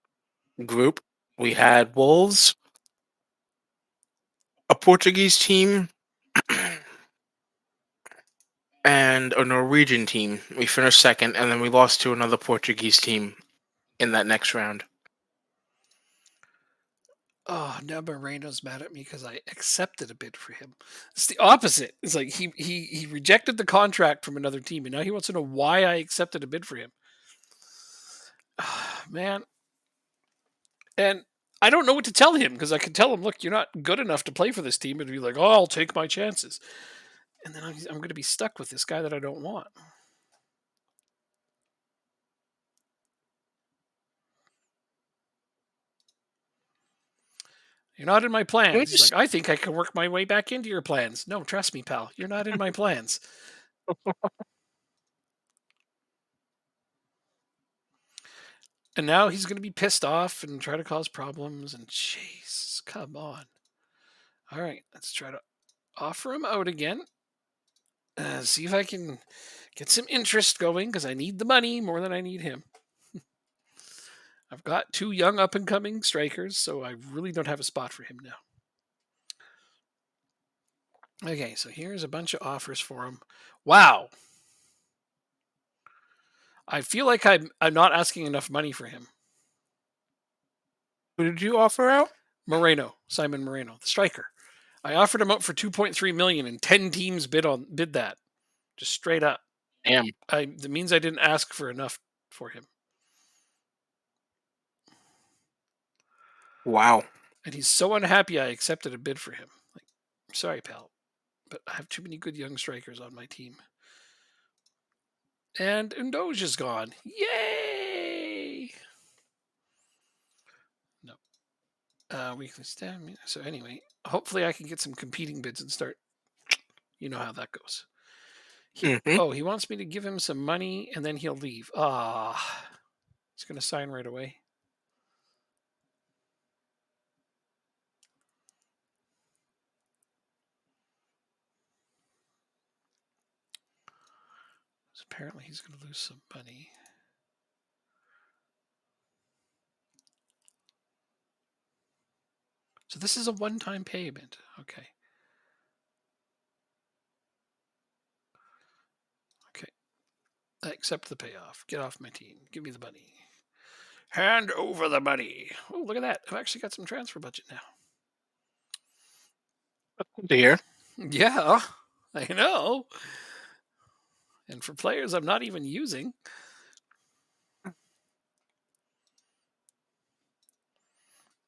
group. We had Wolves, a Portuguese team, and a Norwegian team. We finished second, and then we lost to another Portuguese team in that next round. Oh, now Moreno's mad at me because I accepted a bid for him. It's the opposite. It's like he rejected the contract from another team, and now he wants to know why I accepted a bid for him. Man, and I don't know what to tell him because I could tell him, look, you're not good enough to play for this team, and be like, oh, I'll take my chances, and then I'm going to be stuck with this guy that I don't want. You're not in my Can we plans. He's like, just I think I can work my way back into your plans. No, trust me, pal. You're not in my plans. And now he's going to be pissed off and try to cause problems. And jeez, come on. All right, let's try to offer him out again. See if I can get some interest going because I need the money more than I need him. I've got two young up and coming strikers, so I really don't have a spot for him now. Okay, so here's a bunch of offers for him. Wow. I feel like I'm not asking enough money for him. Who did you offer out? Simon Moreno, the striker. I offered him out for 2.3 million, and 10 teams bid that, just straight up. Damn. That means I didn't ask for enough for him, Wow. and he's so unhappy I accepted a bid for him. Like, sorry, pal, but I have too many good young strikers on my team. And Undoge is gone. Yay! No. Weekly stamina. So anyway, hopefully I can get some competing bids and start. You know how that goes. Mhm. Oh, he wants me to give him some money and then he'll leave. He's going to sign right away. So apparently he's going to lose some money. So this is a one-time payment. Okay. Okay. I accept the payoff. Get off my team. Give me the money. Hand over the money. Oh, look at that. I've actually got some transfer budget now. That's good to hear. Yeah, I know. And for players I'm not even using.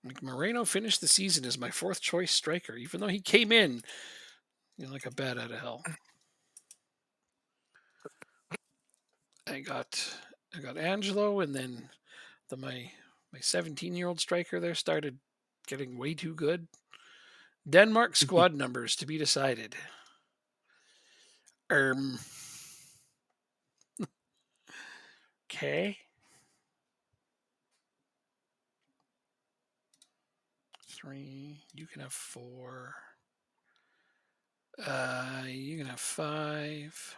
Like Moreno finished the season as my fourth choice striker, even though he came in, like a bat out of hell. I got Angelo, and then my 17-year-old striker there started getting way too good. Denmark squad numbers to be decided. Okay. 3. You can have 4. You can have 5.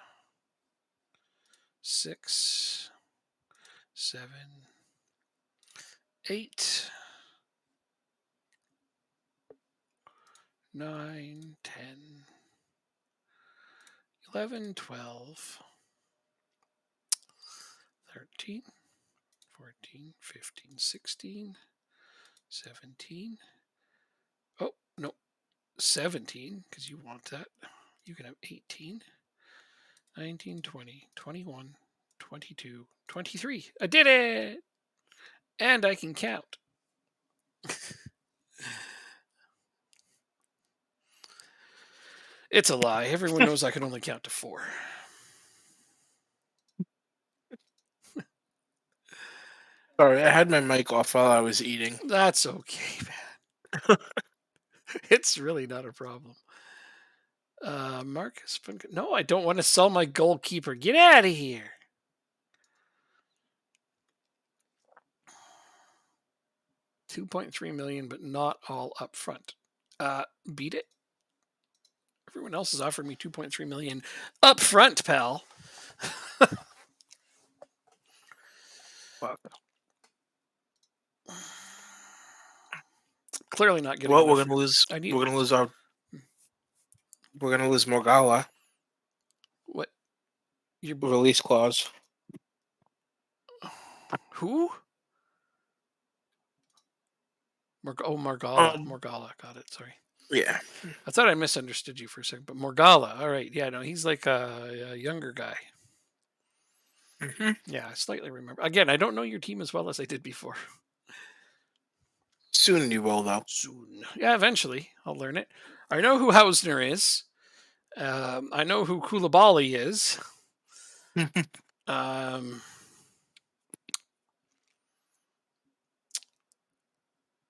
6. 7. 8. 9, 10, 11, 12, 13, 14, 15, 16, 17. Oh, no, 17, because you want that. You can have 18, 19, 20, 21, 22, 23. I did it! And I can count. It's a lie. Everyone knows I can only count to 4. Sorry, I had my mic off while I was eating. That's okay, man. It's really not a problem. Marcus. No, I don't want to sell my goalkeeper. Get out of here. $2.3 million, but not all up front. Beat it. Everyone else has offered me $2.3 million up front, pal. Fuck. Clearly not getting. Well, enough we're gonna lose. I need. We're gonna lose our. We're gonna lose Morgala What? Your release clause. who? Morgala. Morgala. Got it. Sorry. Yeah. I thought I misunderstood you for a second, but Morgala. All right. Yeah, no, he's like a younger guy. Mhm. Yeah, I slightly remember. Again, I don't know your team as well as I did before. Soon you will, though. Soon. Yeah, eventually. I'll learn it. I know who Hausner is. I know who Koulibaly is.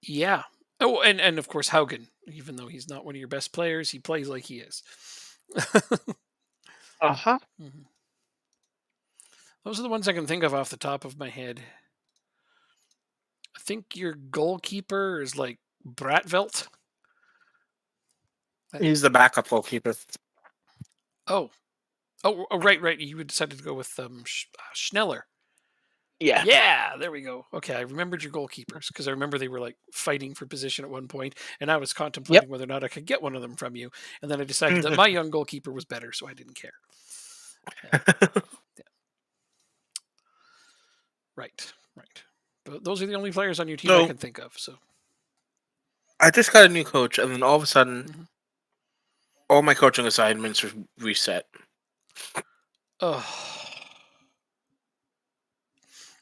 Yeah. Oh, and of course Haugen. Even though he's not one of your best players, he plays like he is. Uh-huh. Mhm. Those are the ones I can think of off the top of my head. I think your goalkeeper is like Bratvelt. He's the backup goalkeeper. Oh, right. You decided to go with Schneller. Yeah. Yeah, there we go. Okay, I remembered your goalkeepers because I remember they were like fighting for position at one point, and I was contemplating whether or not I could get one of them from you. And then I decided that my young goalkeeper was better, so I didn't care. Yeah. Right, right. Those are the only players on your team I So can think of. So, I just got a new coach, and then all of a sudden, mhm. all my coaching assignments are reset. Oh,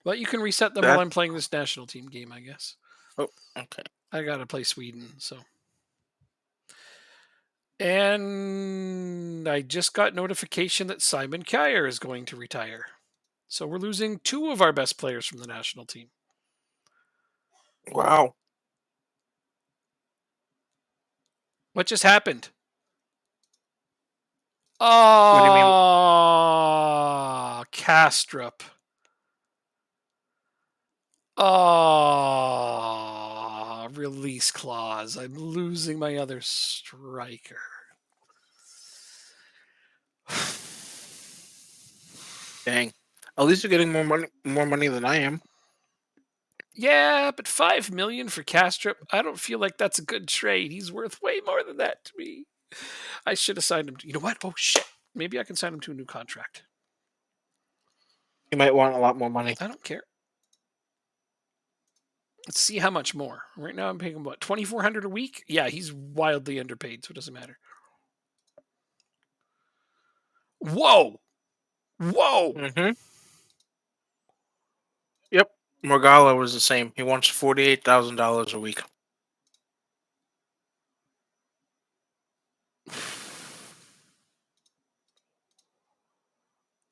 well, you can reset them while That I'm playing this national team game, I guess. oh, okay. I gotta play Sweden, so. And I just got notification that Simon Kyer is going to retire. So we're losing two of our best players from the national team. Wow. What just happened? What do you mean? Ah, Kastrup. Ah, release clause. I'm losing my other striker. Dang. At least you're getting more money than I am. Yeah, but 5 million for Kastrup. I don't feel like that's a good trade. He's worth way more than that to me. I should have signed him. You know what? Oh shit. Maybe I can sign him to a new contract. You might want a lot more money. I don't care. Let's see how much more. Right now, I'm paying him what 2,400 a week. Yeah, he's wildly underpaid, so it doesn't matter. Whoa, whoa. Mm-hmm. Yep. Morgala was the same. He wants $48,000 a week.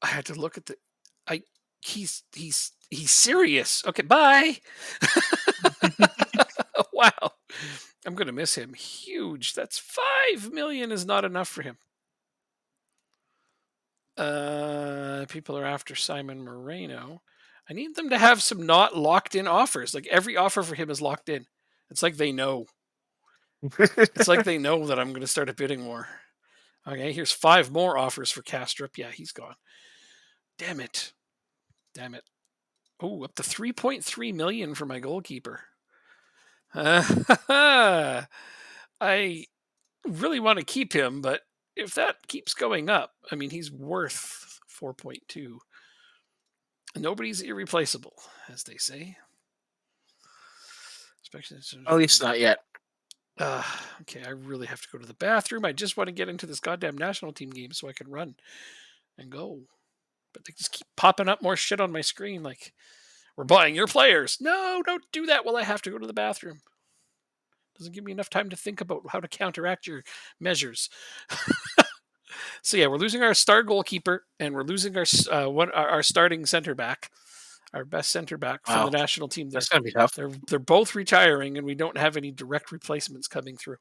I had to look at the. I he's serious. Okay, bye. Wow, I'm gonna miss him. Huge. That's 5 million is not enough for him. People are after Simon Moreno. I need them to have some not locked in offers. Like every offer for him is locked in. It's like they know. It's like they know that I'm going to start a bidding war. Okay, here's five more offers for Kastrup. Yeah, he's gone. Damn it. Damn it. Oh, up to 3.3 million for my goalkeeper. I really want to keep him, but if that keeps going up, I mean, he's worth 4.2. Nobody's irreplaceable, as they say. Especially, At least not yet. okay, I really have to go to the bathroom. I just want to get into this goddamn national team game so I can run and go. But they just keep popping up more shit on my screen like, we're buying your players. No, don't do that while I have to go to the bathroom. Doesn't give me enough time to think about how to counteract your measures. So yeah, we're losing our star goalkeeper and we're losing our starting center back, our best center back from the Wow. national team. That's gonna be tough. They're both retiring, and we don't have any direct replacements coming through.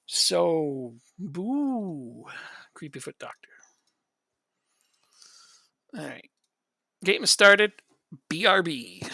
So boo, creepy foot doctor. All right, game has started. BRB.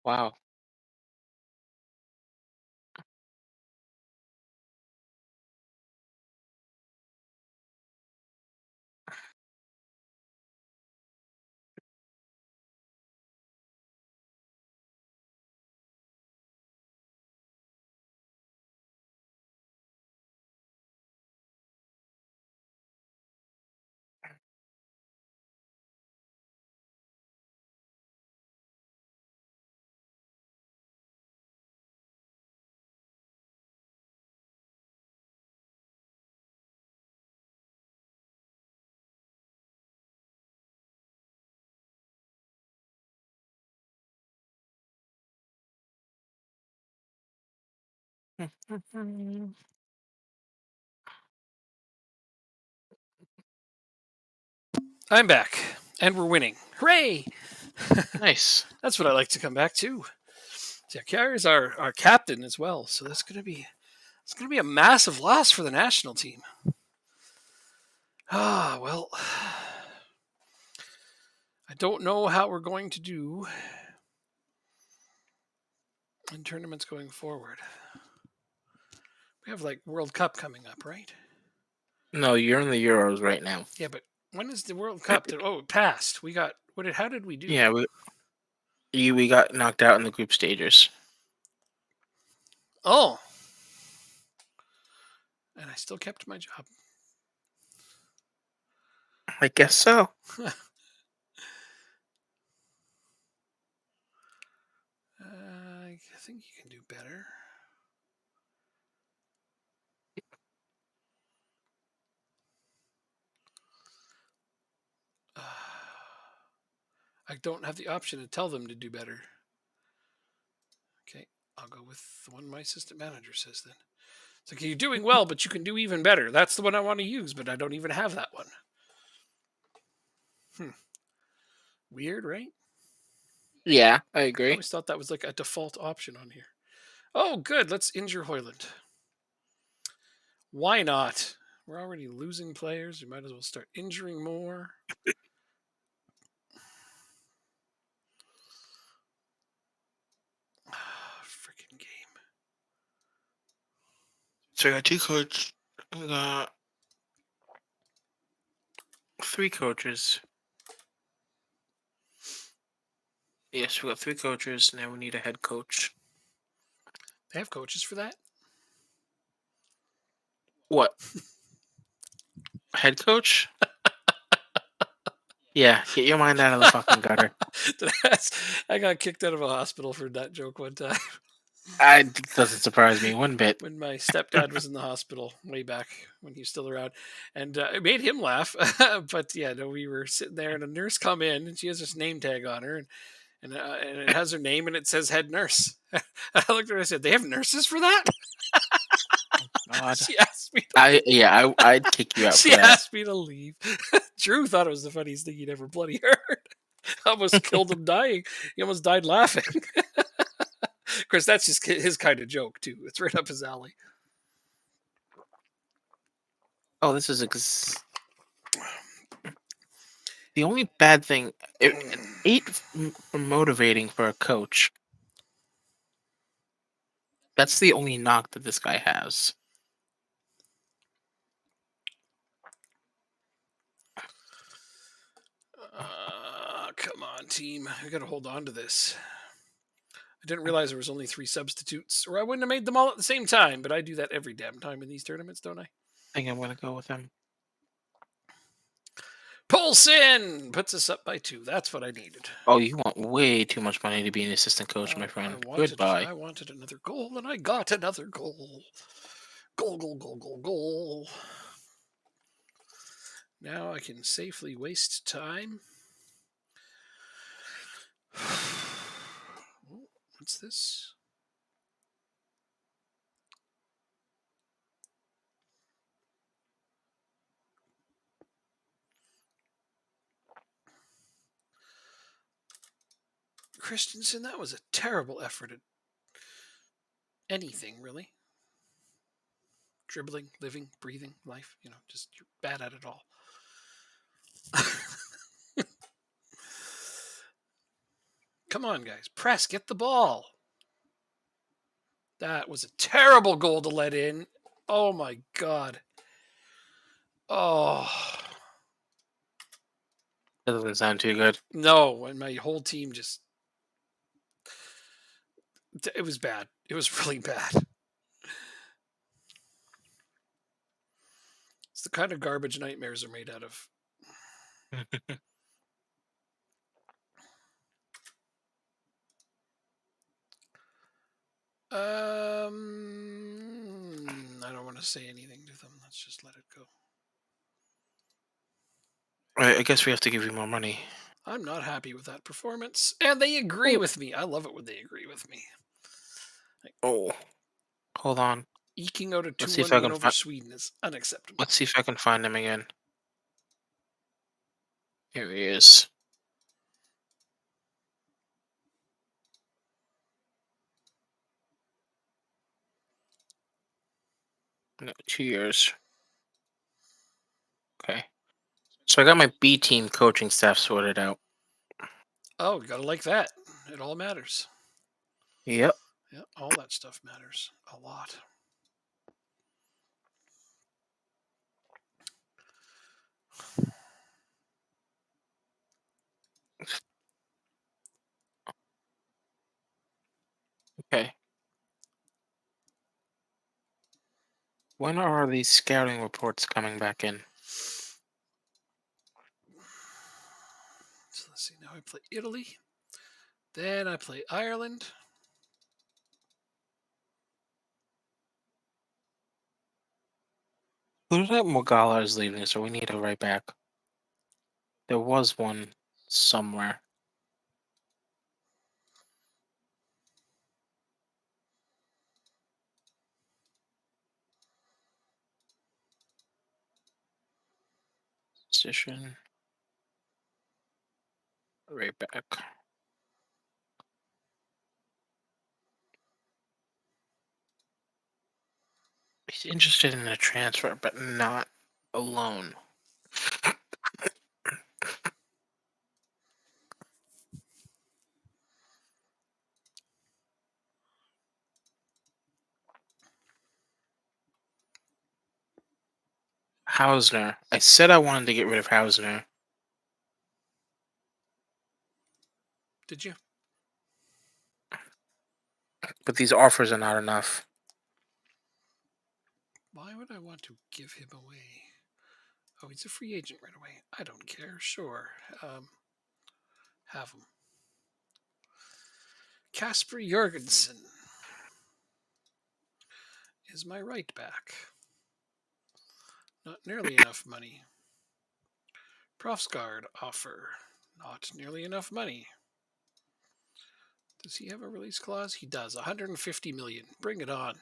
Wow. I'm back, and we're winning. Hooray! Nice. That's what I like to come back to. Jakier is our captain as well, so it's gonna be a massive loss for the national team. Ah, well, I don't know how we're going to do in tournaments going forward. We have like World Cup coming up, right? No, you're in the Euros right now. Yeah, but when is the World Cup? Oh, it passed. We got what did? How did we do? Yeah, we got knocked out in the group stages. Oh, and I still kept my job. I guess so. I think you can do better. I don't have the option to tell them to do better. Okay, I'll go with the one my assistant manager says then. It's like, you're doing well, but you can do even better. That's the one I want to use, but I don't even have that one. Weird, right? Yeah, I I agree. always thought that was like a default option on here. Oh, good. Let's injure Hoyland. Why not? We're already losing players. We might as well start injuring more. Freaking game. So I got two coaches. I got three coaches. Yes, we got three coaches. Now we need a head coach. They have coaches for that? What? Head coach? Yeah, get your mind out of the fucking gutter. I got kicked out of a hospital for that joke one time. Doesn't surprise me one bit. When my stepdad was in the hospital way back when he was still around, and it made him laugh. But yeah, no, we were sitting there, and a nurse come in, and she has this name tag on her, and it has her name, and it says head nurse. I looked at her and I said, "They have nurses for that?" God. She asked me. I'd kick you out She for that. asked me to leave. Drew thought it was the funniest thing he'd ever bloody heard. Almost killed him dying. He almost died laughing. Of course, that's just his kind of joke too. It's right up his alley. Oh, this is the only bad thing. It ain't motivating for a coach. That's the only knock that this guy has. Come on, team. We got to hold on to this. I didn't realize there was only 3 substitutes, or I wouldn't have made them all at the same time. But I do that every damn time in these tournaments, don't I? I think I'm gonna go with him. Poulsen puts us up by 2. That's what I needed. Oh, you want way too much money to be an assistant coach, my I friend. wanted, Goodbye. I wanted another goal, and I got another goal. Goal, goal, goal, goal, goal. Now I can safely waste time. What's this? Christensen, that was a terrible effort at anything, really. Dribbling, living, breathing, life, just you're bad at it all. Come on, guys. Press, get the ball. That was a terrible goal to let in. Oh my God. Oh. That doesn't sound too good. No, and my whole team just. It was bad. It was really bad. It's the kind of garbage nightmares are made out of. I don't want to say anything to them. Let's just let it go. Right, I guess we have to give you more money. I'm not happy with that performance, and they agree with me. I love it when they agree with me. Oh, hold on. Eking out a Let's see if 2-1 I win can over find. Sweden is unacceptable. Let's see if I can find him again. Here he is. No, 2 years. Okay. So I got my B team coaching staff sorted out. Oh, you gotta like that. It all matters. Yep. Yeah, all that stuff matters a lot. Okay. When are these scouting reports coming back in? So let's see. Now I play Italy. Then I play Ireland. Who that Mogala is leaving, so we need to write back. There was one somewhere. Position. Right back. He's interested in a transfer, but not a loan. Hausner. I said I wanted to get rid of Hausner. Did you? But these offers are not enough. Why would I want to give him away? Oh, he's a free agent right away. I don't care. Sure. Have him. Casper Jorgensen is my right back. Not nearly enough money. Profsgaard offer. Not nearly enough money. Does he have a release clause? He does. 150 million. Bring it on.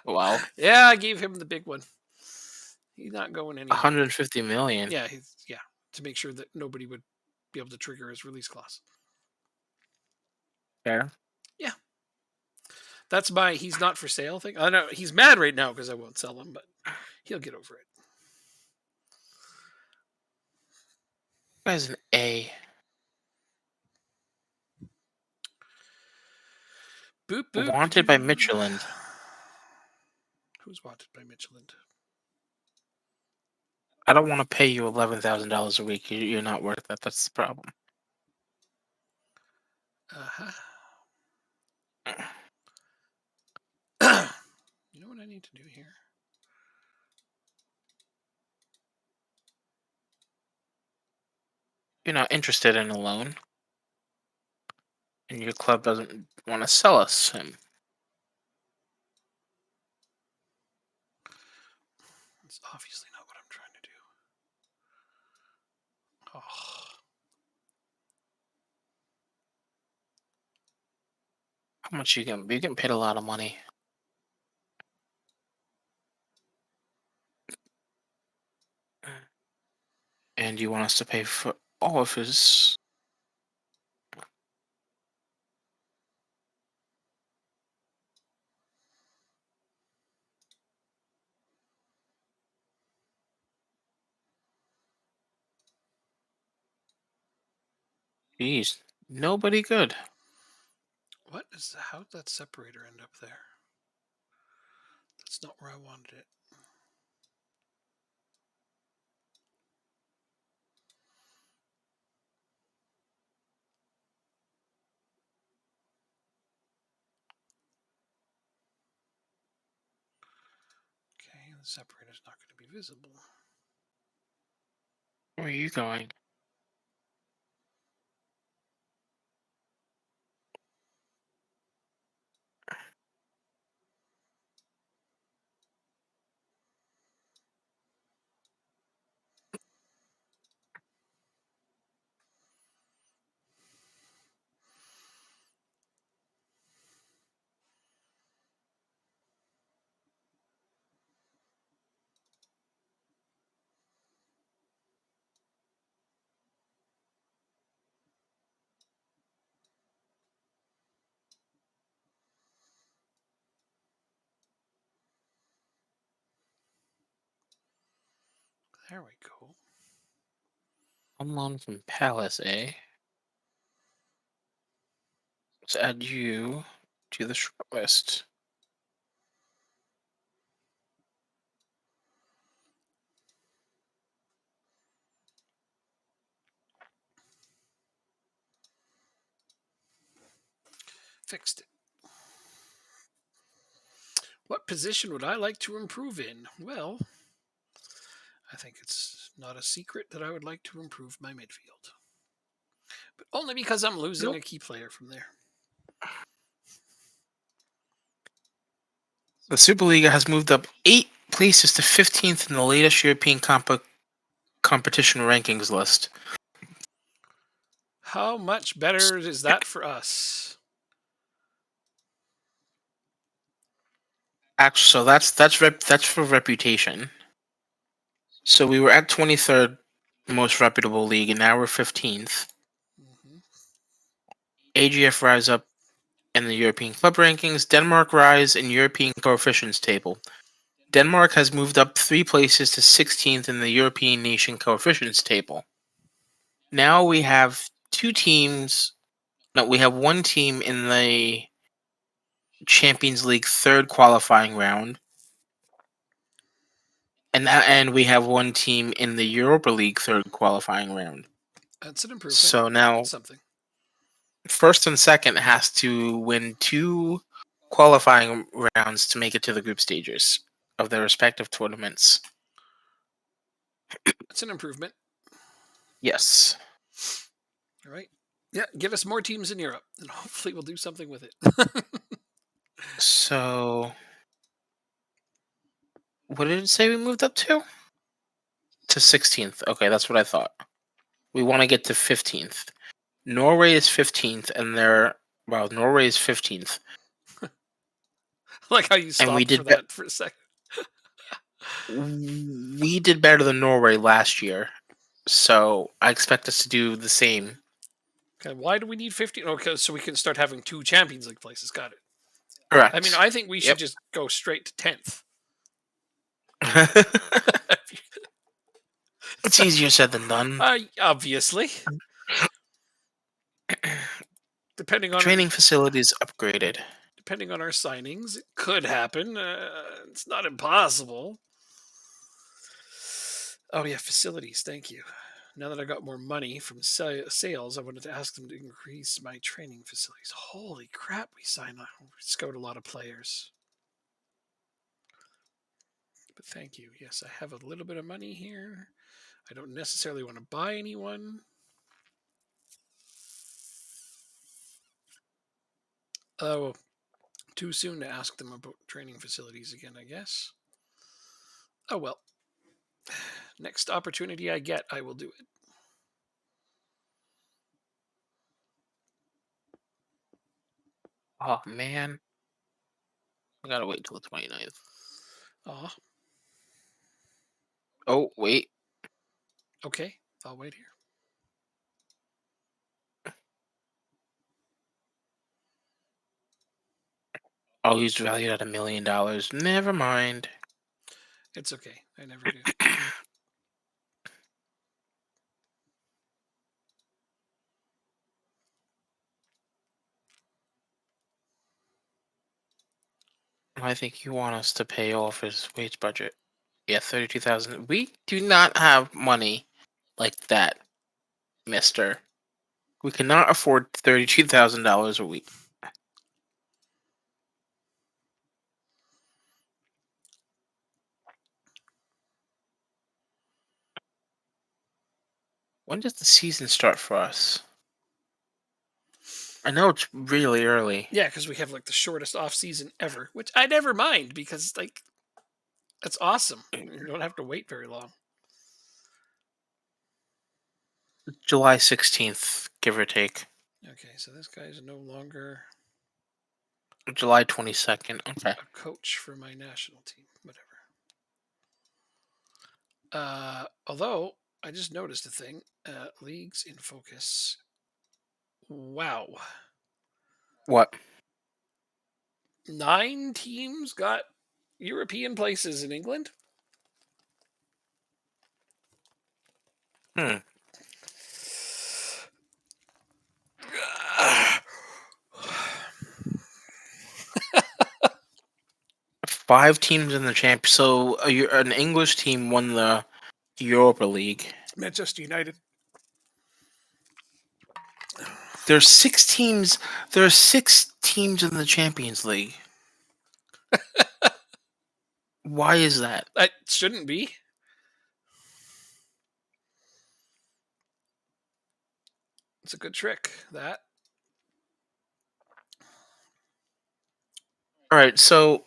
Well, Yeah, I gave him the big one. He's not going anywhere. 150 million. Yeah, to make sure that nobody would be able to trigger his release clause. Fair. Yeah. That's my he's not for sale thing. I know he's mad right now because I won't sell him, but he'll get over it. Guy's an A. Boop boop. Wanted by Michelin. Who's wanted by Michelin? I don't want to pay you $11,000 a week. You're not worth that. That's the problem. Uh-huh. You know what I need to do here? You're not interested in a loan, and your club doesn't want to sell us him. It's obviously not what I'm trying to do. Oh. How much you get? You getting paid a lot of money. And you want us to pay for all of his. Jeez, nobody good. How did that separator end up there? That's not where I wanted it. Okay, the separator's not going to be visible. Where are you going? There we go. On loan from Palace, eh? Let's add you to the short list. Fixed it. What position would I like to improve in? Well, I think it's not a secret that I would like to improve my midfield. But only because I'm losing Nope. a key player from there. The Superliga has moved up 8 places to 15th in the latest European competition rankings list. How much better is that for us? Actually, so that's for reputation. So we were at 23rd most reputable league, and now we're 15th. Hmm. AGF rise up in the European club rankings. Denmark rise in European coefficients table. Denmark has moved up 3 places to 16th in the European nation coefficients table. Now we have 2 teams. No, we have 1 team in the Champions League third qualifying round, and we have 1 team in the Europa League third qualifying round. That's an improvement. So now That's something. first and second has to win 2 qualifying rounds to make it to the group stages of their respective tournaments. That's an improvement. Yes. All right. Yeah, give us more teams in Europe, and hopefully we'll do something with it. So what did it say we moved up to? To 16th. Okay, that's what I thought. We want to get to 15th. Norway is 15th, and Norway is 15th. Like how you And stopped for that for a second. we did better than Norway last year. So I expect us to do the same. Okay, why do we need 15? Okay, so we can start having 2 Champions League places. Got it. I mean, Correct. I think we should Yep. just go straight to 10th. It's easier said than done. Obviously, depending on Training facilities upgraded. depending on our signings, it could happen. It's not impossible. Oh yeah, facilities. Thank you. Now that I got more money from sales, I wanted to ask them to increase my training facilities. Holy crap, we scout a lot of players. But thank you. Yes, I have a little bit of money here. I don't necessarily want to buy anyone. Oh, too soon to ask them about training facilities again, I guess. Oh well. Next opportunity I get, I will do it. Oh man. I gotta wait till the 29th. Aw, Oh, wait. okay. I'll wait here. Oh, he's valued at $1 million. Never mind. It's okay. I never do. I think you want us to pay off his wage budget. Yeah, 32,000. We do not have money like that, mister. We cannot afford $32,000 a week. When does the season start for us? I know it's really early. Yeah, because we have like the shortest off season ever, which I never mind because like that's awesome. You don't have to wait very long. July 16th, give or take. Okay, so this guy is no longer July 22nd. Okay. a coach for my national team. Whatever. Although I just noticed a thing. Leagues in focus. Wow. What? 9 teams got European places in England. Hmm. 5 teams in the champ. So an English team won the Europa League. Manchester United. There's 6 teams. There are 6 teams in the Champions League. Why is that? That shouldn't be. It's a good trick. That All right. So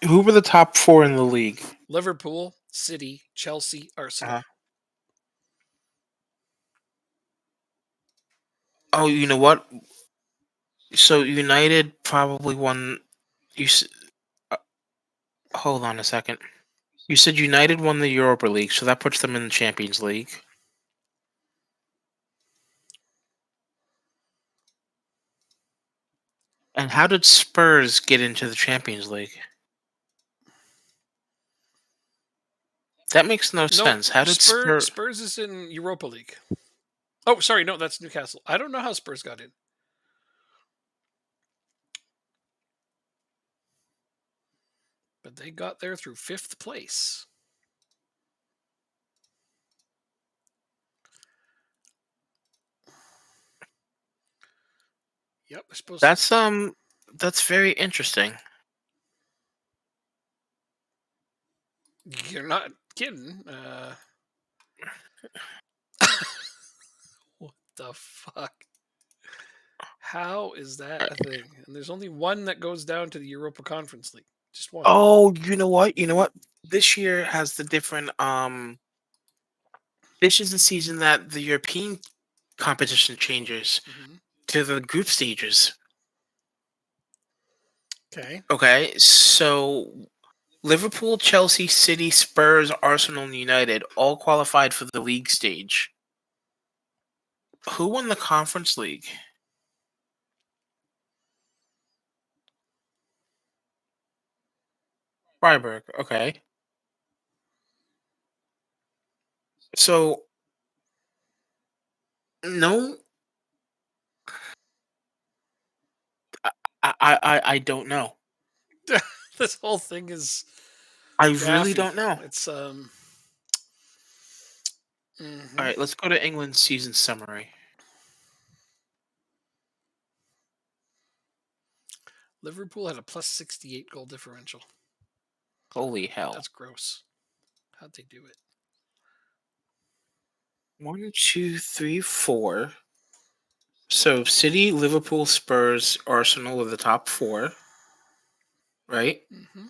who were the top 4 in the league? Liverpool, City, Chelsea, Arsenal. Uh, oh, you know what? So United probably won. You uh, hold on a second. You said United won the Europa League, so that puts them in the Champions League. And how did Spurs get into the Champions League? That makes no No, sense. How did Spurs. Spurs? Spurs is in Europa League. Oh, sorry, no, that's Newcastle. I don't know how Spurs got in, but they got there through 5th place. Yep, they're supposed That's very interesting. to. You're not kidding. What the fuck? How is that a thing? And there's only one that goes down to the Europa Conference League. Just one. Oh, you know what? You know what? This year has the different. This is the season that the European competition changes Hmm. to the group stages. Okay. Okay, so Liverpool, Chelsea, City, Spurs, Arsenal, and United all qualified for the league stage. Who won the Conference League? Freiburg. Okay. So no, I don't know. This whole thing is I really gaffy. don't know. It's All mhm. right, let's go to England's season summary. Liverpool had a plus 68 goal differential. Holy hell! That's gross. How'd they do it? 1, 2, 3, 4. So City, Liverpool, Spurs, Arsenal are the top 4, right? Hmm.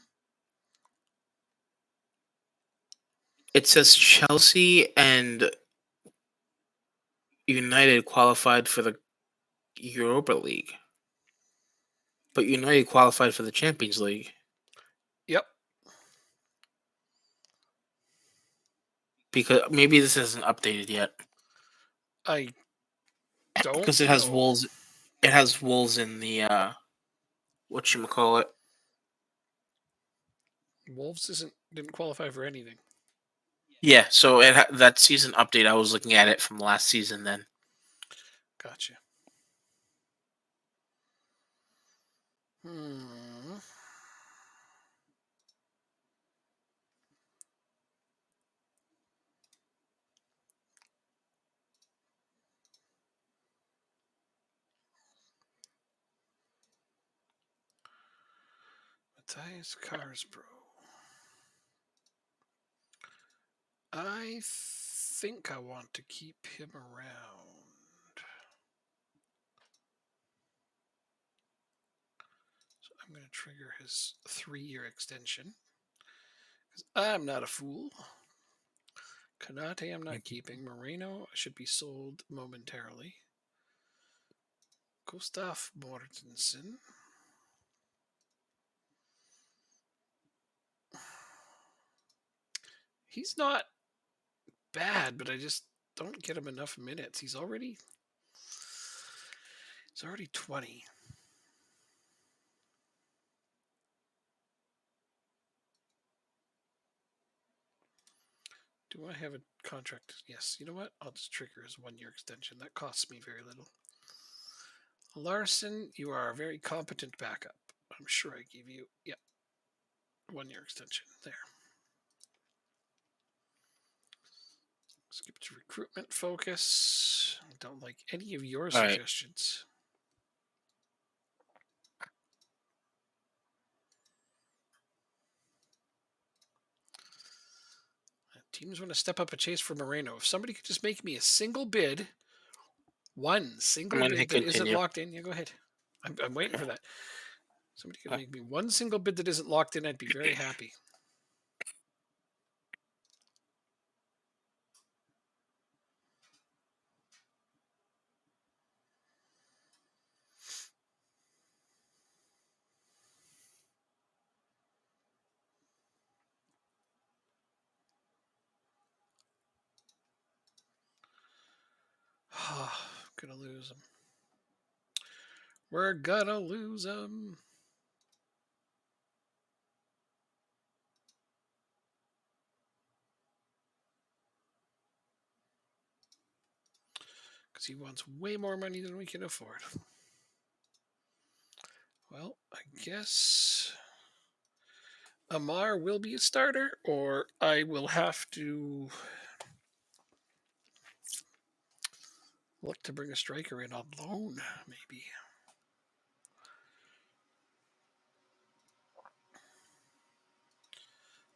It says Chelsea and United qualified for the Europa League, but United qualified for the Champions League Yep. because maybe this isn't updated yet I don't because it has know. Wolves. It has Wolves in the what you call it. Wolves didn't qualify for anything. Yeah, so that season update. I was looking at it from last season. Then Gotcha. Hmm. Matthias Carsbro. I think I want to keep him around. So I'm going to trigger his 3-year extension. Because I'm not a fool. Kanate, I'm not keeping. Moreno should be sold momentarily. Gustav Mortensen. He's not bad, but I just don't get him enough minutes. He's already 20. Do Do I have a contract? Yes. You know what? I'll just trigger his 1 year extension. That costs me very little. Larson, you are a very competent backup. I'm sure I gave you, yeah, 1 year extension. There. Skip to recruitment focus. I don't like any of your All right. suggestions. Teams want to step up a chase for Moreno. If somebody could just make me a single bid, one I'm single going to bid hit that isn't continue. locked in, yeah, go ahead. I'm waiting for that. Somebody could Okay. make me one single bid that isn't locked in, I'd be very happy. Gonna lose him. We're gonna lose him. Because he wants way more money than we can afford. Well, I guess Amar will be a starter, or I will have to look to bring a striker in on loan, maybe.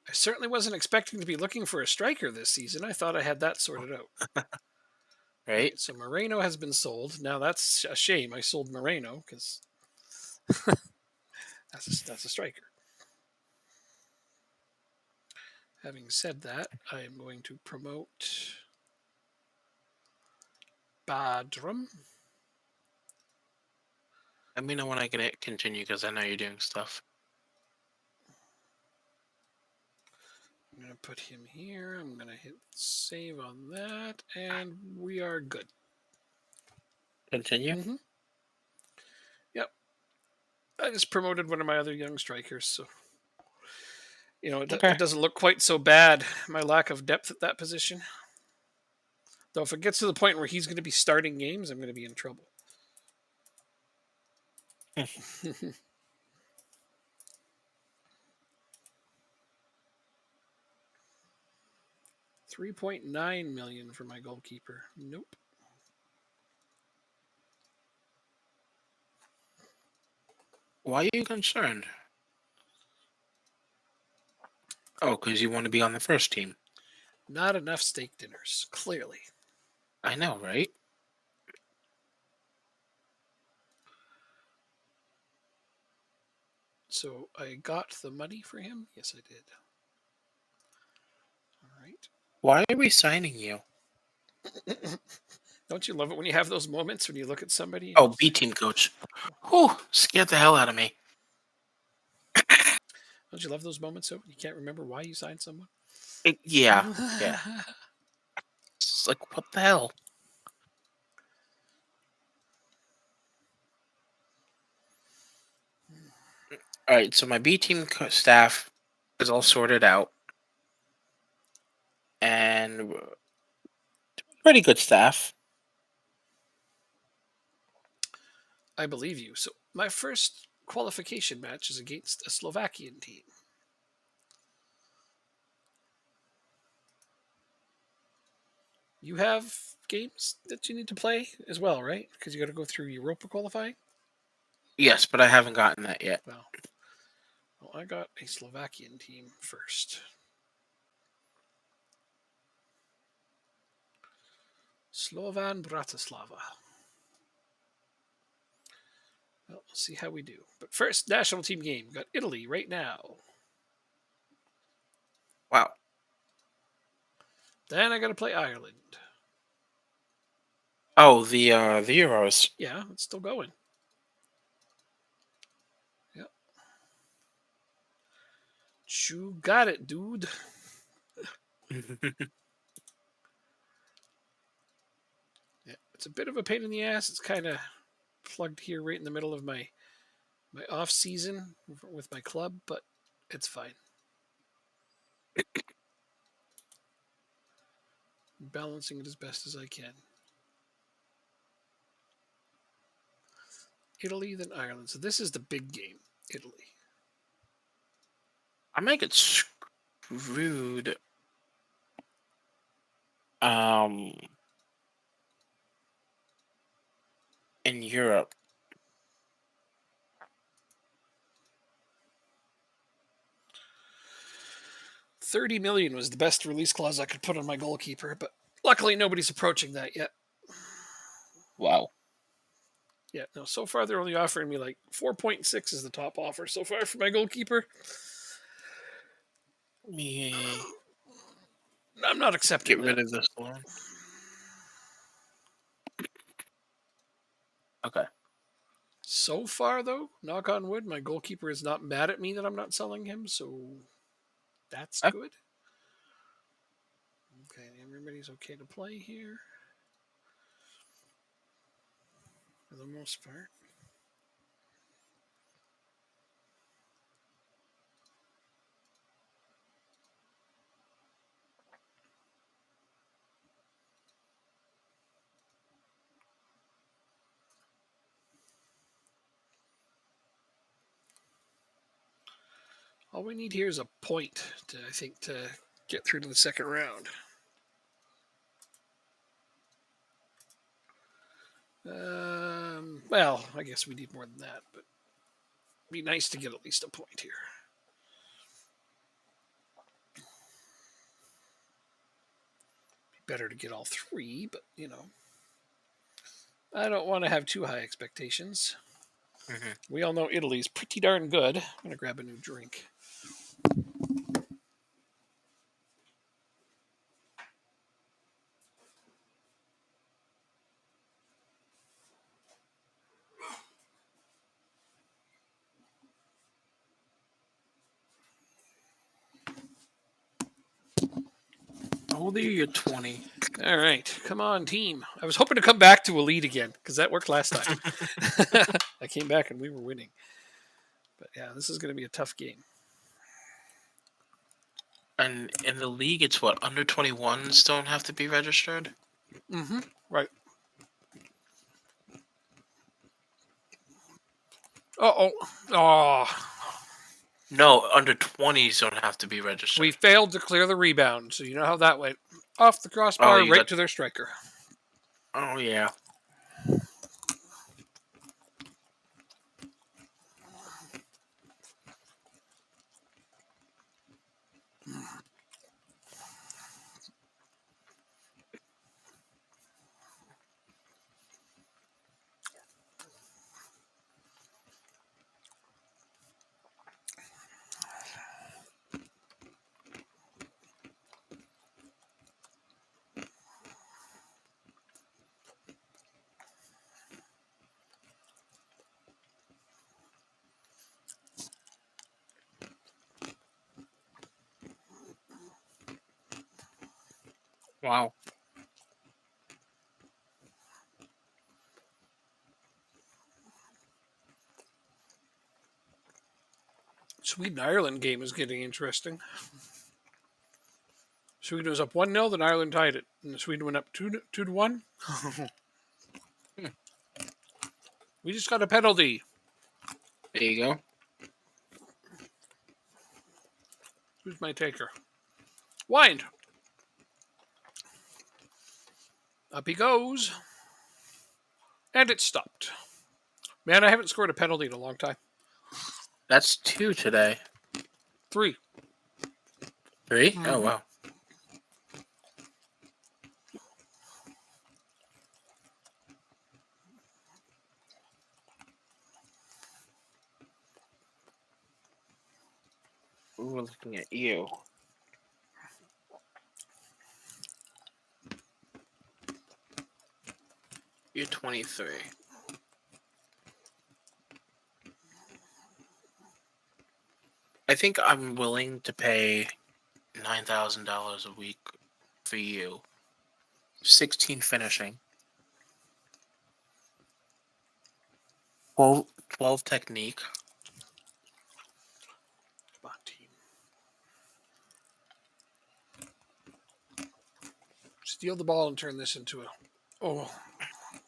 I certainly wasn't expecting to be looking for a striker this season. I thought I had that sorted out. All Right. right, so Moreno has been sold. Now that's a shame. I sold Moreno because that's a striker. Having said that, I am going to promote Badrum. Let me know when I can hit continue because I know you're doing stuff. I'm going to put him here. I'm going to hit save on that, and we are good. Continue. Mm-hmm. Yep. I just promoted one of my other young strikers, so Okay. it doesn't look quite so bad. My lack of depth at that position. Though if it gets to the point where he's going to be starting games, I'm going to be in trouble. 3.9 million for my goalkeeper. Nope. Why are you concerned? Oh, because you want to be on the first team. Not enough steak dinners, clearly. I know, right? So I got the money for him. Yes, I did. All right. Why are we signing you? Don't you love it when you have those moments when you look at somebody? Oh, B team coach. Whew, scared the hell out of me. Don't you love those moments though? You can't remember why you signed someone. Yeah, yeah. It's like, what the hell? All right, so my B team staff is all sorted out, and pretty good staff. I believe you. So my first qualification match is against a Slovakian team. You have games that you need to play as well, right? Because you got to go through Europa qualifying. Yes, but I haven't gotten that yet. Well, I got a Slovakian team first. Slovan Bratislava. Well, we'll see how we do. But first, national team game. We've got Italy right now. Wow. Then I got to play Ireland. Oh, the Euros. Yeah, it's still going. Yep. You got it, dude. Yeah, it's a bit of a pain in the ass. It's kind of plugged here right in the middle of my off season with my club, but it's fine. balancing it as best as I can. Italy, then Ireland. So this is the big game. Italy. I might get screwed. Um, in Europe. 30 million was the best release clause I could put on my goalkeeper, but luckily nobody's approaching that yet. Wow. Yeah, no, so far they're only offering me like 4.6 is the top offer so far for my goalkeeper. Me I'm not accepting get that. rid of this one. Okay. So far, though, knock on wood, my goalkeeper is not mad at me that I'm not selling him, so that's good. Okay, everybody's okay to play here for the most part. All we need here is a point to, I think, to get through to the second round. Well, I guess we need more than that, but it'd be nice to get at least a point here. Be better to get all three, but I don't want to have too high expectations. We all know Italy's pretty darn good. I'm gonna grab a new drink. How old are you? You're 20. All right, come on, team. I was hoping to come back to a lead again because that worked last time. I came back and we were winning. But yeah, this is going to be a tough game. And in the league, it's what? Under 21s don't have to be registered? Mm-hmm. Right. Uh-oh. Oh, No, under 20s don't have to be registered. we failed to clear the rebound. So you know how that went. Off the Oh, crossbar, you right got. to their striker. Oh, yeah. Wow. Sweden Ireland game is getting interesting. Sweden was up 1-0, then Ireland tied it. And Sweden went up 2-1. We just got a penalty. There you go. Who's my taker? Wind. Up he goes. And it stopped. Man, I haven't scored a penalty in a long time. That's 2 today. 3. 3? Mm-hmm. Oh, wow. We're looking at you. You're 23. I think I'm willing to pay $9,000 a week for you. 16 finishing. 12 technique. Come on, team. steal the ball and turn this into a. Oh,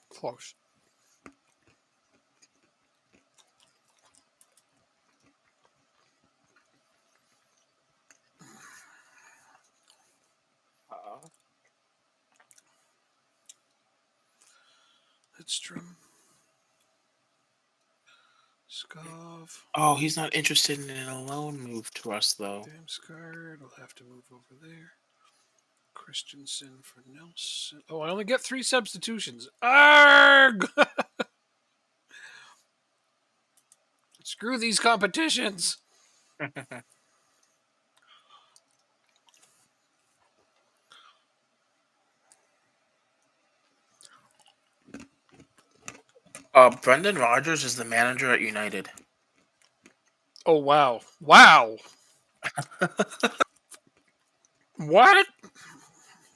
close. Lidstrom. Skov. Oh, he's not interested in a loan move to us, though. Damsgaard. I'll have to move over there. Christensen for Nelson. Oh, I only get 3 substitutions. Arg! Screw these competitions. Brendan Rodgers is the manager at United. Oh, wow. Wow. What?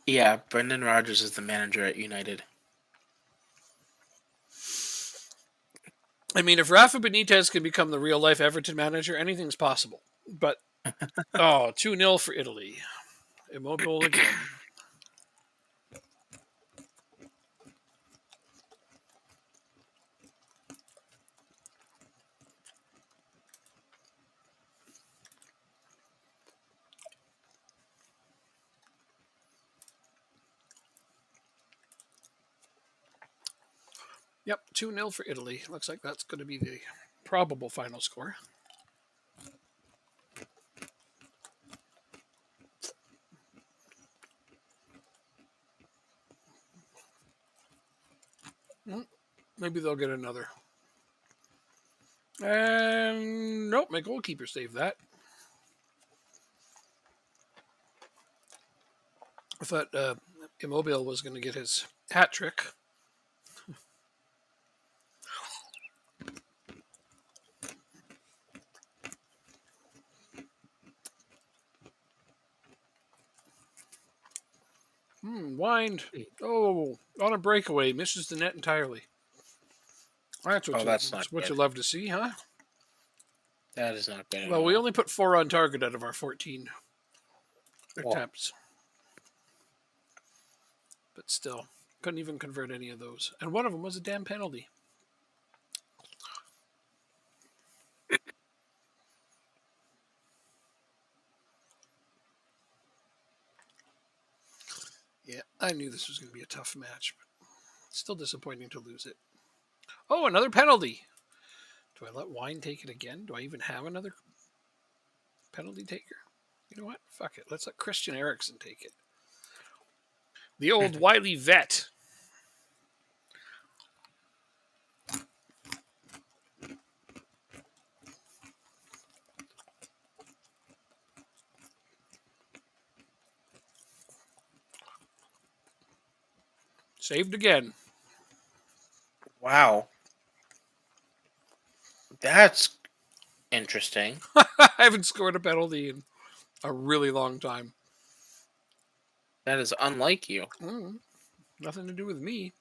Yeah, Brendan Rodgers is the manager at United. I mean, if Rafa Benitez can become the real life Everton manager, anything's possible. But, 2-0 for Italy. Immobile again. Yep, 2-0 for Italy. Looks like that's going to be the probable final score. Maybe they'll get another. And nope, my goalkeeper saved that. I thought Immobile was going to get his hat trick. Wind. Oh, on a breakaway, misses the net entirely. That's what you love to see, huh? That is not good. Well, we only put 4 on target out of our 14 attempts. But still, couldn't even convert any of those. And one of them was a damn penalty. Yeah, I knew this was going to be a tough match, but still disappointing to lose it. Oh, another penalty. Do I let Wine take it again? Do I even have another penalty taker? You know what? Fuck it. Let's let Christian Eriksen take it. The old wily vet. Saved again. Wow. That's interesting. I haven't scored a penalty in a really long time. That is unlike you. Nothing to do with me.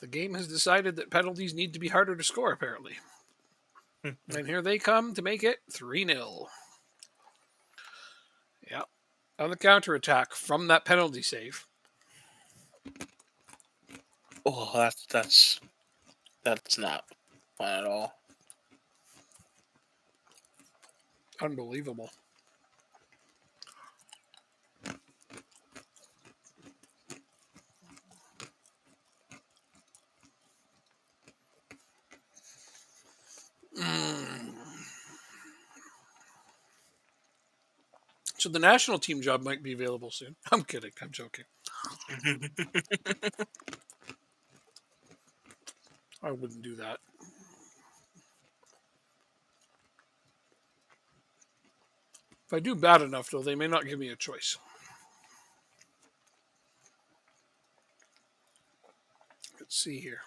The game has decided that penalties need to be harder to score, apparently. And here they come to make it 3-0. Yeah. On the counterattack from that penalty save. Oh, that's not fun at all. Unbelievable. So the national team job might be available soon. I'm kidding. I'm joking. I wouldn't do that. If I do bad enough, though, they may not give me a choice. Let's see here.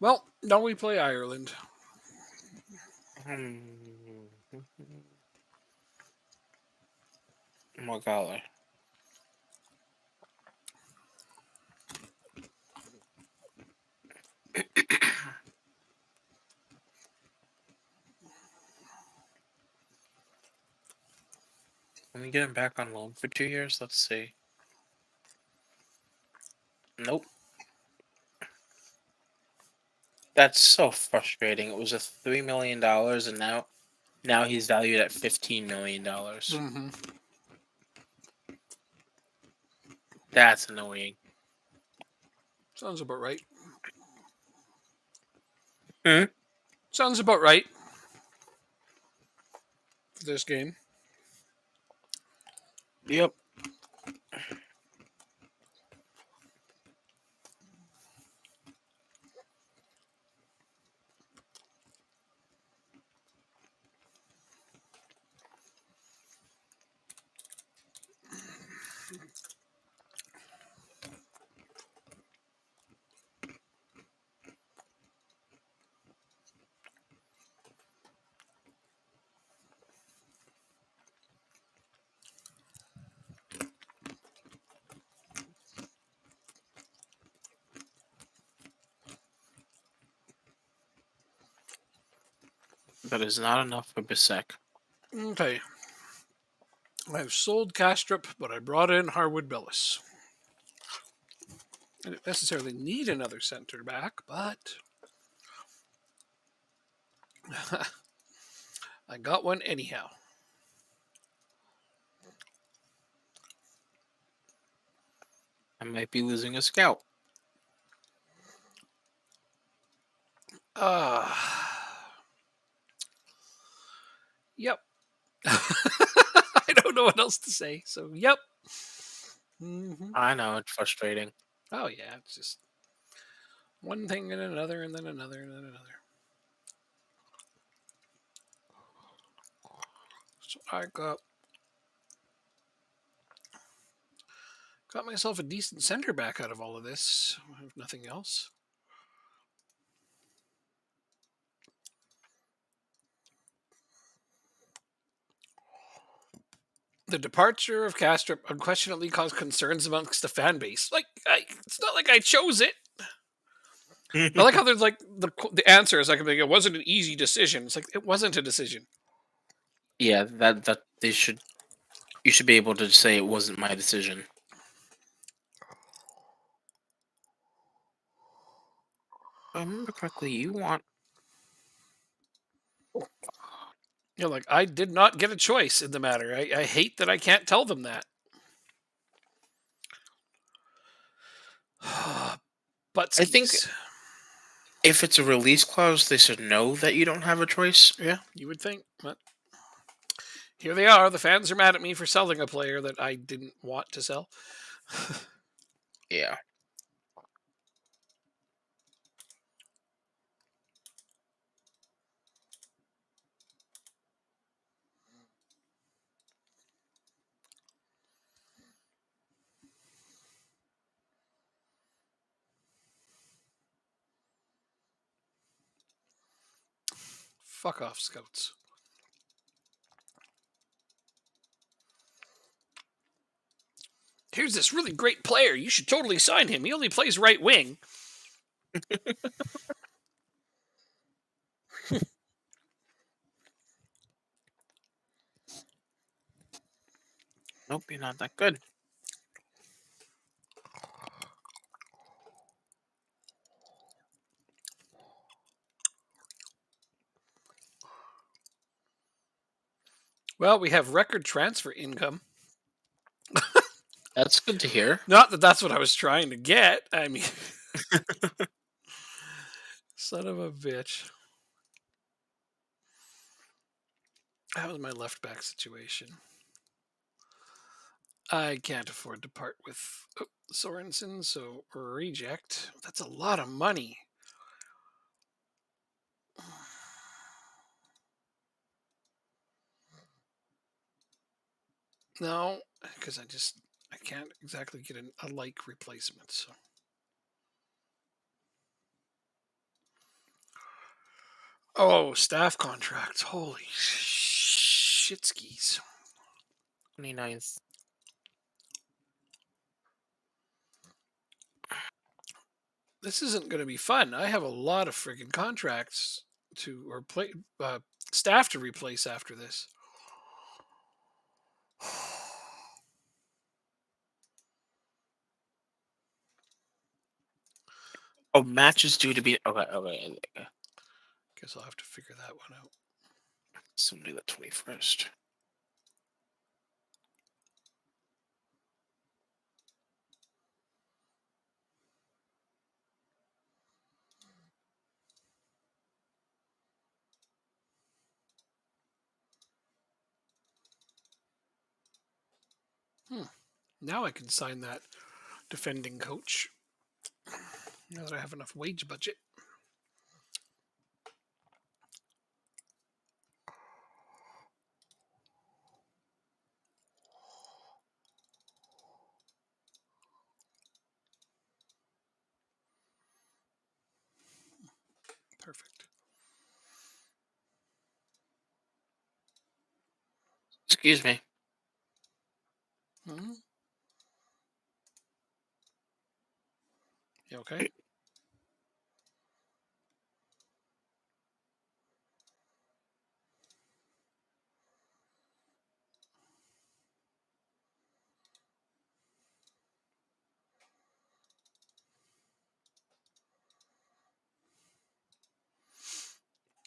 Well, now we play Ireland. Oh, golly. get him back on loan for 2 years? Let's see. Nope. That's so frustrating. It was a $3 million, and now he's valued at $15 million. Hmm. That's annoying. Sounds about right. Hmm? Sounds about right for this game. Yep. That is not enough for Bissek. Okay. I've sold Castrop, but I brought in Harwood Billis. I didn't necessarily need another center back, but I got one anyhow. I might be losing a scout. Uh, yep. I don't know what else to say. So, yep. I know, it's frustrating. Oh, yeah. It's just one thing and another, and then another, and then another. So, I got myself a decent center back out of all of this. I have nothing else. The departure of Castrop unquestionably caused concerns amongst the fan base. It's not like I chose it. I like how there's like the answer is like it wasn't an easy decision. It's like it wasn't a decision. Yeah, that you should be able to say it wasn't my decision. If I remember correctly, you want Like I did not get a choice in the matter. I hate that I can't tell them that. But I think skis. if it's a release clause, they should know that you don't have a choice. Yeah, you would think. But here they are. The fans are mad at me for selling a player that I didn't want to sell. Yeah. Fuck off, scouts. Here's this really great player. You should totally sign him. He only plays right wing. Nope, you're not that good. Well, we have record transfer income. That's good to hear. Not that that's what I was trying to get. I mean, son of a bitch. That was my left back situation. I can't afford to part with Sorensen, so reject. That's a lot of money. No, because I can't exactly get a like replacement. So. Oh, staff contracts. Holy shit skis. 29th. This isn't going to be fun. I have a lot of friggin' contracts staff to replace after this. Oh, match is due to be okay. Okay. Guess I'll have to figure that one out. Somebody the 21st. Now I can sign that defending coach. Now that I have enough wage budget. Perfect. Excuse me. Hmm. You okay?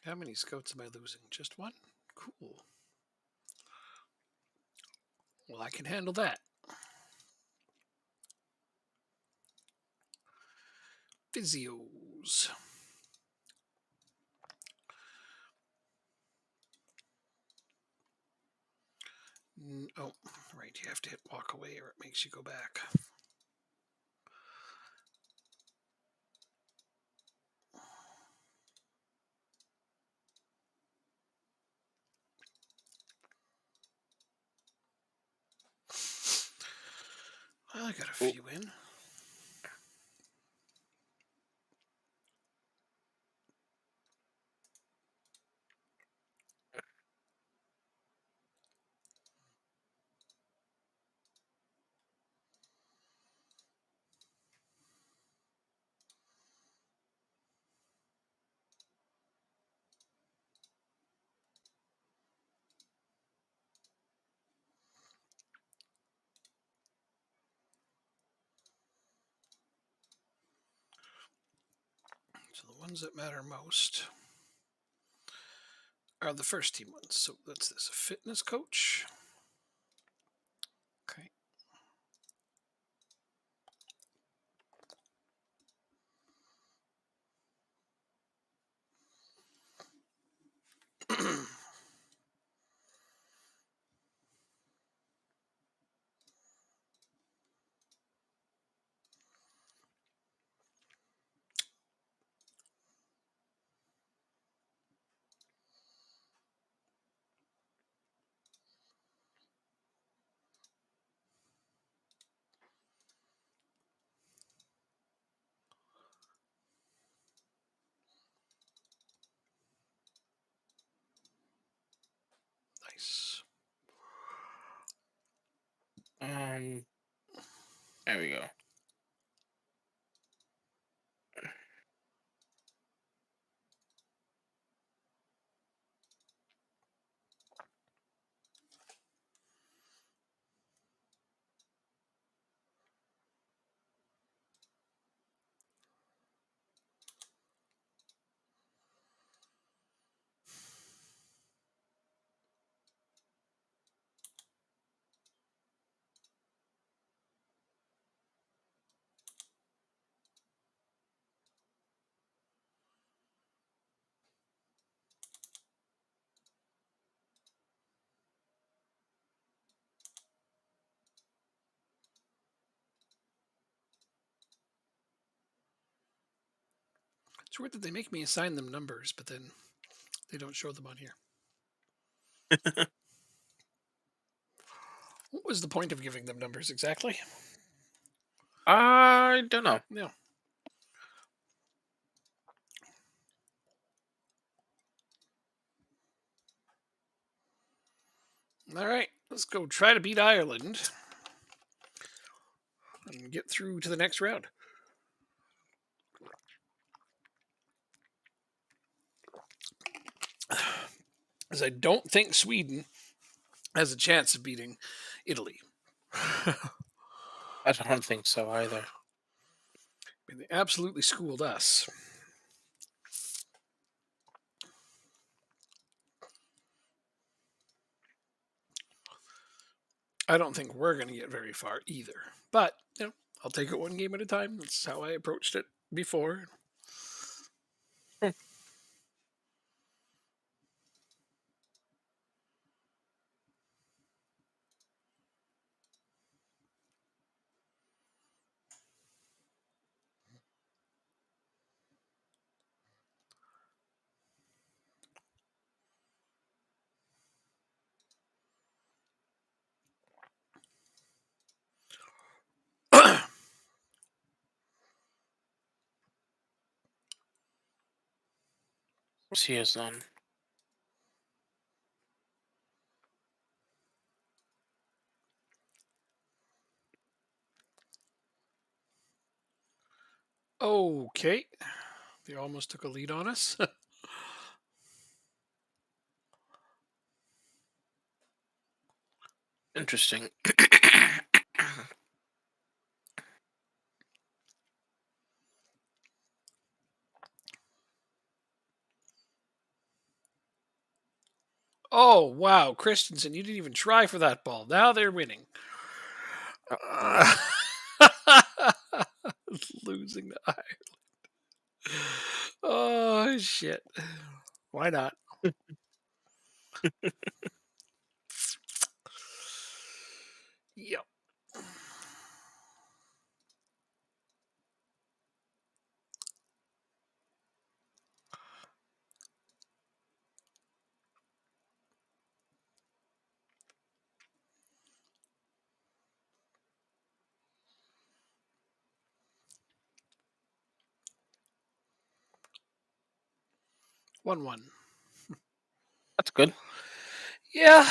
How many scouts am I losing? Just one? Cool. Well, I can handle that. Physios. Oh, right. You have to hit walk away or it makes you go back. Well, I got a Oh, few in. So the ones that matter most are the first team ones. So that's this, a fitness coach. Okay. Nice. um, there we go. It's weird that they make me assign them numbers, but then they don't show them on here. What was the point of giving them numbers exactly? I don't know. Yeah. All right, let's go try to beat Ireland and get through to the next round. As I don't think Sweden has a chance of beating Italy. I don't think so either. And they absolutely schooled us. I don't think we're going to get very far either. But, I'll take it one game at a time. That's how I approached it before. Hmm. What's he has done? Okay. They almost took a lead on us. Interesting. Oh, wow. Christensen, you didn't even try for that ball. Now they're winning. Oh. Losing the eye. Oh, shit. Why not? Yep. 1-1. That's good. Yeah.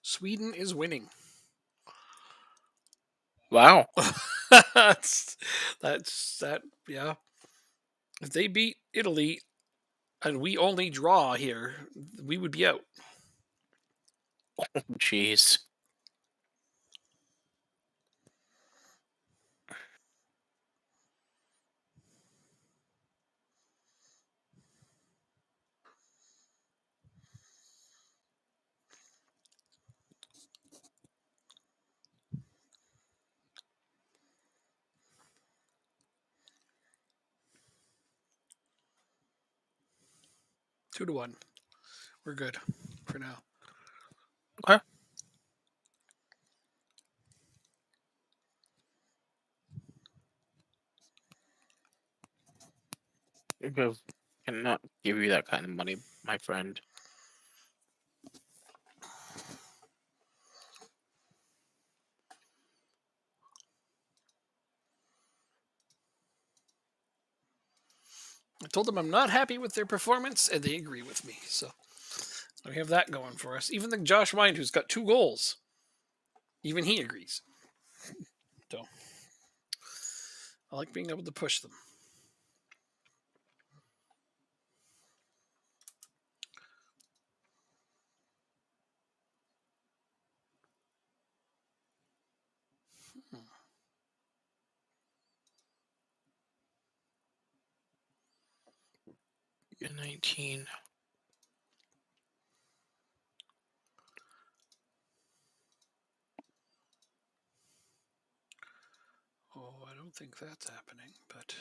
Sweden is winning. Wow. that's that. Yeah. If they beat Italy and we only draw here, we would be out. Jeez. 2-1. We're good for now. Okay. I cannot give you that kind of money, my friend. I told them I'm not happy with their performance, and they agree with me. So we have that going for us. Even the Josh Mind, who's got 2 goals, even he agrees. So I like being able to push them. You're 19. Oh, I don't think that's happening, but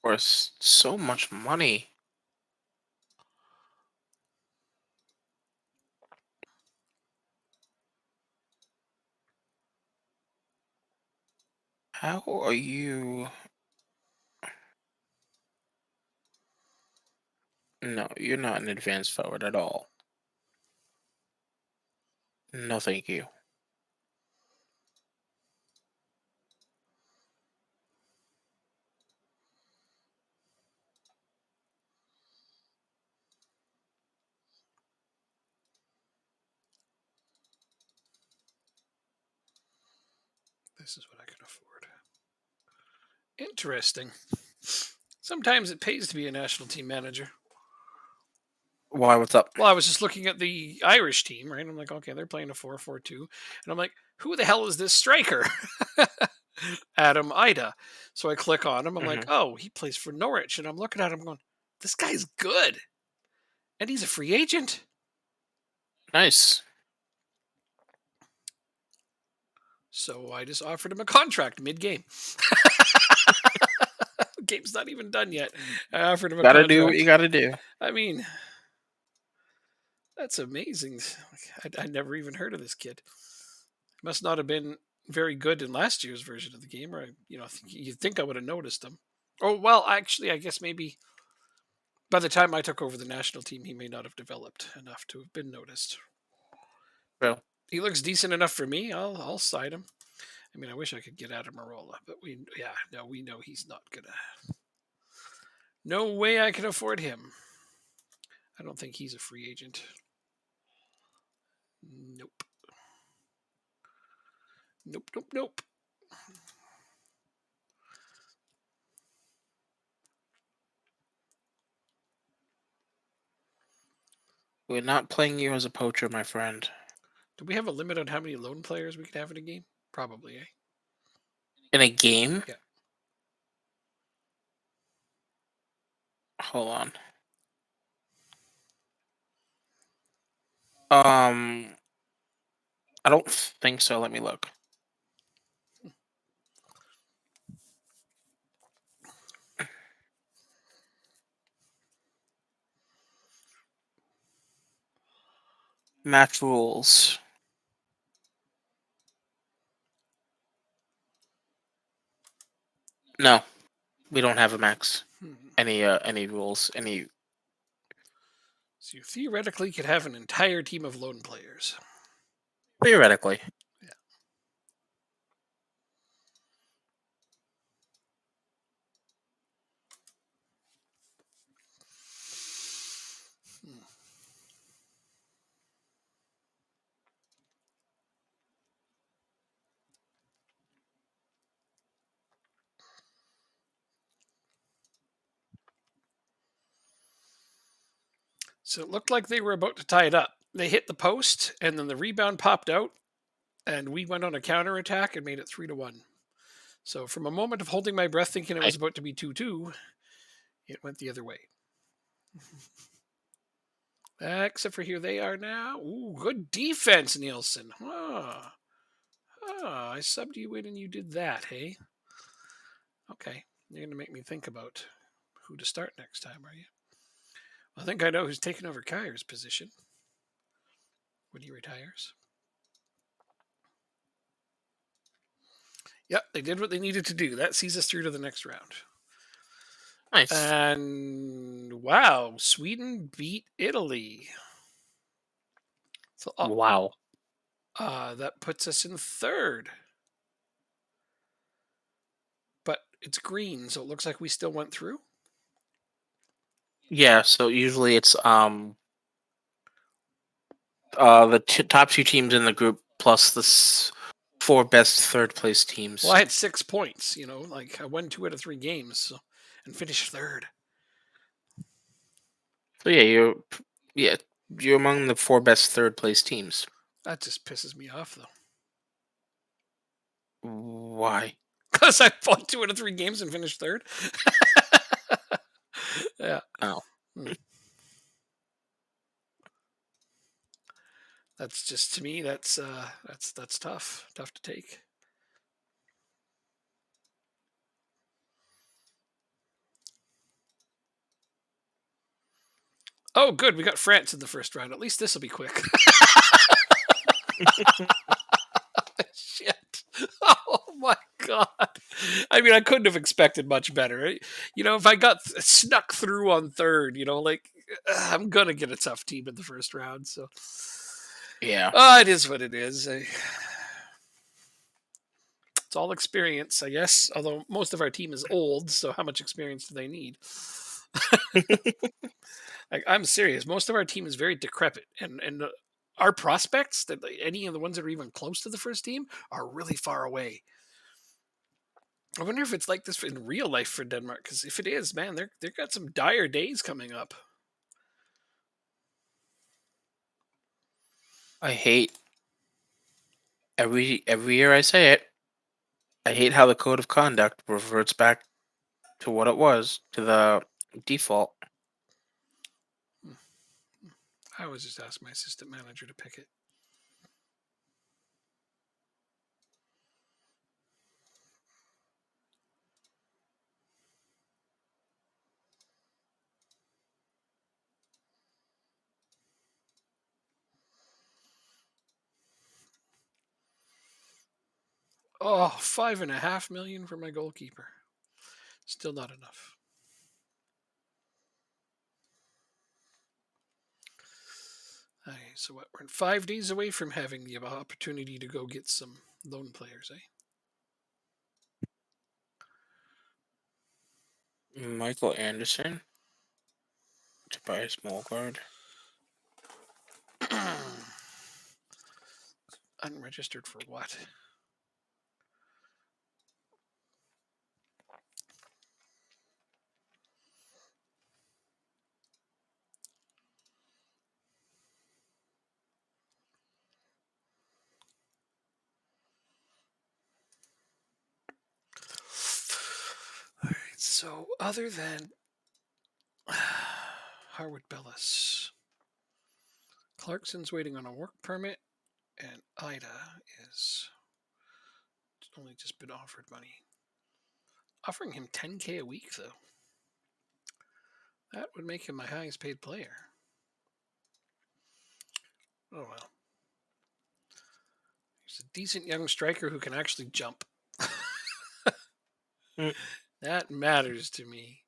Worth so much money. How are you? No, you're not an advanced forward at all. No, thank you. This is what I can afford. Interesting. Sometimes it pays to be a national team manager. Why? What's up? Well, I was just looking at the Irish team, right? I'm like, okay, they're playing a 4-4-2. And I'm like, who the hell is this striker? Adam Ida. So I click on him. I'm like, Hmm. oh, he plays for Norwich. And I'm looking at him going, this guy's good. And he's a free agent. Nice. So I just offered him a contract mid game. Game's not even done yet. I offered him a Gotta do what contract. you gotta do. I mean, that's amazing. I never even heard of this kid. Must not have been very good in last year's version of the game, or you'd think I would have noticed him. Oh well, actually, I guess maybe by the time I took over the national team, he may not have developed enough to have been noticed. Bro. He looks decent enough for me. I'll side him. I mean, I wish I could get out of Marola, but we know he's not gonna. No way I can afford him. I don't think he's a free agent. Nope. Nope. Nope. Nope. We're not playing you as a poacher, my friend. Do we have a limit on how many lone players we can have in a game? Probably, eh? In a game? Yeah. Hold on. I don't think so. Let me look. Match rules. No, we don't have a max. Hmm. Any rules? Any? So you theoretically could have an entire team of lone players. Theoretically. Yeah. Hmm. So it looked like they were about to tie it up. They hit the post, and then the rebound popped out, and we went on a counter attack and made it 3-1. So from a moment of holding my breath, thinking it Nice. was about to be 2-2, it went the other way. Except for here they are now. Ooh, good defense, Nielsen. I subbed you in and you did that, hey? Okay, you're going to make me think about who to start next time, are you? I think I know who's taking over Kyer's position when he retires. Yep, they did what they needed to do. That sees us through to the next round. Nice. And wow, Sweden beat Italy. So Wow. that puts us in third. But it's green, so it looks like we still went through. Yeah. So usually it's the top two teams in the group plus the four best third place teams. Well, I had 6 points, like I won 2 out of 3 games and finished third. So you're among the four best third place teams. That just pisses me off, though. Why? Because I won 2 out of 3 games and finished third. Yeah. Oh. That's just, to me, that's tough to take. Oh, good. We got France in the first round. At least this will be quick. Shit. Oh my god. I mean, I couldn't have expected much better. If I got snuck through on third, I'm going to get a tough team in the first round. So, Yeah. it is what it is. It's all experience, I guess. Although most of our team is old, so how much experience do they need? I'm serious. Most of our team is very decrepit, and our prospects, that any of the ones that are even close to the first team, are really far away. I wonder if it's like this in real life for Denmark. Because if it is, man, they've got some dire days coming up. I hate every year I say it. I hate how the code of conduct reverts back to what it was, to the default. I always just ask my assistant manager to pick it. Oh, 5.5 million for my goalkeeper. Still not enough. Okay, so what? We're 5 days away from having the opportunity to go get some loan players, Michael Anderson to buy a small guard. eh? Unregistered for what? All right, so other than Harwood Bellis, Clarkson's waiting on a work permit, and Ida is only just been offered money. Offering him 10K a week, though. That would make him my highest paid player. Oh well. He's a decent young striker who can actually jump. Mm. That matters to me.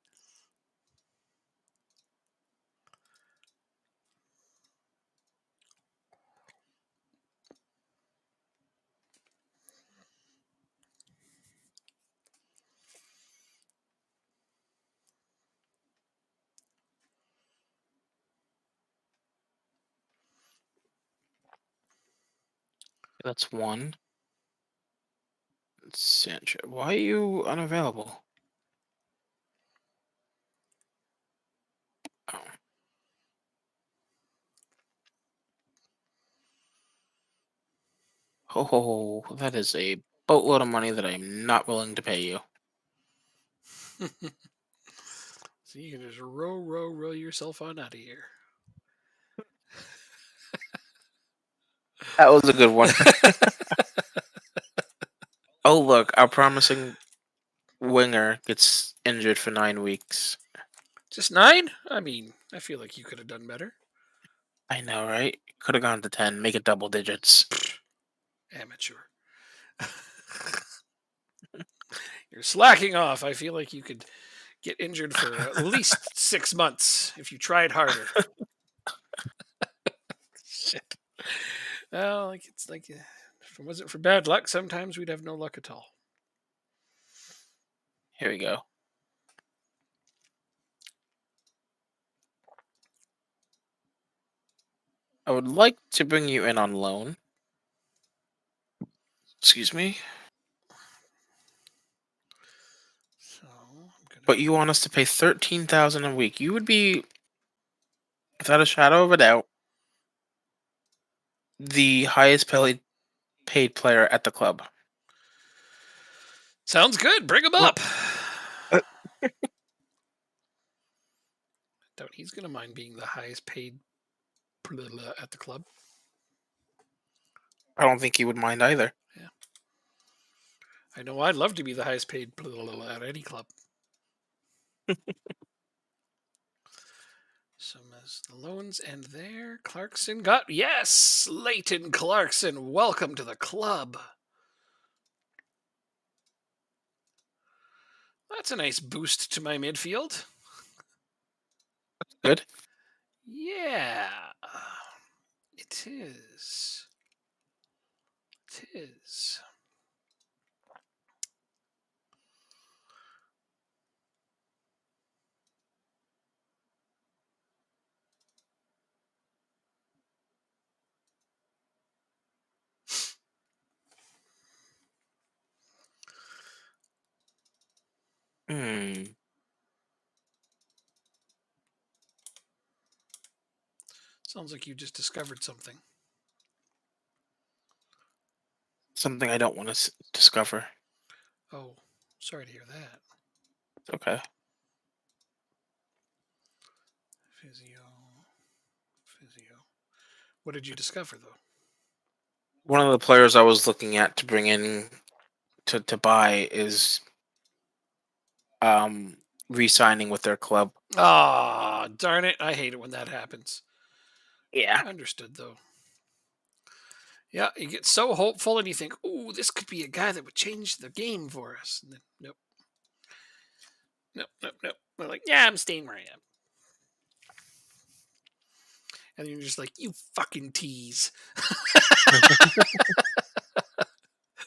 That's one. Sanchez. Why are you unavailable? Oh. Oh, that is a boatload of money that I'm not willing to pay you. So you can just row yourself on out of here. That was a good one. Oh, look, our promising winger gets injured for 9 weeks. Just 9? I mean, I feel like you could have done better. I know, right? Could have gone to 10, make it double digits. Amateur. You're slacking off. I feel like you could get injured for at least 6 months if you tried harder. Shit. Well, like it's like if it wasn't for bad luck, sometimes we'd have no luck at all. Here we go. I would like to bring you in on loan. Excuse me. So I'm gonna. But you want us to pay 13,000 a week. You would be, without a shadow of a doubt, the highest paid player at the club. Sounds good. Bring him Well, up. Doubt he's gonna mind being the highest paid at the club. I don't think he would mind either. Yeah. I know I'd love to be the highest paid at any club. So as the loans end there, Clarkson got yes, Leighton Clarkson. Welcome to the club. That's a nice boost to my midfield. Good. Yeah, it is. It is. Sounds like you just discovered something. Something I don't want to discover. Oh, sorry to hear that. It's okay. Physio. Physio. What did you discover, though? One of the players I was looking at to bring in to buy is re-signing with their club. Ah, darn it. I hate it when that happens. Yeah. Understood, though. Yeah, you get so hopeful and you think, "Ooh, this could be a guy that would change the game for us." And then, nope, nope, nope, nope. They're like, "Yeah, I'm staying where I am." And you're just like, "You fucking tease."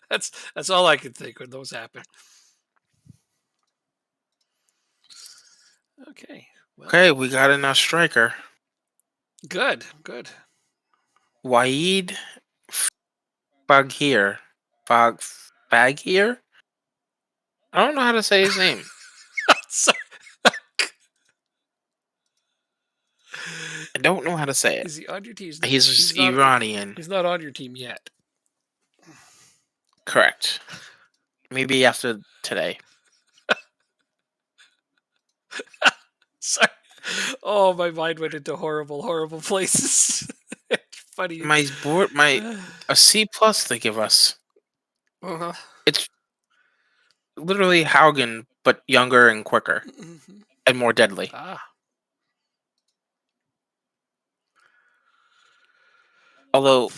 That's all I could think when those happen. Okay, well, Okay, we got in our striker. good, good. Waid Faghir. Fag Faghir? I don't know how to say his name. So- I don't know how to say it. is he on your team? He's Iranian. He's not on your team yet. Correct. Maybe after today. Sorry. Oh, my mind went into horrible, horrible places. It's funny. My a C plus they give us. Uh-huh. It's literally Haugen, but younger and quicker Mhm. and more deadly. Ah, Although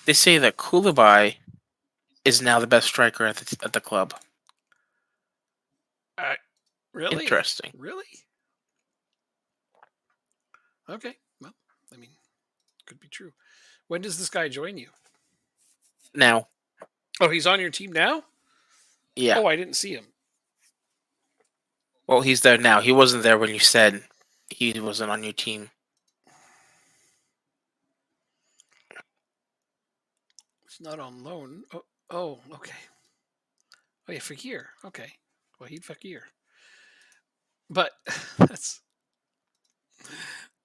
they say that Koulibaly is now the best striker at the club. uh, really? Interesting. Really? Okay. Well, I mean, could be true. When does this guy join you? Now, Oh, he's on your team now? yeah. Oh, I didn't see him. Well, he's there now. He wasn't there when you said he wasn't on your team. He's not on loan. Oh, okay. Oh, yeah, Fakir. Okay. Wahid Fakir. But that's.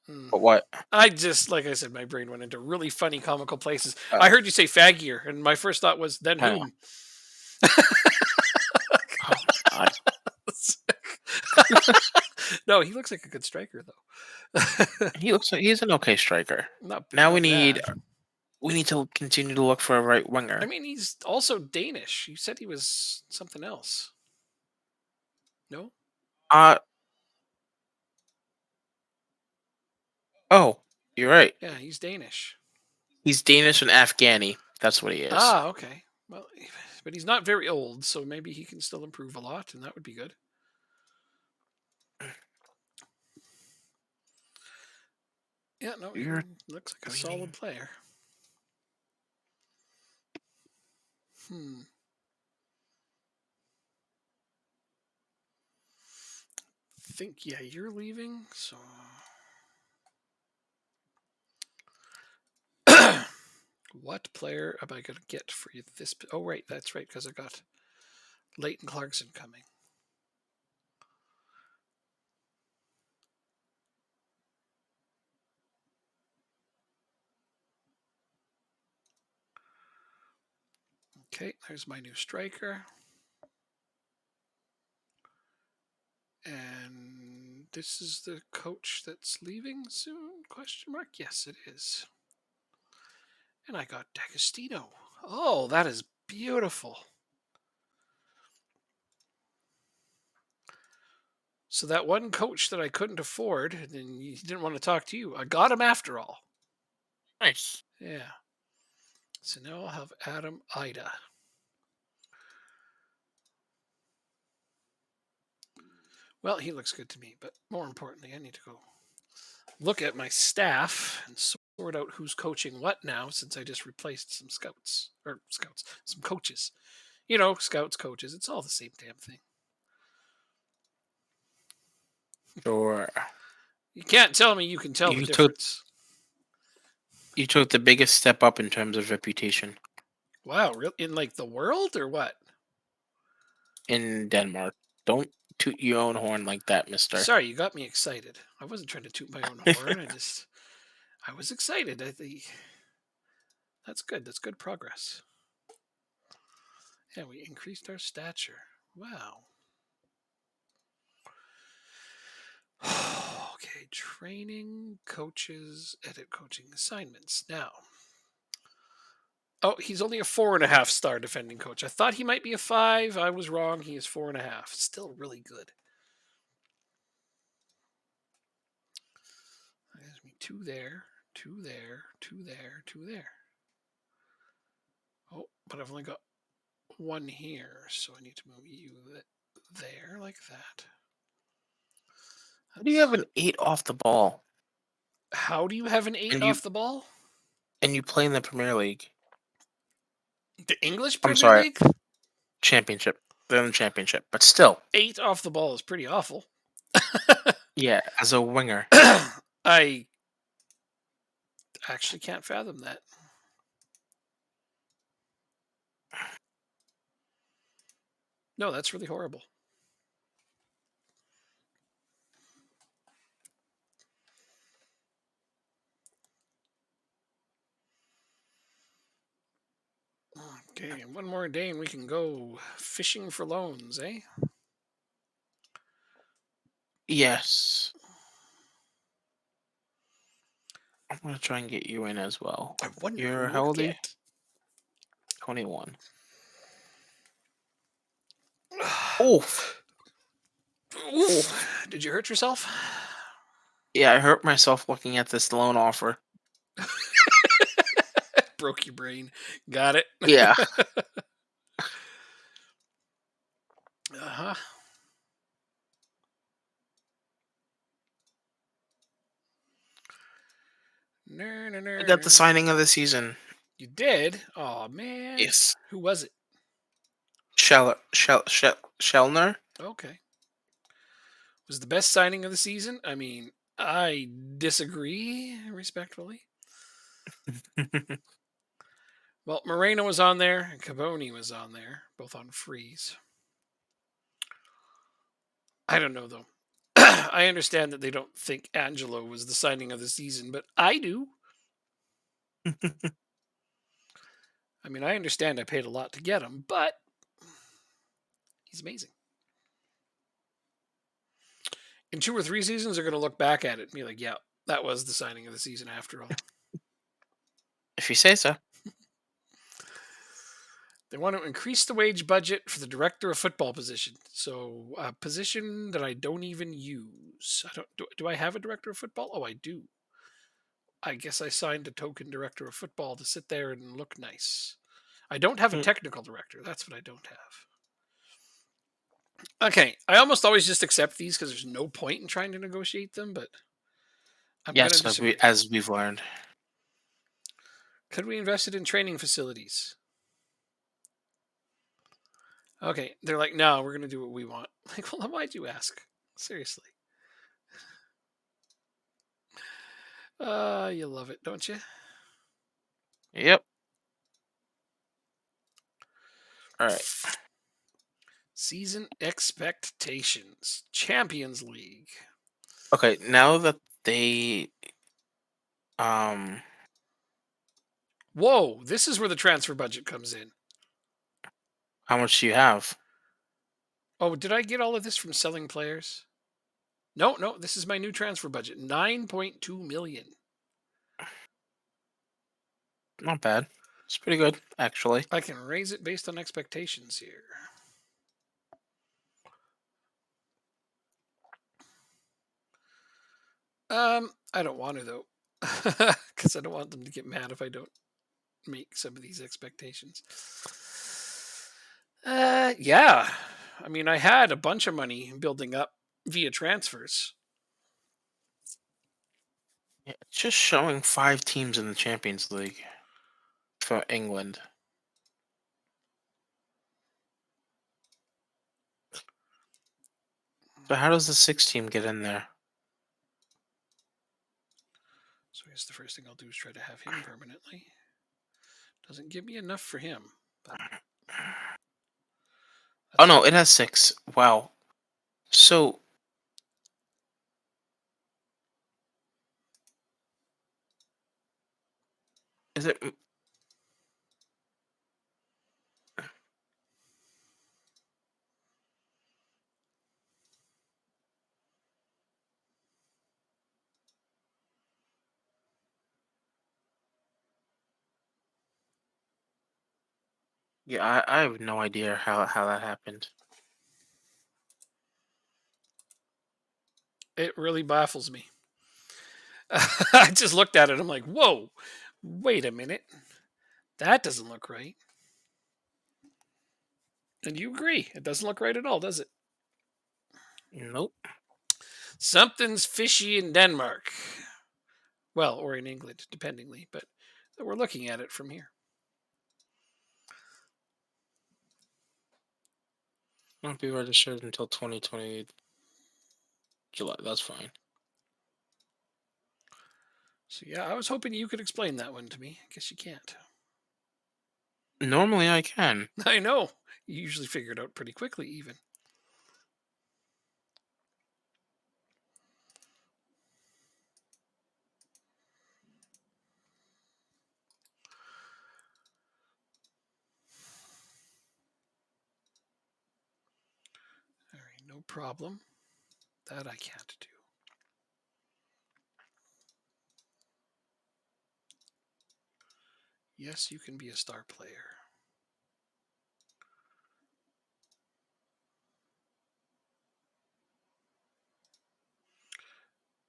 Hmm. But what? I just, like I said, my brain went into really funny, comical places. I Oh, heard you say Fagir, and my first thought was, then oh, whom? oh my god. No, he looks like a good striker, though. He looks like he's an okay striker. Now Not bad. we need to continue to look for a right I winger. mean, he's also Danish. You said he was something else. No? Uh oh, you're right. Yeah, he's Danish. He's Danish and Afghani. That's what he is. Ah, okay. Well, but he's not very old, so maybe he can still improve a lot, and that would be good. Yeah, no, he You're looks like a solid leaning. player. Hmm. Think, yeah, you're leaving, so. What player am I going to get for you this? Oh, right, that's right, because I got Leighton Clarkson coming. Okay, there's my new striker. And this is the coach that's leaving soon? Question mark. Yes, it is. And I got D'Agostino. Oh, that is beautiful. So that one coach that I couldn't afford, and he didn't want to talk to you, I got him after all. Nice. Yeah. So now I'll have Adam Ida. Well, he looks good to me, but more importantly, I need to go look at my staff and sort out who's coaching what now, since I just replaced some some coaches. You know, scouts, coaches, it's all the same damn thing. Sure. You can't tell me you can tell the You took difference. you took the biggest step up in terms of reputation Wow, really? In like the world or what? in Denmark. Don't toot your own horn like that, mister. Sorry, you got me excited. I wasn't trying to toot my own horn. I was excited. That's good. That's good progress. Yeah, we increased our stature. Wow. Okay, training, coaches, edit coaching assignments. Now, oh, he's only a 4.5 star defending coach. I thought he might be a 5. I was wrong. He is 4.5. Still really good. There's me 2 there, 2 there, 2 there, 2 there. Oh, but I've only got 1 here, so I need to move you there like that. How do you have an 8 off the ball? How do you have an 8 And you off the ball? and you play in the Premier League. The English I'm Premier sorry, League? championship. They're in the championship, but still, 8 off the ball is pretty awful. yeah, as a winger. I actually can't fathom that. No, that's really horrible. Okay, one more day and we can go fishing for loans, eh? Yes. I'm gonna try and get you in as well. I wonder who You're we'll how old are you? get. 21. Oof. Oof. Oof. Did you hurt yourself? Yeah, I hurt myself looking at this loan offer. Broke your brain. Got it. Yeah. Uh-huh. I got the signing of the season. You did? Oh man. Yes. Who was it? Shellner? Okay. Was the best signing of the season? I mean, I disagree respectfully. Well, Moreno was on there and Caboni was on there, both on freeze. I don't know though. I understand that they don't think Angelo was the signing of the season, but I do. I mean, I understand I paid a lot to get him, but he's amazing. In 2 or 3 seasons, they're going to look back at it and be like, yeah, that was the signing of the season after all. If you say so. They want to increase the wage budget for the director of football position. So a position that I don't even use. I don't do I have a director of football? Oh, I do. I guess I signed a token director of football to sit there and look nice. I don't have a Mm, technical director. That's what I don't have. Okay, I almost always just accept these because there's no point in trying to negotiate them, but I'm going to Yes, disagree. as we've learned. Could we invest it in training facilities? Okay, they're like, no, we're going to do what we want. Like, well, then why'd you ask? Seriously. You love it, don't you? Yep. All right. Season expectations. Champions League. Okay, now that they um Whoa, this is where the transfer budget comes in. how much do you have? Oh, did I get all of this from selling players? No, no, this is my new transfer budget. 9.2 million. Not bad. It's pretty good, actually. I can raise it based on expectations here. I don't want to though. Because I don't want them to get mad if I don't make some of these expectations. Yeah. I mean, I had a bunch of money building up via transfers. Yeah, it's just showing 5 teams in the Champions League for England. So how does the 6 team get in there? So I guess the first thing I'll do is try to have him permanently. Doesn't give me enough for him. But Oh no, it has 6. Wow. So is it? Yeah, I have no idea how that happened. It really baffles me. I just looked at it. I'm like, whoa, wait a minute. That doesn't look right. And you agree. It doesn't look right at all, does it? Nope. Something's fishy in Denmark. Well, or in England, dependingly, but we're looking at it from here. Won't be registered until 2020 July. That's fine. So yeah, I was hoping you could explain that one to me. I guess you can't. Normally I can. I know. You usually figure it out pretty quickly, even. All right, no problem. That I can't do. Yes, you can be a star player.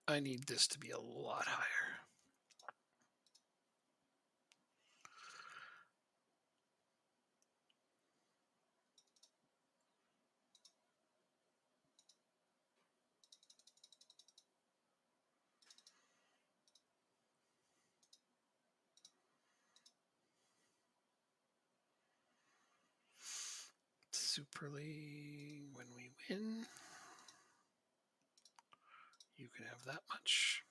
I need this to be a lot higher. Super League, when we win, you can have that much.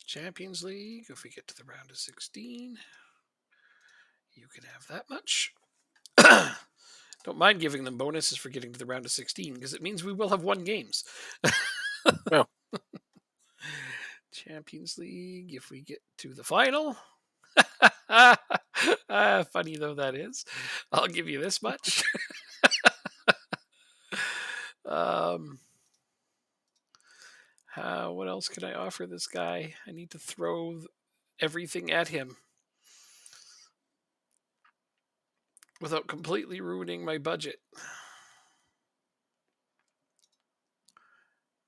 Champions League, if we get to the round of 16, you can have that much. Don't mind giving them bonuses for getting to the round of 16 because it means we will have won games. Oh, Champions League, if we get to the final. Funny though that is, I'll give you this much. um, what else can I offer this guy? I need to throw everything at him without completely ruining my budget.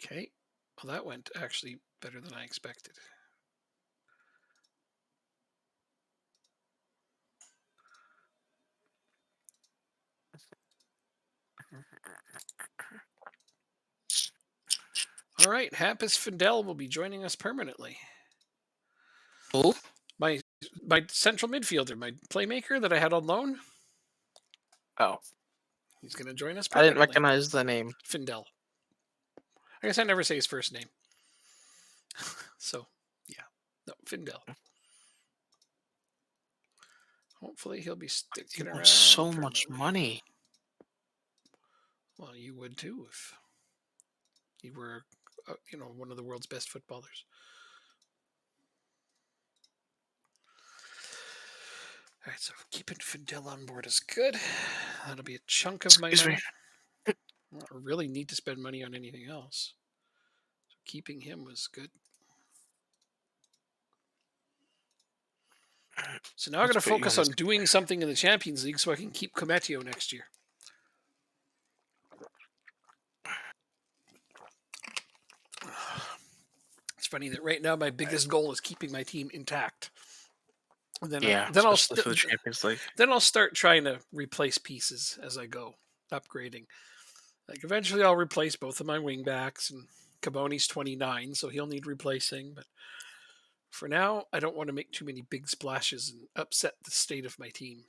Okay. Well, that went actually better than I expected. All right. Hampus Findel will be joining us permanently. who? My my central midfielder, my playmaker that I had on loan, Oh, he's going to join us I didn't permanently. recognize the name. Findel. I guess I never say his first name. So, yeah. No, Findel. Hopefully he'll be He sticking around wants so much permanently. money. Well, you would too if you were, one of the world's best footballers. All right, so keeping Findel on board is good. That'll be a chunk of my Excuse me. money. I don't really need to spend money on anything else. So keeping him was good. So now I'm Let's going to put you on focus this. on doing something in the Champions League so I can keep Cometio next year. It's funny that right now my biggest goal is keeping my team intact. And Yeah, then especially for the Champions League. then I'll start trying to replace pieces as I go, upgrading. Like eventually I'll replace both of my wing backs, and Caboni's 29, so he'll need replacing. But for now, I don't want to make too many big splashes and upset the state of my team.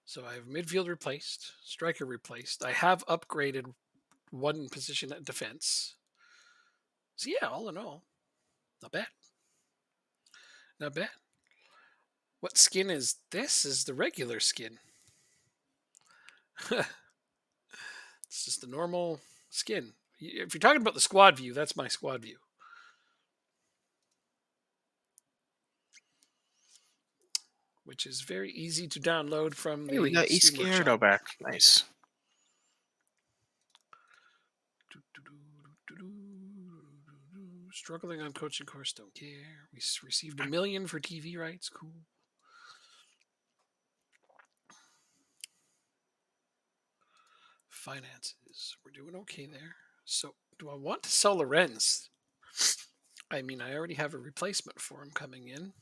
So I have midfield replaced, striker replaced. I have upgraded one position at defense. So yeah, all in all, not bad. Not bad. What skin is this? Is the regular skin. It's just the normal skin. If you're talking about the squad view, that's my squad view. Which is very easy to download from Hey, we the got Steam Workshop. Iscardo back. Nice. Struggling on coaching course, don't care. We received $1 million for TV rights. Cool. Finances. We're doing okay there. So, do I want to sell Lorenz? I mean, I already have a replacement for him coming in.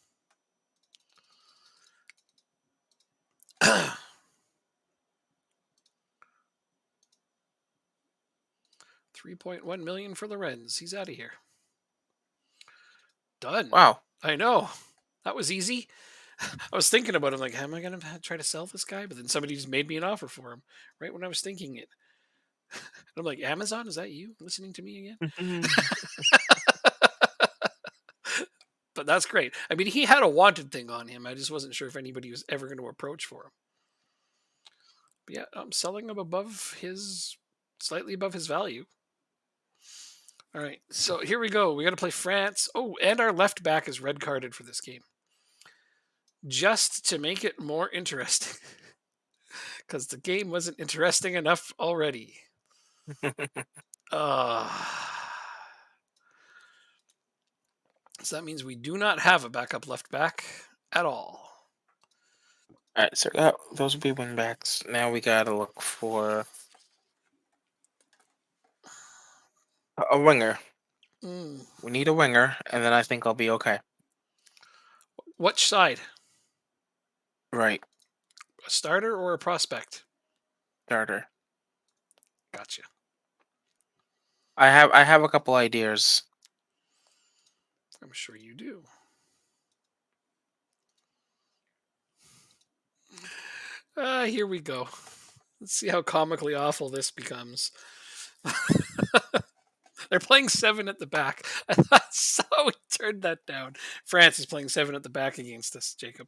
3.1 million for Lorenz. He's out of here. Done. Wow. I know. That was easy. I was thinking about it. I'm like, how am I going to try to sell this guy? But then somebody just made me an offer for him right when I was thinking it. And I'm like, Amazon, is that you listening to me again? But that's great. I mean, he had a wanted thing on him. I just wasn't sure if anybody was ever going to approach for him. But yeah, I'm selling him slightly above his value. All right, so here we go. We got to play France. Oh, and our left back is red carded for this game. Just to make it more interesting. Because the game wasn't interesting enough already. So that means we do not have a backup left back at all. All right, so those will be wing backs. Now we gotta look for a winger. We need a winger, and then I think I'll be okay. Which side? Right, A starter or a prospect? starter. Gotcha. I have a couple ideas. I'm sure you do. Here we go. Let's see how comically awful this becomes. They're playing 7 at the back. That's how we turned that down. France is playing 7 at the back against us, Jacob.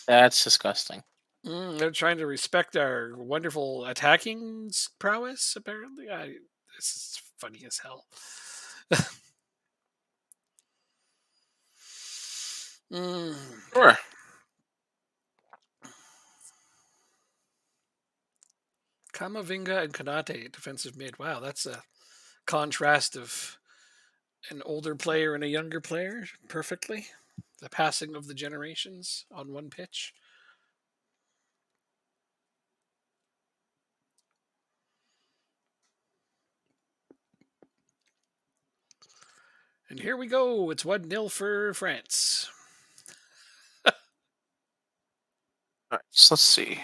That's disgusting. They're trying to respect our wonderful attacking prowess, apparently. This is funny as hell. Sure. Kamavinga and Konate, defensive mid. Wow, that's a contrast of an older player and a younger player perfectly. The passing of the generations on one pitch. And here we go. It's 1-0 for France. All right, so let's see.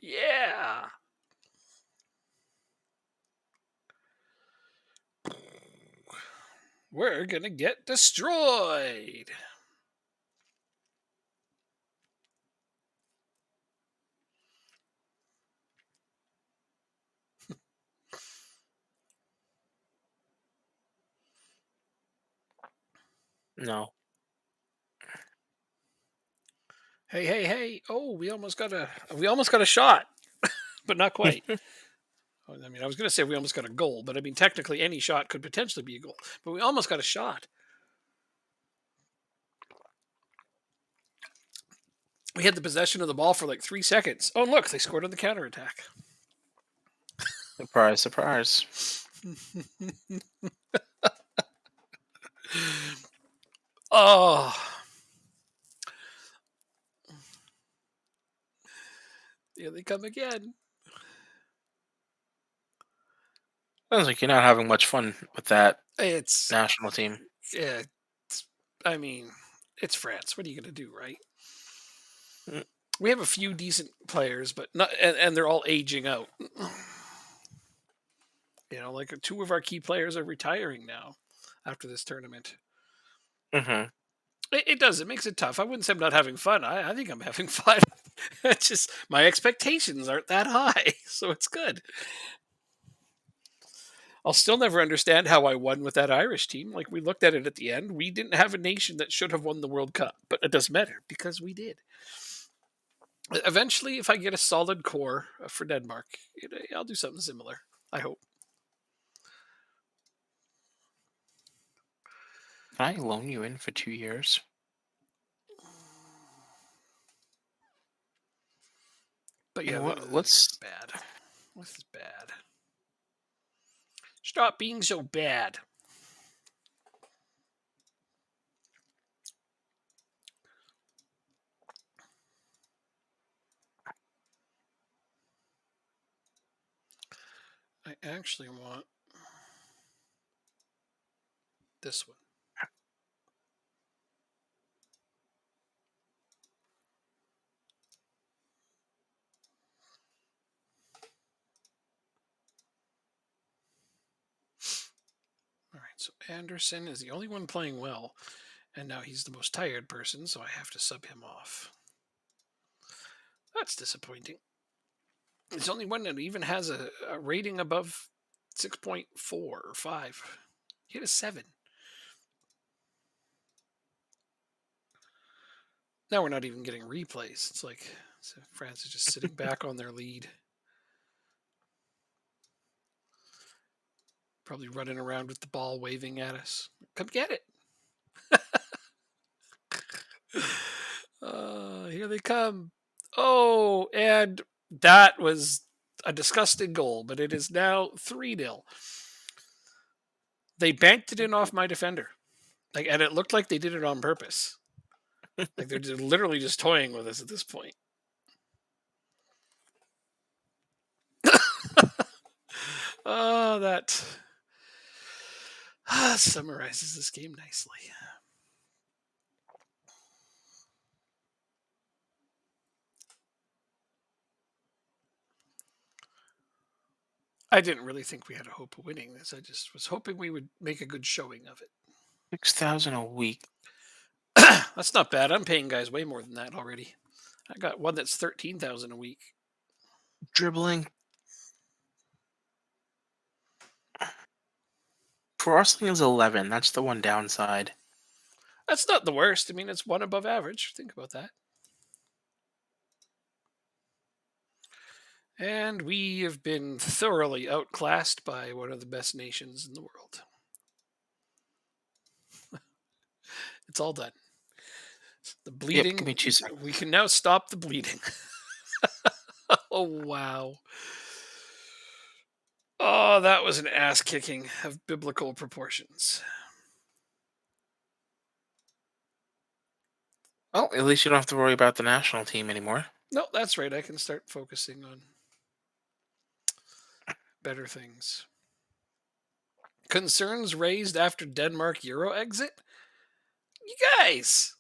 Yeah. We're going to get destroyed. No. Hey. Oh, we almost got a shot, but not quite. I mean, I was going to say we almost got a goal, but I mean, technically any shot could potentially be a goal, but we almost got a shot. We had the possession of the ball for like 3 seconds. Oh, look, they scored on the counterattack. Surprise, surprise. Oh. Here they come again. Sounds like you're not having much fun with that It's national team. yeah. I mean, it's France. What are you going to do, right? Mm. We have a few decent players, but not, and they're all aging out. You know, like 2 of our key players are retiring now after this tournament. Mm-hmm. It does. It makes it tough. I wouldn't say I'm not having fun. I think I'm having fun. It's just my expectations aren't that high, so it's good. I'll still never understand how I won with that Irish team. Like, we looked at it at the end. We didn't have a nation that should have won the World Cup, but it doesn't matter because we did. Eventually, if I get a solid core for Denmark, I'll do something similar. I hope. Can I loan you in for 2 years? But You yeah, know what? that's Let's. bad. This is bad. Stop being so bad. I actually want this one. All right, so Anderson is the only one playing well, and now he's the most tired person, so I have to sub him off. That's disappointing. It's the only one that even has a rating above 6.4 or 5. He had a 7. Now we're not even getting replays. It's like France is just sitting back on their lead. Probably running around with the ball waving at us. Come get it. Here they come. Oh, and that was a disgusting goal, but it is now 3-0. They banked it in off my defender. And it looked like they did it on purpose. Like they're literally just toying with us at this point. Oh, that summarizes this game nicely. I didn't really think we had a hope of winning this. I just was hoping we would make a good showing of it. 6,000 a week. That's not bad. I'm paying guys way more than that already. I got one that's 13,000 a week. Dribbling. Crossing is 11. That's the one downside. That's not the worst. I mean, it's one above average. Think about that. And we have been thoroughly outclassed by one of the best nations in the world. It's all done. The Yep, give bleeding, me 2 seconds. we can now stop the bleeding. Oh, wow. Oh, that was an ass kicking of biblical proportions. Well, at least you don't have to worry about the national team anymore. No, that's right. I can start focusing on better things. Concerns raised after Denmark Euro exit? You guys!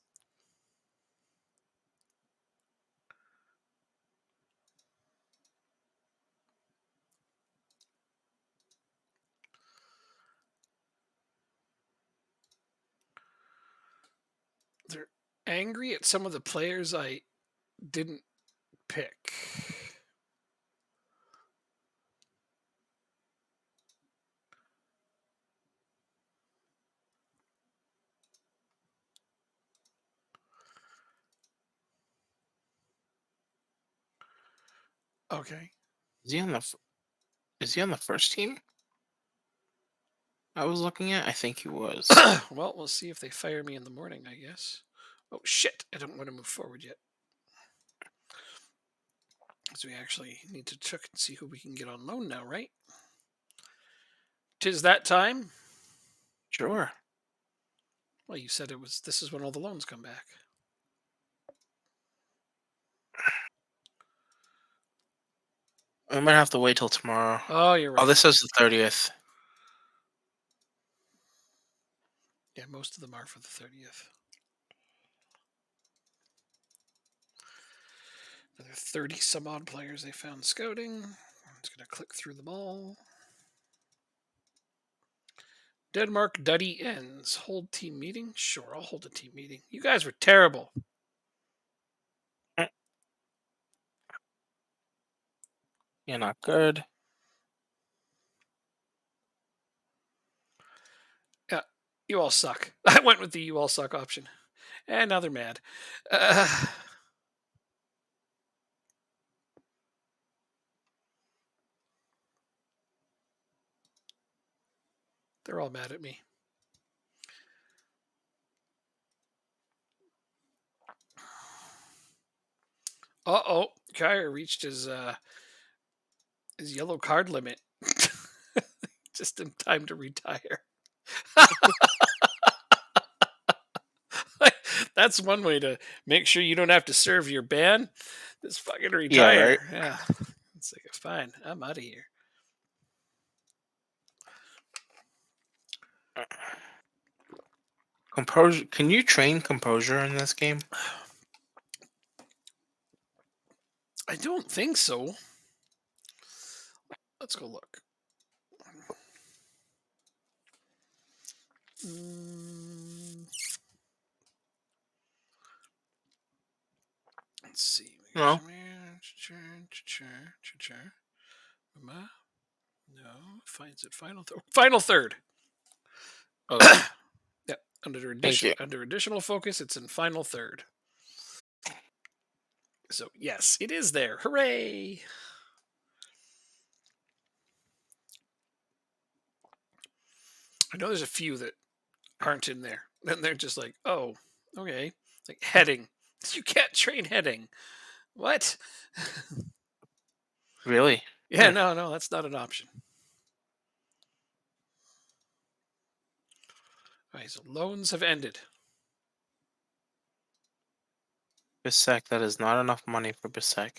They're angry at some of the players I didn't pick. Okay. Is he on the is he on the first team? I was looking at. I think he was. Well, we'll see if they fire me in the morning, I guess. Oh, shit. I don't want to move forward yet. So we actually need to check and see who we can get on loan now, right? Tis that time. Sure. Well, you said it was. This is when all the loans come back. We might have to wait till tomorrow. Oh, you're Oh, right. this says the 30th. Yeah, most of them are for the 30th. Another 30 some odd players they found scouting. I'm just going to click through them all. Denmark Duddy ends. Hold team meeting? Sure, I'll hold a team meeting. You guys were terrible. You're not good. Yeah, you all suck. I went with the you all suck option. And now they're mad. They're all mad at me. Uh-oh. Kyer reached his yellow card limit. Just in time to retire. That's one way to make sure you don't have to serve your ban. Just fucking Yeah, right. retire. Yeah. It's like, fine, I'm out of here. Composure. Can you train composure in this game? I don't think so. Let's go look. Mm, let's see. No. No, finds it final third. Oh, Yeah, under thank you. additional focus, it's in final third. So yes, it is there. Hooray! I know there's a few that aren't in there. And they're just like, oh, okay. Like heading. You can't train heading. What? Really? Yeah, no, that's not an option. All right, so loans have ended. Bisek, that is not enough money for Bisek.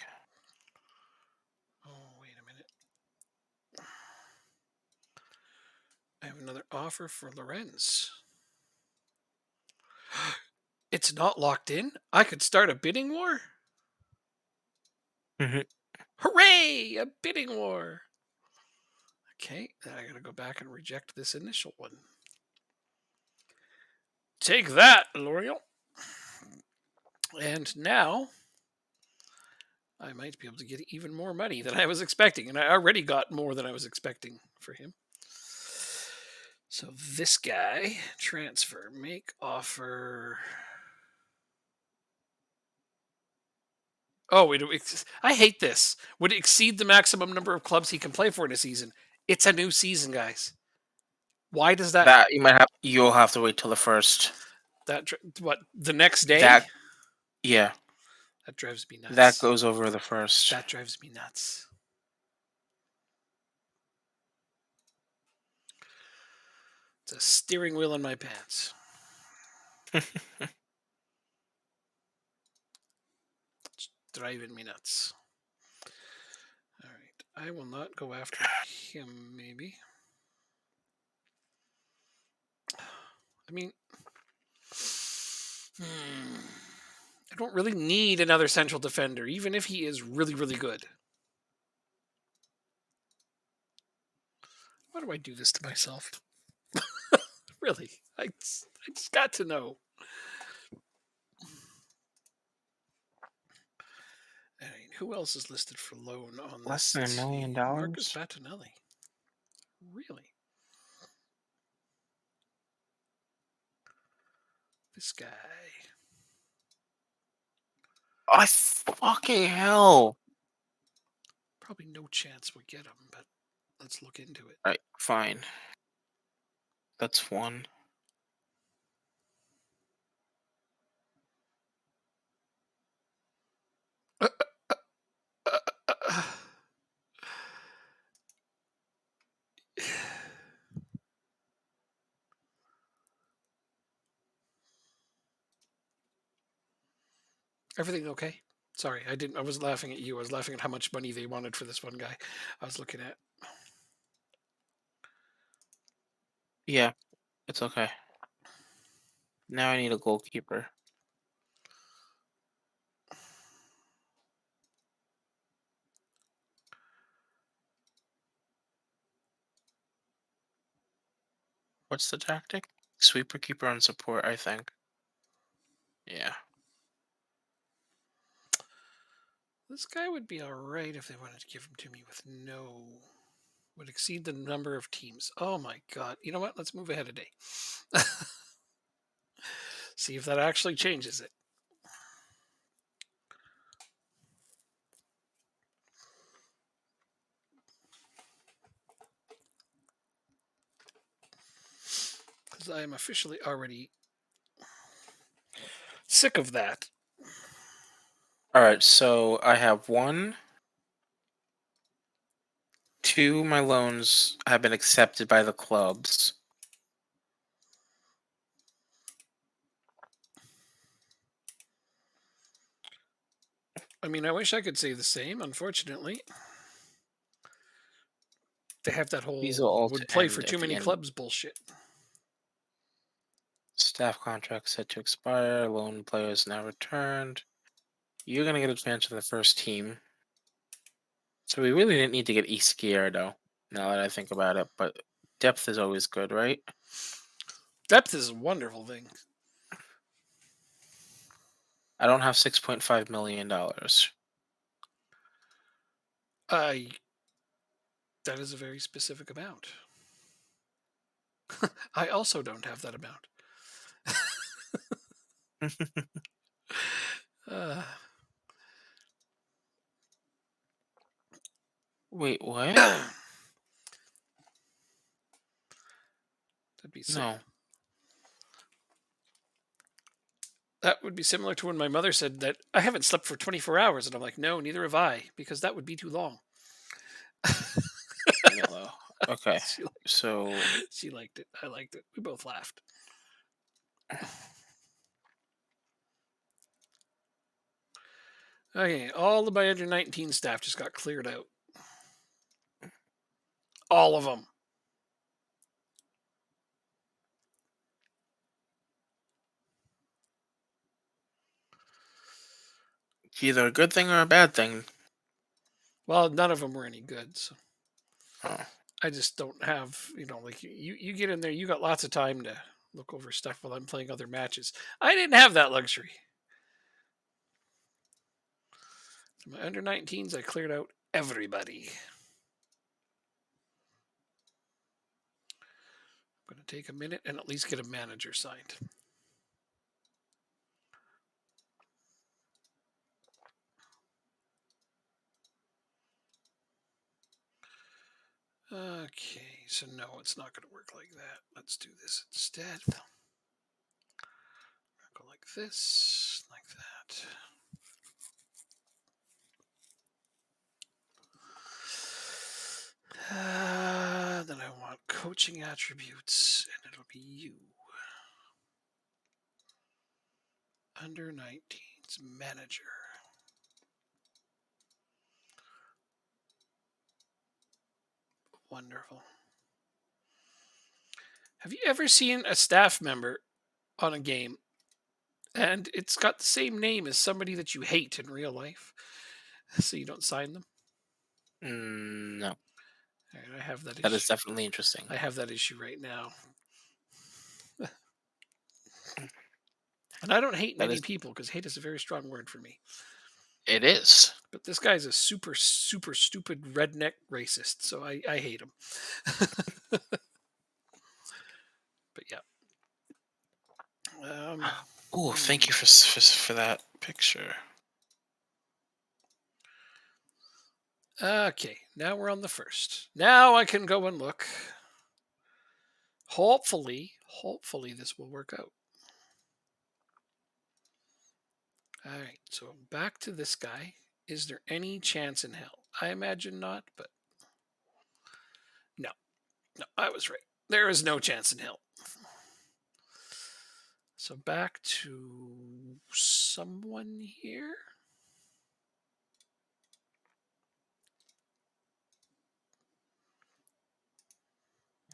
Oh, wait a minute. I have another offer for Lorenz. It's not locked in? I could start a bidding war? Mm-hmm. Hooray! A bidding war. Okay, then I gotta go back and reject this initial one. Take that, L'Oreal. And now I might be able to get even more money than I was expecting. And I already got more than I was expecting for him. So this guy, transfer, make offer. Oh, wait, I hate this. Would it exceed the maximum number of clubs he can play for in a season? It's a new season, guys. Why does that? That you'll have to wait till the first. What, the next day? Yeah, That drives me nuts. that goes over the first. That drives me nuts. It's a steering wheel in my pants. It's driving me nuts. All right, I will not go after him. Maybe. I mean, I don't really need another central defender, even if he is really, really good. Why do I do this to myself? Really, I just got to know. I mean, who else is listed for loan on Less this than $1 million? team? Marcus Bettinelli. Really? This guy. I fucking hell. Probably no chance we'll get him, but let's look into it. Right, fine. That's one. Everything okay? Sorry, I was laughing at you. I was laughing at how much money they wanted for this one guy. I was looking at. Yeah, it's okay. Now I need a goalkeeper. What's the tactic? Sweeper, keeper, and support, I think. Yeah. This guy would be alright if they wanted to give him to me with no. Would exceed the number of teams. Oh my god. You know what? Let's move ahead a day. See if that actually changes it. because I am officially already sick of that. All right, so I have one, two. My loans have been accepted by the clubs. I mean, I wish I could say the same. Unfortunately, they have that These will whole all would to play for end too at the many end. clubs bullshit. Staff contract set to expire. Loan players now returned. You're gonna get advanced to the first team. So we really didn't need to get Izquierdo, now that I think about it, but depth is always good, right? Depth is a wonderful thing. I don't have $6.5 million. I that is a very specific amount. I also don't have that amount. Uh, Wait, what? that'd be No. that would be similar to when my mother said that I haven't slept for 24 hours, and I'm like, no, neither have I, because that would be too long. Yellow. Okay. she So she liked it. I liked it. We both laughed. Okay, all of my under 19 staff just got cleared out. All of them. it's either a good thing or a bad thing. Well, none of them were any good. So Oh. I just don't have, like you get in there, you got lots of time to look over stuff while I'm playing other matches. I didn't have that luxury. So my under 19s, I cleared out everybody. I'm going to take a minute and at least get a manager signed. Okay, so no, it's not going to work like that. Let's do this instead. Go like this, like that. Then I want coaching attributes, and it'll be you. Under 19's manager. Wonderful. Have you ever seen a staff member on a game and it's got the same name as somebody that you hate in real life, so you don't sign them? No. All right, I have that That is issue. definitely interesting. I have that issue right now, and I don't hate That many is people because hate is a very strong word for me. it is. But this guy's a super, super stupid redneck racist, so I hate him. But yeah. Oh, thank you for that picture. Okay, now we're on the first. Now I can go and look. Hopefully this will work out. All right, so back to this guy. Is there any chance in hell? I imagine not, but no, I was right. There is no chance in hell. So back to someone here.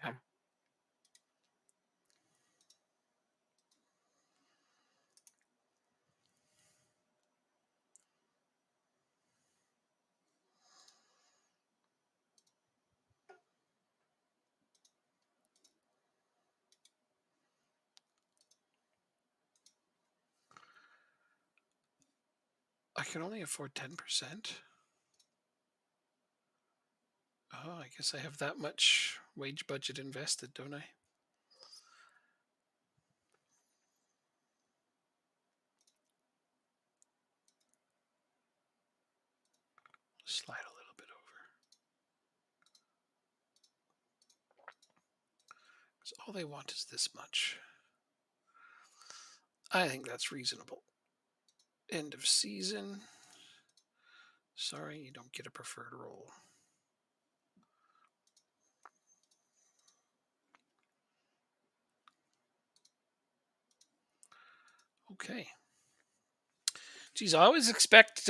Yeah. I can only afford 10%. Oh, I guess I have that much wage budget invested, don't I? Slide a little bit over. 'Cause All they want is this much. I think that's reasonable. End of season. Sorry, you don't get a preferred role. Okay. Geez, I always expect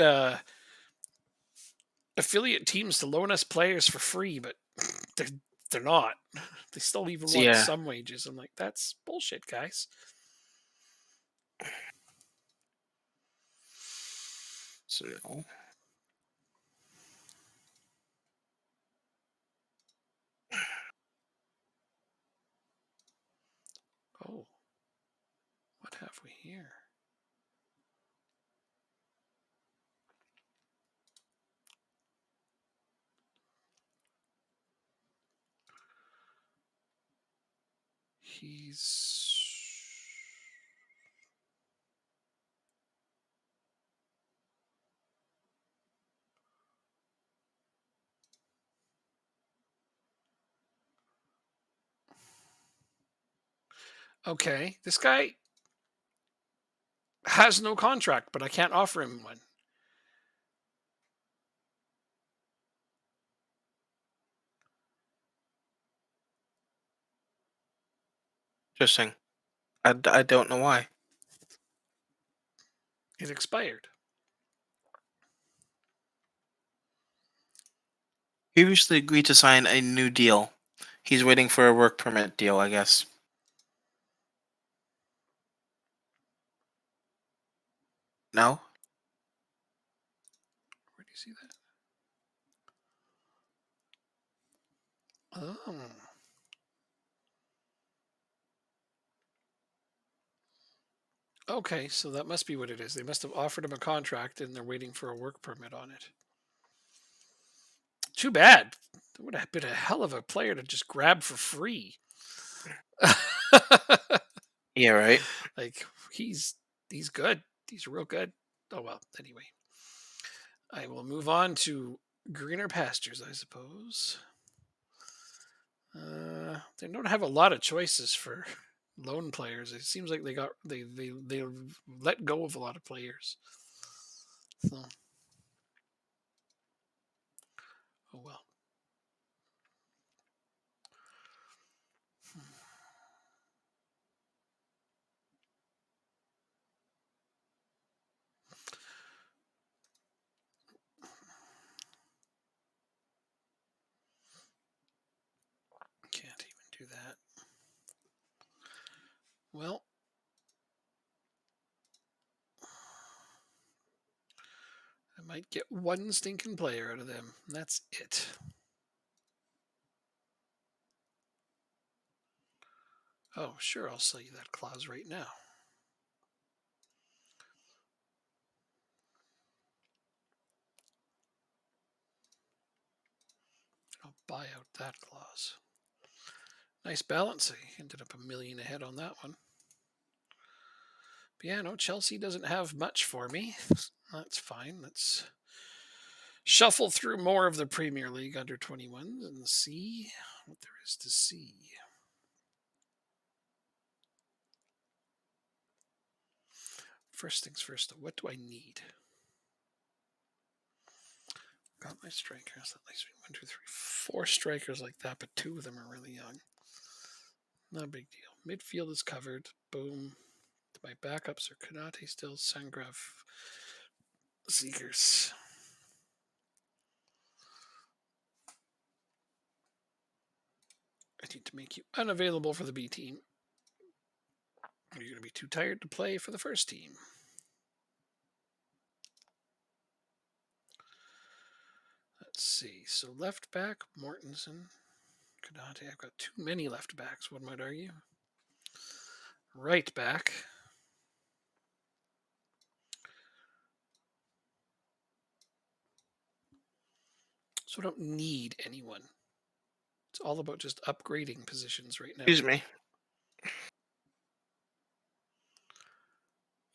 affiliate teams to loan us players for free, but they're they're not. They still even want Yeah. some wages. I'm like, that's bullshit, guys. So Oh, what have we here? He's okay. This guy has no contract, but I can't offer him one. interesting. I don't know why. It expired. Previously agreed to sign a new deal. He's waiting for a work permit deal, I guess. No? Where do you see that? Oh. Okay, so that must be what it is. They must have offered him a contract and they're waiting for a work permit on it. Too bad. That would have been a hell of a player to just grab for free. Yeah, right. Like he's good. He's real good. Oh well. Anyway, I will move on to greener pastures, I suppose. They don't have a lot of choices for loan players. It seems like they let go of a lot of players. So, oh well. Can't even do that. Well, I might get one stinking player out of them. And that's it. Oh, sure, I'll sell you that clause right now. I'll buy out that clause. Nice balance. I ended up a million ahead on that one. But yeah, no, Chelsea doesn't have much for me. That's fine. Let's shuffle through more of the Premier League under 21s and see what there is to see. First things first, though, what do I need? Got my strikers. At least 1, 2, 3, 4 strikers like that, but 2 of them are really young. Not a big deal. Midfield is covered. Boom. My backups are Konate still, Sangrav, Seekers. I need to make you unavailable for the B team. You're going to be too tired to play for the first team. Let's see. So left back, Mortensen, Konate. I've got too many left backs, one might argue. Right back. So I don't need anyone. It's all about just upgrading positions right now. Excuse me.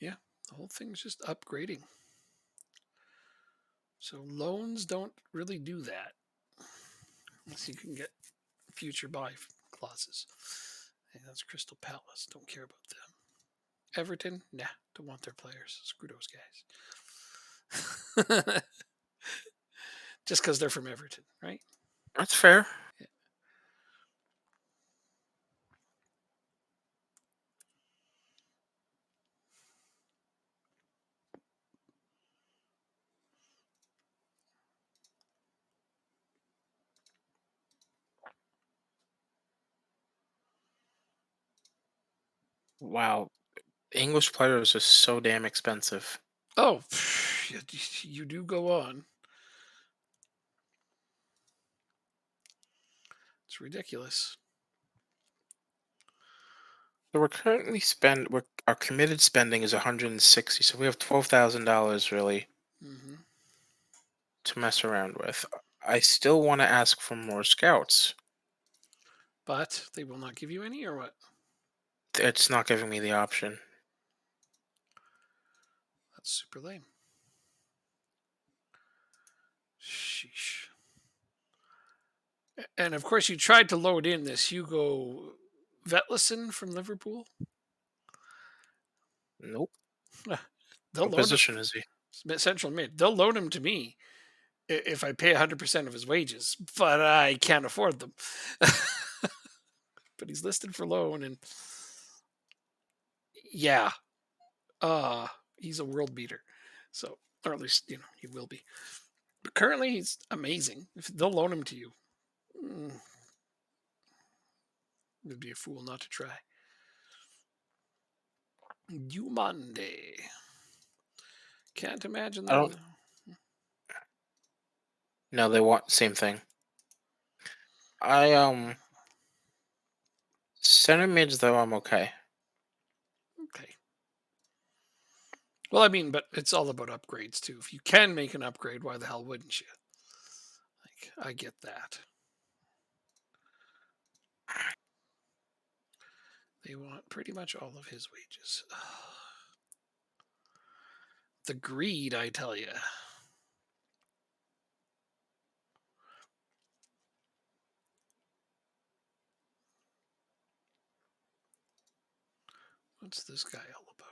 Yeah, the whole thing's just upgrading. So loans don't really do that unless you can get future buy clauses. Hey, that's Crystal Palace. Don't care about them. Everton? Nah, don't want their players. Screw those guys. Just because they're from Everton, right? That's fair. Yeah. Wow, English players are so damn expensive. Oh, you do go on. It's ridiculous. So we're currently our committed spending is 160, so we have $12,000 really Hmm. to mess around with. I still want to ask for more scouts. But they will not give you any, or what? It's not giving me the option. That's super lame. Sheesh. And of course, you tried to load in this Hugo Vetlesen from Liverpool. Nope. They'll What loan him. position is he? Central mid. They'll loan him to me if I pay 100% of his wages, but I can't afford them. But he's listed for loan, and yeah, he's a world beater. So, or at least he will be. But currently, he's amazing. If they'll loan him to you, mm, you'd be a fool not to try. Monday. Can't imagine I don't. they'll. No, they want same thing. I center mids though I'm okay. Okay. Well, I mean, but it's all about upgrades too. If you can make an upgrade, why the hell wouldn't you? Like, I get that. They want pretty much all of his wages. The greed, I tell you. What's this guy all about?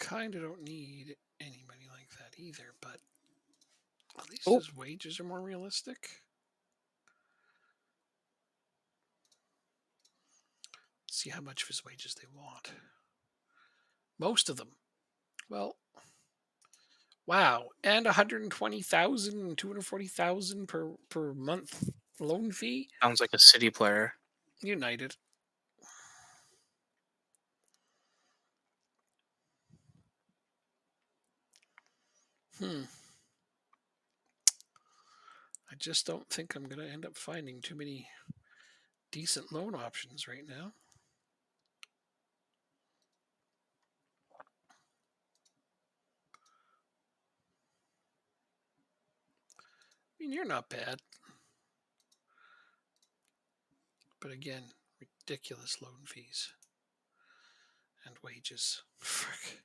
Kind of don't need anybody like that either, but at least Oh, his wages are more realistic. See how much of his wages they want. Most of them. Well, wow. And 120,000 and 240,000 per month loan fee. sounds like a city player. United. Hmm. I just don't think I'm going to end up finding too many decent loan options right now. I mean, you're not bad. But again, ridiculous loan fees and wages. Frick.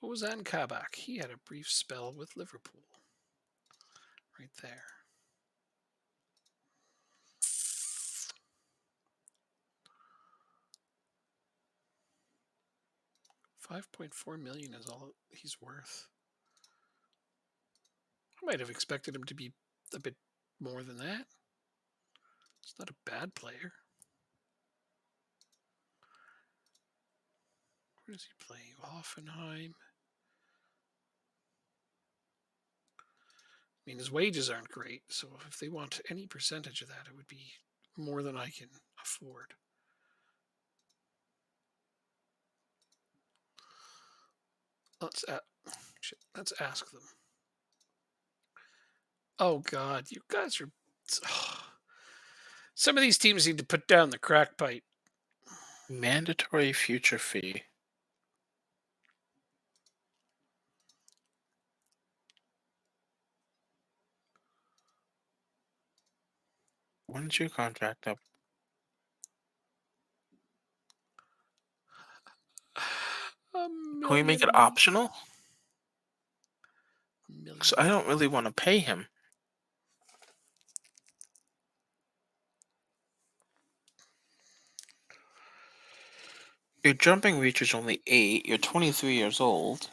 What was Ozan Kabak? He had a brief spell with Liverpool. Right there. $5.4 million is all he's worth. I might have expected him to be a bit more than that. It's not a bad player. Where does he play? Hoffenheim. I mean, his wages aren't great, so if they want any percentage of that, it would be more than I can afford. Let's ask them. Oh God, you guys are. Some of these teams need to put down the crack pipe. Mandatory future fee. When's your contract up? A Can we make it million. optional? Because I don't really want to pay him. Your jumping reach is only 8. You're 23 years old.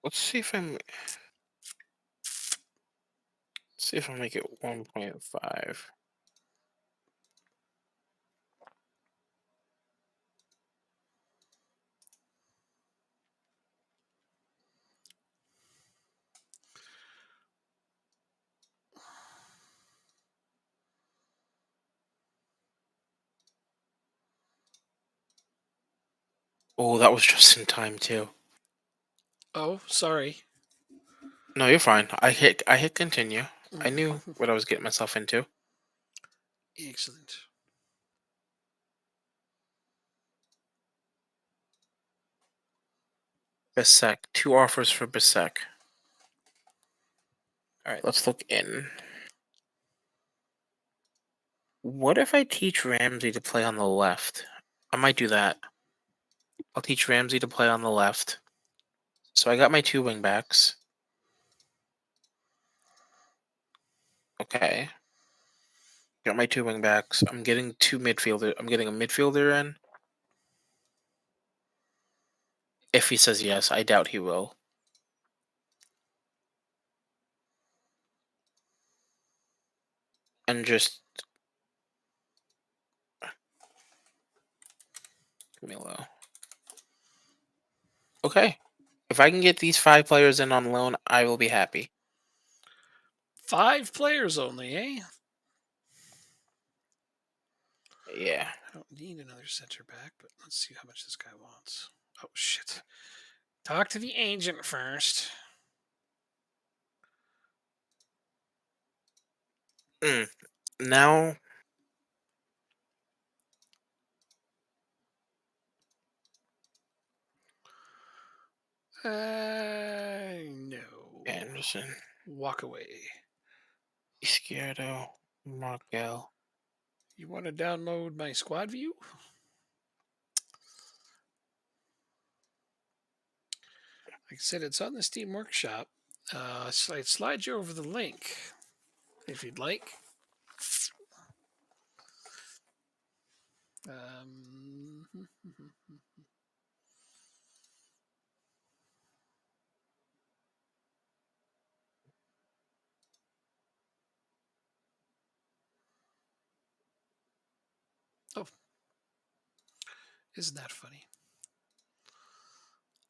Let's see if I make it 1.5. Oh, that was just in time too. Oh, sorry. No, you're fine. I hit continue. I knew what I was getting myself into. Excellent. Bisek. 2 offers for Bisek. Alright, let's look in. What if I teach Ramsey to play on the left? I might do that. I'll teach Ramsey to play on the left. So I got my 2 wing backs. Okay. Got my 2 wing backs. I'm getting 2 midfielder. I'm getting a midfielder in. If he says yes, I doubt he will. And just Milo. Okay. If I can get these 5 players in on loan, I will be happy. 5 players only, eh? Yeah. I don't need another center back, but let's see how much this guy wants. Oh shit. Talk to the agent first. Now No. Anderson, Walk away. Izquierdo, Markel. You want to download my squad view? Like I said, it's on the Steam Workshop. So I'd slide you over the link if you'd like. Um, oh, isn't that funny?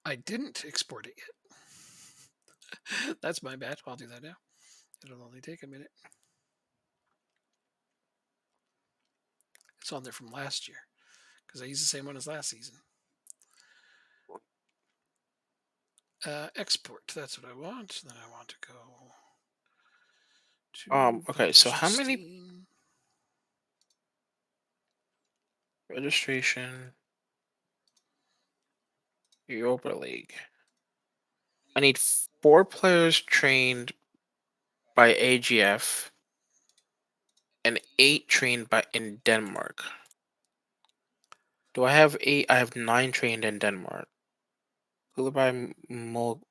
I didn't export it yet. That's my bad. I'll do that now. It'll only take a minute. It's on there from last year because I used the same one as last season. Export. That's what I want. Then I want to go to Okay, so how many Steam. registration Europa League? I need 4 players trained by AGF and 8 trained by in Denmark. Do I have 8? I have 9 trained in Denmark. By Mul.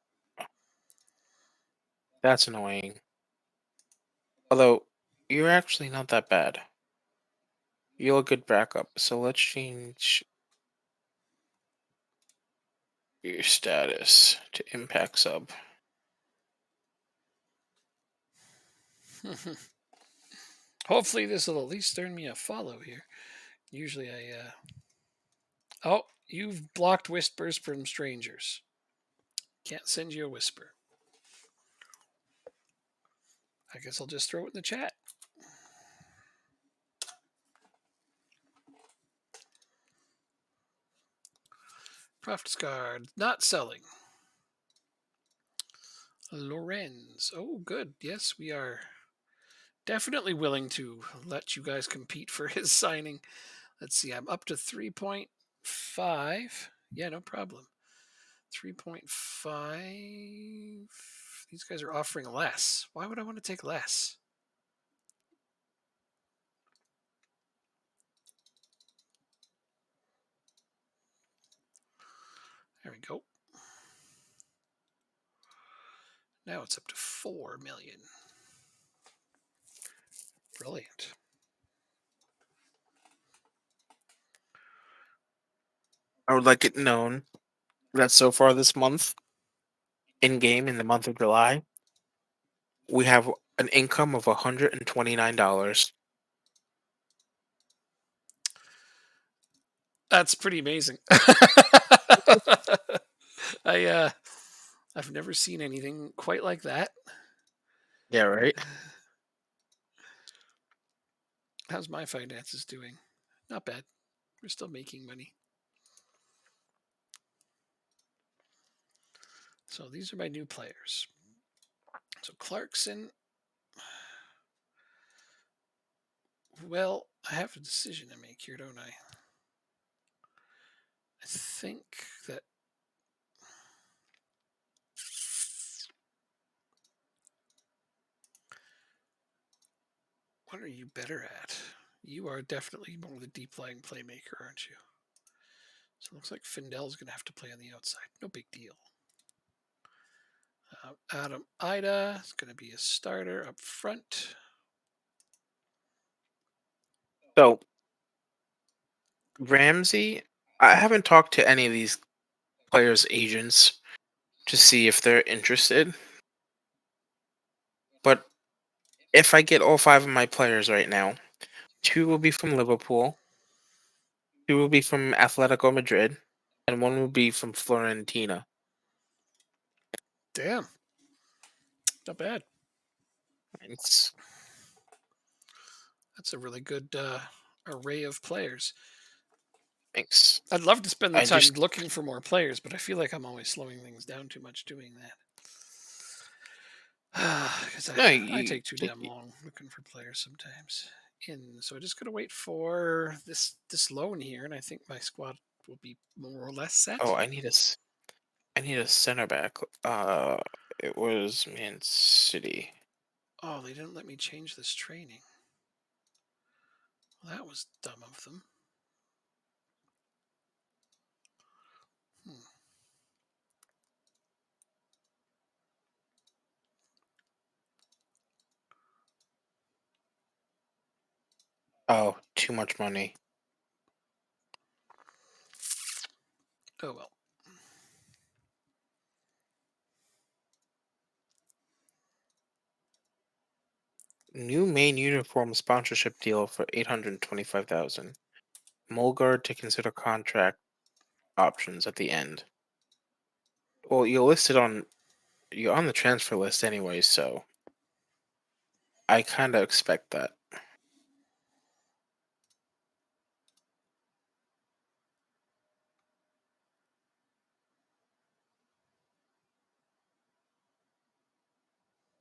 That's annoying. Although you're actually not that bad. You're a good backup. So let's change. Your status to impact sub. Hopefully this will at least earn me a follow here. Usually oh, you've blocked whispers from strangers. Can't send you a whisper. I guess I'll just throw it in the chat. Prophet's Guard, not selling. Lorenz. Oh, good. Yes, we are definitely willing to let you guys compete for his signing. Let's see, I'm up to 3.5. Yeah, no problem. 3.5. These guys are offering less. Why would I want to take less? There we go. Now it's up to 4 million. Brilliant. I would like it known that so far this month, in game in the month of July, we have an income of $129. That's pretty amazing. I I've never seen anything quite like that. Yeah, right. How's my finances doing? Not bad. We're still making money. So these are my new players. So Clarkson. Well, I have a decision to make here, don't I? I think that what are you better at? You are definitely more the deep lying playmaker, aren't you? So it looks like Findel's going to have to play on the outside. No big deal. Adam Ida is going to be a starter up front. So Ramsey, I haven't talked to any of these players' agents to see if they're interested. But if I get all five of my players right now, two will be from Liverpool, two will be from Atletico Madrid, and one will be from Florentina. Damn. Not bad. It's That's a really good array of players. thanks. I'd love to spend the I time just looking for more players, but I feel like I'm always slowing things down too much doing that. Because no I you take too take damn long looking for players sometimes. So I just gotta wait for this loan here, and I think my squad will be more or less oh set. I need a center back. It was Man City. Oh, they didn't let me change this training. Well, that was dumb of them. Hmm. Oh, too much money. Oh well. New main uniform sponsorship deal for 825,000. Mulgard to consider contract options at the end. Well, you're on the transfer list anyway, so I kind of expect that.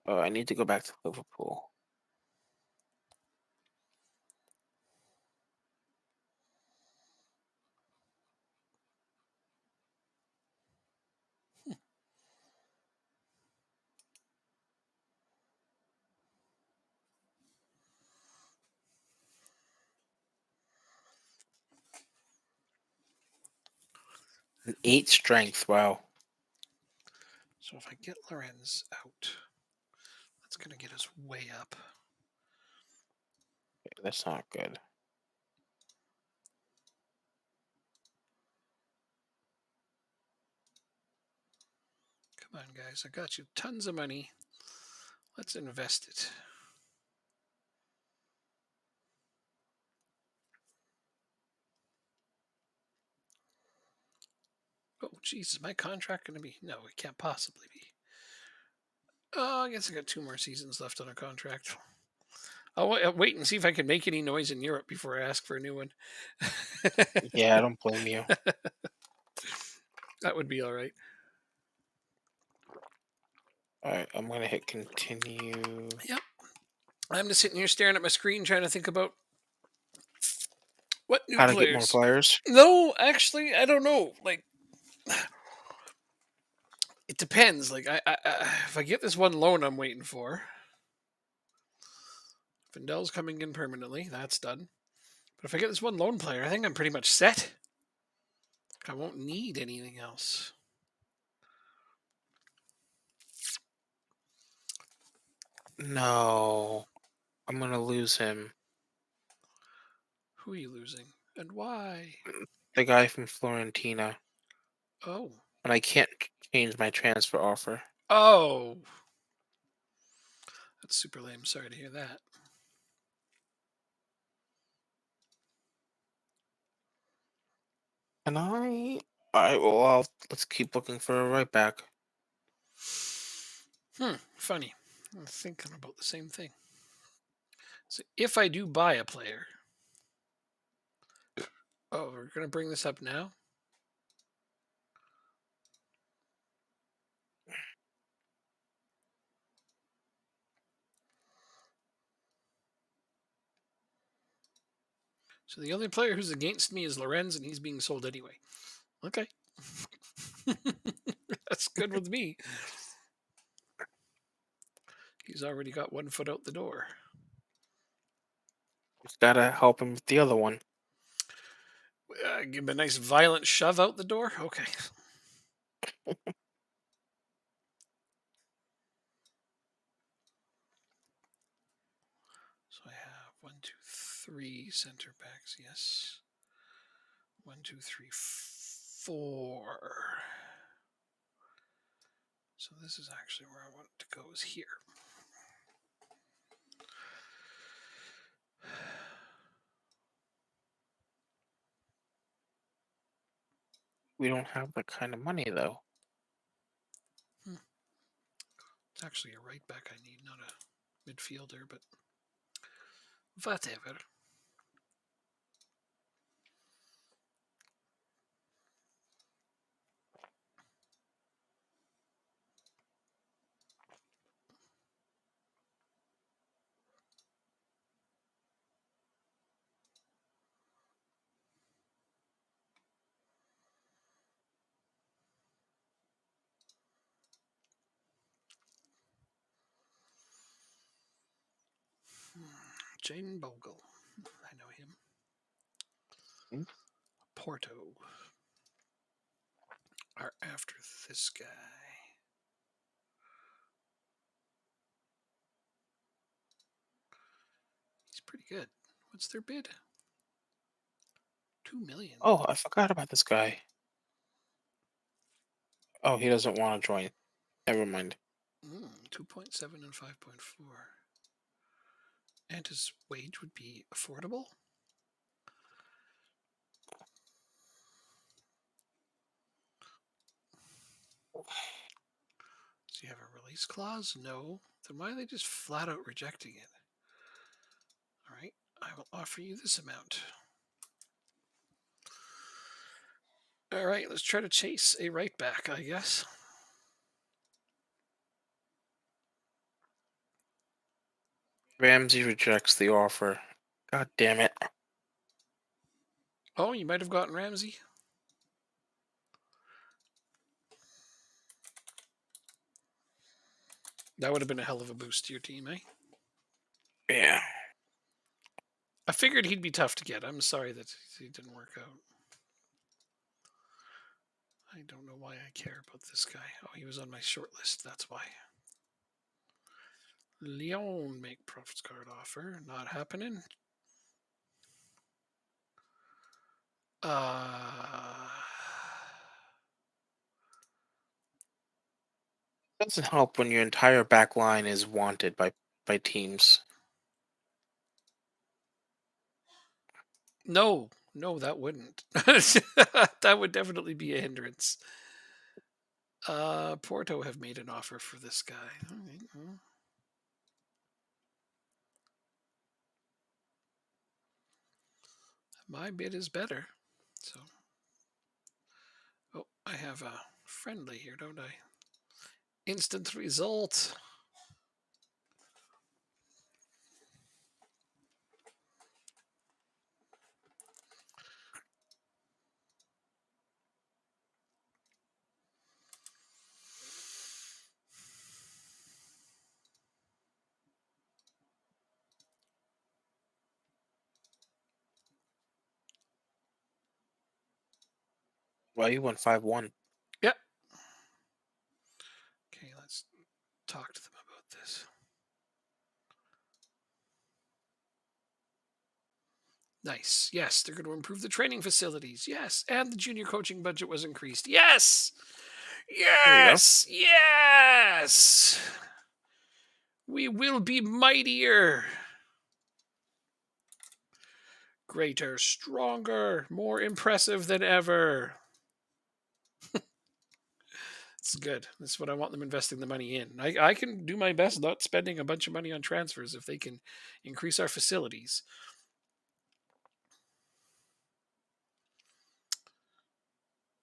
Oh, I need to go back to Liverpool. An 8 strength. Wow. So if I get Lorenz out, that's gonna get us way up. That's not good. on, guys. I got you tons of money. Let's invest it. Oh, jeez, is my contract going to be? No, it can't possibly be. Oh, I guess I got 2 more seasons left on a contract. I'll wait and see if I can make any noise in Europe before I ask for a new one. Yeah, I don't blame you. That would be all right. All right, I'm gonna hit continue. Yep. I'm just sitting here staring at my screen trying to think about what new How to get more players. players? No, actually, I don't know. Like, it depends. Like, if I get this one loan I'm waiting for, Findel's coming in permanently. That's done. But if I get this one loan player, I think I'm pretty much set. I won't need anything else. No, I'm gonna lose him. Who are you losing? And why? The guy from Florentina, Oh. and I can't change my transfer offer. Oh. That's super lame. Sorry to hear that. And all right, well, let's keep looking for a right back. Funny. I'm thinking about the same thing. So if I do buy a player, oh, we're going to bring this up now? So the only player who's against me is Lorenz, and he's being sold anyway. Okay. That's good with me. He's already got 1 foot out the door. Just gotta help him with the other one. Give him a nice violent shove out the door. Okay. So I have 1, 2, 3 center backs. Yes. 1, 2, 3, 4. So this is actually where I want it to go, is here. We don't have that kind of money though. It's actually a right back I need, not a midfielder, but whatever. Jane Bogle. I know him. Hmm? Porto are after this guy. He's pretty good. What's their bid? 2 million. Oh, I forgot about this guy. Oh, he doesn't want to join. Never mind. 2.7 and 5.4. And his wage would be affordable? Does he have a release clause? No. Then why are they just flat out rejecting it? All right, I will offer you this amount. All right, let's try to chase a right back, I guess. Ramsey rejects the offer. God damn it. Oh, you might have gotten Ramsey. That would have been a hell of a boost to your team, eh? Yeah. I figured he'd be tough to get. I'm sorry that he didn't work out. I don't know why I care about this guy. Oh, he was on my short list. That's why. Lyon make profits card offer. Not happening. Uh, Doesn't help when your entire back line is wanted by teams. No, no, that wouldn't. That would definitely be a hindrance. Porto have made an offer for this guy. All right, well, my bid is better. So, oh, I have a friendly here, don't I? Instant result. Well, you won 5-1. Yep. Okay, let's talk to them about this. Nice. Yes, they're going to improve the training facilities. Yes, and the junior coaching budget was increased. Yes. There you go. Yes. Yes. We will be mightier, greater, stronger, more impressive than ever. It's good. That's what I want them investing the money in. I can do my best not spending a bunch of money on transfers if they can increase our facilities.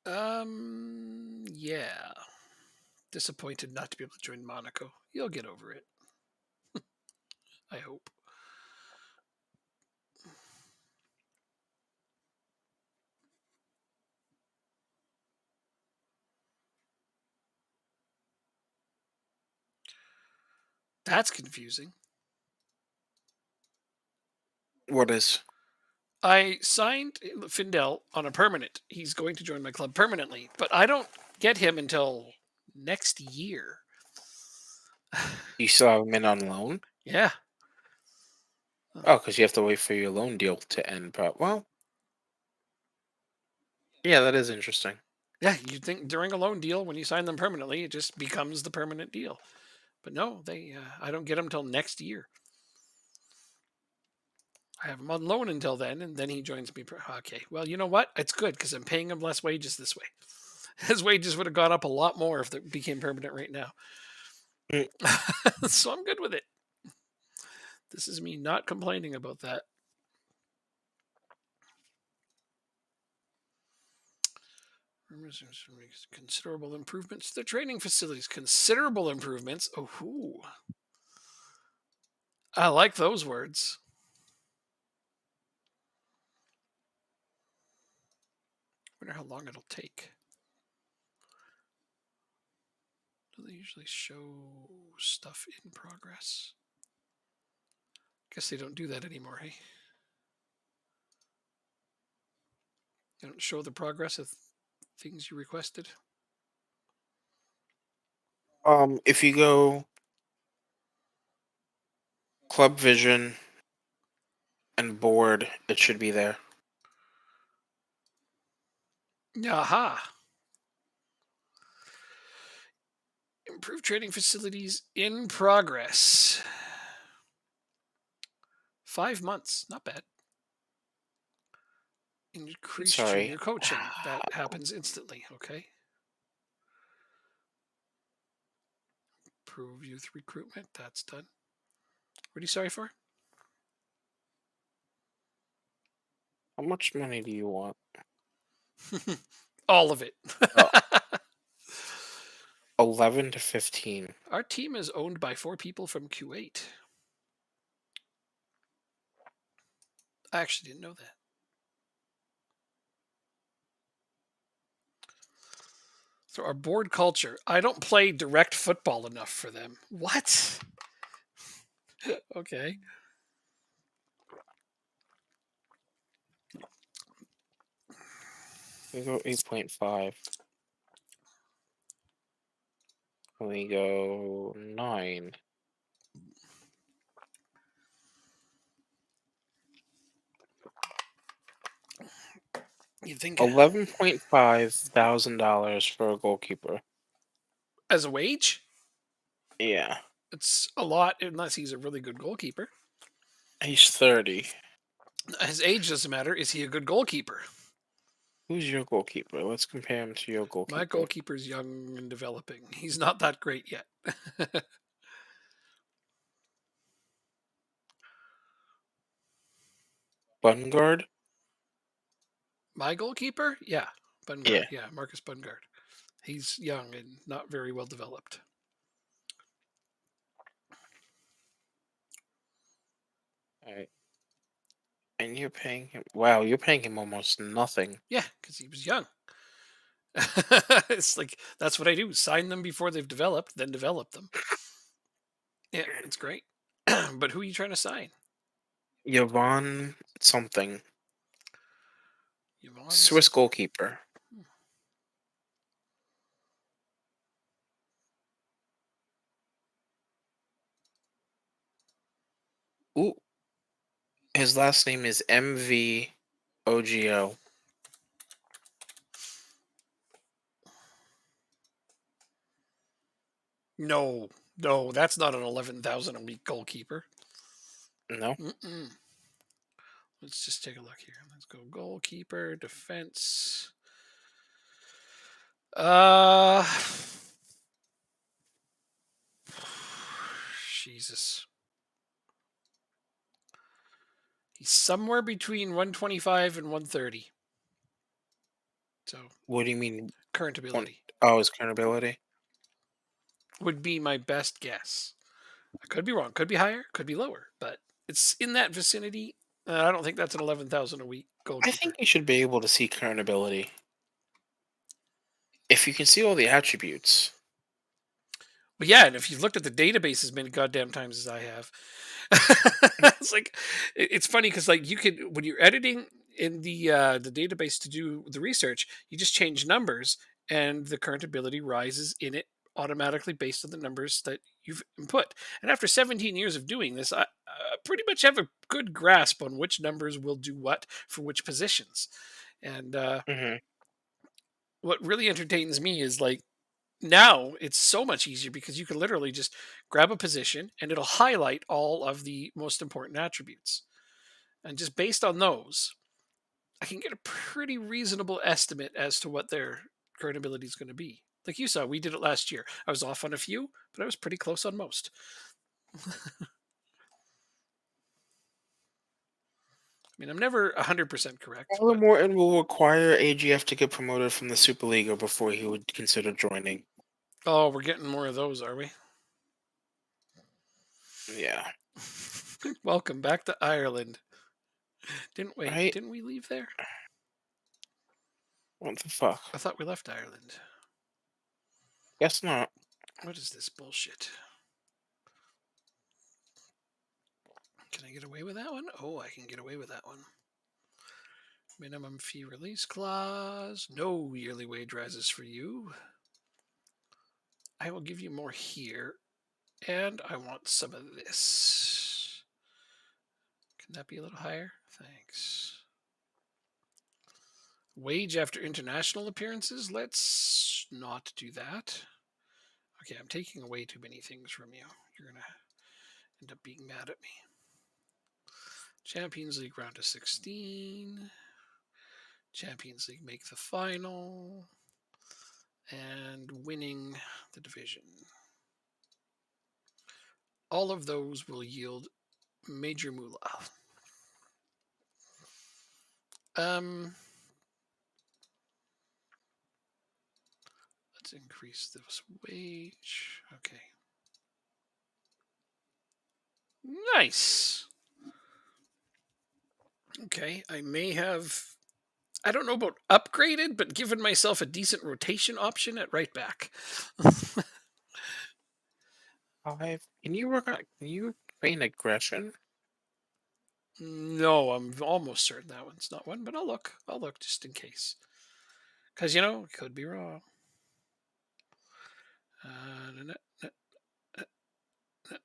Yeah. Disappointed not to be able to join Monaco. You'll get over it. I hope. That's confusing. What is? I signed Findel on a permanent. He's going to join my club permanently, but I don't get him until next year. You still have him in on loan? Yeah. Oh, because you have to wait for your loan deal to end. But well, yeah, that is interesting. Yeah, you'd think during a loan deal, when you sign them permanently, it just becomes the permanent deal. But no, they I don't get him till next year. I have him on loan until then, and then he joins me. Okay, well, you know what? It's good because I'm paying him less wages this way. His wages would have gone up a lot more if it became permanent right now. Mm. So I'm good with it. This is me not complaining about that. Considerable improvements to the training facilities. Considerable improvements. Oh, I like those words. Wonder how long it'll take. Do they usually show stuff in progress? Guess they don't do that anymore, hey? They don't show the progress of things you requested. If you go Club Vision and Board, it should be there. Aha. Improved training facilities in progress. 5 months, not bad. Increased Sorry. junior coaching. That happens instantly, okay? Improve youth recruitment. That's done. What are you sorry for? How much money do you want? All of it. Oh, 11 to 15. Our team is owned by 4 people from Kuwait. I actually didn't know that. So our board culture. I don't play direct football enough for them. What? Okay. We go 8.5. We go 9. You think $11,500 for a goalkeeper. as a wage? Yeah. It's a lot unless he's a really good goalkeeper. He's 30. His age doesn't matter. Is he a good goalkeeper? Who's your goalkeeper? Let's compare him to your My goalkeeper. goalkeeper's young and developing. He's not that great yet. Bungard? My goalkeeper? Yeah. Yeah. Bungard. Yeah. Marcus Bungard. He's young and not very well developed. All right. And you're paying him. Wow, you're paying him almost nothing. Yeah, because he was young. It's like that's what I do. Sign them before they've developed, then develop them. Yeah, it's great. But who are you trying to sign? Yvonne something. Yvonne Swiss something. goalkeeper. Hmm. Ooh, his last name is MVOGO. No, no, that's not an 11,000 a week goalkeeper. No? Mm-mm. Let's just take a look here. Let's go goalkeeper, defense. Uh, Jesus. He's somewhere between 125 and 130. So What do you mean? current One, ability oh, his current ability? would be my best guess. I could be wrong. Could be higher. Could be lower. But it's in that vicinity. I don't think that's an 11,000 a week I goalkeeper. think you should be able to see current ability. If you can see all the attributes. But yeah, and if you've looked at the database as many goddamn times as I have, it's like it's funny because like you could when you're editing in the database to do the research, you just change numbers and the current ability rises in it automatically based on the numbers that you've input. And after 17 years of doing this, I pretty much have a good grasp on which numbers will do what for which positions. And Hmm. what really entertains me is like now it's so much easier because you can literally just grab a position and it'll highlight all of the most important attributes. And just based on those, I can get a pretty reasonable estimate as to what their current ability is going to be. Like you saw, we did it last year. I was off on a few, but I was pretty close on most. I mean, I'm never 100% correct, Tyler but Morton will require AGF to get promoted from the Superliga before he would consider joining. oh, we're getting more of those, are we? Yeah. Welcome back to Ireland. Right? Didn't we leave there? What the fuck? I thought we left Ireland. Guess not. What is this bullshit? Can I get away with that one? Oh, I can get away with that one. Minimum fee release clause. No yearly wage rises for you. I will give you more here. And I want some of this. Can that be a little higher? Thanks. Wage after international appearances. Let's not do that. Okay, I'm taking away too many things from you. You're going to end up being mad at me. Champions League round of 16. Champions League make the final. And winning the division. All of those will yield major moolah. Um, let's increase this wage. Okay. Nice. Okay, I may have I don't know about upgraded, but given myself a decent rotation option at right back. Five. Can you work on? Can you train aggression? No, I'm almost certain that one's not one, but I'll look. I'll look just in case. Because, could be wrong. Uh, na- na- na- na-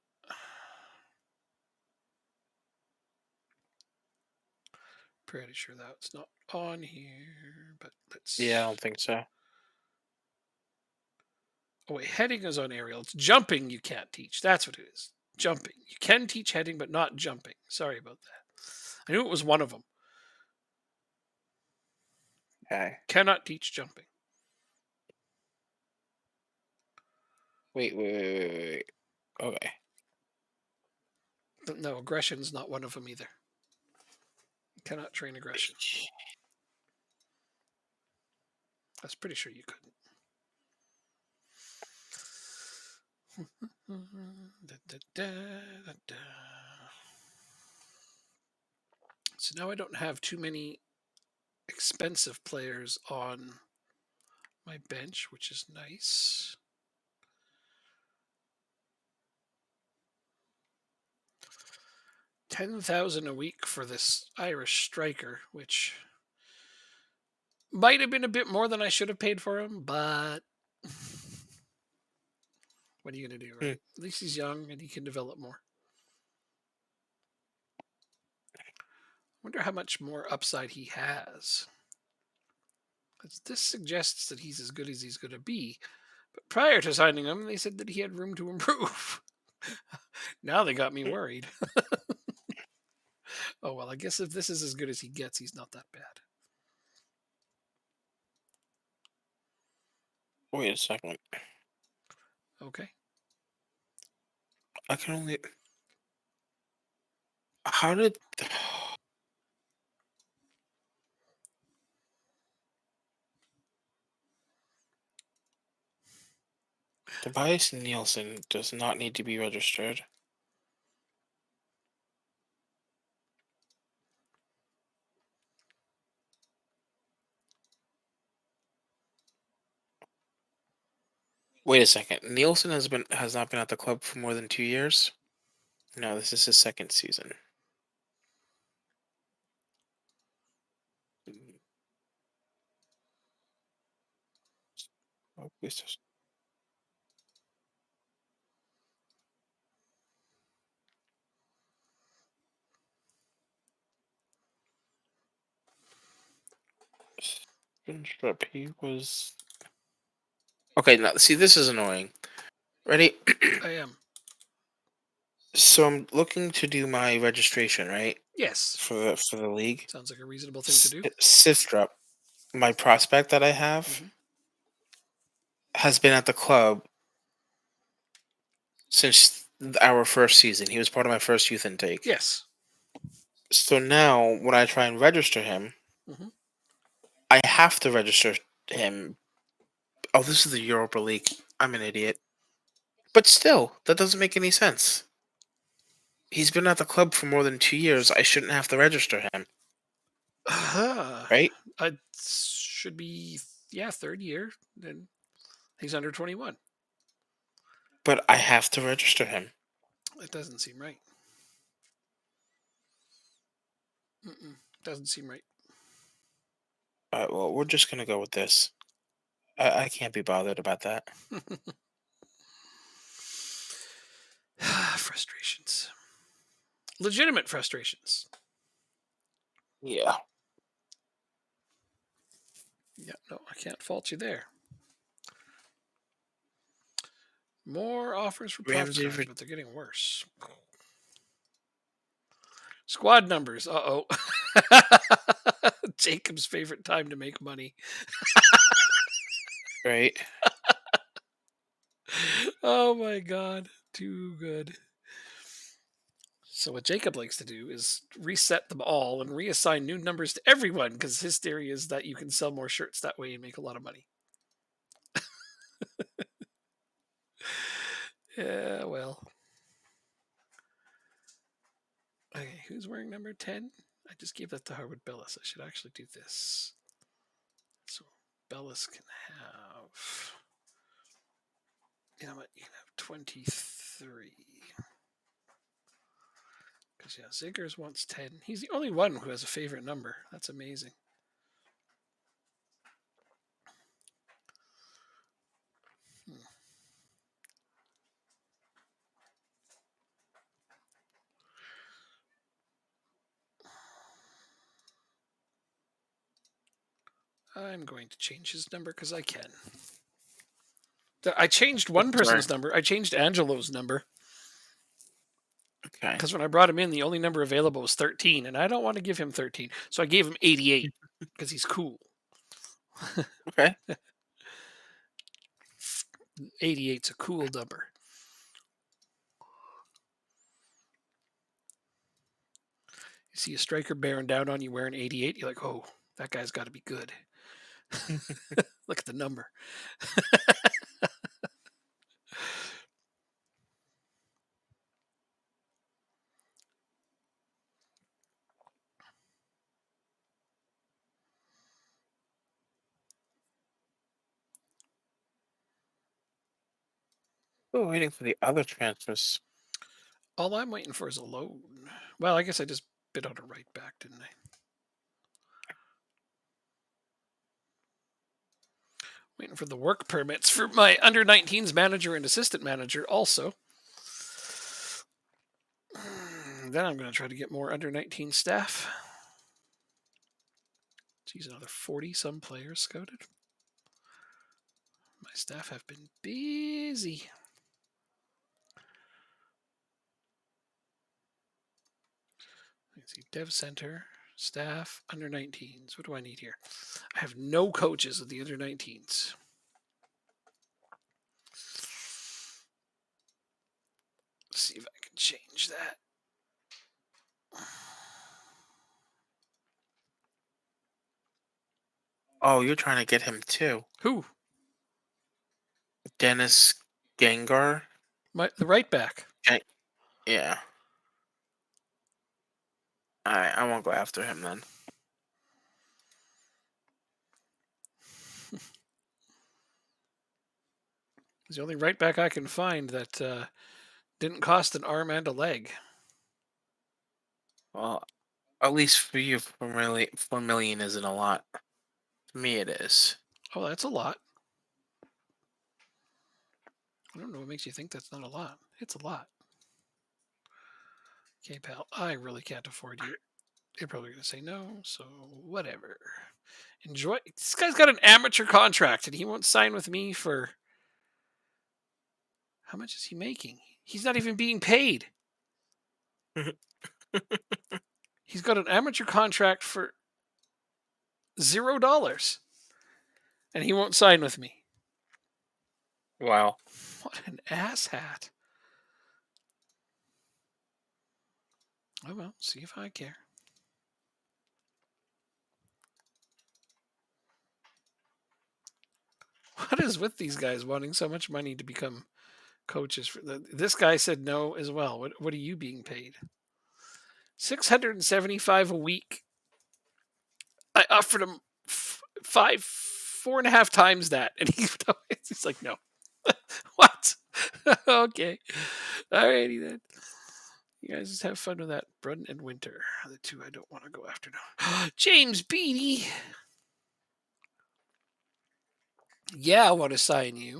Pretty sure that's not on here, but Yeah, I let's. don't think so. Oh, wait, heading is on aerial. It's jumping you can't teach. That's what it is. Jumping. You can teach heading, but not jumping. Sorry about that. I knew it was one of them. Okay. Cannot teach jumping. Wait. Okay. But no, aggression's not one of them either. Cannot train aggression. I was pretty sure you couldn't. Da, da, da, da, da. So now I don't have too many expensive players on my bench, which is nice. 10,000 a week for this Irish striker, which might have been a bit more than I should have paid for him, but what are you going to do, Hmm. right? At least he's young and he can develop more. Wonder how much more upside he has. 'Cause this suggests that he's as good as he's going to be. But prior to signing him, they said that he had room to improve. Now they got me worried. Oh, well, I guess if this is as good as he gets, he's not that bad. Wait a second. Okay. I can only. How did? Tobias Nielsen does not need to be registered. Wait a second. Nielsen has not been at the club for more than 2 years. No, this is his second season. Oh, Strip. He was okay. Now, see, this is annoying. Ready? I am. So I'm looking to do my registration, right, Yes. for the league. Sounds like a reasonable thing to do. Sistrop, my prospect that I have, Hmm. has been at the club since our first season. He was part of my first youth intake. Yes. So now, when I try and register him, Hmm. I have to register him. Oh, this is the Europa League. I'm an idiot. But still, that doesn't make any sense. He's been at the club for more than 2 years. I shouldn't have to register him, right? I should be, yeah, third year. Then he's under 21. But I have to register him. It doesn't seem right. Doesn't seem right. All right, well, we're just gonna go with this. I can't be bothered about that. Frustrations. Legitimate frustrations. Yeah. Yeah, no, I can't fault you there. More offers for prof Ramsey. cards, but they're getting worse. Squad numbers. Uh oh. Jacob's favorite time to make money. Right. Oh my god. Too good. So what Jacob likes to do is reset them all and reassign new numbers to everyone because his theory is that you can sell more shirts that way and make a lot of money. Yeah, well. Okay, who's wearing number 10? I just gave that to Harwood Bellis. I should actually do this. So Bellis can have. You know what? You can have 23. Because, yeah, Ziggers wants 10. He's the only one who has a favorite number. That's amazing. I'm going to change his number because I can. I changed one Sorry. person's number. I changed Angelo's number Okay. because when I brought him in, the only number available was 13, and I don't want to give him 13, so I gave him 88 because he's cool. Okay. 88's a cool number. You see a striker bearing down on you wearing 88, you're like, oh, that guy's got to be good. Look at the number. Still waiting for the other transfers. All I'm waiting for is a loan. Well, I guess I just bid on a right back, didn't I? Waiting for the work permits for my under 19s manager and assistant manager also. Then I'm going to try to get more under 19 staff. Geez, another 40 some players scouted. My staff have been busy. Let's see, dev center, staff, under 19s. What do I need here? I have no coaches of the under 19s. Let's see if I can change that. Oh, you're trying to get him too. Who? Dennis Gengar. The right back. Yeah. Alright, I won't go after him then. He's the only right back I can find that didn't cost an arm and a leg. Well, at least for you, 4 million isn't a lot. To me, it is. Oh, that's a lot. I don't know what makes you think that's not a lot. It's a lot. Okay, pal, I really can't afford you. You're probably going to say no, so whatever. Enjoy. This guy's got an amateur contract and he won't sign with me for. How much is he making? He's not even being paid. He's got an amateur contract for $0 and he won't sign with me. Wow. What an asshat. Oh, well, see if I care. What is with these guys wanting so much money to become coaches? This guy said no as well. What are you being paid? 675 a week. I offered him four and a half times that, and he's like, no. What? Okay, alrighty then. You guys just have fun with that. Brun and Winter, the two I don't want to go after now. James Beattie. Yeah, I want to sign you.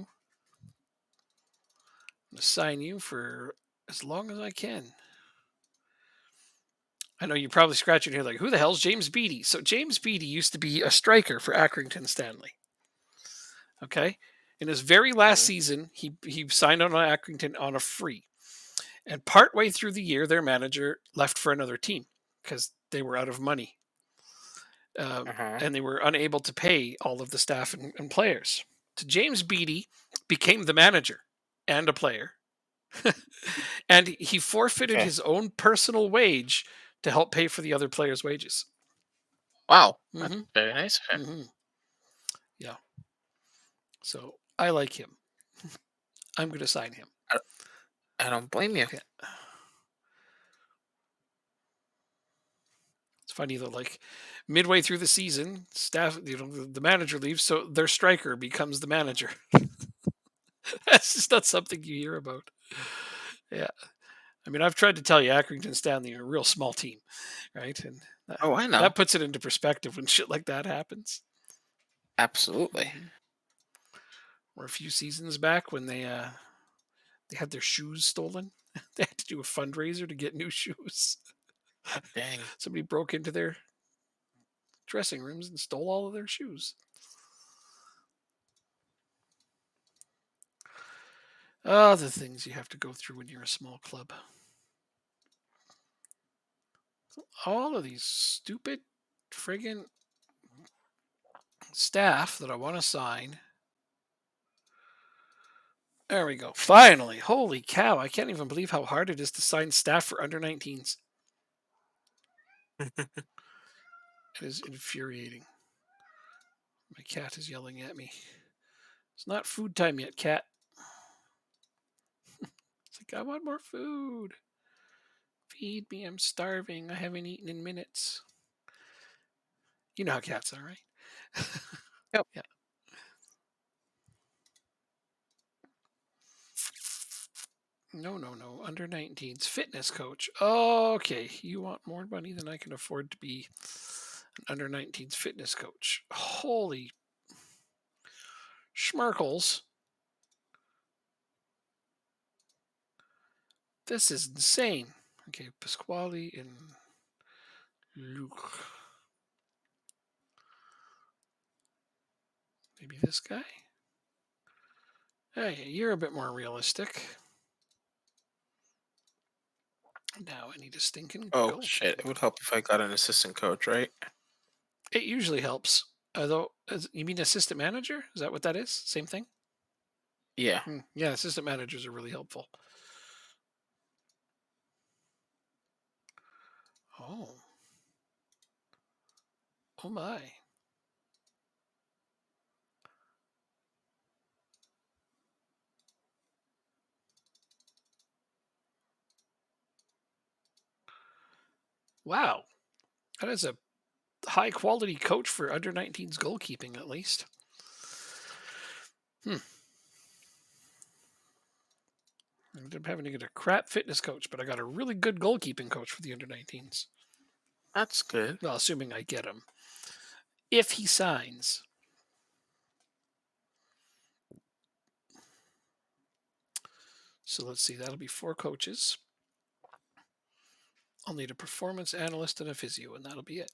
I'm going to sign you for as long as I can. I know you're probably scratching your head like, who the hell's James Beattie? So James Beattie used to be a striker for Accrington Stanley. Okay. In his very last season, he signed on Accrington on a free. And partway through the year, their manager left for another team because they were out of money. And they were unable to pay all of the staff and players. So James Beattie became the manager and a player. And he forfeited Okay. his own personal wage to help pay for the other players' wages. Wow. That's Mm-hmm. very nice of him. Mm-hmm. Yeah. So I like him. I'm going to sign him. I don't blame you. Okay. It's funny though, like midway through the season, staff, the manager leaves, so their striker becomes the manager. That's just not something you hear about. Yeah. I mean, I've tried to tell you, Accrington Stanley are a real small team, right? And Oh, I know. that puts it into perspective when shit like that happens. Absolutely. Mm-hmm. Or a few seasons back when they had their shoes stolen. They had to do a fundraiser to get new shoes. Dang. Somebody broke into their dressing rooms and stole all of their shoes. Oh, the things you have to go through when you're a small club. All of these stupid friggin' staff that I want to sign. There we go. Finally. Holy cow. I can't even believe how hard it is to sign staff for under 19s. It is infuriating. My cat is yelling at me. It's not food time yet, cat. It's like, I want more food. Feed me. I'm starving. I haven't eaten in minutes. You know how cats are, right? Yep. Yeah. No, no, no. Under 19s. Fitness coach. Okay. You want more money than I can afford to be an under 19s fitness coach. Holy schmirkles. This is insane. Okay. Pasquale and Luke. Maybe this guy? Hey, you're a bit more realistic. Now I need a stinking Oh shit! It goalkeeping would coach. help if I got an assistant coach, right? It usually helps. Although, you mean assistant manager? Is that what that is? Same thing? Yeah. Yeah, assistant managers are really helpful. Oh, oh my. Wow. That is a high quality coach for under 19s goalkeeping, at least. Hmm. I ended up having to get a crap fitness coach, but I got a really good goalkeeping coach for the under 19s. That's good. Well, assuming I get him. If he signs. So let's see, that'll be 4 coaches. I'll need a performance analyst and a physio, and that'll be it.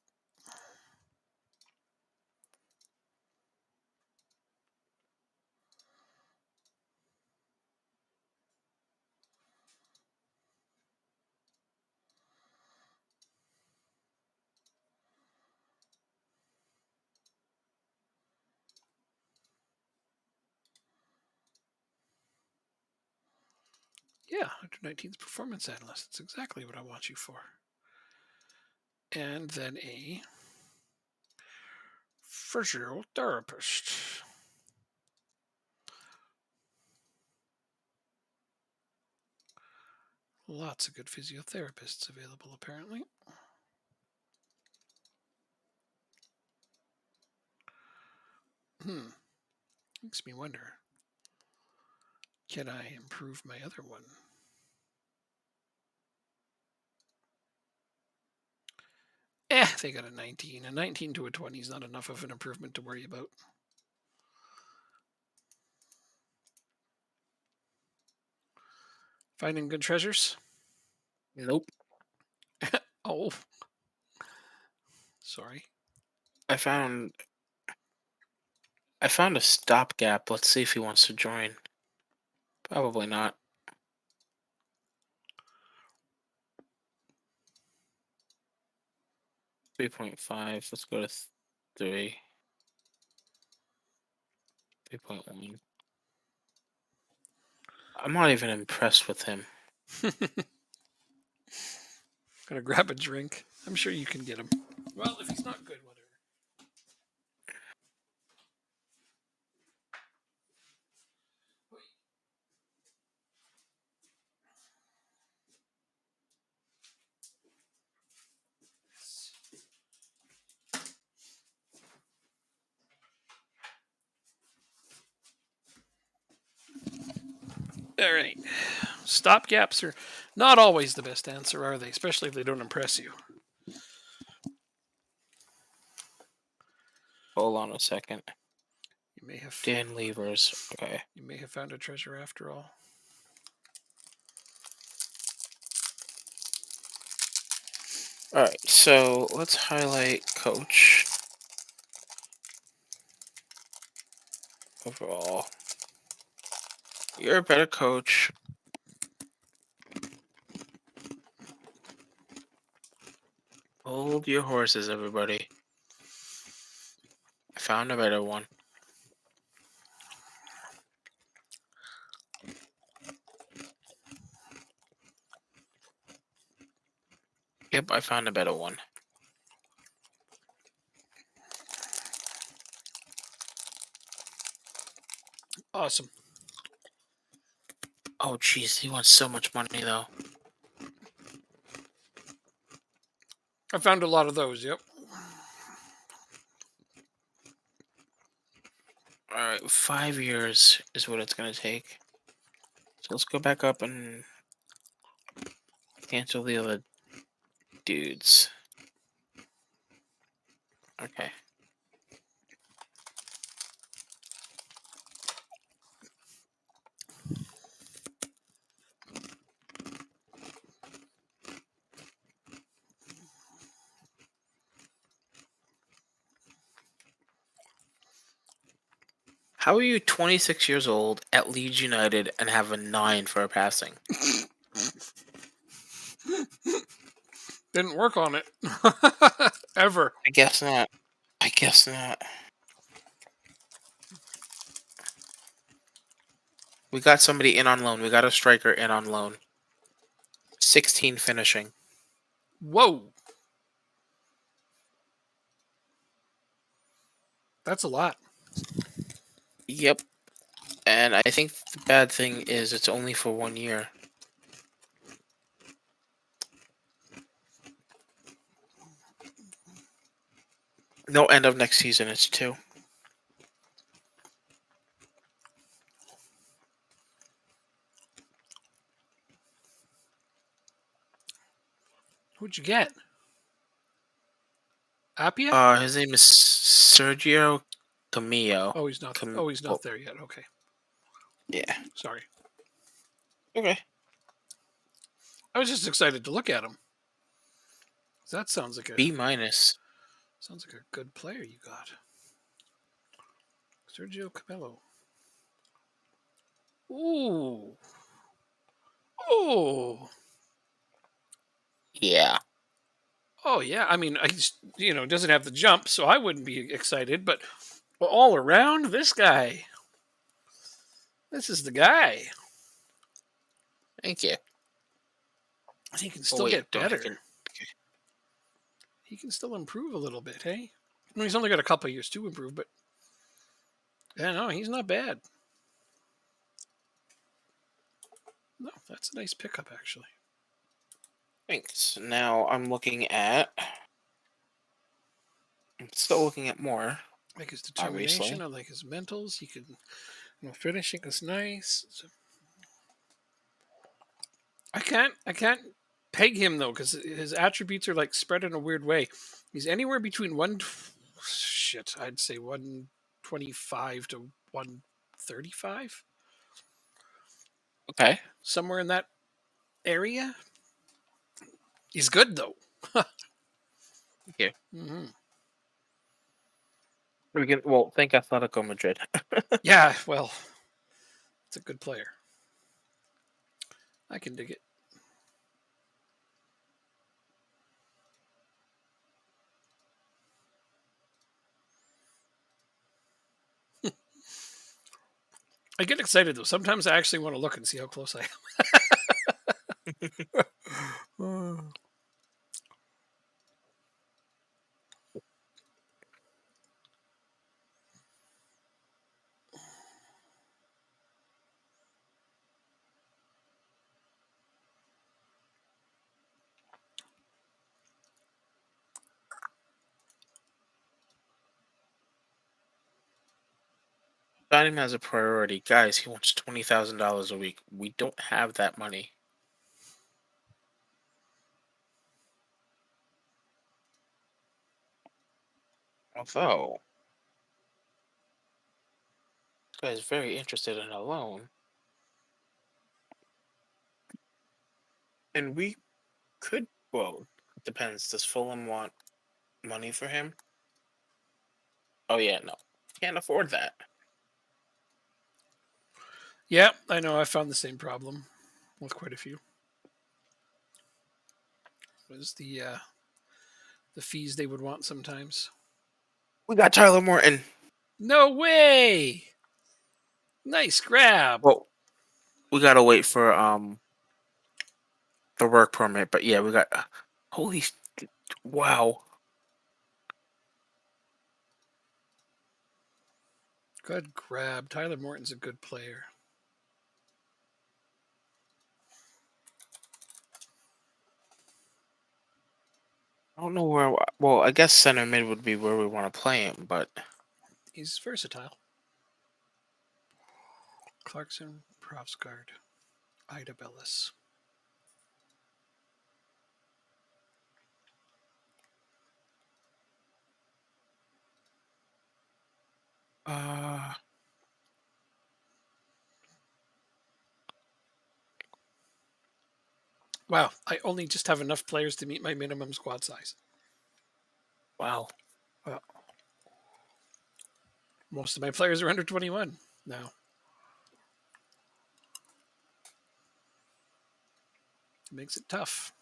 Yeah, under 19's performance analyst. That's exactly what I want you for. And then a physiotherapist. Lots of good physiotherapists available, apparently. Makes me wonder, can I improve my other one? They got a 19. A 19 to a 20 is not enough of an improvement to worry about. Finding good treasures? Nope. Oh, sorry. I found a stopgap. Let's see if he wants to join. Probably not. 3.5. Let's go to 3. 3.1. I'm not even impressed with him. Gonna grab a drink. I'm sure you can get him. Well, if he's not good, whatever. All right. Stopgaps are not always the best answer, are they? Especially if they don't impress you. Hold on a second. You may have Dan Levers. Okay. you may have found a treasure after all. All right. So let's highlight coach. Overall. You're a better coach. Hold your horses, everybody. I found a better one. Yep, I found a better one. Awesome. Oh, jeez, he wants so much money, though. I found a lot of those. Yep. All right, 5 years is what it's going to take. So let's go back up and cancel the other dudes. Okay. How are you 26 years old at Leeds United and have a 9 for a passing? Didn't work on it ever. I guess not. I guess not. We got somebody in on loan. We got a striker in on loan. 16 finishing. Whoa. That's a lot. Yep. And I think the bad thing is it's only for 1 year. No, end of next season, it's 2. Who'd you get? Appia? His name is Sergio Camillo. Oh, he's not. Oh, he's not there yet. Okay. Yeah. Sorry. Okay. I was just excited to look at him. That sounds like a B minus. good player you got. Sergio Camillo. Ooh. Oh. Yeah. Oh yeah. I mean, doesn't have the jump, so I wouldn't be excited. But all around, this guy. This is the guy. Thank you. He can Oh still wait, get no, I better. can. Okay. He can still improve a little bit, hey? I mean, he's only got a couple of years to improve, but yeah, no, he's not bad. No, that's a nice pickup, actually. Thanks. Now I'm looking at. I'm still looking at more. I like his Obviously. determination. I like his mentals. He can, finishing is nice. I can't peg him though because his attributes are like spread in a weird way. He's anywhere between shit, I'd say 125 to 135, Okay. somewhere in that area. He's good though. Thank you. hmm We can. Well, thank Atletico Madrid. Yeah, well, it's a good player. I can dig it. I get excited though. Sometimes I actually want to look and see how close I am. Got him as a priority, guys. He wants $20,000 a week. We don't have that money. Although, this guy is very interested in a loan, and we could. Well, depends. Does Fulham want money for him? Oh yeah, no, can't afford that. Yeah, I know. I found the same problem with quite a few. Was the fees they would want sometimes. We got Tyler Morton. No way! Nice grab. Well, we gotta wait for the work permit, but yeah, we got. Holy, wow! Good grab. Tyler Morton's a good player. I don't know where. Well, I guess center mid would be where we want to play him, but He's versatile. Clarkson, Profsgaard, Ida Bellis. uh, Wow, I only just have enough players to meet my minimum squad size. wow. Well, most of my players are under 21 now. It makes it tough.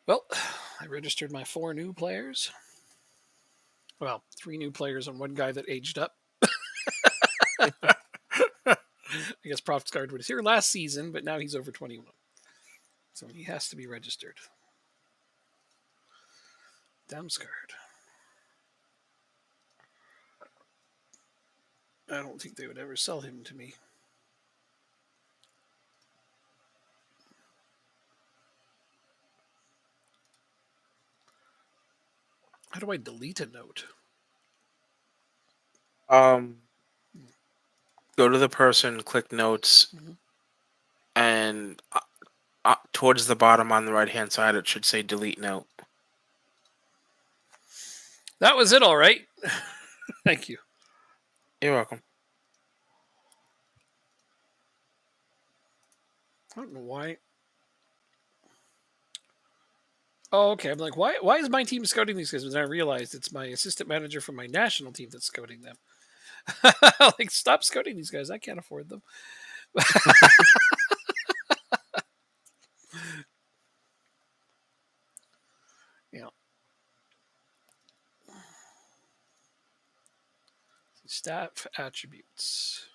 Well, I registered my 4 new players. Well, 3 new players and 1 guy that aged up. I guess Profsgaard was here last season, but now he's over 21. So he has to be registered. Damsgaard. I don't think they would ever sell him to me. How do I delete a note? Um, go to the person, click notes, Mhm. and towards the bottom on the right hand side, it should say delete note. That was it, all right. Thank you. You're welcome. I don't know why. Oh, okay. I'm like, why is my team scouting these guys? But then I realized it's my assistant manager from my national team that's scouting them. Like, stop scouting these guys. I can't afford them. You know, staff attributes.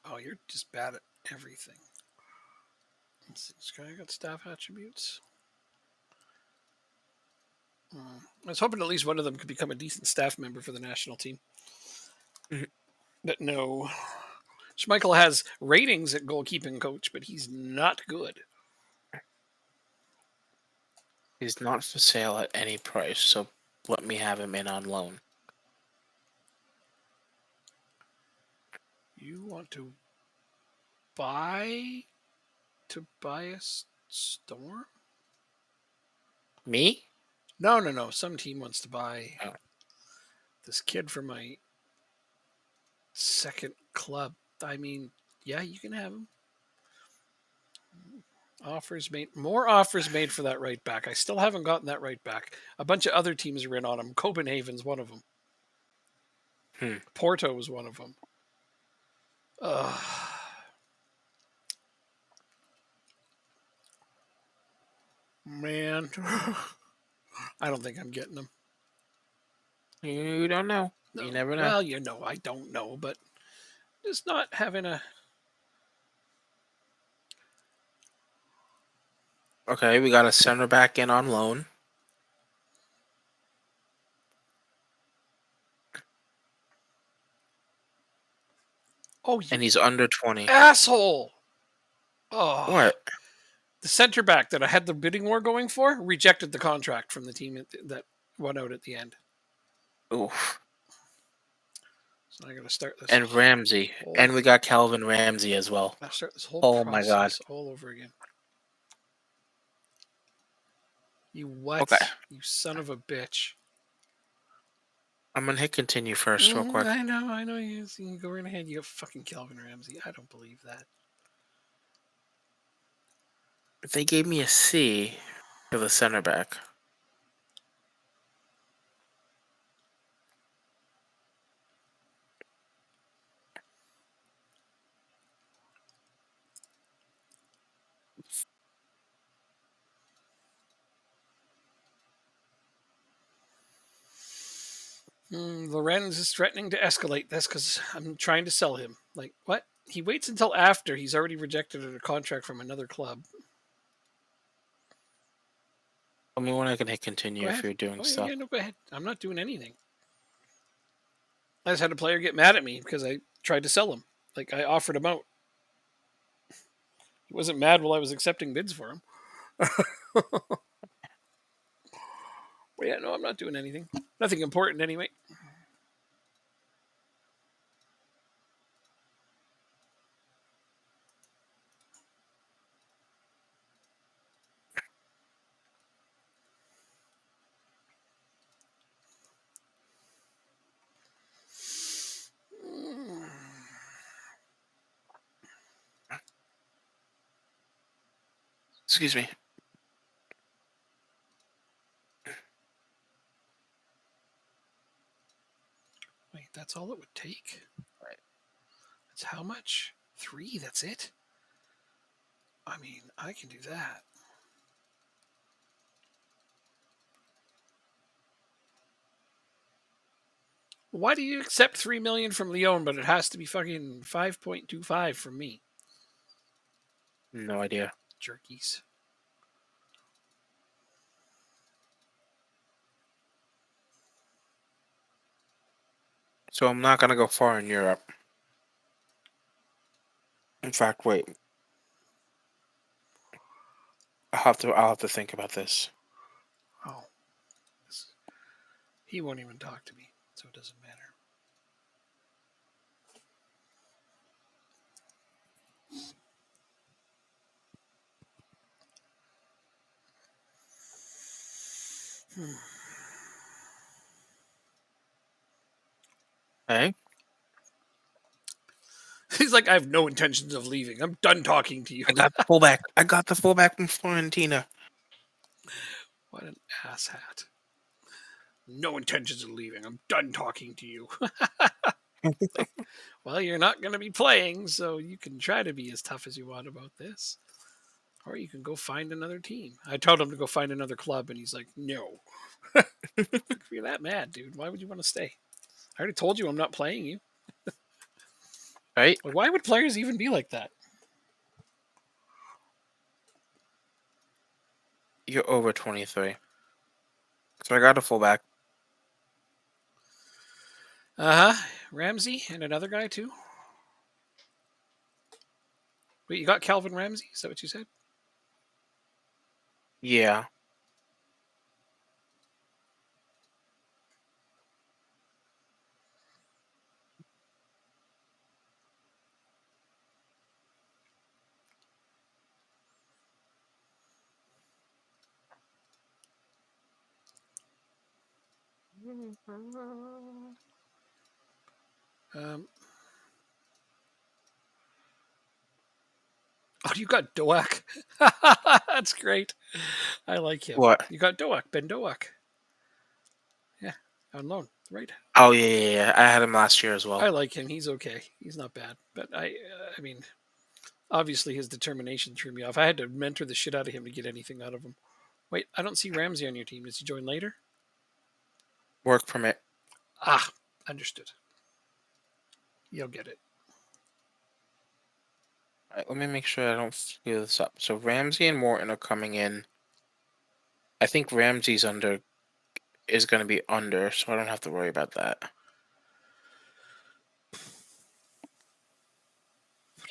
Oh, you're just bad at everything. Let's see. This guy got staff attributes. I was hoping at least one of them could become a decent staff member for the national team. Mhm. But no. Schmeichel has ratings at goalkeeping coach, but he's not good. He's not for sale at any price, so let me have him in on loan. You want to buy Tobias Storm? Me? No, no, no. Some team wants to buy Oh. this kid for my second club. I mean, yeah, you can have him. More offers made for that right back. I still haven't gotten that right back. A bunch of other teams are in on him. Copenhagen's one of them. Hmm. Porto was one of them. Man, I don't think I'm getting them. You don't know. No. You never know. Well, I don't know, but just not having a. Okay, we got a center back in on loan. Oh, you And he's under 20. asshole! Oh, What? the center back that I had the bidding war going for rejected the contract from the team that won out at the end. Oof. So I got to start this. And Ramsey. Whole, And we got Calvin Ramsey as well. I start this whole Oh my god. process all over again. You what? Okay. You son of a bitch! I'm gonna hit continue first, real quick. I know. You can go right ahead. You got fucking Calvin Ramsey. I don't believe that. They gave me a C for the center back. Lorenz is threatening to escalate this because I'm trying to sell him. Like, what? He waits until after he's already rejected a contract from another club. I mean, when I can hit Go continue if ahead. you're doing Oh, yeah, stuff. yeah, no, go ahead. I'm not doing anything. I just had a player get mad at me because I tried to sell him. Like, I offered him out. He wasn't mad while I was accepting bids for him. Well, yeah, no, I'm not doing anything. Nothing important anyway. Excuse me. Wait, that's all it would take? That's how much? 3, that's it? I mean, I can do that. Why do you accept 3 million from Leon, but it has to be fucking 5.25 from me? No idea. Jerkies. So I'm not gonna go far in Europe. In fact, wait. I'll have to think about this. Oh, he won't even talk to me, so it doesn't matter. Hey, He's like, I have no intentions of leaving. I'm done talking to you. I got the fullback. I got the fullback from Fiorentina. What an asshat. No intentions of leaving. I'm done talking to you. Like, well, you're not going to be playing, so you can try to be as tough as you want about this. Or you can go find another team. I told him to go find another club, and he's like, no. If you're that mad, dude, why would you want to stay? I already told you I'm not playing you. Right? Like, why would players even be like that? You're over 23. So I got a fullback. Uh huh. Ramsey and another guy, too. Wait, you got Calvin Ramsey? Is that what you said? Yeah. Um, oh, you got Doak. That's great. I like him. What? You got Doak, Ben Doak. Yeah, on loan, right? Oh yeah. I had him last year as I well. like him. He's okay. He's not bad. But I mean, obviously his determination threw me off. I had to mentor the shit out of him to get anything out of him. Wait, I don't see Ramsey on your team. Does he join later? Work permit. Ah, understood. You'll get it. All right, let me make sure I don't screw this up. So Ramsey and Morton are coming in. I think Ramsey's under is going to be under, so I don't have to worry about that.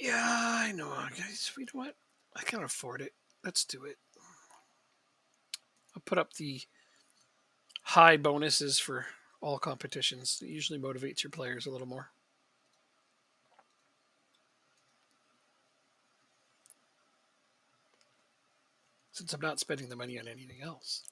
Yeah, I know, guys. You know what? I can afford it. Let's do it. I'll put up the high bonuses for all competitions. It usually motivates your players a little more. Since I'm not spending the money on anything else.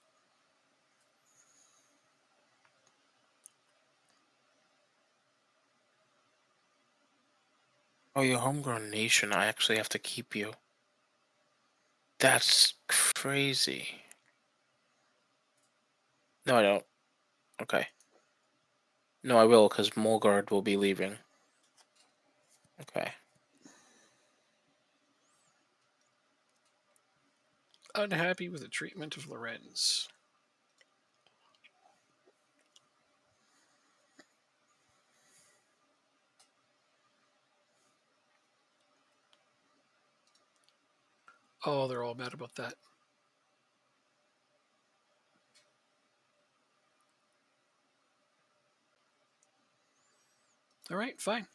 Oh, your homegrown nation. I actually have to keep you. That's crazy. No, I don't. Okay. No, I will, because Mulgard will be leaving. Okay. Unhappy with the treatment of Lorenz. Oh, they're all mad about that. All right, fine.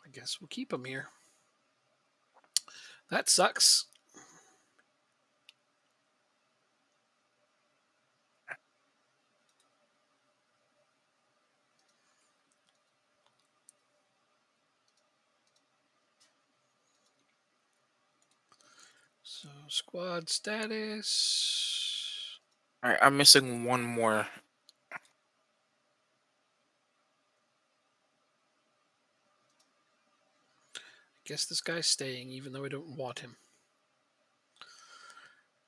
I guess we'll keep him here. That sucks. So, squad status. All right, I'm missing one more. Guess this guy's staying, even though I don't want him.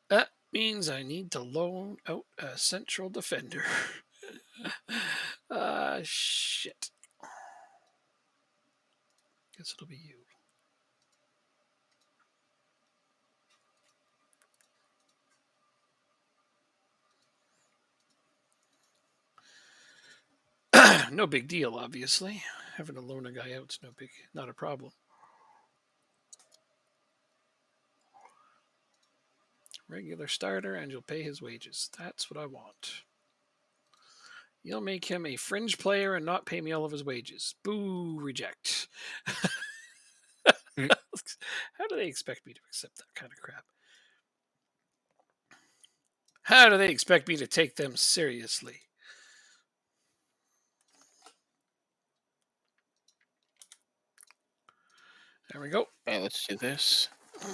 That means I need to loan out a central defender. Shit. Guess it'll be you. No big deal, obviously. Having to loan a guy out's not a problem. Regular starter, and you'll pay his wages. That's what I want. You'll make him a fringe player and not pay me all of his wages. Boo, reject. Mm. How do they expect me to accept that kind of crap? How do they expect me to take them seriously? There we go. Okay, let's do this. All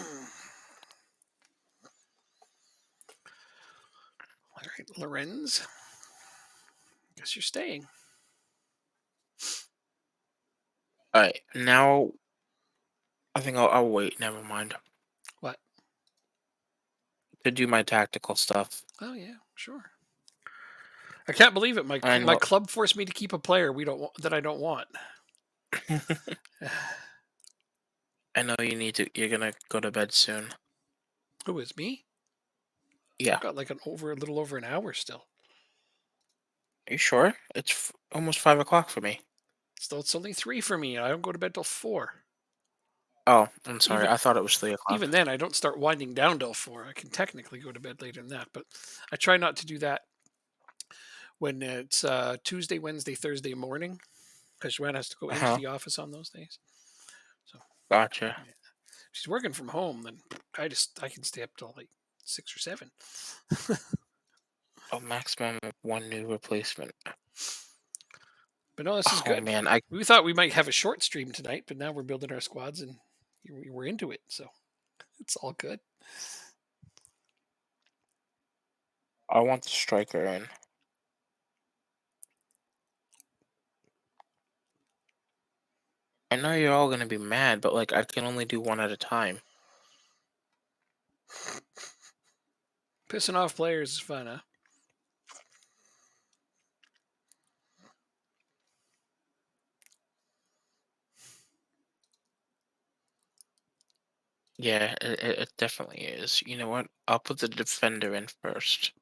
right, Lorenz. Guess you're staying. All right, now I think I'll wait. Never mind. What? To do my tactical stuff. Oh yeah, sure. I can't believe it. My I my know. club forced me to keep a player that I don't want. I know you need to. You're gonna go to bed soon. Who is me? Yeah. I've got like a little over an hour still. Are you sure? It's almost 5 o'clock for me. Still, it's only 3 for me. I don't go to bed till 4. Oh, I'm sorry. Even I thought it was 3 o'clock. even then, I don't start winding down till 4. I can technically go to bed later than that, but I try not to do that when it's Tuesday, Wednesday, Thursday morning, because Joanne has to go Uh into huh. the office on those days. So Gotcha. yeah. If she's working from home, then I can stay up till like 6 or 7. A maximum of one new replacement. But no, this is Oh good. man, I We thought we might have a short stream tonight, but now we're building our squads and we're into it, so it's all good. I want the striker in. I know you're all gonna be mad, but like I can only do one at a time. Pissing off players is fun, huh? Yeah, it definitely is. You know what? I'll put the defender in first.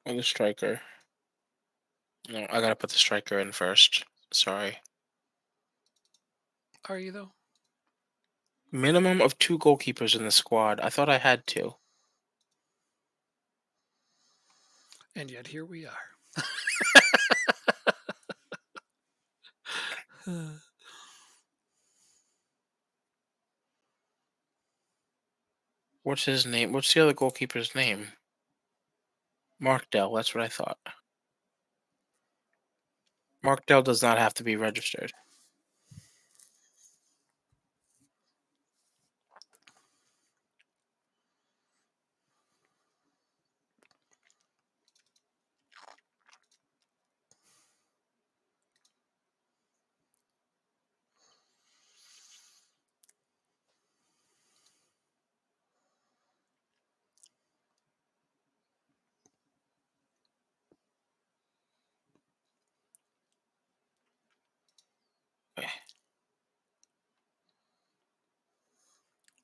Or the striker. No, I gotta put the striker in first. Sorry. Are you though? Minimum of 2 goalkeepers in the squad. I thought I had two. And yet here we are. What's his name? What's the other goalkeeper's name? Mark Dell. That's what I thought. Mark Dell does not have to be registered.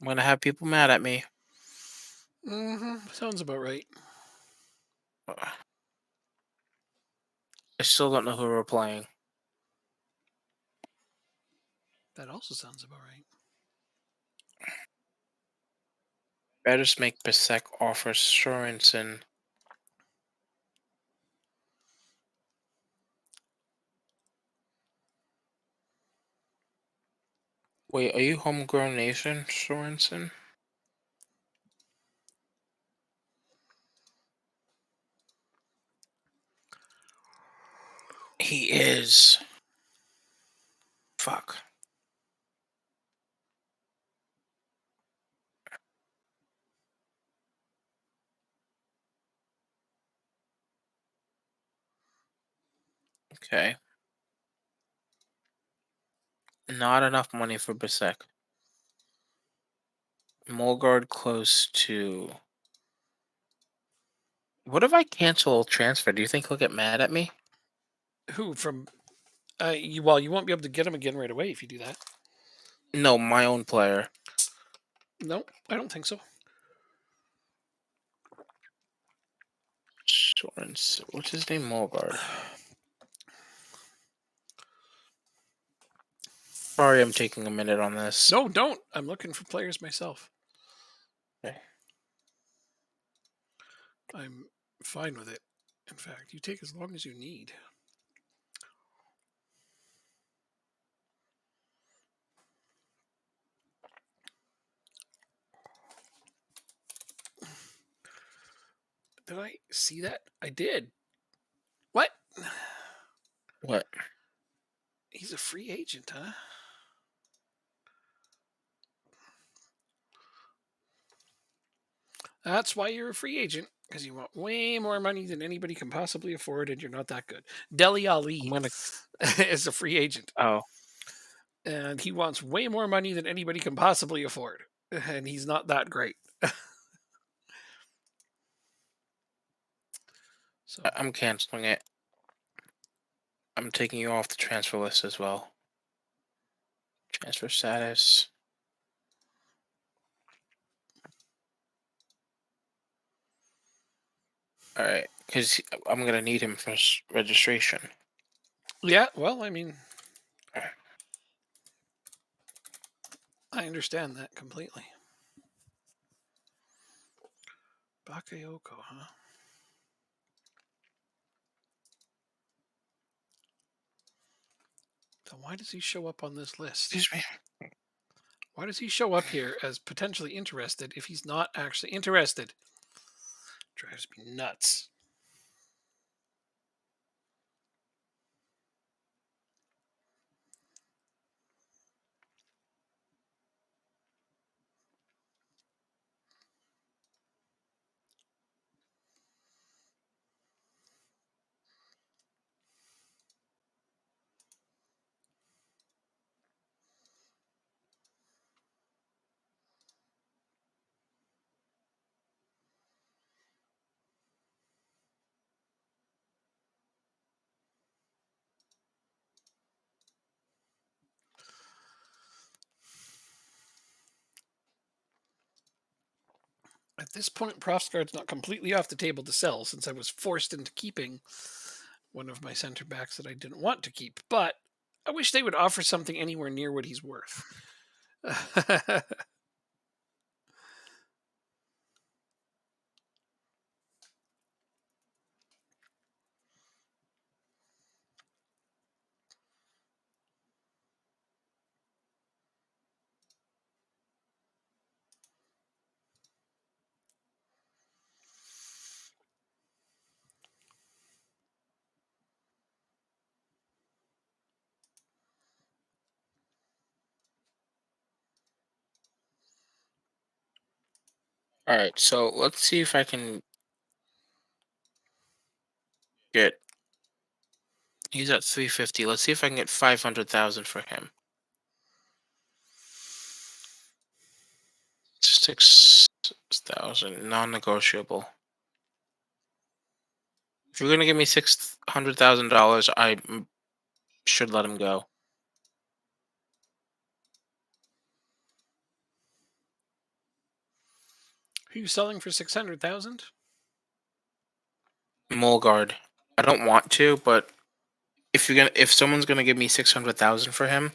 I'm gonna have people mad at me. Sounds about right. I still don't know who we're playing. That also sounds about right. Better just make Bisek offer Sorensen. Wait, are you homegrown nation, Sorensen? He is. Fuck. Okay. Not enough money for Bisek. Molgard close to. What if I cancel a transfer? Do you think he'll get mad at me? Who from? Well, you won't be able to get him again right away if you do that. No, my own player. No, I don't think so. Sorensen. What's his name? Molgard. Sorry, I'm taking a minute on this. No, don't. I'm looking for players myself. Okay. I'm fine with it. In fact, you take as long as you need. Did I see that? I did. What? What? He's a free agent, huh? That's why you're a free agent, because you want way more money than anybody can possibly afford, and you're not that good. Deli I'm Ali gonna. is a free agent, Oh, and he wants way more money than anybody can possibly afford, and he's not that great. So I'm canceling it. I'm taking you off the transfer list as well. Transfer status. All right, because I'm gonna need him for registration. yeah, well, I mean, All right. I understand that completely. Bakayoko, huh? Then why does he show up on this list? Excuse me. Why does he show up here as potentially interested if he's not actually interested? Drives me nuts. At this point, Profsguard's not completely off the table to sell since I was forced into keeping one of my center backs that I didn't want to keep. But I wish they would offer something anywhere near what he's worth. All right, so let's see if I can get. He's at 350. Let's see if I can get 500,000 for him. 6,000 non-negotiable. If you're gonna give me $600,000, I should let him go. Who you selling for 600,000? Mulgard. I don't want to, but if someone's gonna give me 600,000 for him,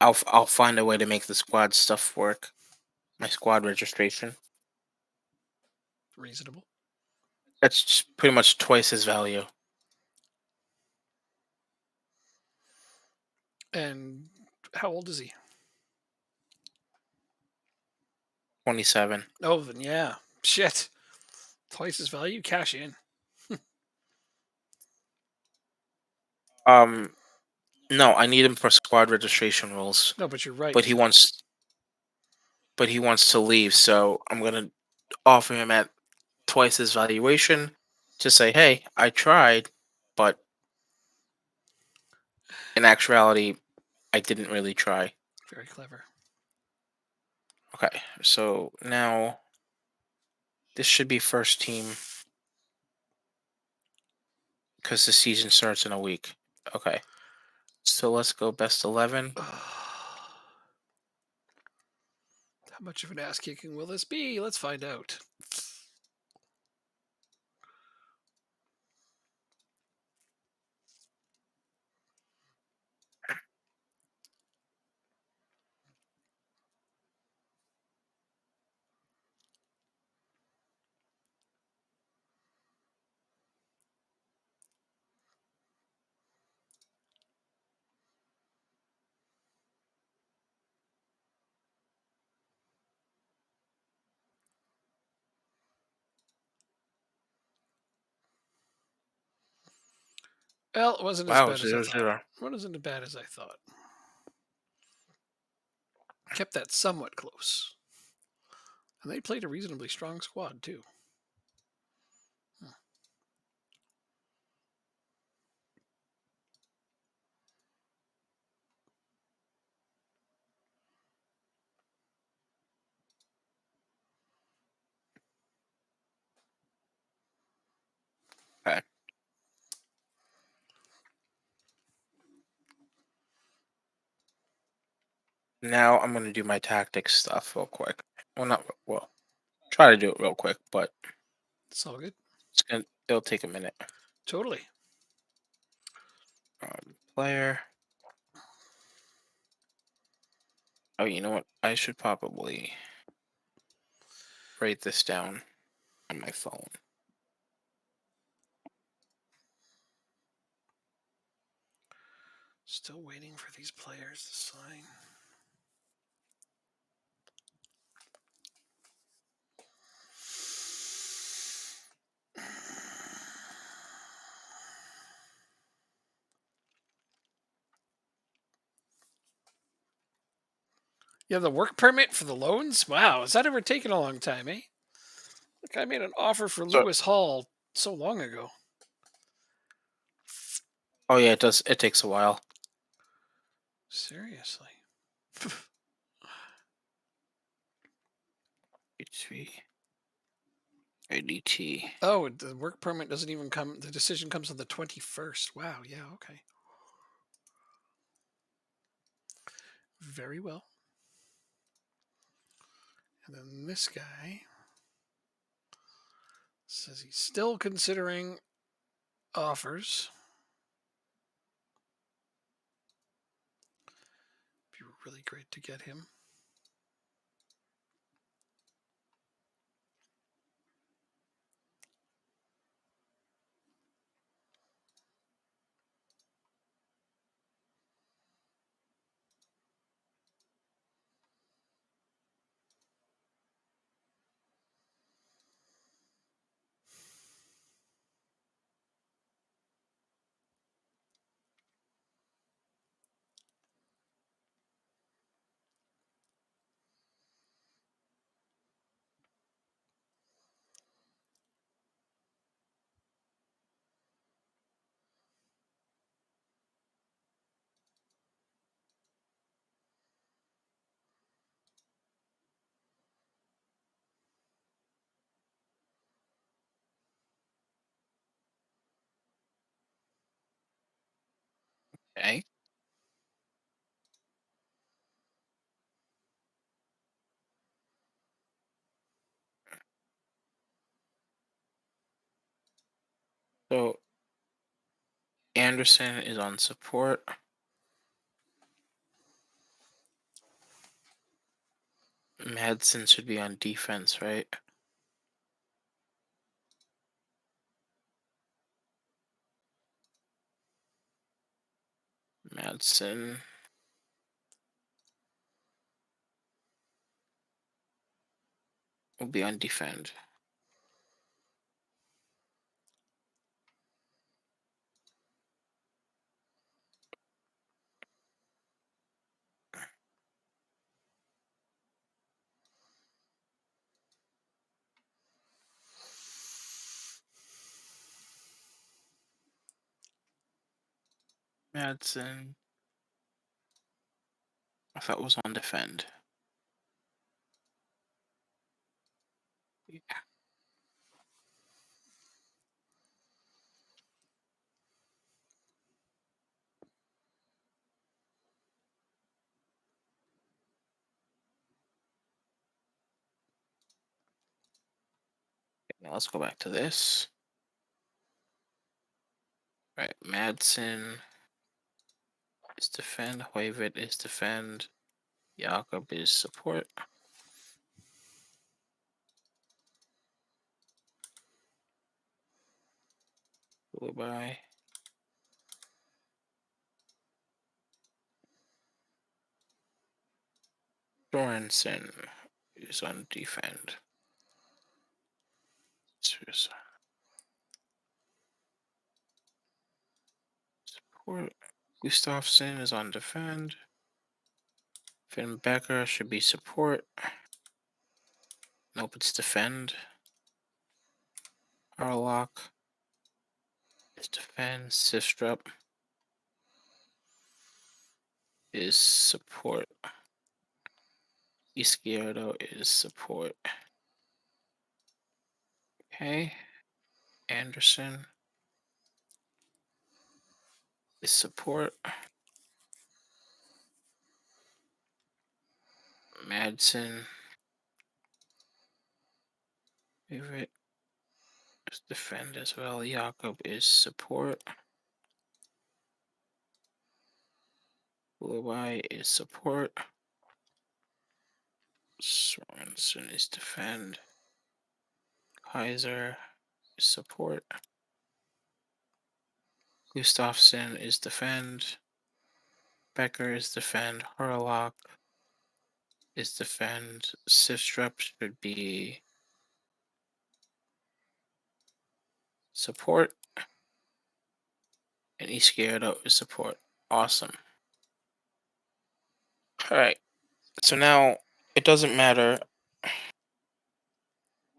I'll find a way to make the squad stuff work. My squad registration. Reasonable. That's just pretty much twice his value. And how old is he? 27. Oh, then yeah. Shit. Twice his value. Cash in. Um, no, I need him for squad registration rules, No, but you're right. but he wants to leave, so I'm gonna offer him at twice his valuation to say, hey, I tried, but in actuality, I didn't really try. Very clever. Okay, so now this should be first team because the season starts in a week. Okay, so let's go best 11. How much of an ass kicking will this be? Let's find out. Well, it wasn't as Wow, bad as I zero thought. zero. It wasn't as bad as I thought. Kept that somewhat close. And they played a reasonably strong squad, too. Okay. Now I'm gonna do my tactics stuff real quick. Well, not well. Try to do it real quick, but It's all good. it'll take a minute. Totally. Player. Oh, you know what? I should probably write this down on my phone. Still waiting for these players to sign. Yeah, the work permit for the loans? Wow, has that ever taken a long time, eh? Like I made an offer for So, Lewis Hall so long ago. oh yeah, it does. It takes a while. Seriously. HP, ADT. Oh, the work permit doesn't even come. The decision comes on the 21st. Wow. Yeah. Okay. Very well. And then this guy says he's still considering offers. Be really great to get him. Okay. So Anderson is on support. Madsen should be on defense, right? Madsen. Will be on defend. Madsen. I thought it was on defend. Yeah. Now let's go back to this. Right, Madsen is defend. Hoyvid is defend. Jakob is support. Goodbye. Sorensen is on defend. Support. Gustafsson is on defend. Finn Becker should be support. Nope, it's defend. Harlock is defend. Sistrup is support. Izquierdo is support. Okay. Anderson is support. Madsen. Favorite is defend as well. Jakob is support. Luai is support. Sorensen is defend. Kaiser is support. Gustafsson is defend. Becker is defend. Harlock is defend. Sistrup should be support. And Izquierdo is support. Awesome. Alright. So now it doesn't matter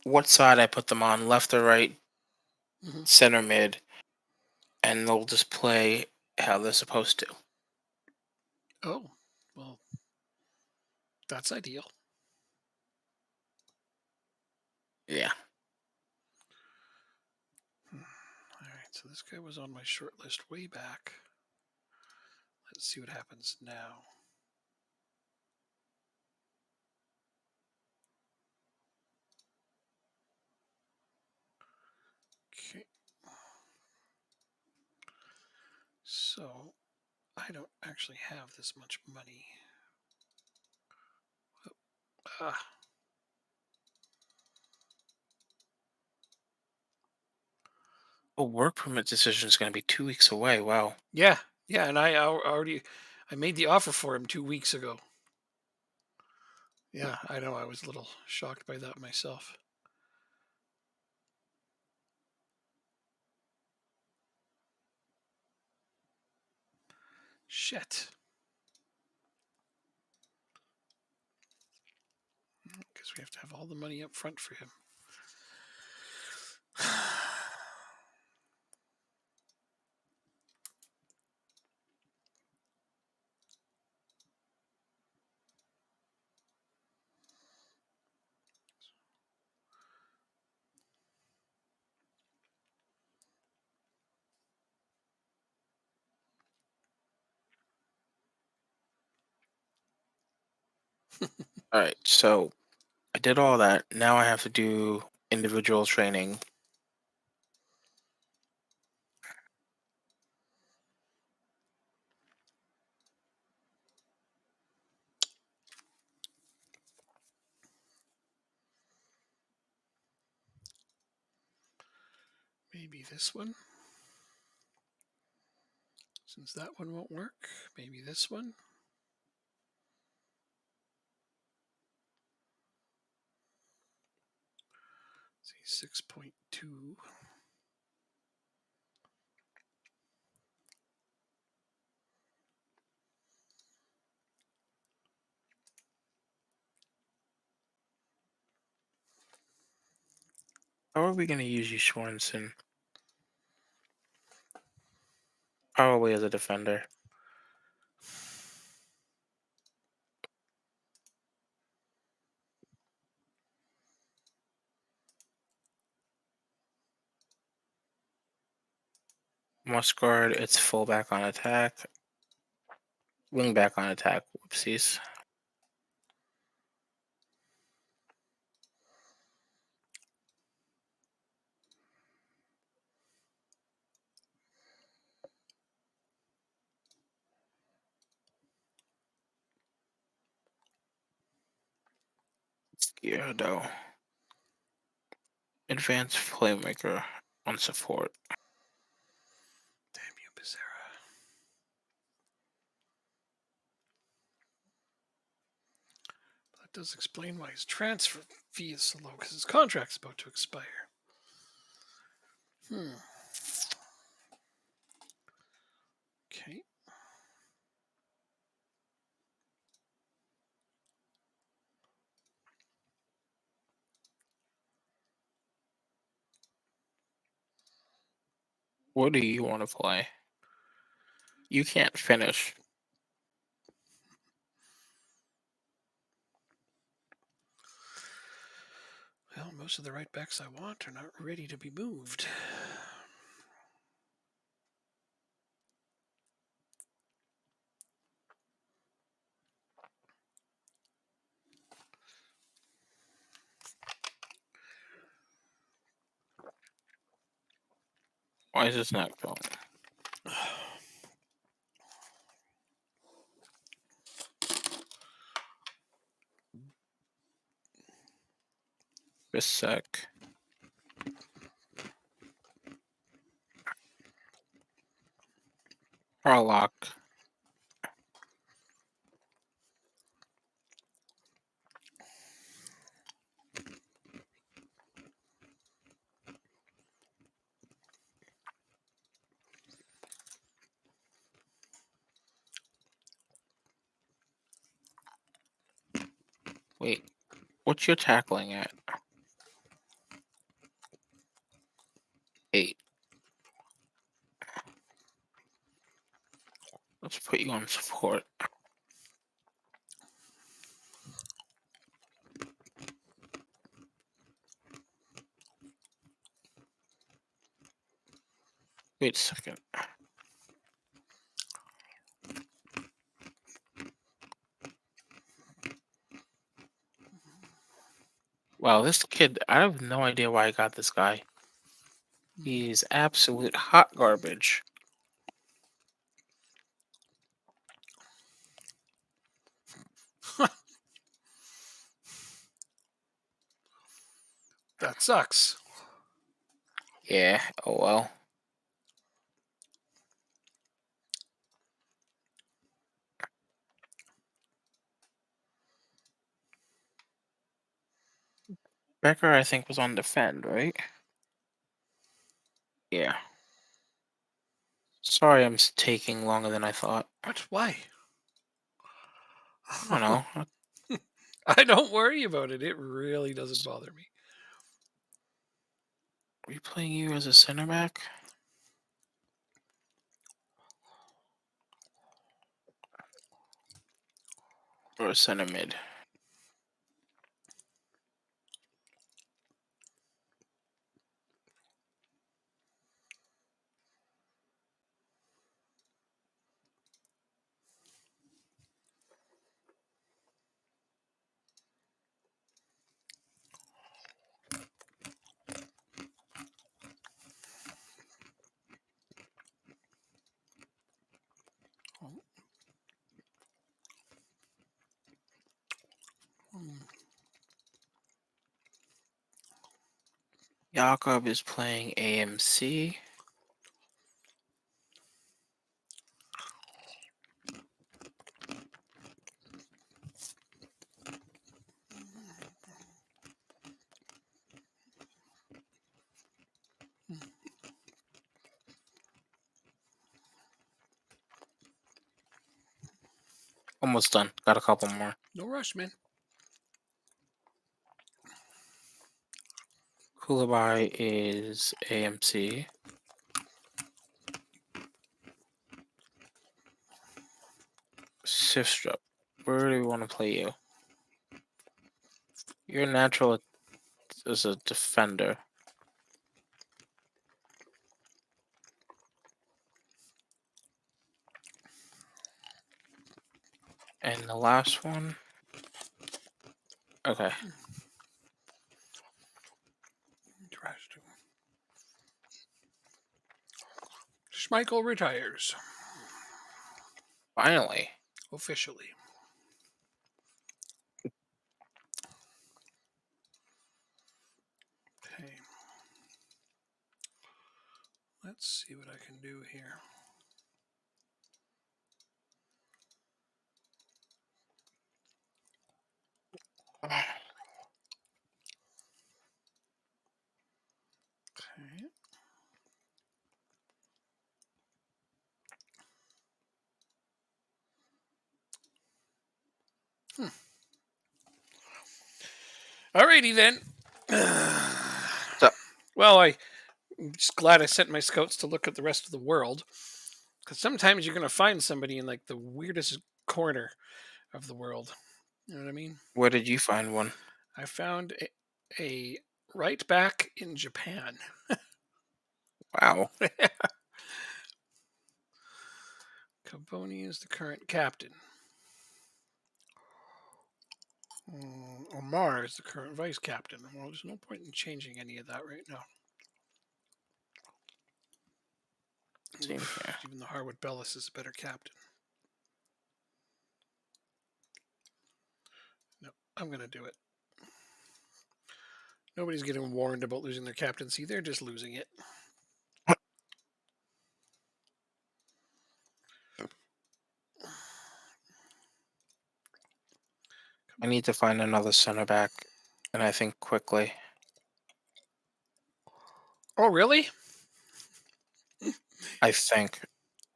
what side I put them on, left or right, Mhm. center, mid, and they'll just play how they're supposed to. Oh, well, that's ideal. Yeah. All right, so this guy was on my short list way back. Let's see what happens now. Okay. So I don't actually have this much money. Ah, A work permit decision is going to be 2 weeks away. Wow. yeah, yeah, and I made the offer for him 2 weeks ago. Yeah, I know. I was a little shocked by that myself. Shit. Because we have to have all the money up front for him. All right. So I did all that. Now I have to do individual training. Maybe this one. Since that one won't work, maybe this one. See, 6.2. How are we going to use you, Swanson? Probably as a defender. Must guard, it's fullback on attack. Wing back on attack. Whoopsies. Gyardo. Advanced playmaker on support. Damn you, Becerra. That does explain why his transfer fee is so low, because his contract's about to expire. Okay. What do you want to play? You can't finish. Well, most of the right backs I want are not ready to be moved. Why is this not going? Just a sec. Harlock. Wait, what's your tackling at? 8. Let's put you on support. Wait a second. Wow, this kid, I have no idea why I got this guy. He's absolute hot garbage. That sucks. Yeah, oh well. Becker, I think, was on defend, right? Yeah. Sorry, taking longer than I thought. What? Why? I don't know. I don't worry about it. It really doesn't bother me. Are we playing you as a center back? Or a center mid? Jakob is playing AMC. Almost done. Got a couple more. No rush, man. Kulabai is AMC. Sifstrup, where do we want to play you? You're natural as a defender. And the last one. Okay. Trash. Schmeichel retires Finally. officially. Okay. Let's see what I can do here. Okay. Alrighty then. So, Well, I'm just glad I sent my scouts to look at the rest of the world, because sometimes you're gonna find somebody in like the weirdest corner of the world. You know what I mean? where did you find one? I found a right back in Japan. Wow. Carboni is the current captain. Omar is the current vice captain. Well, there's no point in changing any of that right now. Same here. Even though Harwood Bellis is a better captain. No, I'm going to do it. Nobody's getting warned about losing their captaincy. They're just losing it. I need to find another center back, and I think quickly. Oh, really? I think.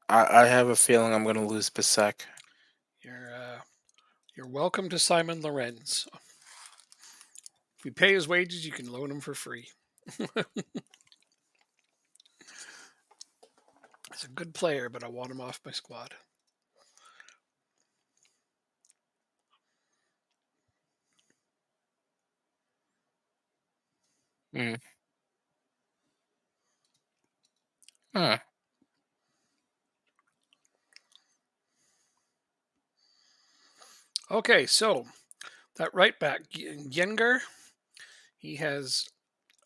I have a feeling I'm going to lose Bisek. You're welcome to Simon Lorenz. If we pay his wages, you can loan him for free. He's a good player, but I want him off my squad. Hmm. Huh. Okay, so that right back, Yenger, he has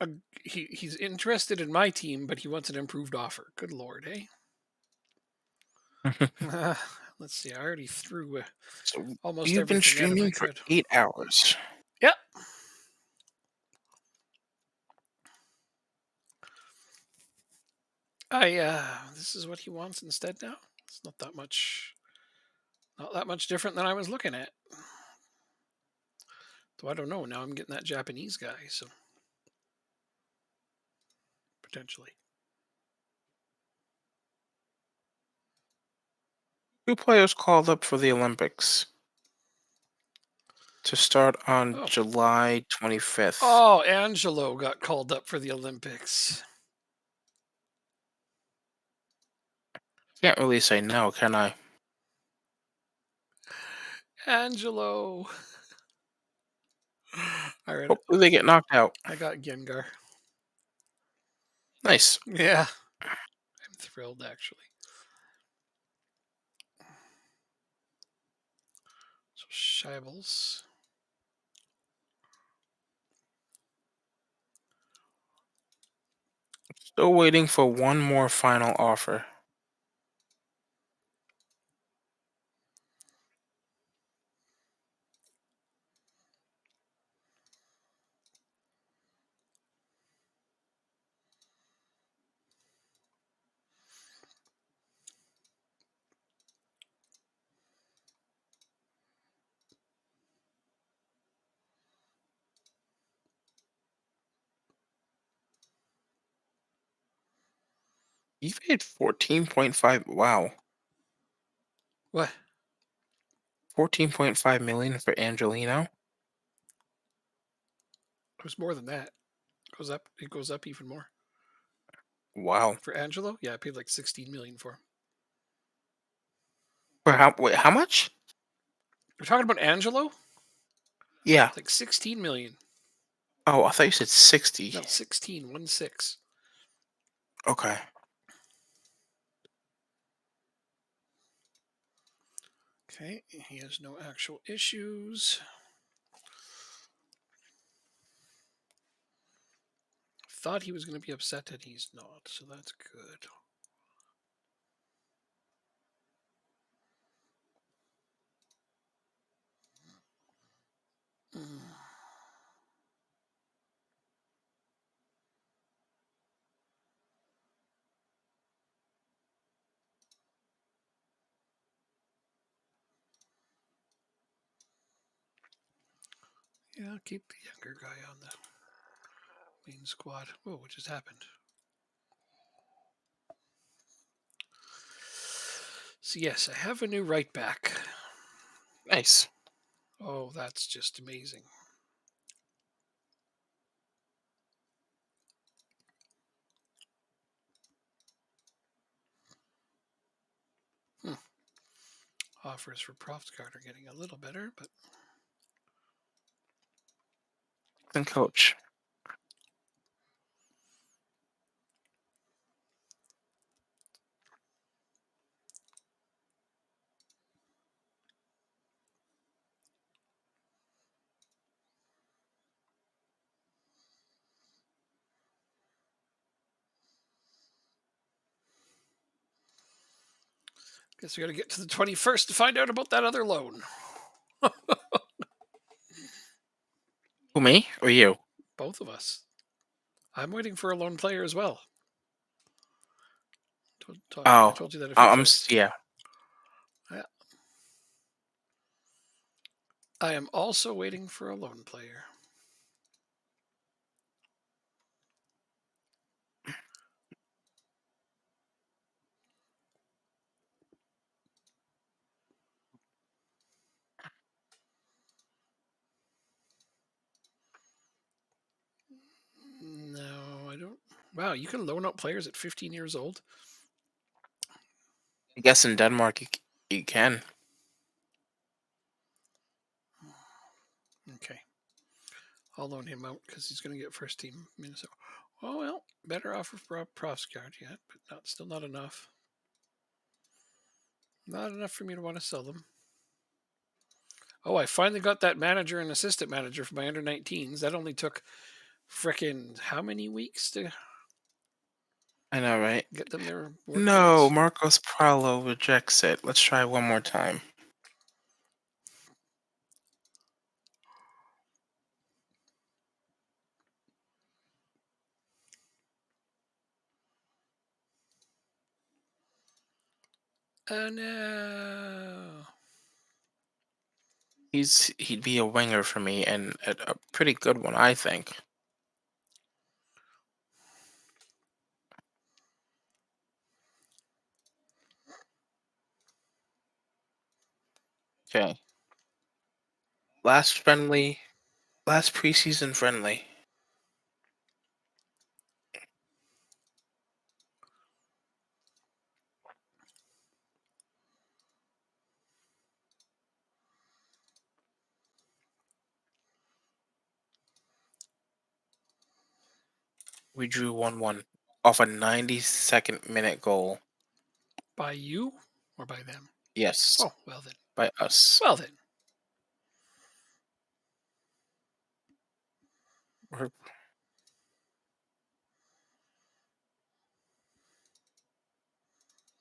a, he's interested in my team, but he wants an improved offer. Good lord, eh? Let's see. I already threw So almost you've been everything at him I streaming for could. 8 hours. Yep. This is what he wants instead now. It's not that much different than I was looking at. So I don't know. Now I'm getting that Japanese guy, so potentially. 2 players called up for the Olympics to start on Oh, July 25th. oh, Angelo got called up for the Olympics. Can't really say no, can I? Angelo. All right, Hopefully they get knocked out. I got Gengar. Nice. Yeah, I'm thrilled actually. So Shibbles. Still waiting for one more final offer. You paid 14.5. Wow. What? 14.5 million for Angelino? It was more than that. It goes up. It goes up even more Wow. for Angelo. Yeah, I paid like 16 million for him. For how wait, how much? We're talking about Angelo. Yeah. It's like 16 million. Oh, I thought you said 60. No, 16, 1 6. Okay. Okay, he has no actual issues. Thought he was going to be upset that he's not, so that's good. Mm. Yeah, I'll keep the younger guy on the main squad. Whoa, what just happened? So yes, I have a new right back. Nice. Oh, that's just amazing. Hmm. Offers for Profscard are getting a little better, but Then coach. guess we got to get to the 21st to find out about that other loan. Who, me or you? Both of us. I'm waiting for a loan player as well. I Oh, told you that a few times. yeah. Yeah. I am also waiting for a loan player. No, I don't. Wow, you can loan out players at 15 years old. I guess in Denmark you can. Okay. I'll loan him out because he's going to get first team Minnesota. Oh, well, better offer for Profscard yet, but still not enough. Not enough for me to want to sell them. Oh, I finally got that manager and assistant manager for my under 19s. That only took frickin' how many weeks to I know, right? get them their work No, permits? Marcos Pralo rejects it. Let's try one more time. Oh, no. He'd be a winger for me and a pretty good one, I think. Okay. Last friendly, last preseason friendly. We drew 1-1 off a 92nd minute goal. By you or by them? Yes, Oh, well then. by us. Well then. We're-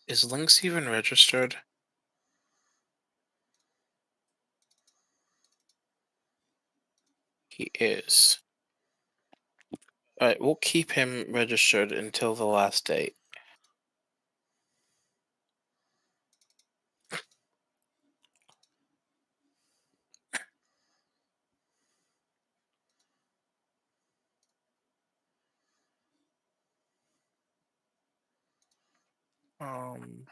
Is Lynx even registered? He is. Alright, we'll keep him registered until the last date. I'm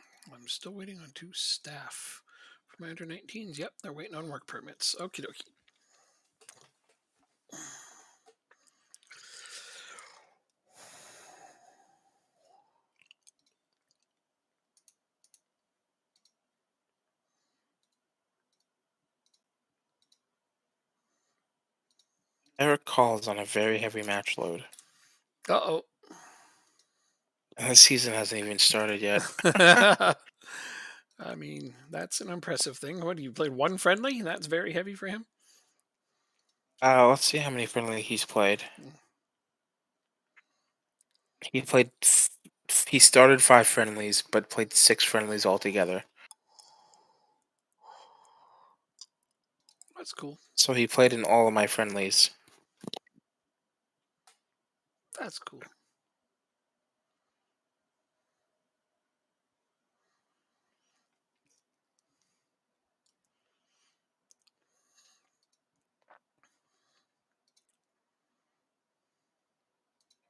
still waiting on 2 staff for my under 19s. Yep, they're waiting on work permits. Okie dokie. Eric calls on a very heavy match load. Uh And the season hasn't even started yet. oh. I mean, that's an impressive thing. What, you played one friendly? That's very heavy for him. Let's see how many friendly he's played. He played. He started 5 friendlies, but played 6 friendlies altogether. That's cool. So he played in all of my friendlies. That's cool.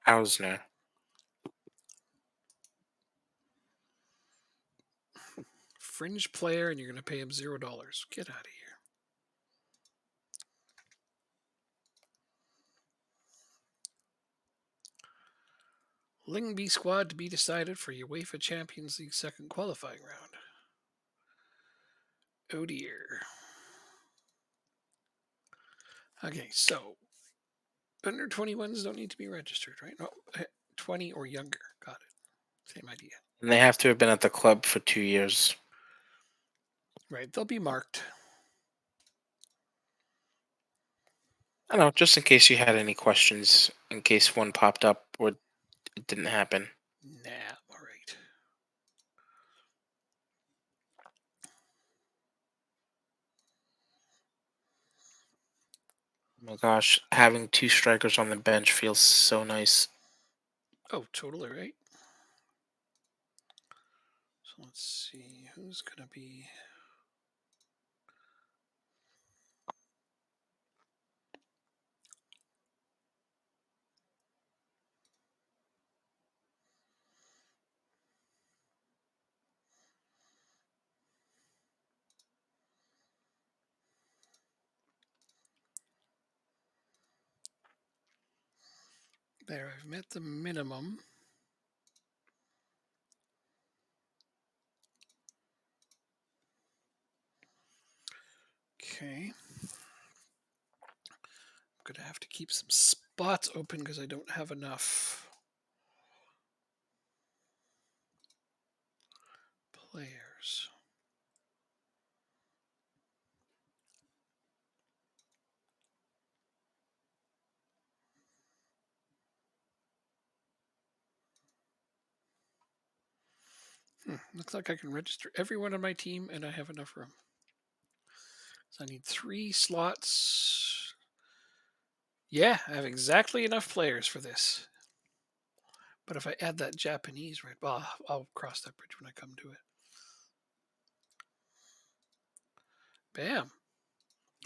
Hausner. Fringe player, and you're going to pay him $0. Get out of here. Lingby squad to be decided for UEFA Champions League second qualifying round. Oh dear. Okay, so under 21s don't need to be registered, right? No, 20 or younger. Got it. Same idea. And they have to have been at the club for 2 years. Right, they'll be marked. I don't know, just in case you had any questions, in case one popped up or it didn't happen. Nah, all right. Oh my gosh, having 2 strikers on the bench feels so nice. Oh, totally right. So let's see who's going to be. There, I've met the minimum. Okay. I'm going to have to keep some spots open because I don't have enough players. Looks like I can register everyone on my team and I have enough room. So I need 3 slots. Yeah, I have exactly enough players for this. But if I add that Japanese, right, well, I'll cross that bridge when I come to it. Bam.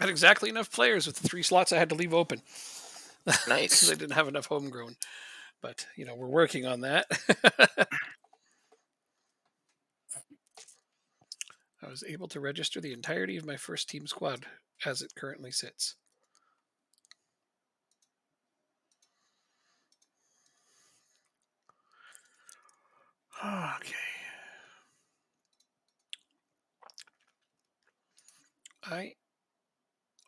I had exactly enough players with the 3 slots I had to leave open because I Nice. didn't have enough homegrown. But, we're working on that. I was able to register the entirety of my first team squad as it currently sits. Okay. I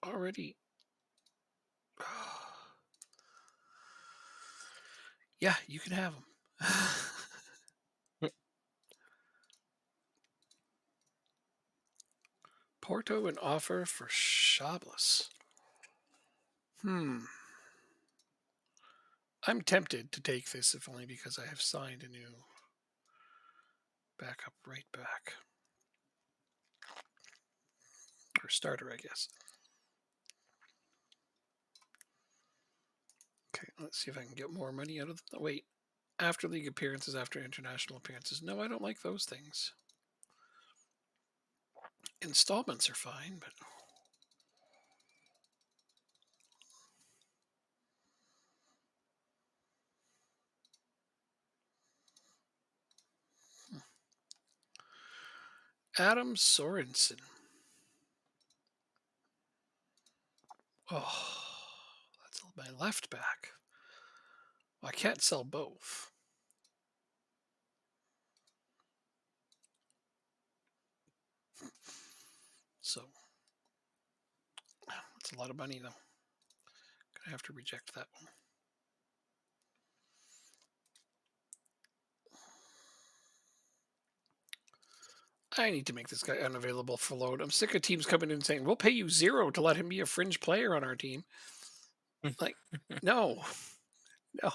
already. Yeah, you can have them. Porto an offer for Shabless. I'm tempted to take this if only because I have signed a new backup right back. Or starter, I guess. Okay, let's see if I can get more money out of the. Wait, after league appearances, after international appearances. No, I don't like those things. Installments are fine, but. Adam Sorensen. Oh, that's my left back. Well, I can't sell both. So that's a lot of money, though. Gonna have to reject that one. I need to make this guy unavailable for load. I'm sick of teams coming in saying, we'll pay you 0 to let him be a fringe player on our team. Like, no, no.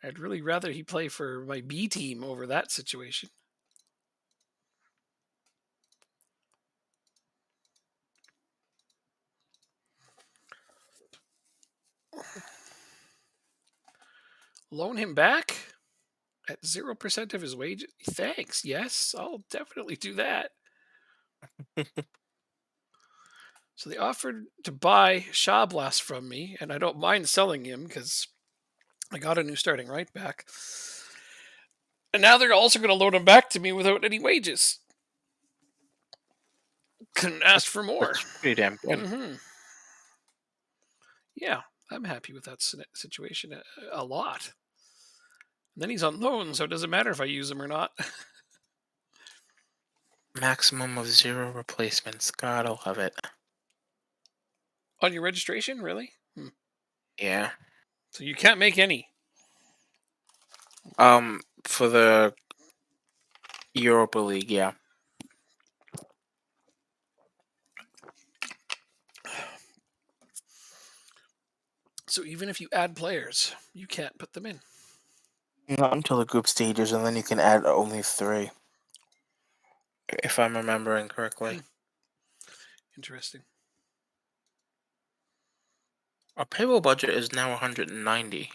I'd really rather he play for my B team over that situation. Loan him back at 0% of his wages? Thanks. Yes, I'll definitely do that. So they offered to buy Shablas from me, and I don't mind selling him because I got a new starting right back. And now they're also going to loan him back to me without any wages. Couldn't ask for more. That's pretty damn good. Hmm. Yeah, I'm happy with that situation a lot. And then he's on loan, so it doesn't matter if I use him or not. Maximum of 0 replacements. Gotta love it. On your registration, really? Yeah. So you can't make any. For the Europa League, yeah. So even if you add players, you can't put them in. Not until the group stages, and then you can add only 3. If I'm remembering correctly. Interesting. Our payroll budget is now 190.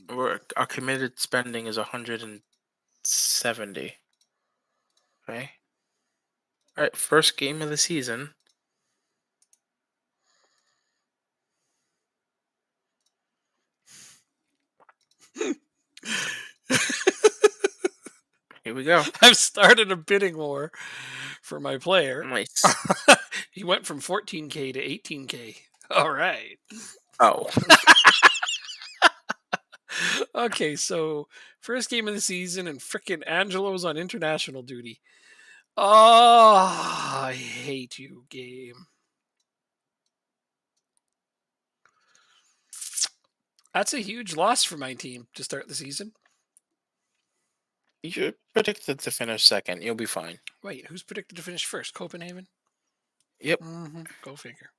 Our committed spending is 170. Okay. All right, first game of the season. Here we go. I've started a bidding war for my player. Nice. He went from 14K to 18K. All right. Oh. Okay, so first game of the season, and frickin' Angelo's on international duty. Oh, I hate you, game. That's a huge loss for my team to start the season. You're predicted to finish second. You'll be fine. Wait, who's predicted to finish first? Copenhagen? Yep. Go figure.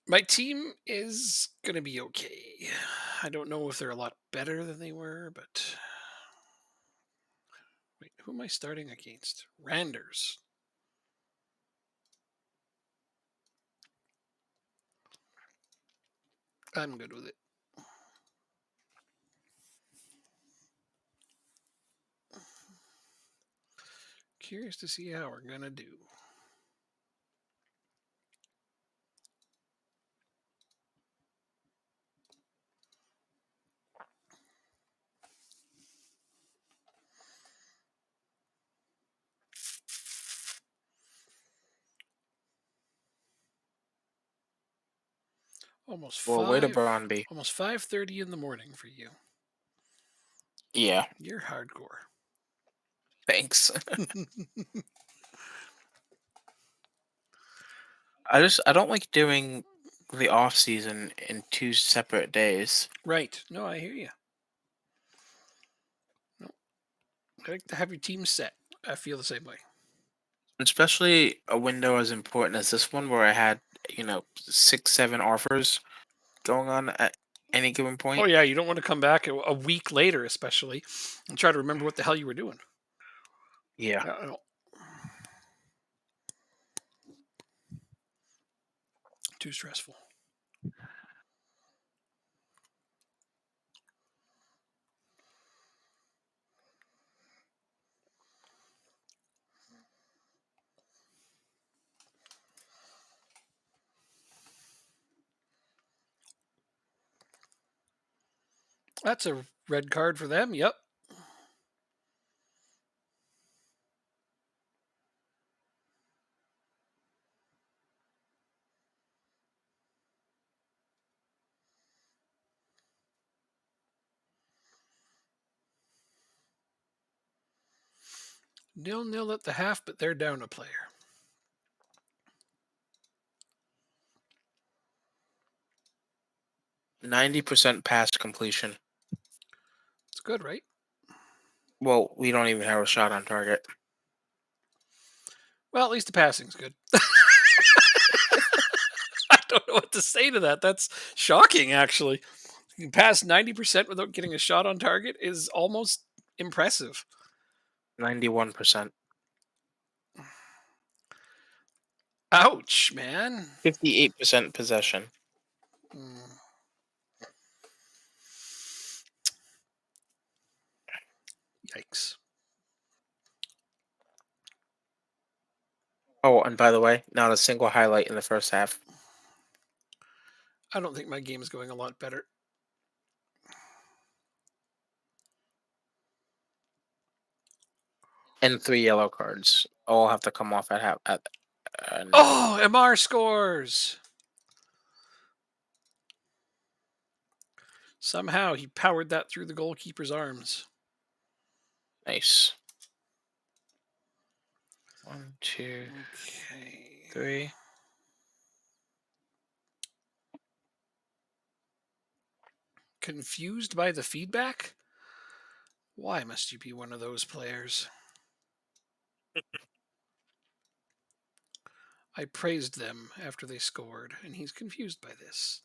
My team is going to be okay. I don't know if they're a lot better than they were, but. Wait, who am I starting against? Randers. I'm good with it. Curious to see how we're going to do. Almost Well, way to 5. Brøndby. Almost 5:30 in the morning for you. Yeah. You're hardcore. Thanks. I don't like doing the off season in 2 separate days. Right. No, I hear you. No, I like to have your team set. I feel the same way. Especially a window as important as this one, where I had 6, 7 offers going on at any given point. Oh yeah, you don't want to come back a week later, especially, and try to remember what the hell you were doing. Yeah. No. Too stressful. That's a red card for them. Yep. 0-0 at the half, but they're down a player. 90% pass completion. It's good, right? Well, we don't even have a shot on target. Well, at least the passing's good. I don't know what to say to that. That's shocking, actually. You can pass 90% without getting a shot on target is almost impressive. 91%. Ouch, man. 58% possession. Mm. Yikes. Oh, and by the way, not a single highlight in the first half. I don't think my game is going a lot better. And 3 yellow cards. All have to come off at half. No. Oh, MR scores. Somehow he powered that through the goalkeeper's arms. Nice. 1, 2, Okay. 3. Confused by the feedback? Why must you be one of those players? I praised them after they scored, and he's confused by this.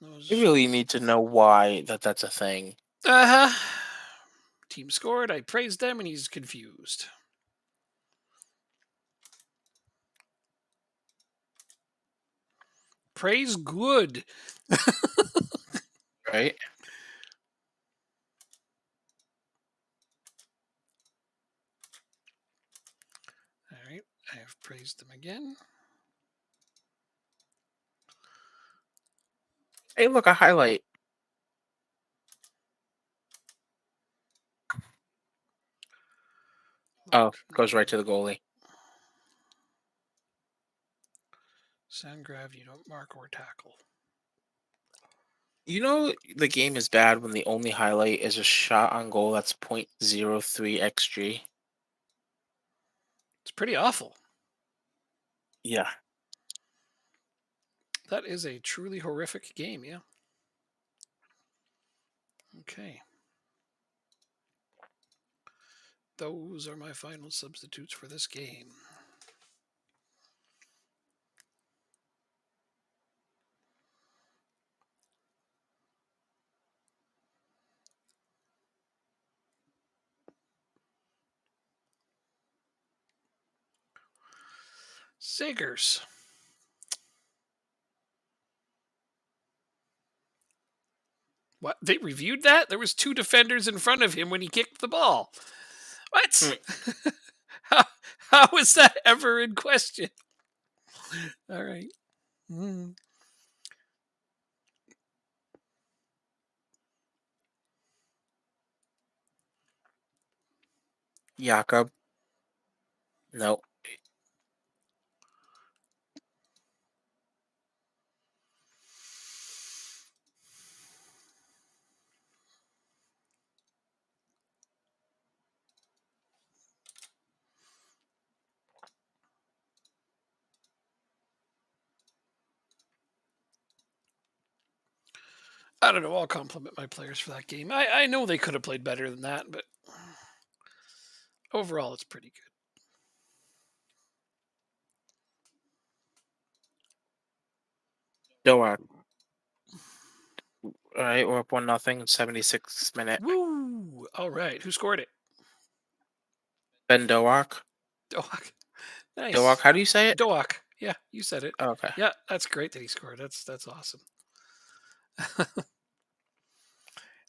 You really need to know why that's a thing. Uh huh. Team scored. I praised them, and he's confused. Praise good. Right? All right. I have praised them again. Hey, look, a highlight. Oh, goes right to the goalie. Sandgrav, you don't mark or tackle. You know the game is bad when the only highlight is a shot on goal that's .03 xG. It's pretty awful. Yeah. That is a truly horrific game, yeah. Okay. Those are my final substitutes for this game. Sagers. What? They reviewed that? There was two defenders in front of him when he kicked the ball. What? how, how is that ever in question? All right. Mm. Jakob. No. I don't know. I'll compliment my players for that game. I know they could have played better than that, but overall, it's pretty good. Doak. All right, we're up 1-0. 76th minute. Woo! All right. Who scored it? Ben Doak. Doak. Doak, Nice. how do you say it? Doak. Yeah, you said it. Oh, okay. Yeah, that's great that he scored. That's awesome.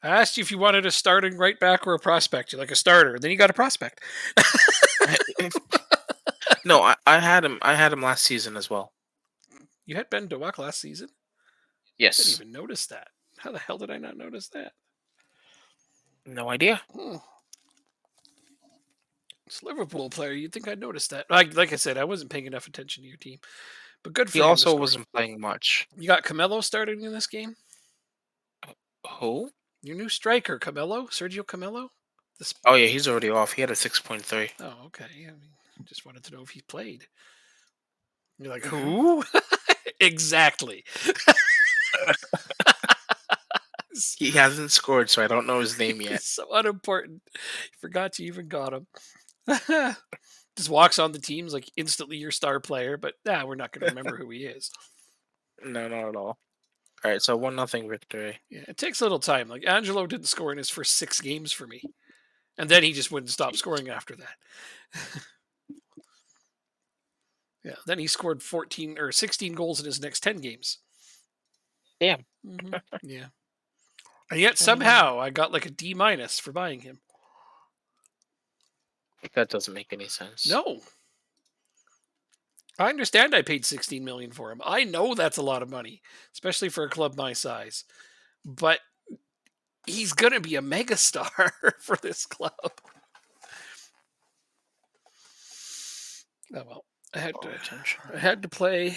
I asked you if you wanted a starting right back or a prospect. You like a starter. Then you got a prospect. No, I had him. I had him last season as well. You had Ben Doak last season? Didn't Yes. even notice that. How the hell did I not notice that? No idea. It's a Liverpool player. You'd think I'd notice that. Like I said, I wasn't paying enough attention to your team. But good He for him to also score. wasn't playing much. You got Camelo starting in this game? Who? Your new striker, Camelo, Sergio Camelo. This. Oh yeah, he's already off. He had a 6.3. Oh, okay. I mean, just wanted to know if he played. You're like, who? Exactly. He hasn't scored, so I don't know his name He's yet. so unimportant. You forgot you even got him. Just walks on the teams like instantly your star player, but we're not going to remember who he is. No, not at all. All right, so 1-0 victory. Yeah, it takes a little time. Like Angelo didn't score in his first 6 games for me, and then he just wouldn't stop scoring after that. Yeah, then he scored 14 or 16 goals in his next 10 games. Damn. Yeah, and yet Mm, somehow I got like a D- for buying him. that doesn't make any sense. No, I understand I paid 16 million for him. I know that's a lot of money, especially for a club my size. But he's gonna be a megastar for this club. Oh well, I had Oh, to. attention. I had to play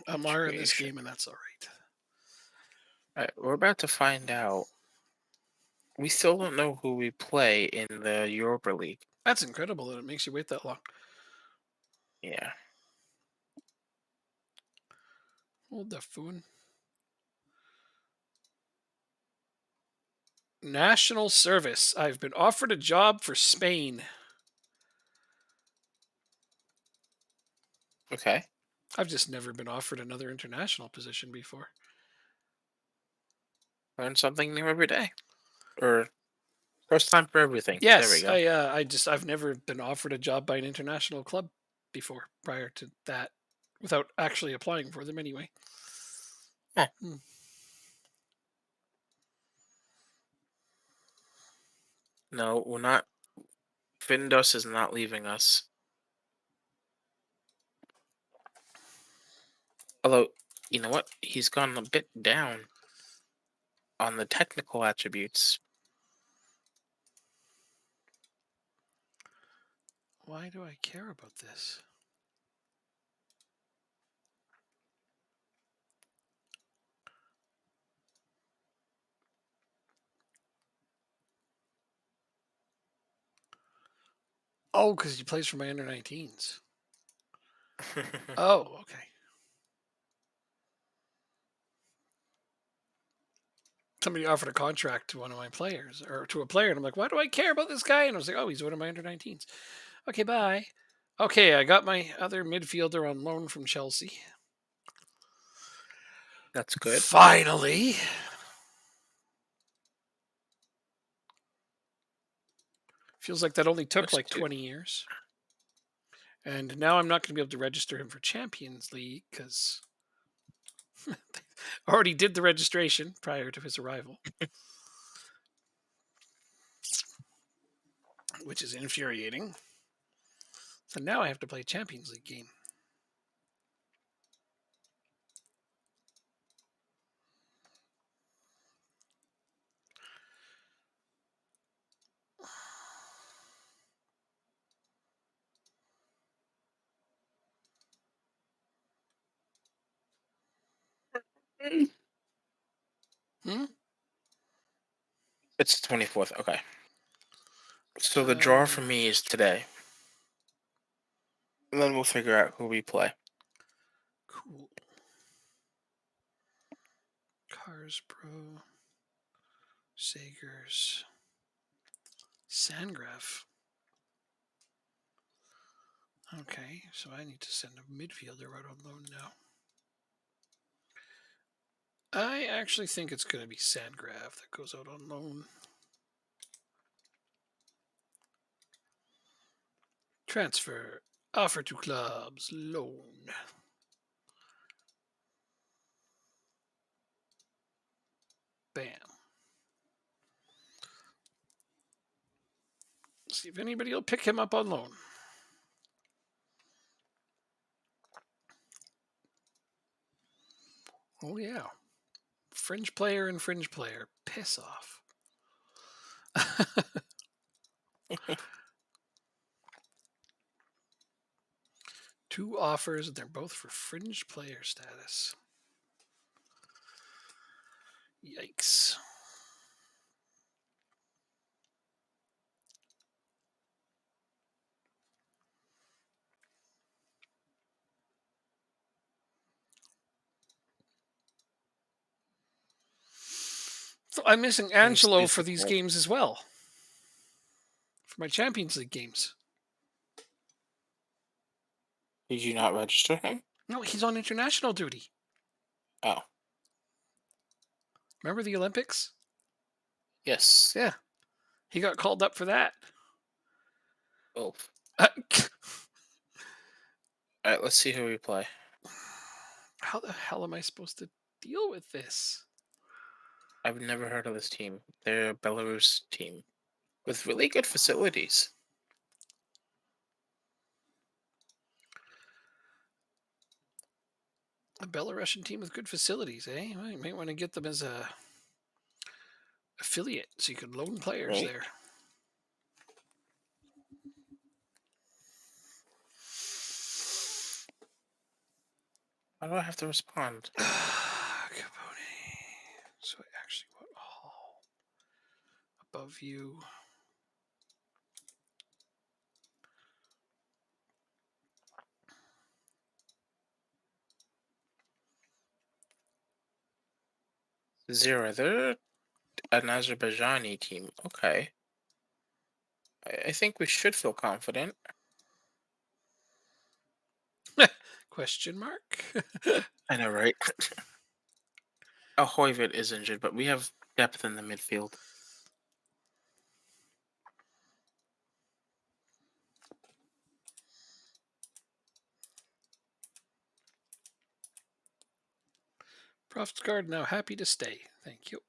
Match Amar in this creation. game, and that's all right. All right, we're about to find out. We still don't know who we play in the Europa League. That's incredible that it makes you wait that long. Yeah. Hold the phone. National service. I've been offered a job for Spain. Okay. I've just never been offered another international position before. Learn something new every day. Or first time for everything. There we Yes, go. I've never been offered a job by an international club before prior to that without actually applying for them anyway. Huh. Hmm. No, we're not. Findos is not leaving us. Although, you know what? He's gone a bit down on the technical attributes. Why do I care about this? Oh, because he plays for my under 19s. Oh, okay. Somebody offered a contract to one of my players or to a player, and I'm like, why do I care about this guy? And I was like, oh, he's one of my under 19s. Okay, bye. Okay, I got my other midfielder on loan from Chelsea. That's good. Finally. Feels like that only took Let's like do. 20 years. And now I'm not going to be able to register him for Champions League because I already did the registration prior to his arrival, which is infuriating. So now I have to play a Champions League game. Hmm? It's the 24th. Okay. So the draw for Uh, me is today. And then we'll figure out who we play. cool. Cars Pro. Sagers. Sandgraf. Okay, so I need to send a midfielder out on loan now. I actually think it's going to be Sandgraf that goes out on loan. Transfer. Offer to clubs. Loan. Bam. See if anybody will pick him up on loan. Oh, yeah. Fringe player and fringe player. Piss off. Two offers, and they're both for fringe player status. Yikes. So I'm missing Let me see Angelo if for I these can- games as well, for my Champions League games. Did you not register him? No, he's on international duty. Oh, Remember the Olympics? yes. Yeah, he got called up for that. Oh. Uh, All right, let's see who we play. how the hell am I supposed to deal with this? I've never heard of this team. They're a Belarus team with really good facilities. A Belarusian team with good facilities, eh? Well, you might want to get them as a affiliate so you could loan players Right? there. Why do I have to respond? Capone. So I actually want all above you. Zero. They're an Azerbaijani team. Okay. I think we should feel confident. Question mark? I know, right? Oh, Hoyvid is injured, but we have depth in the midfield. Guard now happy to stay. Thank you.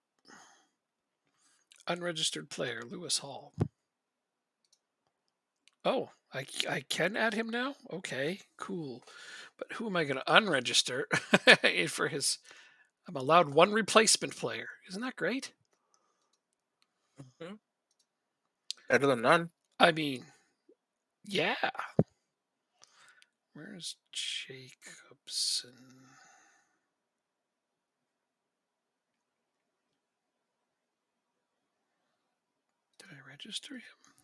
Unregistered player, Lewis Hall. Oh, I can add him now? Okay, cool. But who am I going to unregister for his? I'm allowed one replacement player. Isn't that great? Mhm. Better than none. I mean, yeah. Where's Jacobson? Did I register him?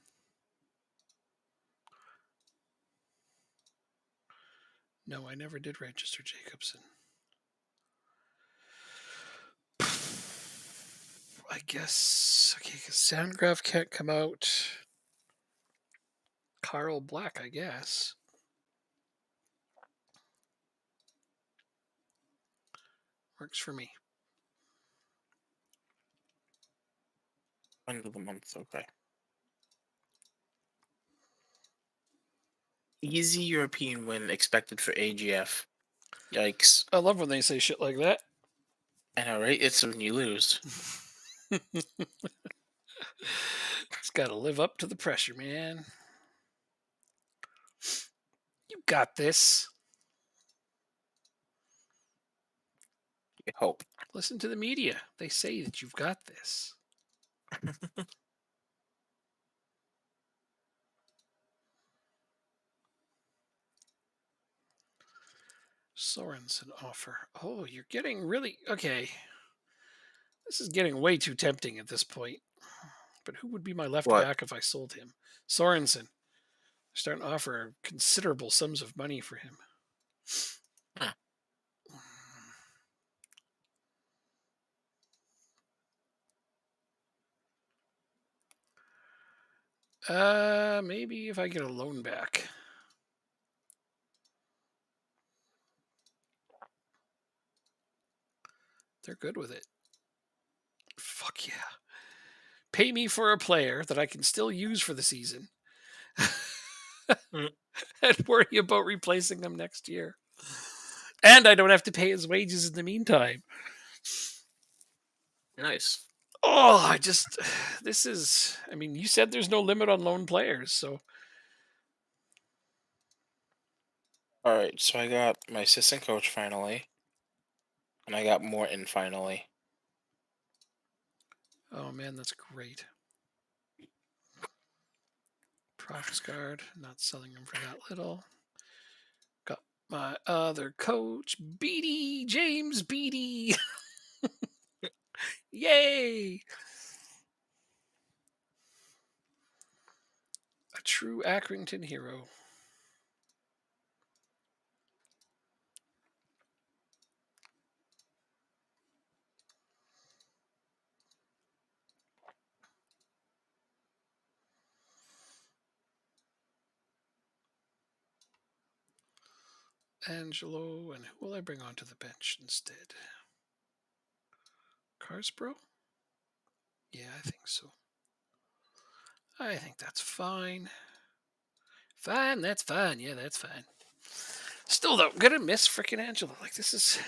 No, I never did register Jacobson. I guess, okay, because Soundgraph can't come out. Carl Black, I guess. Works for me. End of the month. Okay. Easy European win expected for AGF. Yikes. I love when they say shit like that. I know, right? It's when you lose. It's got to live up to the pressure, man. You got this. You hope. Listen to the media. They say that you've got this. Sorensen offer. Oh, you're getting really okay. This is getting way too tempting at this point. But who would be my left What? back if I sold him? Sorensen. They're starting to offer considerable sums of money for him. Huh. Maybe if I get a loan back. They're good with it. Fuck yeah. Pay me for a player that I can still use for the season Mm, and worry about replacing them next year. And I don't have to pay his wages in the meantime. nice. Oh, this is, I mean, you said there's no limit on loan players. So, All right, so I got my assistant coach finally, and I got Morton finally. oh man, that's great. Guard, not selling him for that little. Got my other coach, Beatty, James Beatty. Yay! A true Accrington hero. Angelo, and who will I bring onto the bench instead? Carsbro? Yeah, I think so. I think that's fine. Fine, that's fine. Yeah, that's fine. Still though, gonna miss freaking Angelo. Like this is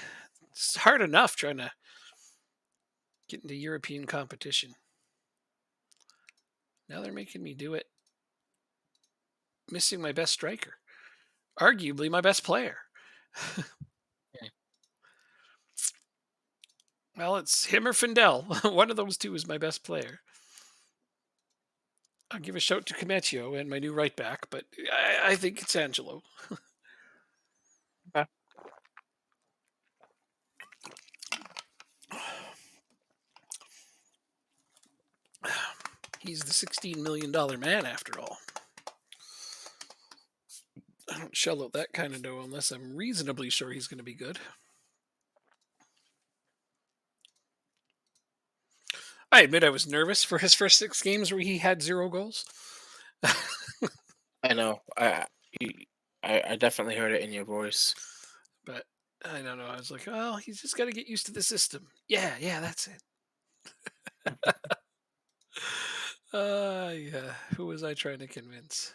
it's hard enough trying to get into European competition. Now they're making me do it. Missing my best striker, arguably my best player. Hmm. Well, it's him or Findell. One of those two is my best player. I'll give a shout to Comecchio and my new right back, but I think it's Angelo. Okay. He's the $16 million man after all. I don't shell out that kind of dough unless I'm reasonably sure he's going to be good. I admit I was nervous for his first 6 games where he had 0 goals. I know. You- I definitely heard it in your voice. But I don't know. I was like, well, he's just got to get used to the system. Yeah, that's it. Yeah. Who was I trying to convince?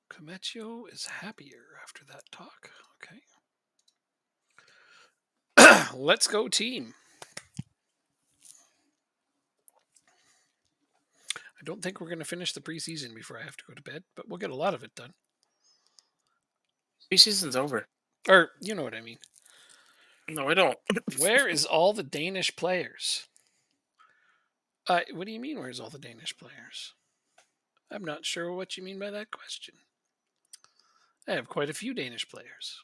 Comecchio is happier after that talk. Okay. Let's go, team. I don't think we're going to finish the preseason before I have to go to bed, but we'll get a lot of it done. Preseason's over. Or, you know what I mean. No, I don't. Where is all the Danish players? What do you mean, where's all the Danish players? I'm not sure what you mean by that question. I have quite a few Danish players.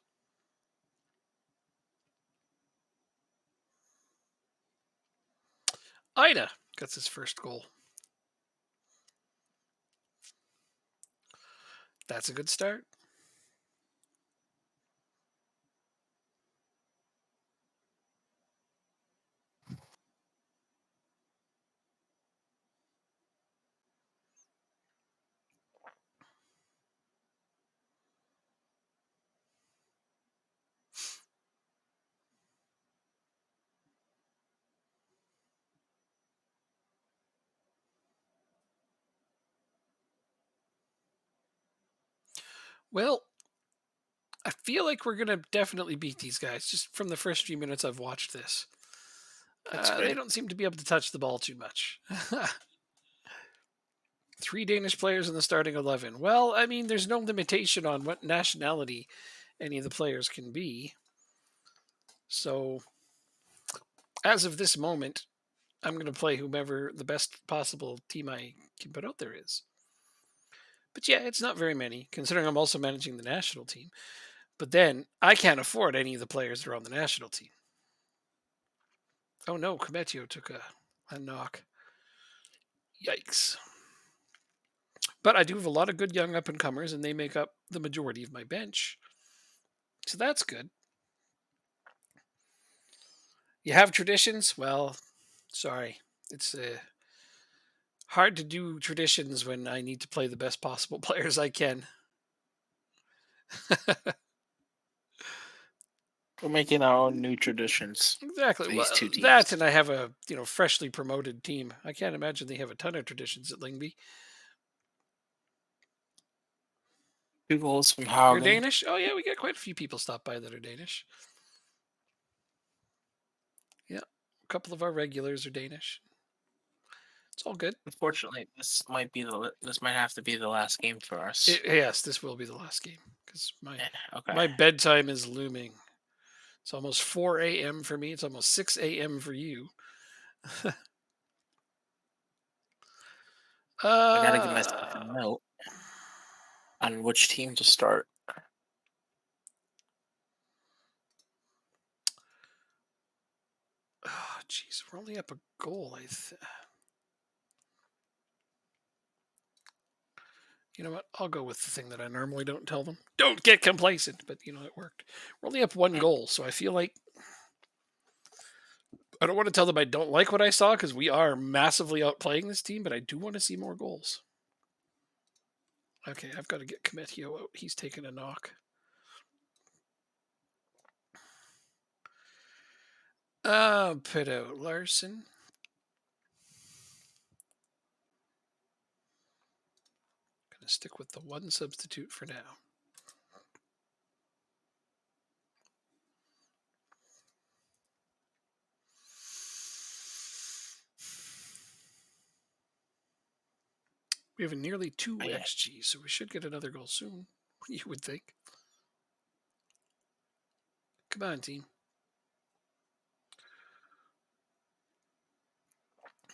Ida gets his first goal. That's a good start. Well, I feel like we're going to definitely beat these guys just from the first few minutes I've watched this. That's They good. don't seem to be able to touch the ball too much. 3 Danish players in the starting 11. Well, I mean, there's no limitation on what nationality any of the players can be. So, as of this moment, I'm going to play whomever the best possible team I can put out there is. But yeah, it's not very many, considering I'm also managing the national team. But then I can't afford any of the players that are on the national team. Oh no, Cometio took a knock. Yikes. But I do have a lot of good young up and comers, and they make up the majority of my bench. So that's good. You have traditions? Well, sorry. It's hard to do traditions when I need to play the best possible players I can. We're making our own new traditions Exactly. for Well, these two that teams. and I have a freshly promoted team. I can't imagine they have a ton of traditions at Lingby. Two goals from You're Haugen. Danish? Oh yeah, we got quite a few people stop by that are Danish. Yeah, a couple of our regulars are Danish. It's all good. Unfortunately, this might have to be the last game for us. Yes, this will be the last game because my Okay. my bedtime is looming. It's almost 4 a.m. for me. It's almost 6 a.m. for you. I gotta give myself a uh, note on which team to start. jeez, we're only up a goal. You know what? I'll go with the thing that I normally don't tell them. Don't get complacent, but it worked. We're only up one Mm, goal, so I feel like I don't want to tell them I don't like what I saw because we are massively outplaying this team, but I do want to see more goals. Okay, I've got to get Cometio out. He's taking a knock. Put out Larson. Gonna stick with the one substitute for now. We have a nearly 2 yeah. XG, so we should get another goal soon. You would think. Come on, team.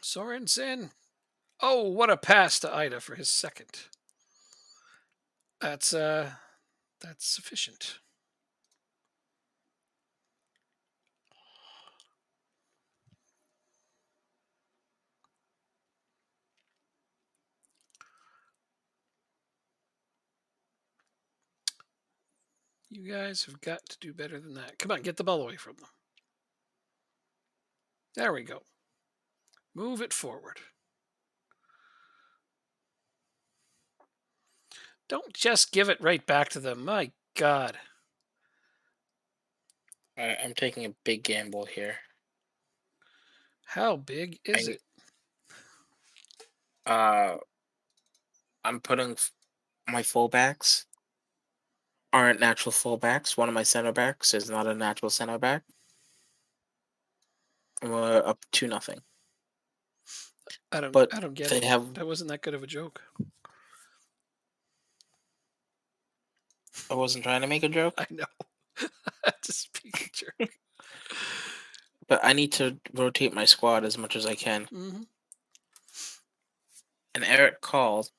Sorensen. Oh, what a pass to Ida for his second. That's sufficient. You guys have got to do better than that. Come on, get the ball away from them. There we go. Move it forward. Don't just give it right back to them. My God. I'm taking a big gamble here. How big is I it? uh, I'm putting my fullbacks aren't natural fullbacks. One of my center backs is not a natural center back. And we're up 2-0. But I don't get they it. have. That wasn't that good of a joke. I wasn't trying to make a joke, I know. Just being a jerk. but I need to rotate my squad as much as I can. Hmm. And Eric called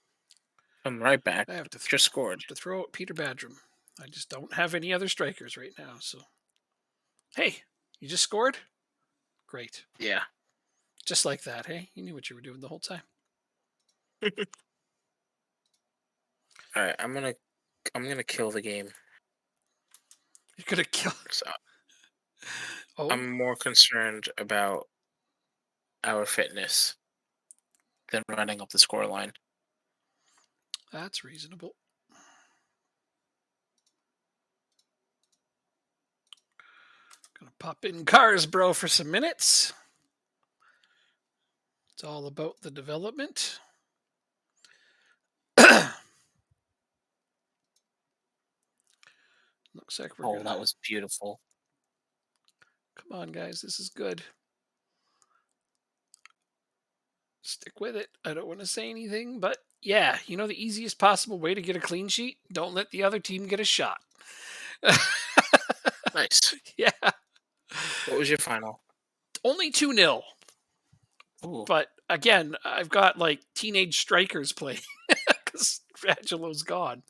from right back. I have Just scored. to throw out Peter Badram. I just don't have any other strikers right now. So, hey, you just scored? Great. Yeah. Just like that. Hey, you knew what you were doing the whole time. All right. I'm gonna kill the game. You're gonna kill. So Oh, I'm more concerned about our fitness than running up the score line. that's reasonable. Gonna pop in cars, bro, for some minutes. It's all about the development. Looks like we're Oh, gonna. that was beautiful. Come on, guys. This is good. Stick with it. I don't want to say anything, but yeah, the easiest possible way to get a clean sheet? Don't let the other team get a shot. Nice. Yeah. What was your final? Only 2-0. Ooh. But again, I've got like teenage strikers playing because Angelo's gone.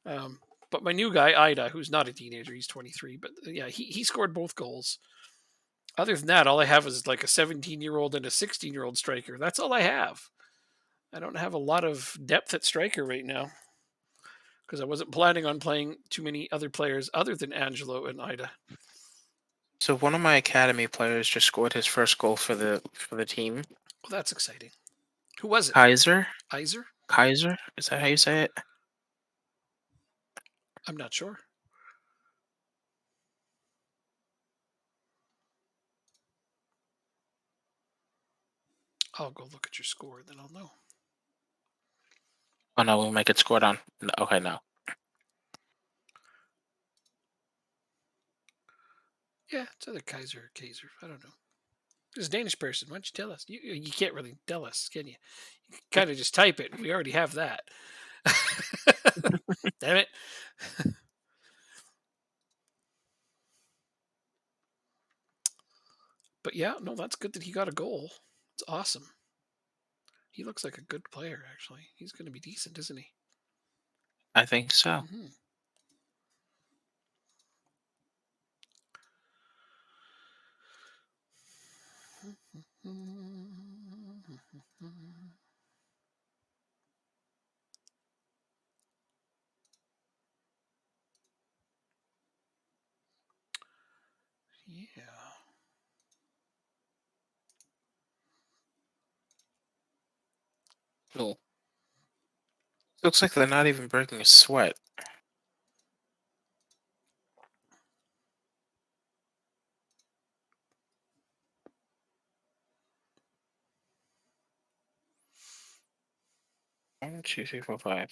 Um, but my new guy, Ida, who's not a teenager, he's 23, but yeah, he scored both goals. Other than that, all I have is like a 17-year-old and a 16-year-old striker. That's all I have. I don't have a lot of depth at striker right now because I wasn't planning on playing too many other players other than Angelo and Ida. So one of my academy players just scored his first goal for the team. Well, that's exciting. Who was it? Kaiser? Iser? Kaiser? Is that how you say it? I'm not sure. I'll go look at your score, then I'll know. Oh no, we'll make it scored on. No, okay, no. Yeah, it's either Kaiser or Kaiser. I don't know. This Danish person. Why don't you tell us? You can't really tell us, can you? You kind of just type it. We already have that. Damn it. But yeah, no, that's good that he got a goal. It's awesome. He looks like a good player, actually. He's going to be decent, isn't he? I think so. Mm-hmm. Yeah. Cool. Looks like they're not even breaking a sweat. One, two, three, four, five.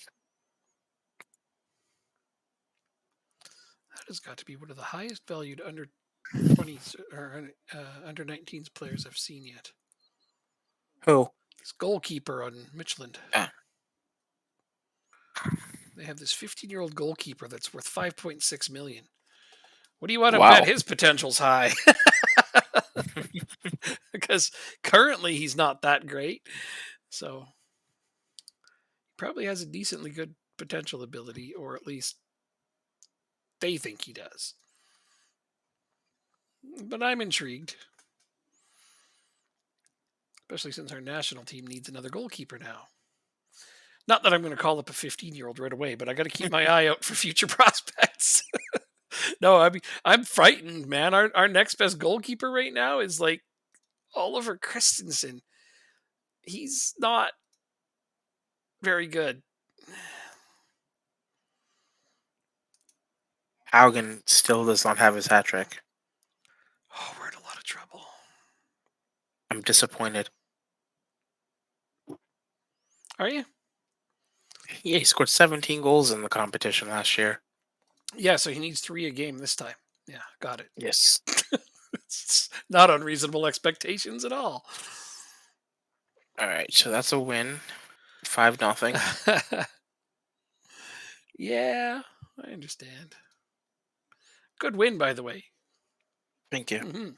That has got to be one of the highest valued under 20s or under 19s players I've seen yet. Who? This goalkeeper on Midtjylland. Ah, They have this 15-year-old goalkeeper that's worth 5.6 million. What do you want to bet wow. his potential's high? Because currently he's not that great. So he probably has a decently good potential ability, or at least they think he does. But I'm intrigued, especially since our national team needs another goalkeeper now. Not that I'm going to call up a 15-year-old right away, but I got to keep my eye out for future prospects. No, I'm frightened, man. Our next best goalkeeper right now is like Oliver Christensen. He's not very good. Haugen still does not have his hat trick. Oh, we're in a lot of trouble. I'm disappointed. Are you? Yeah, he scored 17 goals in the competition last year. Yeah, so he needs 3 a game this time. Yeah, got it. Yes. It's not unreasonable expectations at all. All right, so that's a win. 5-0. Yeah, I understand. Good win, by the way. Thank you. Hmm.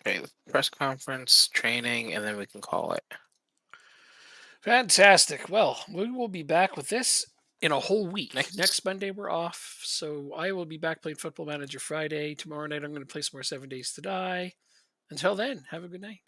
Okay, press conference, training, and then we can call it. Fantastic. Well, we will be back with this in a whole week. Next. Next Monday, we're off. So I will be back playing Football Manager Friday. Tomorrow night, I'm going to play some more 7 Days to Die. Until then, have a good night.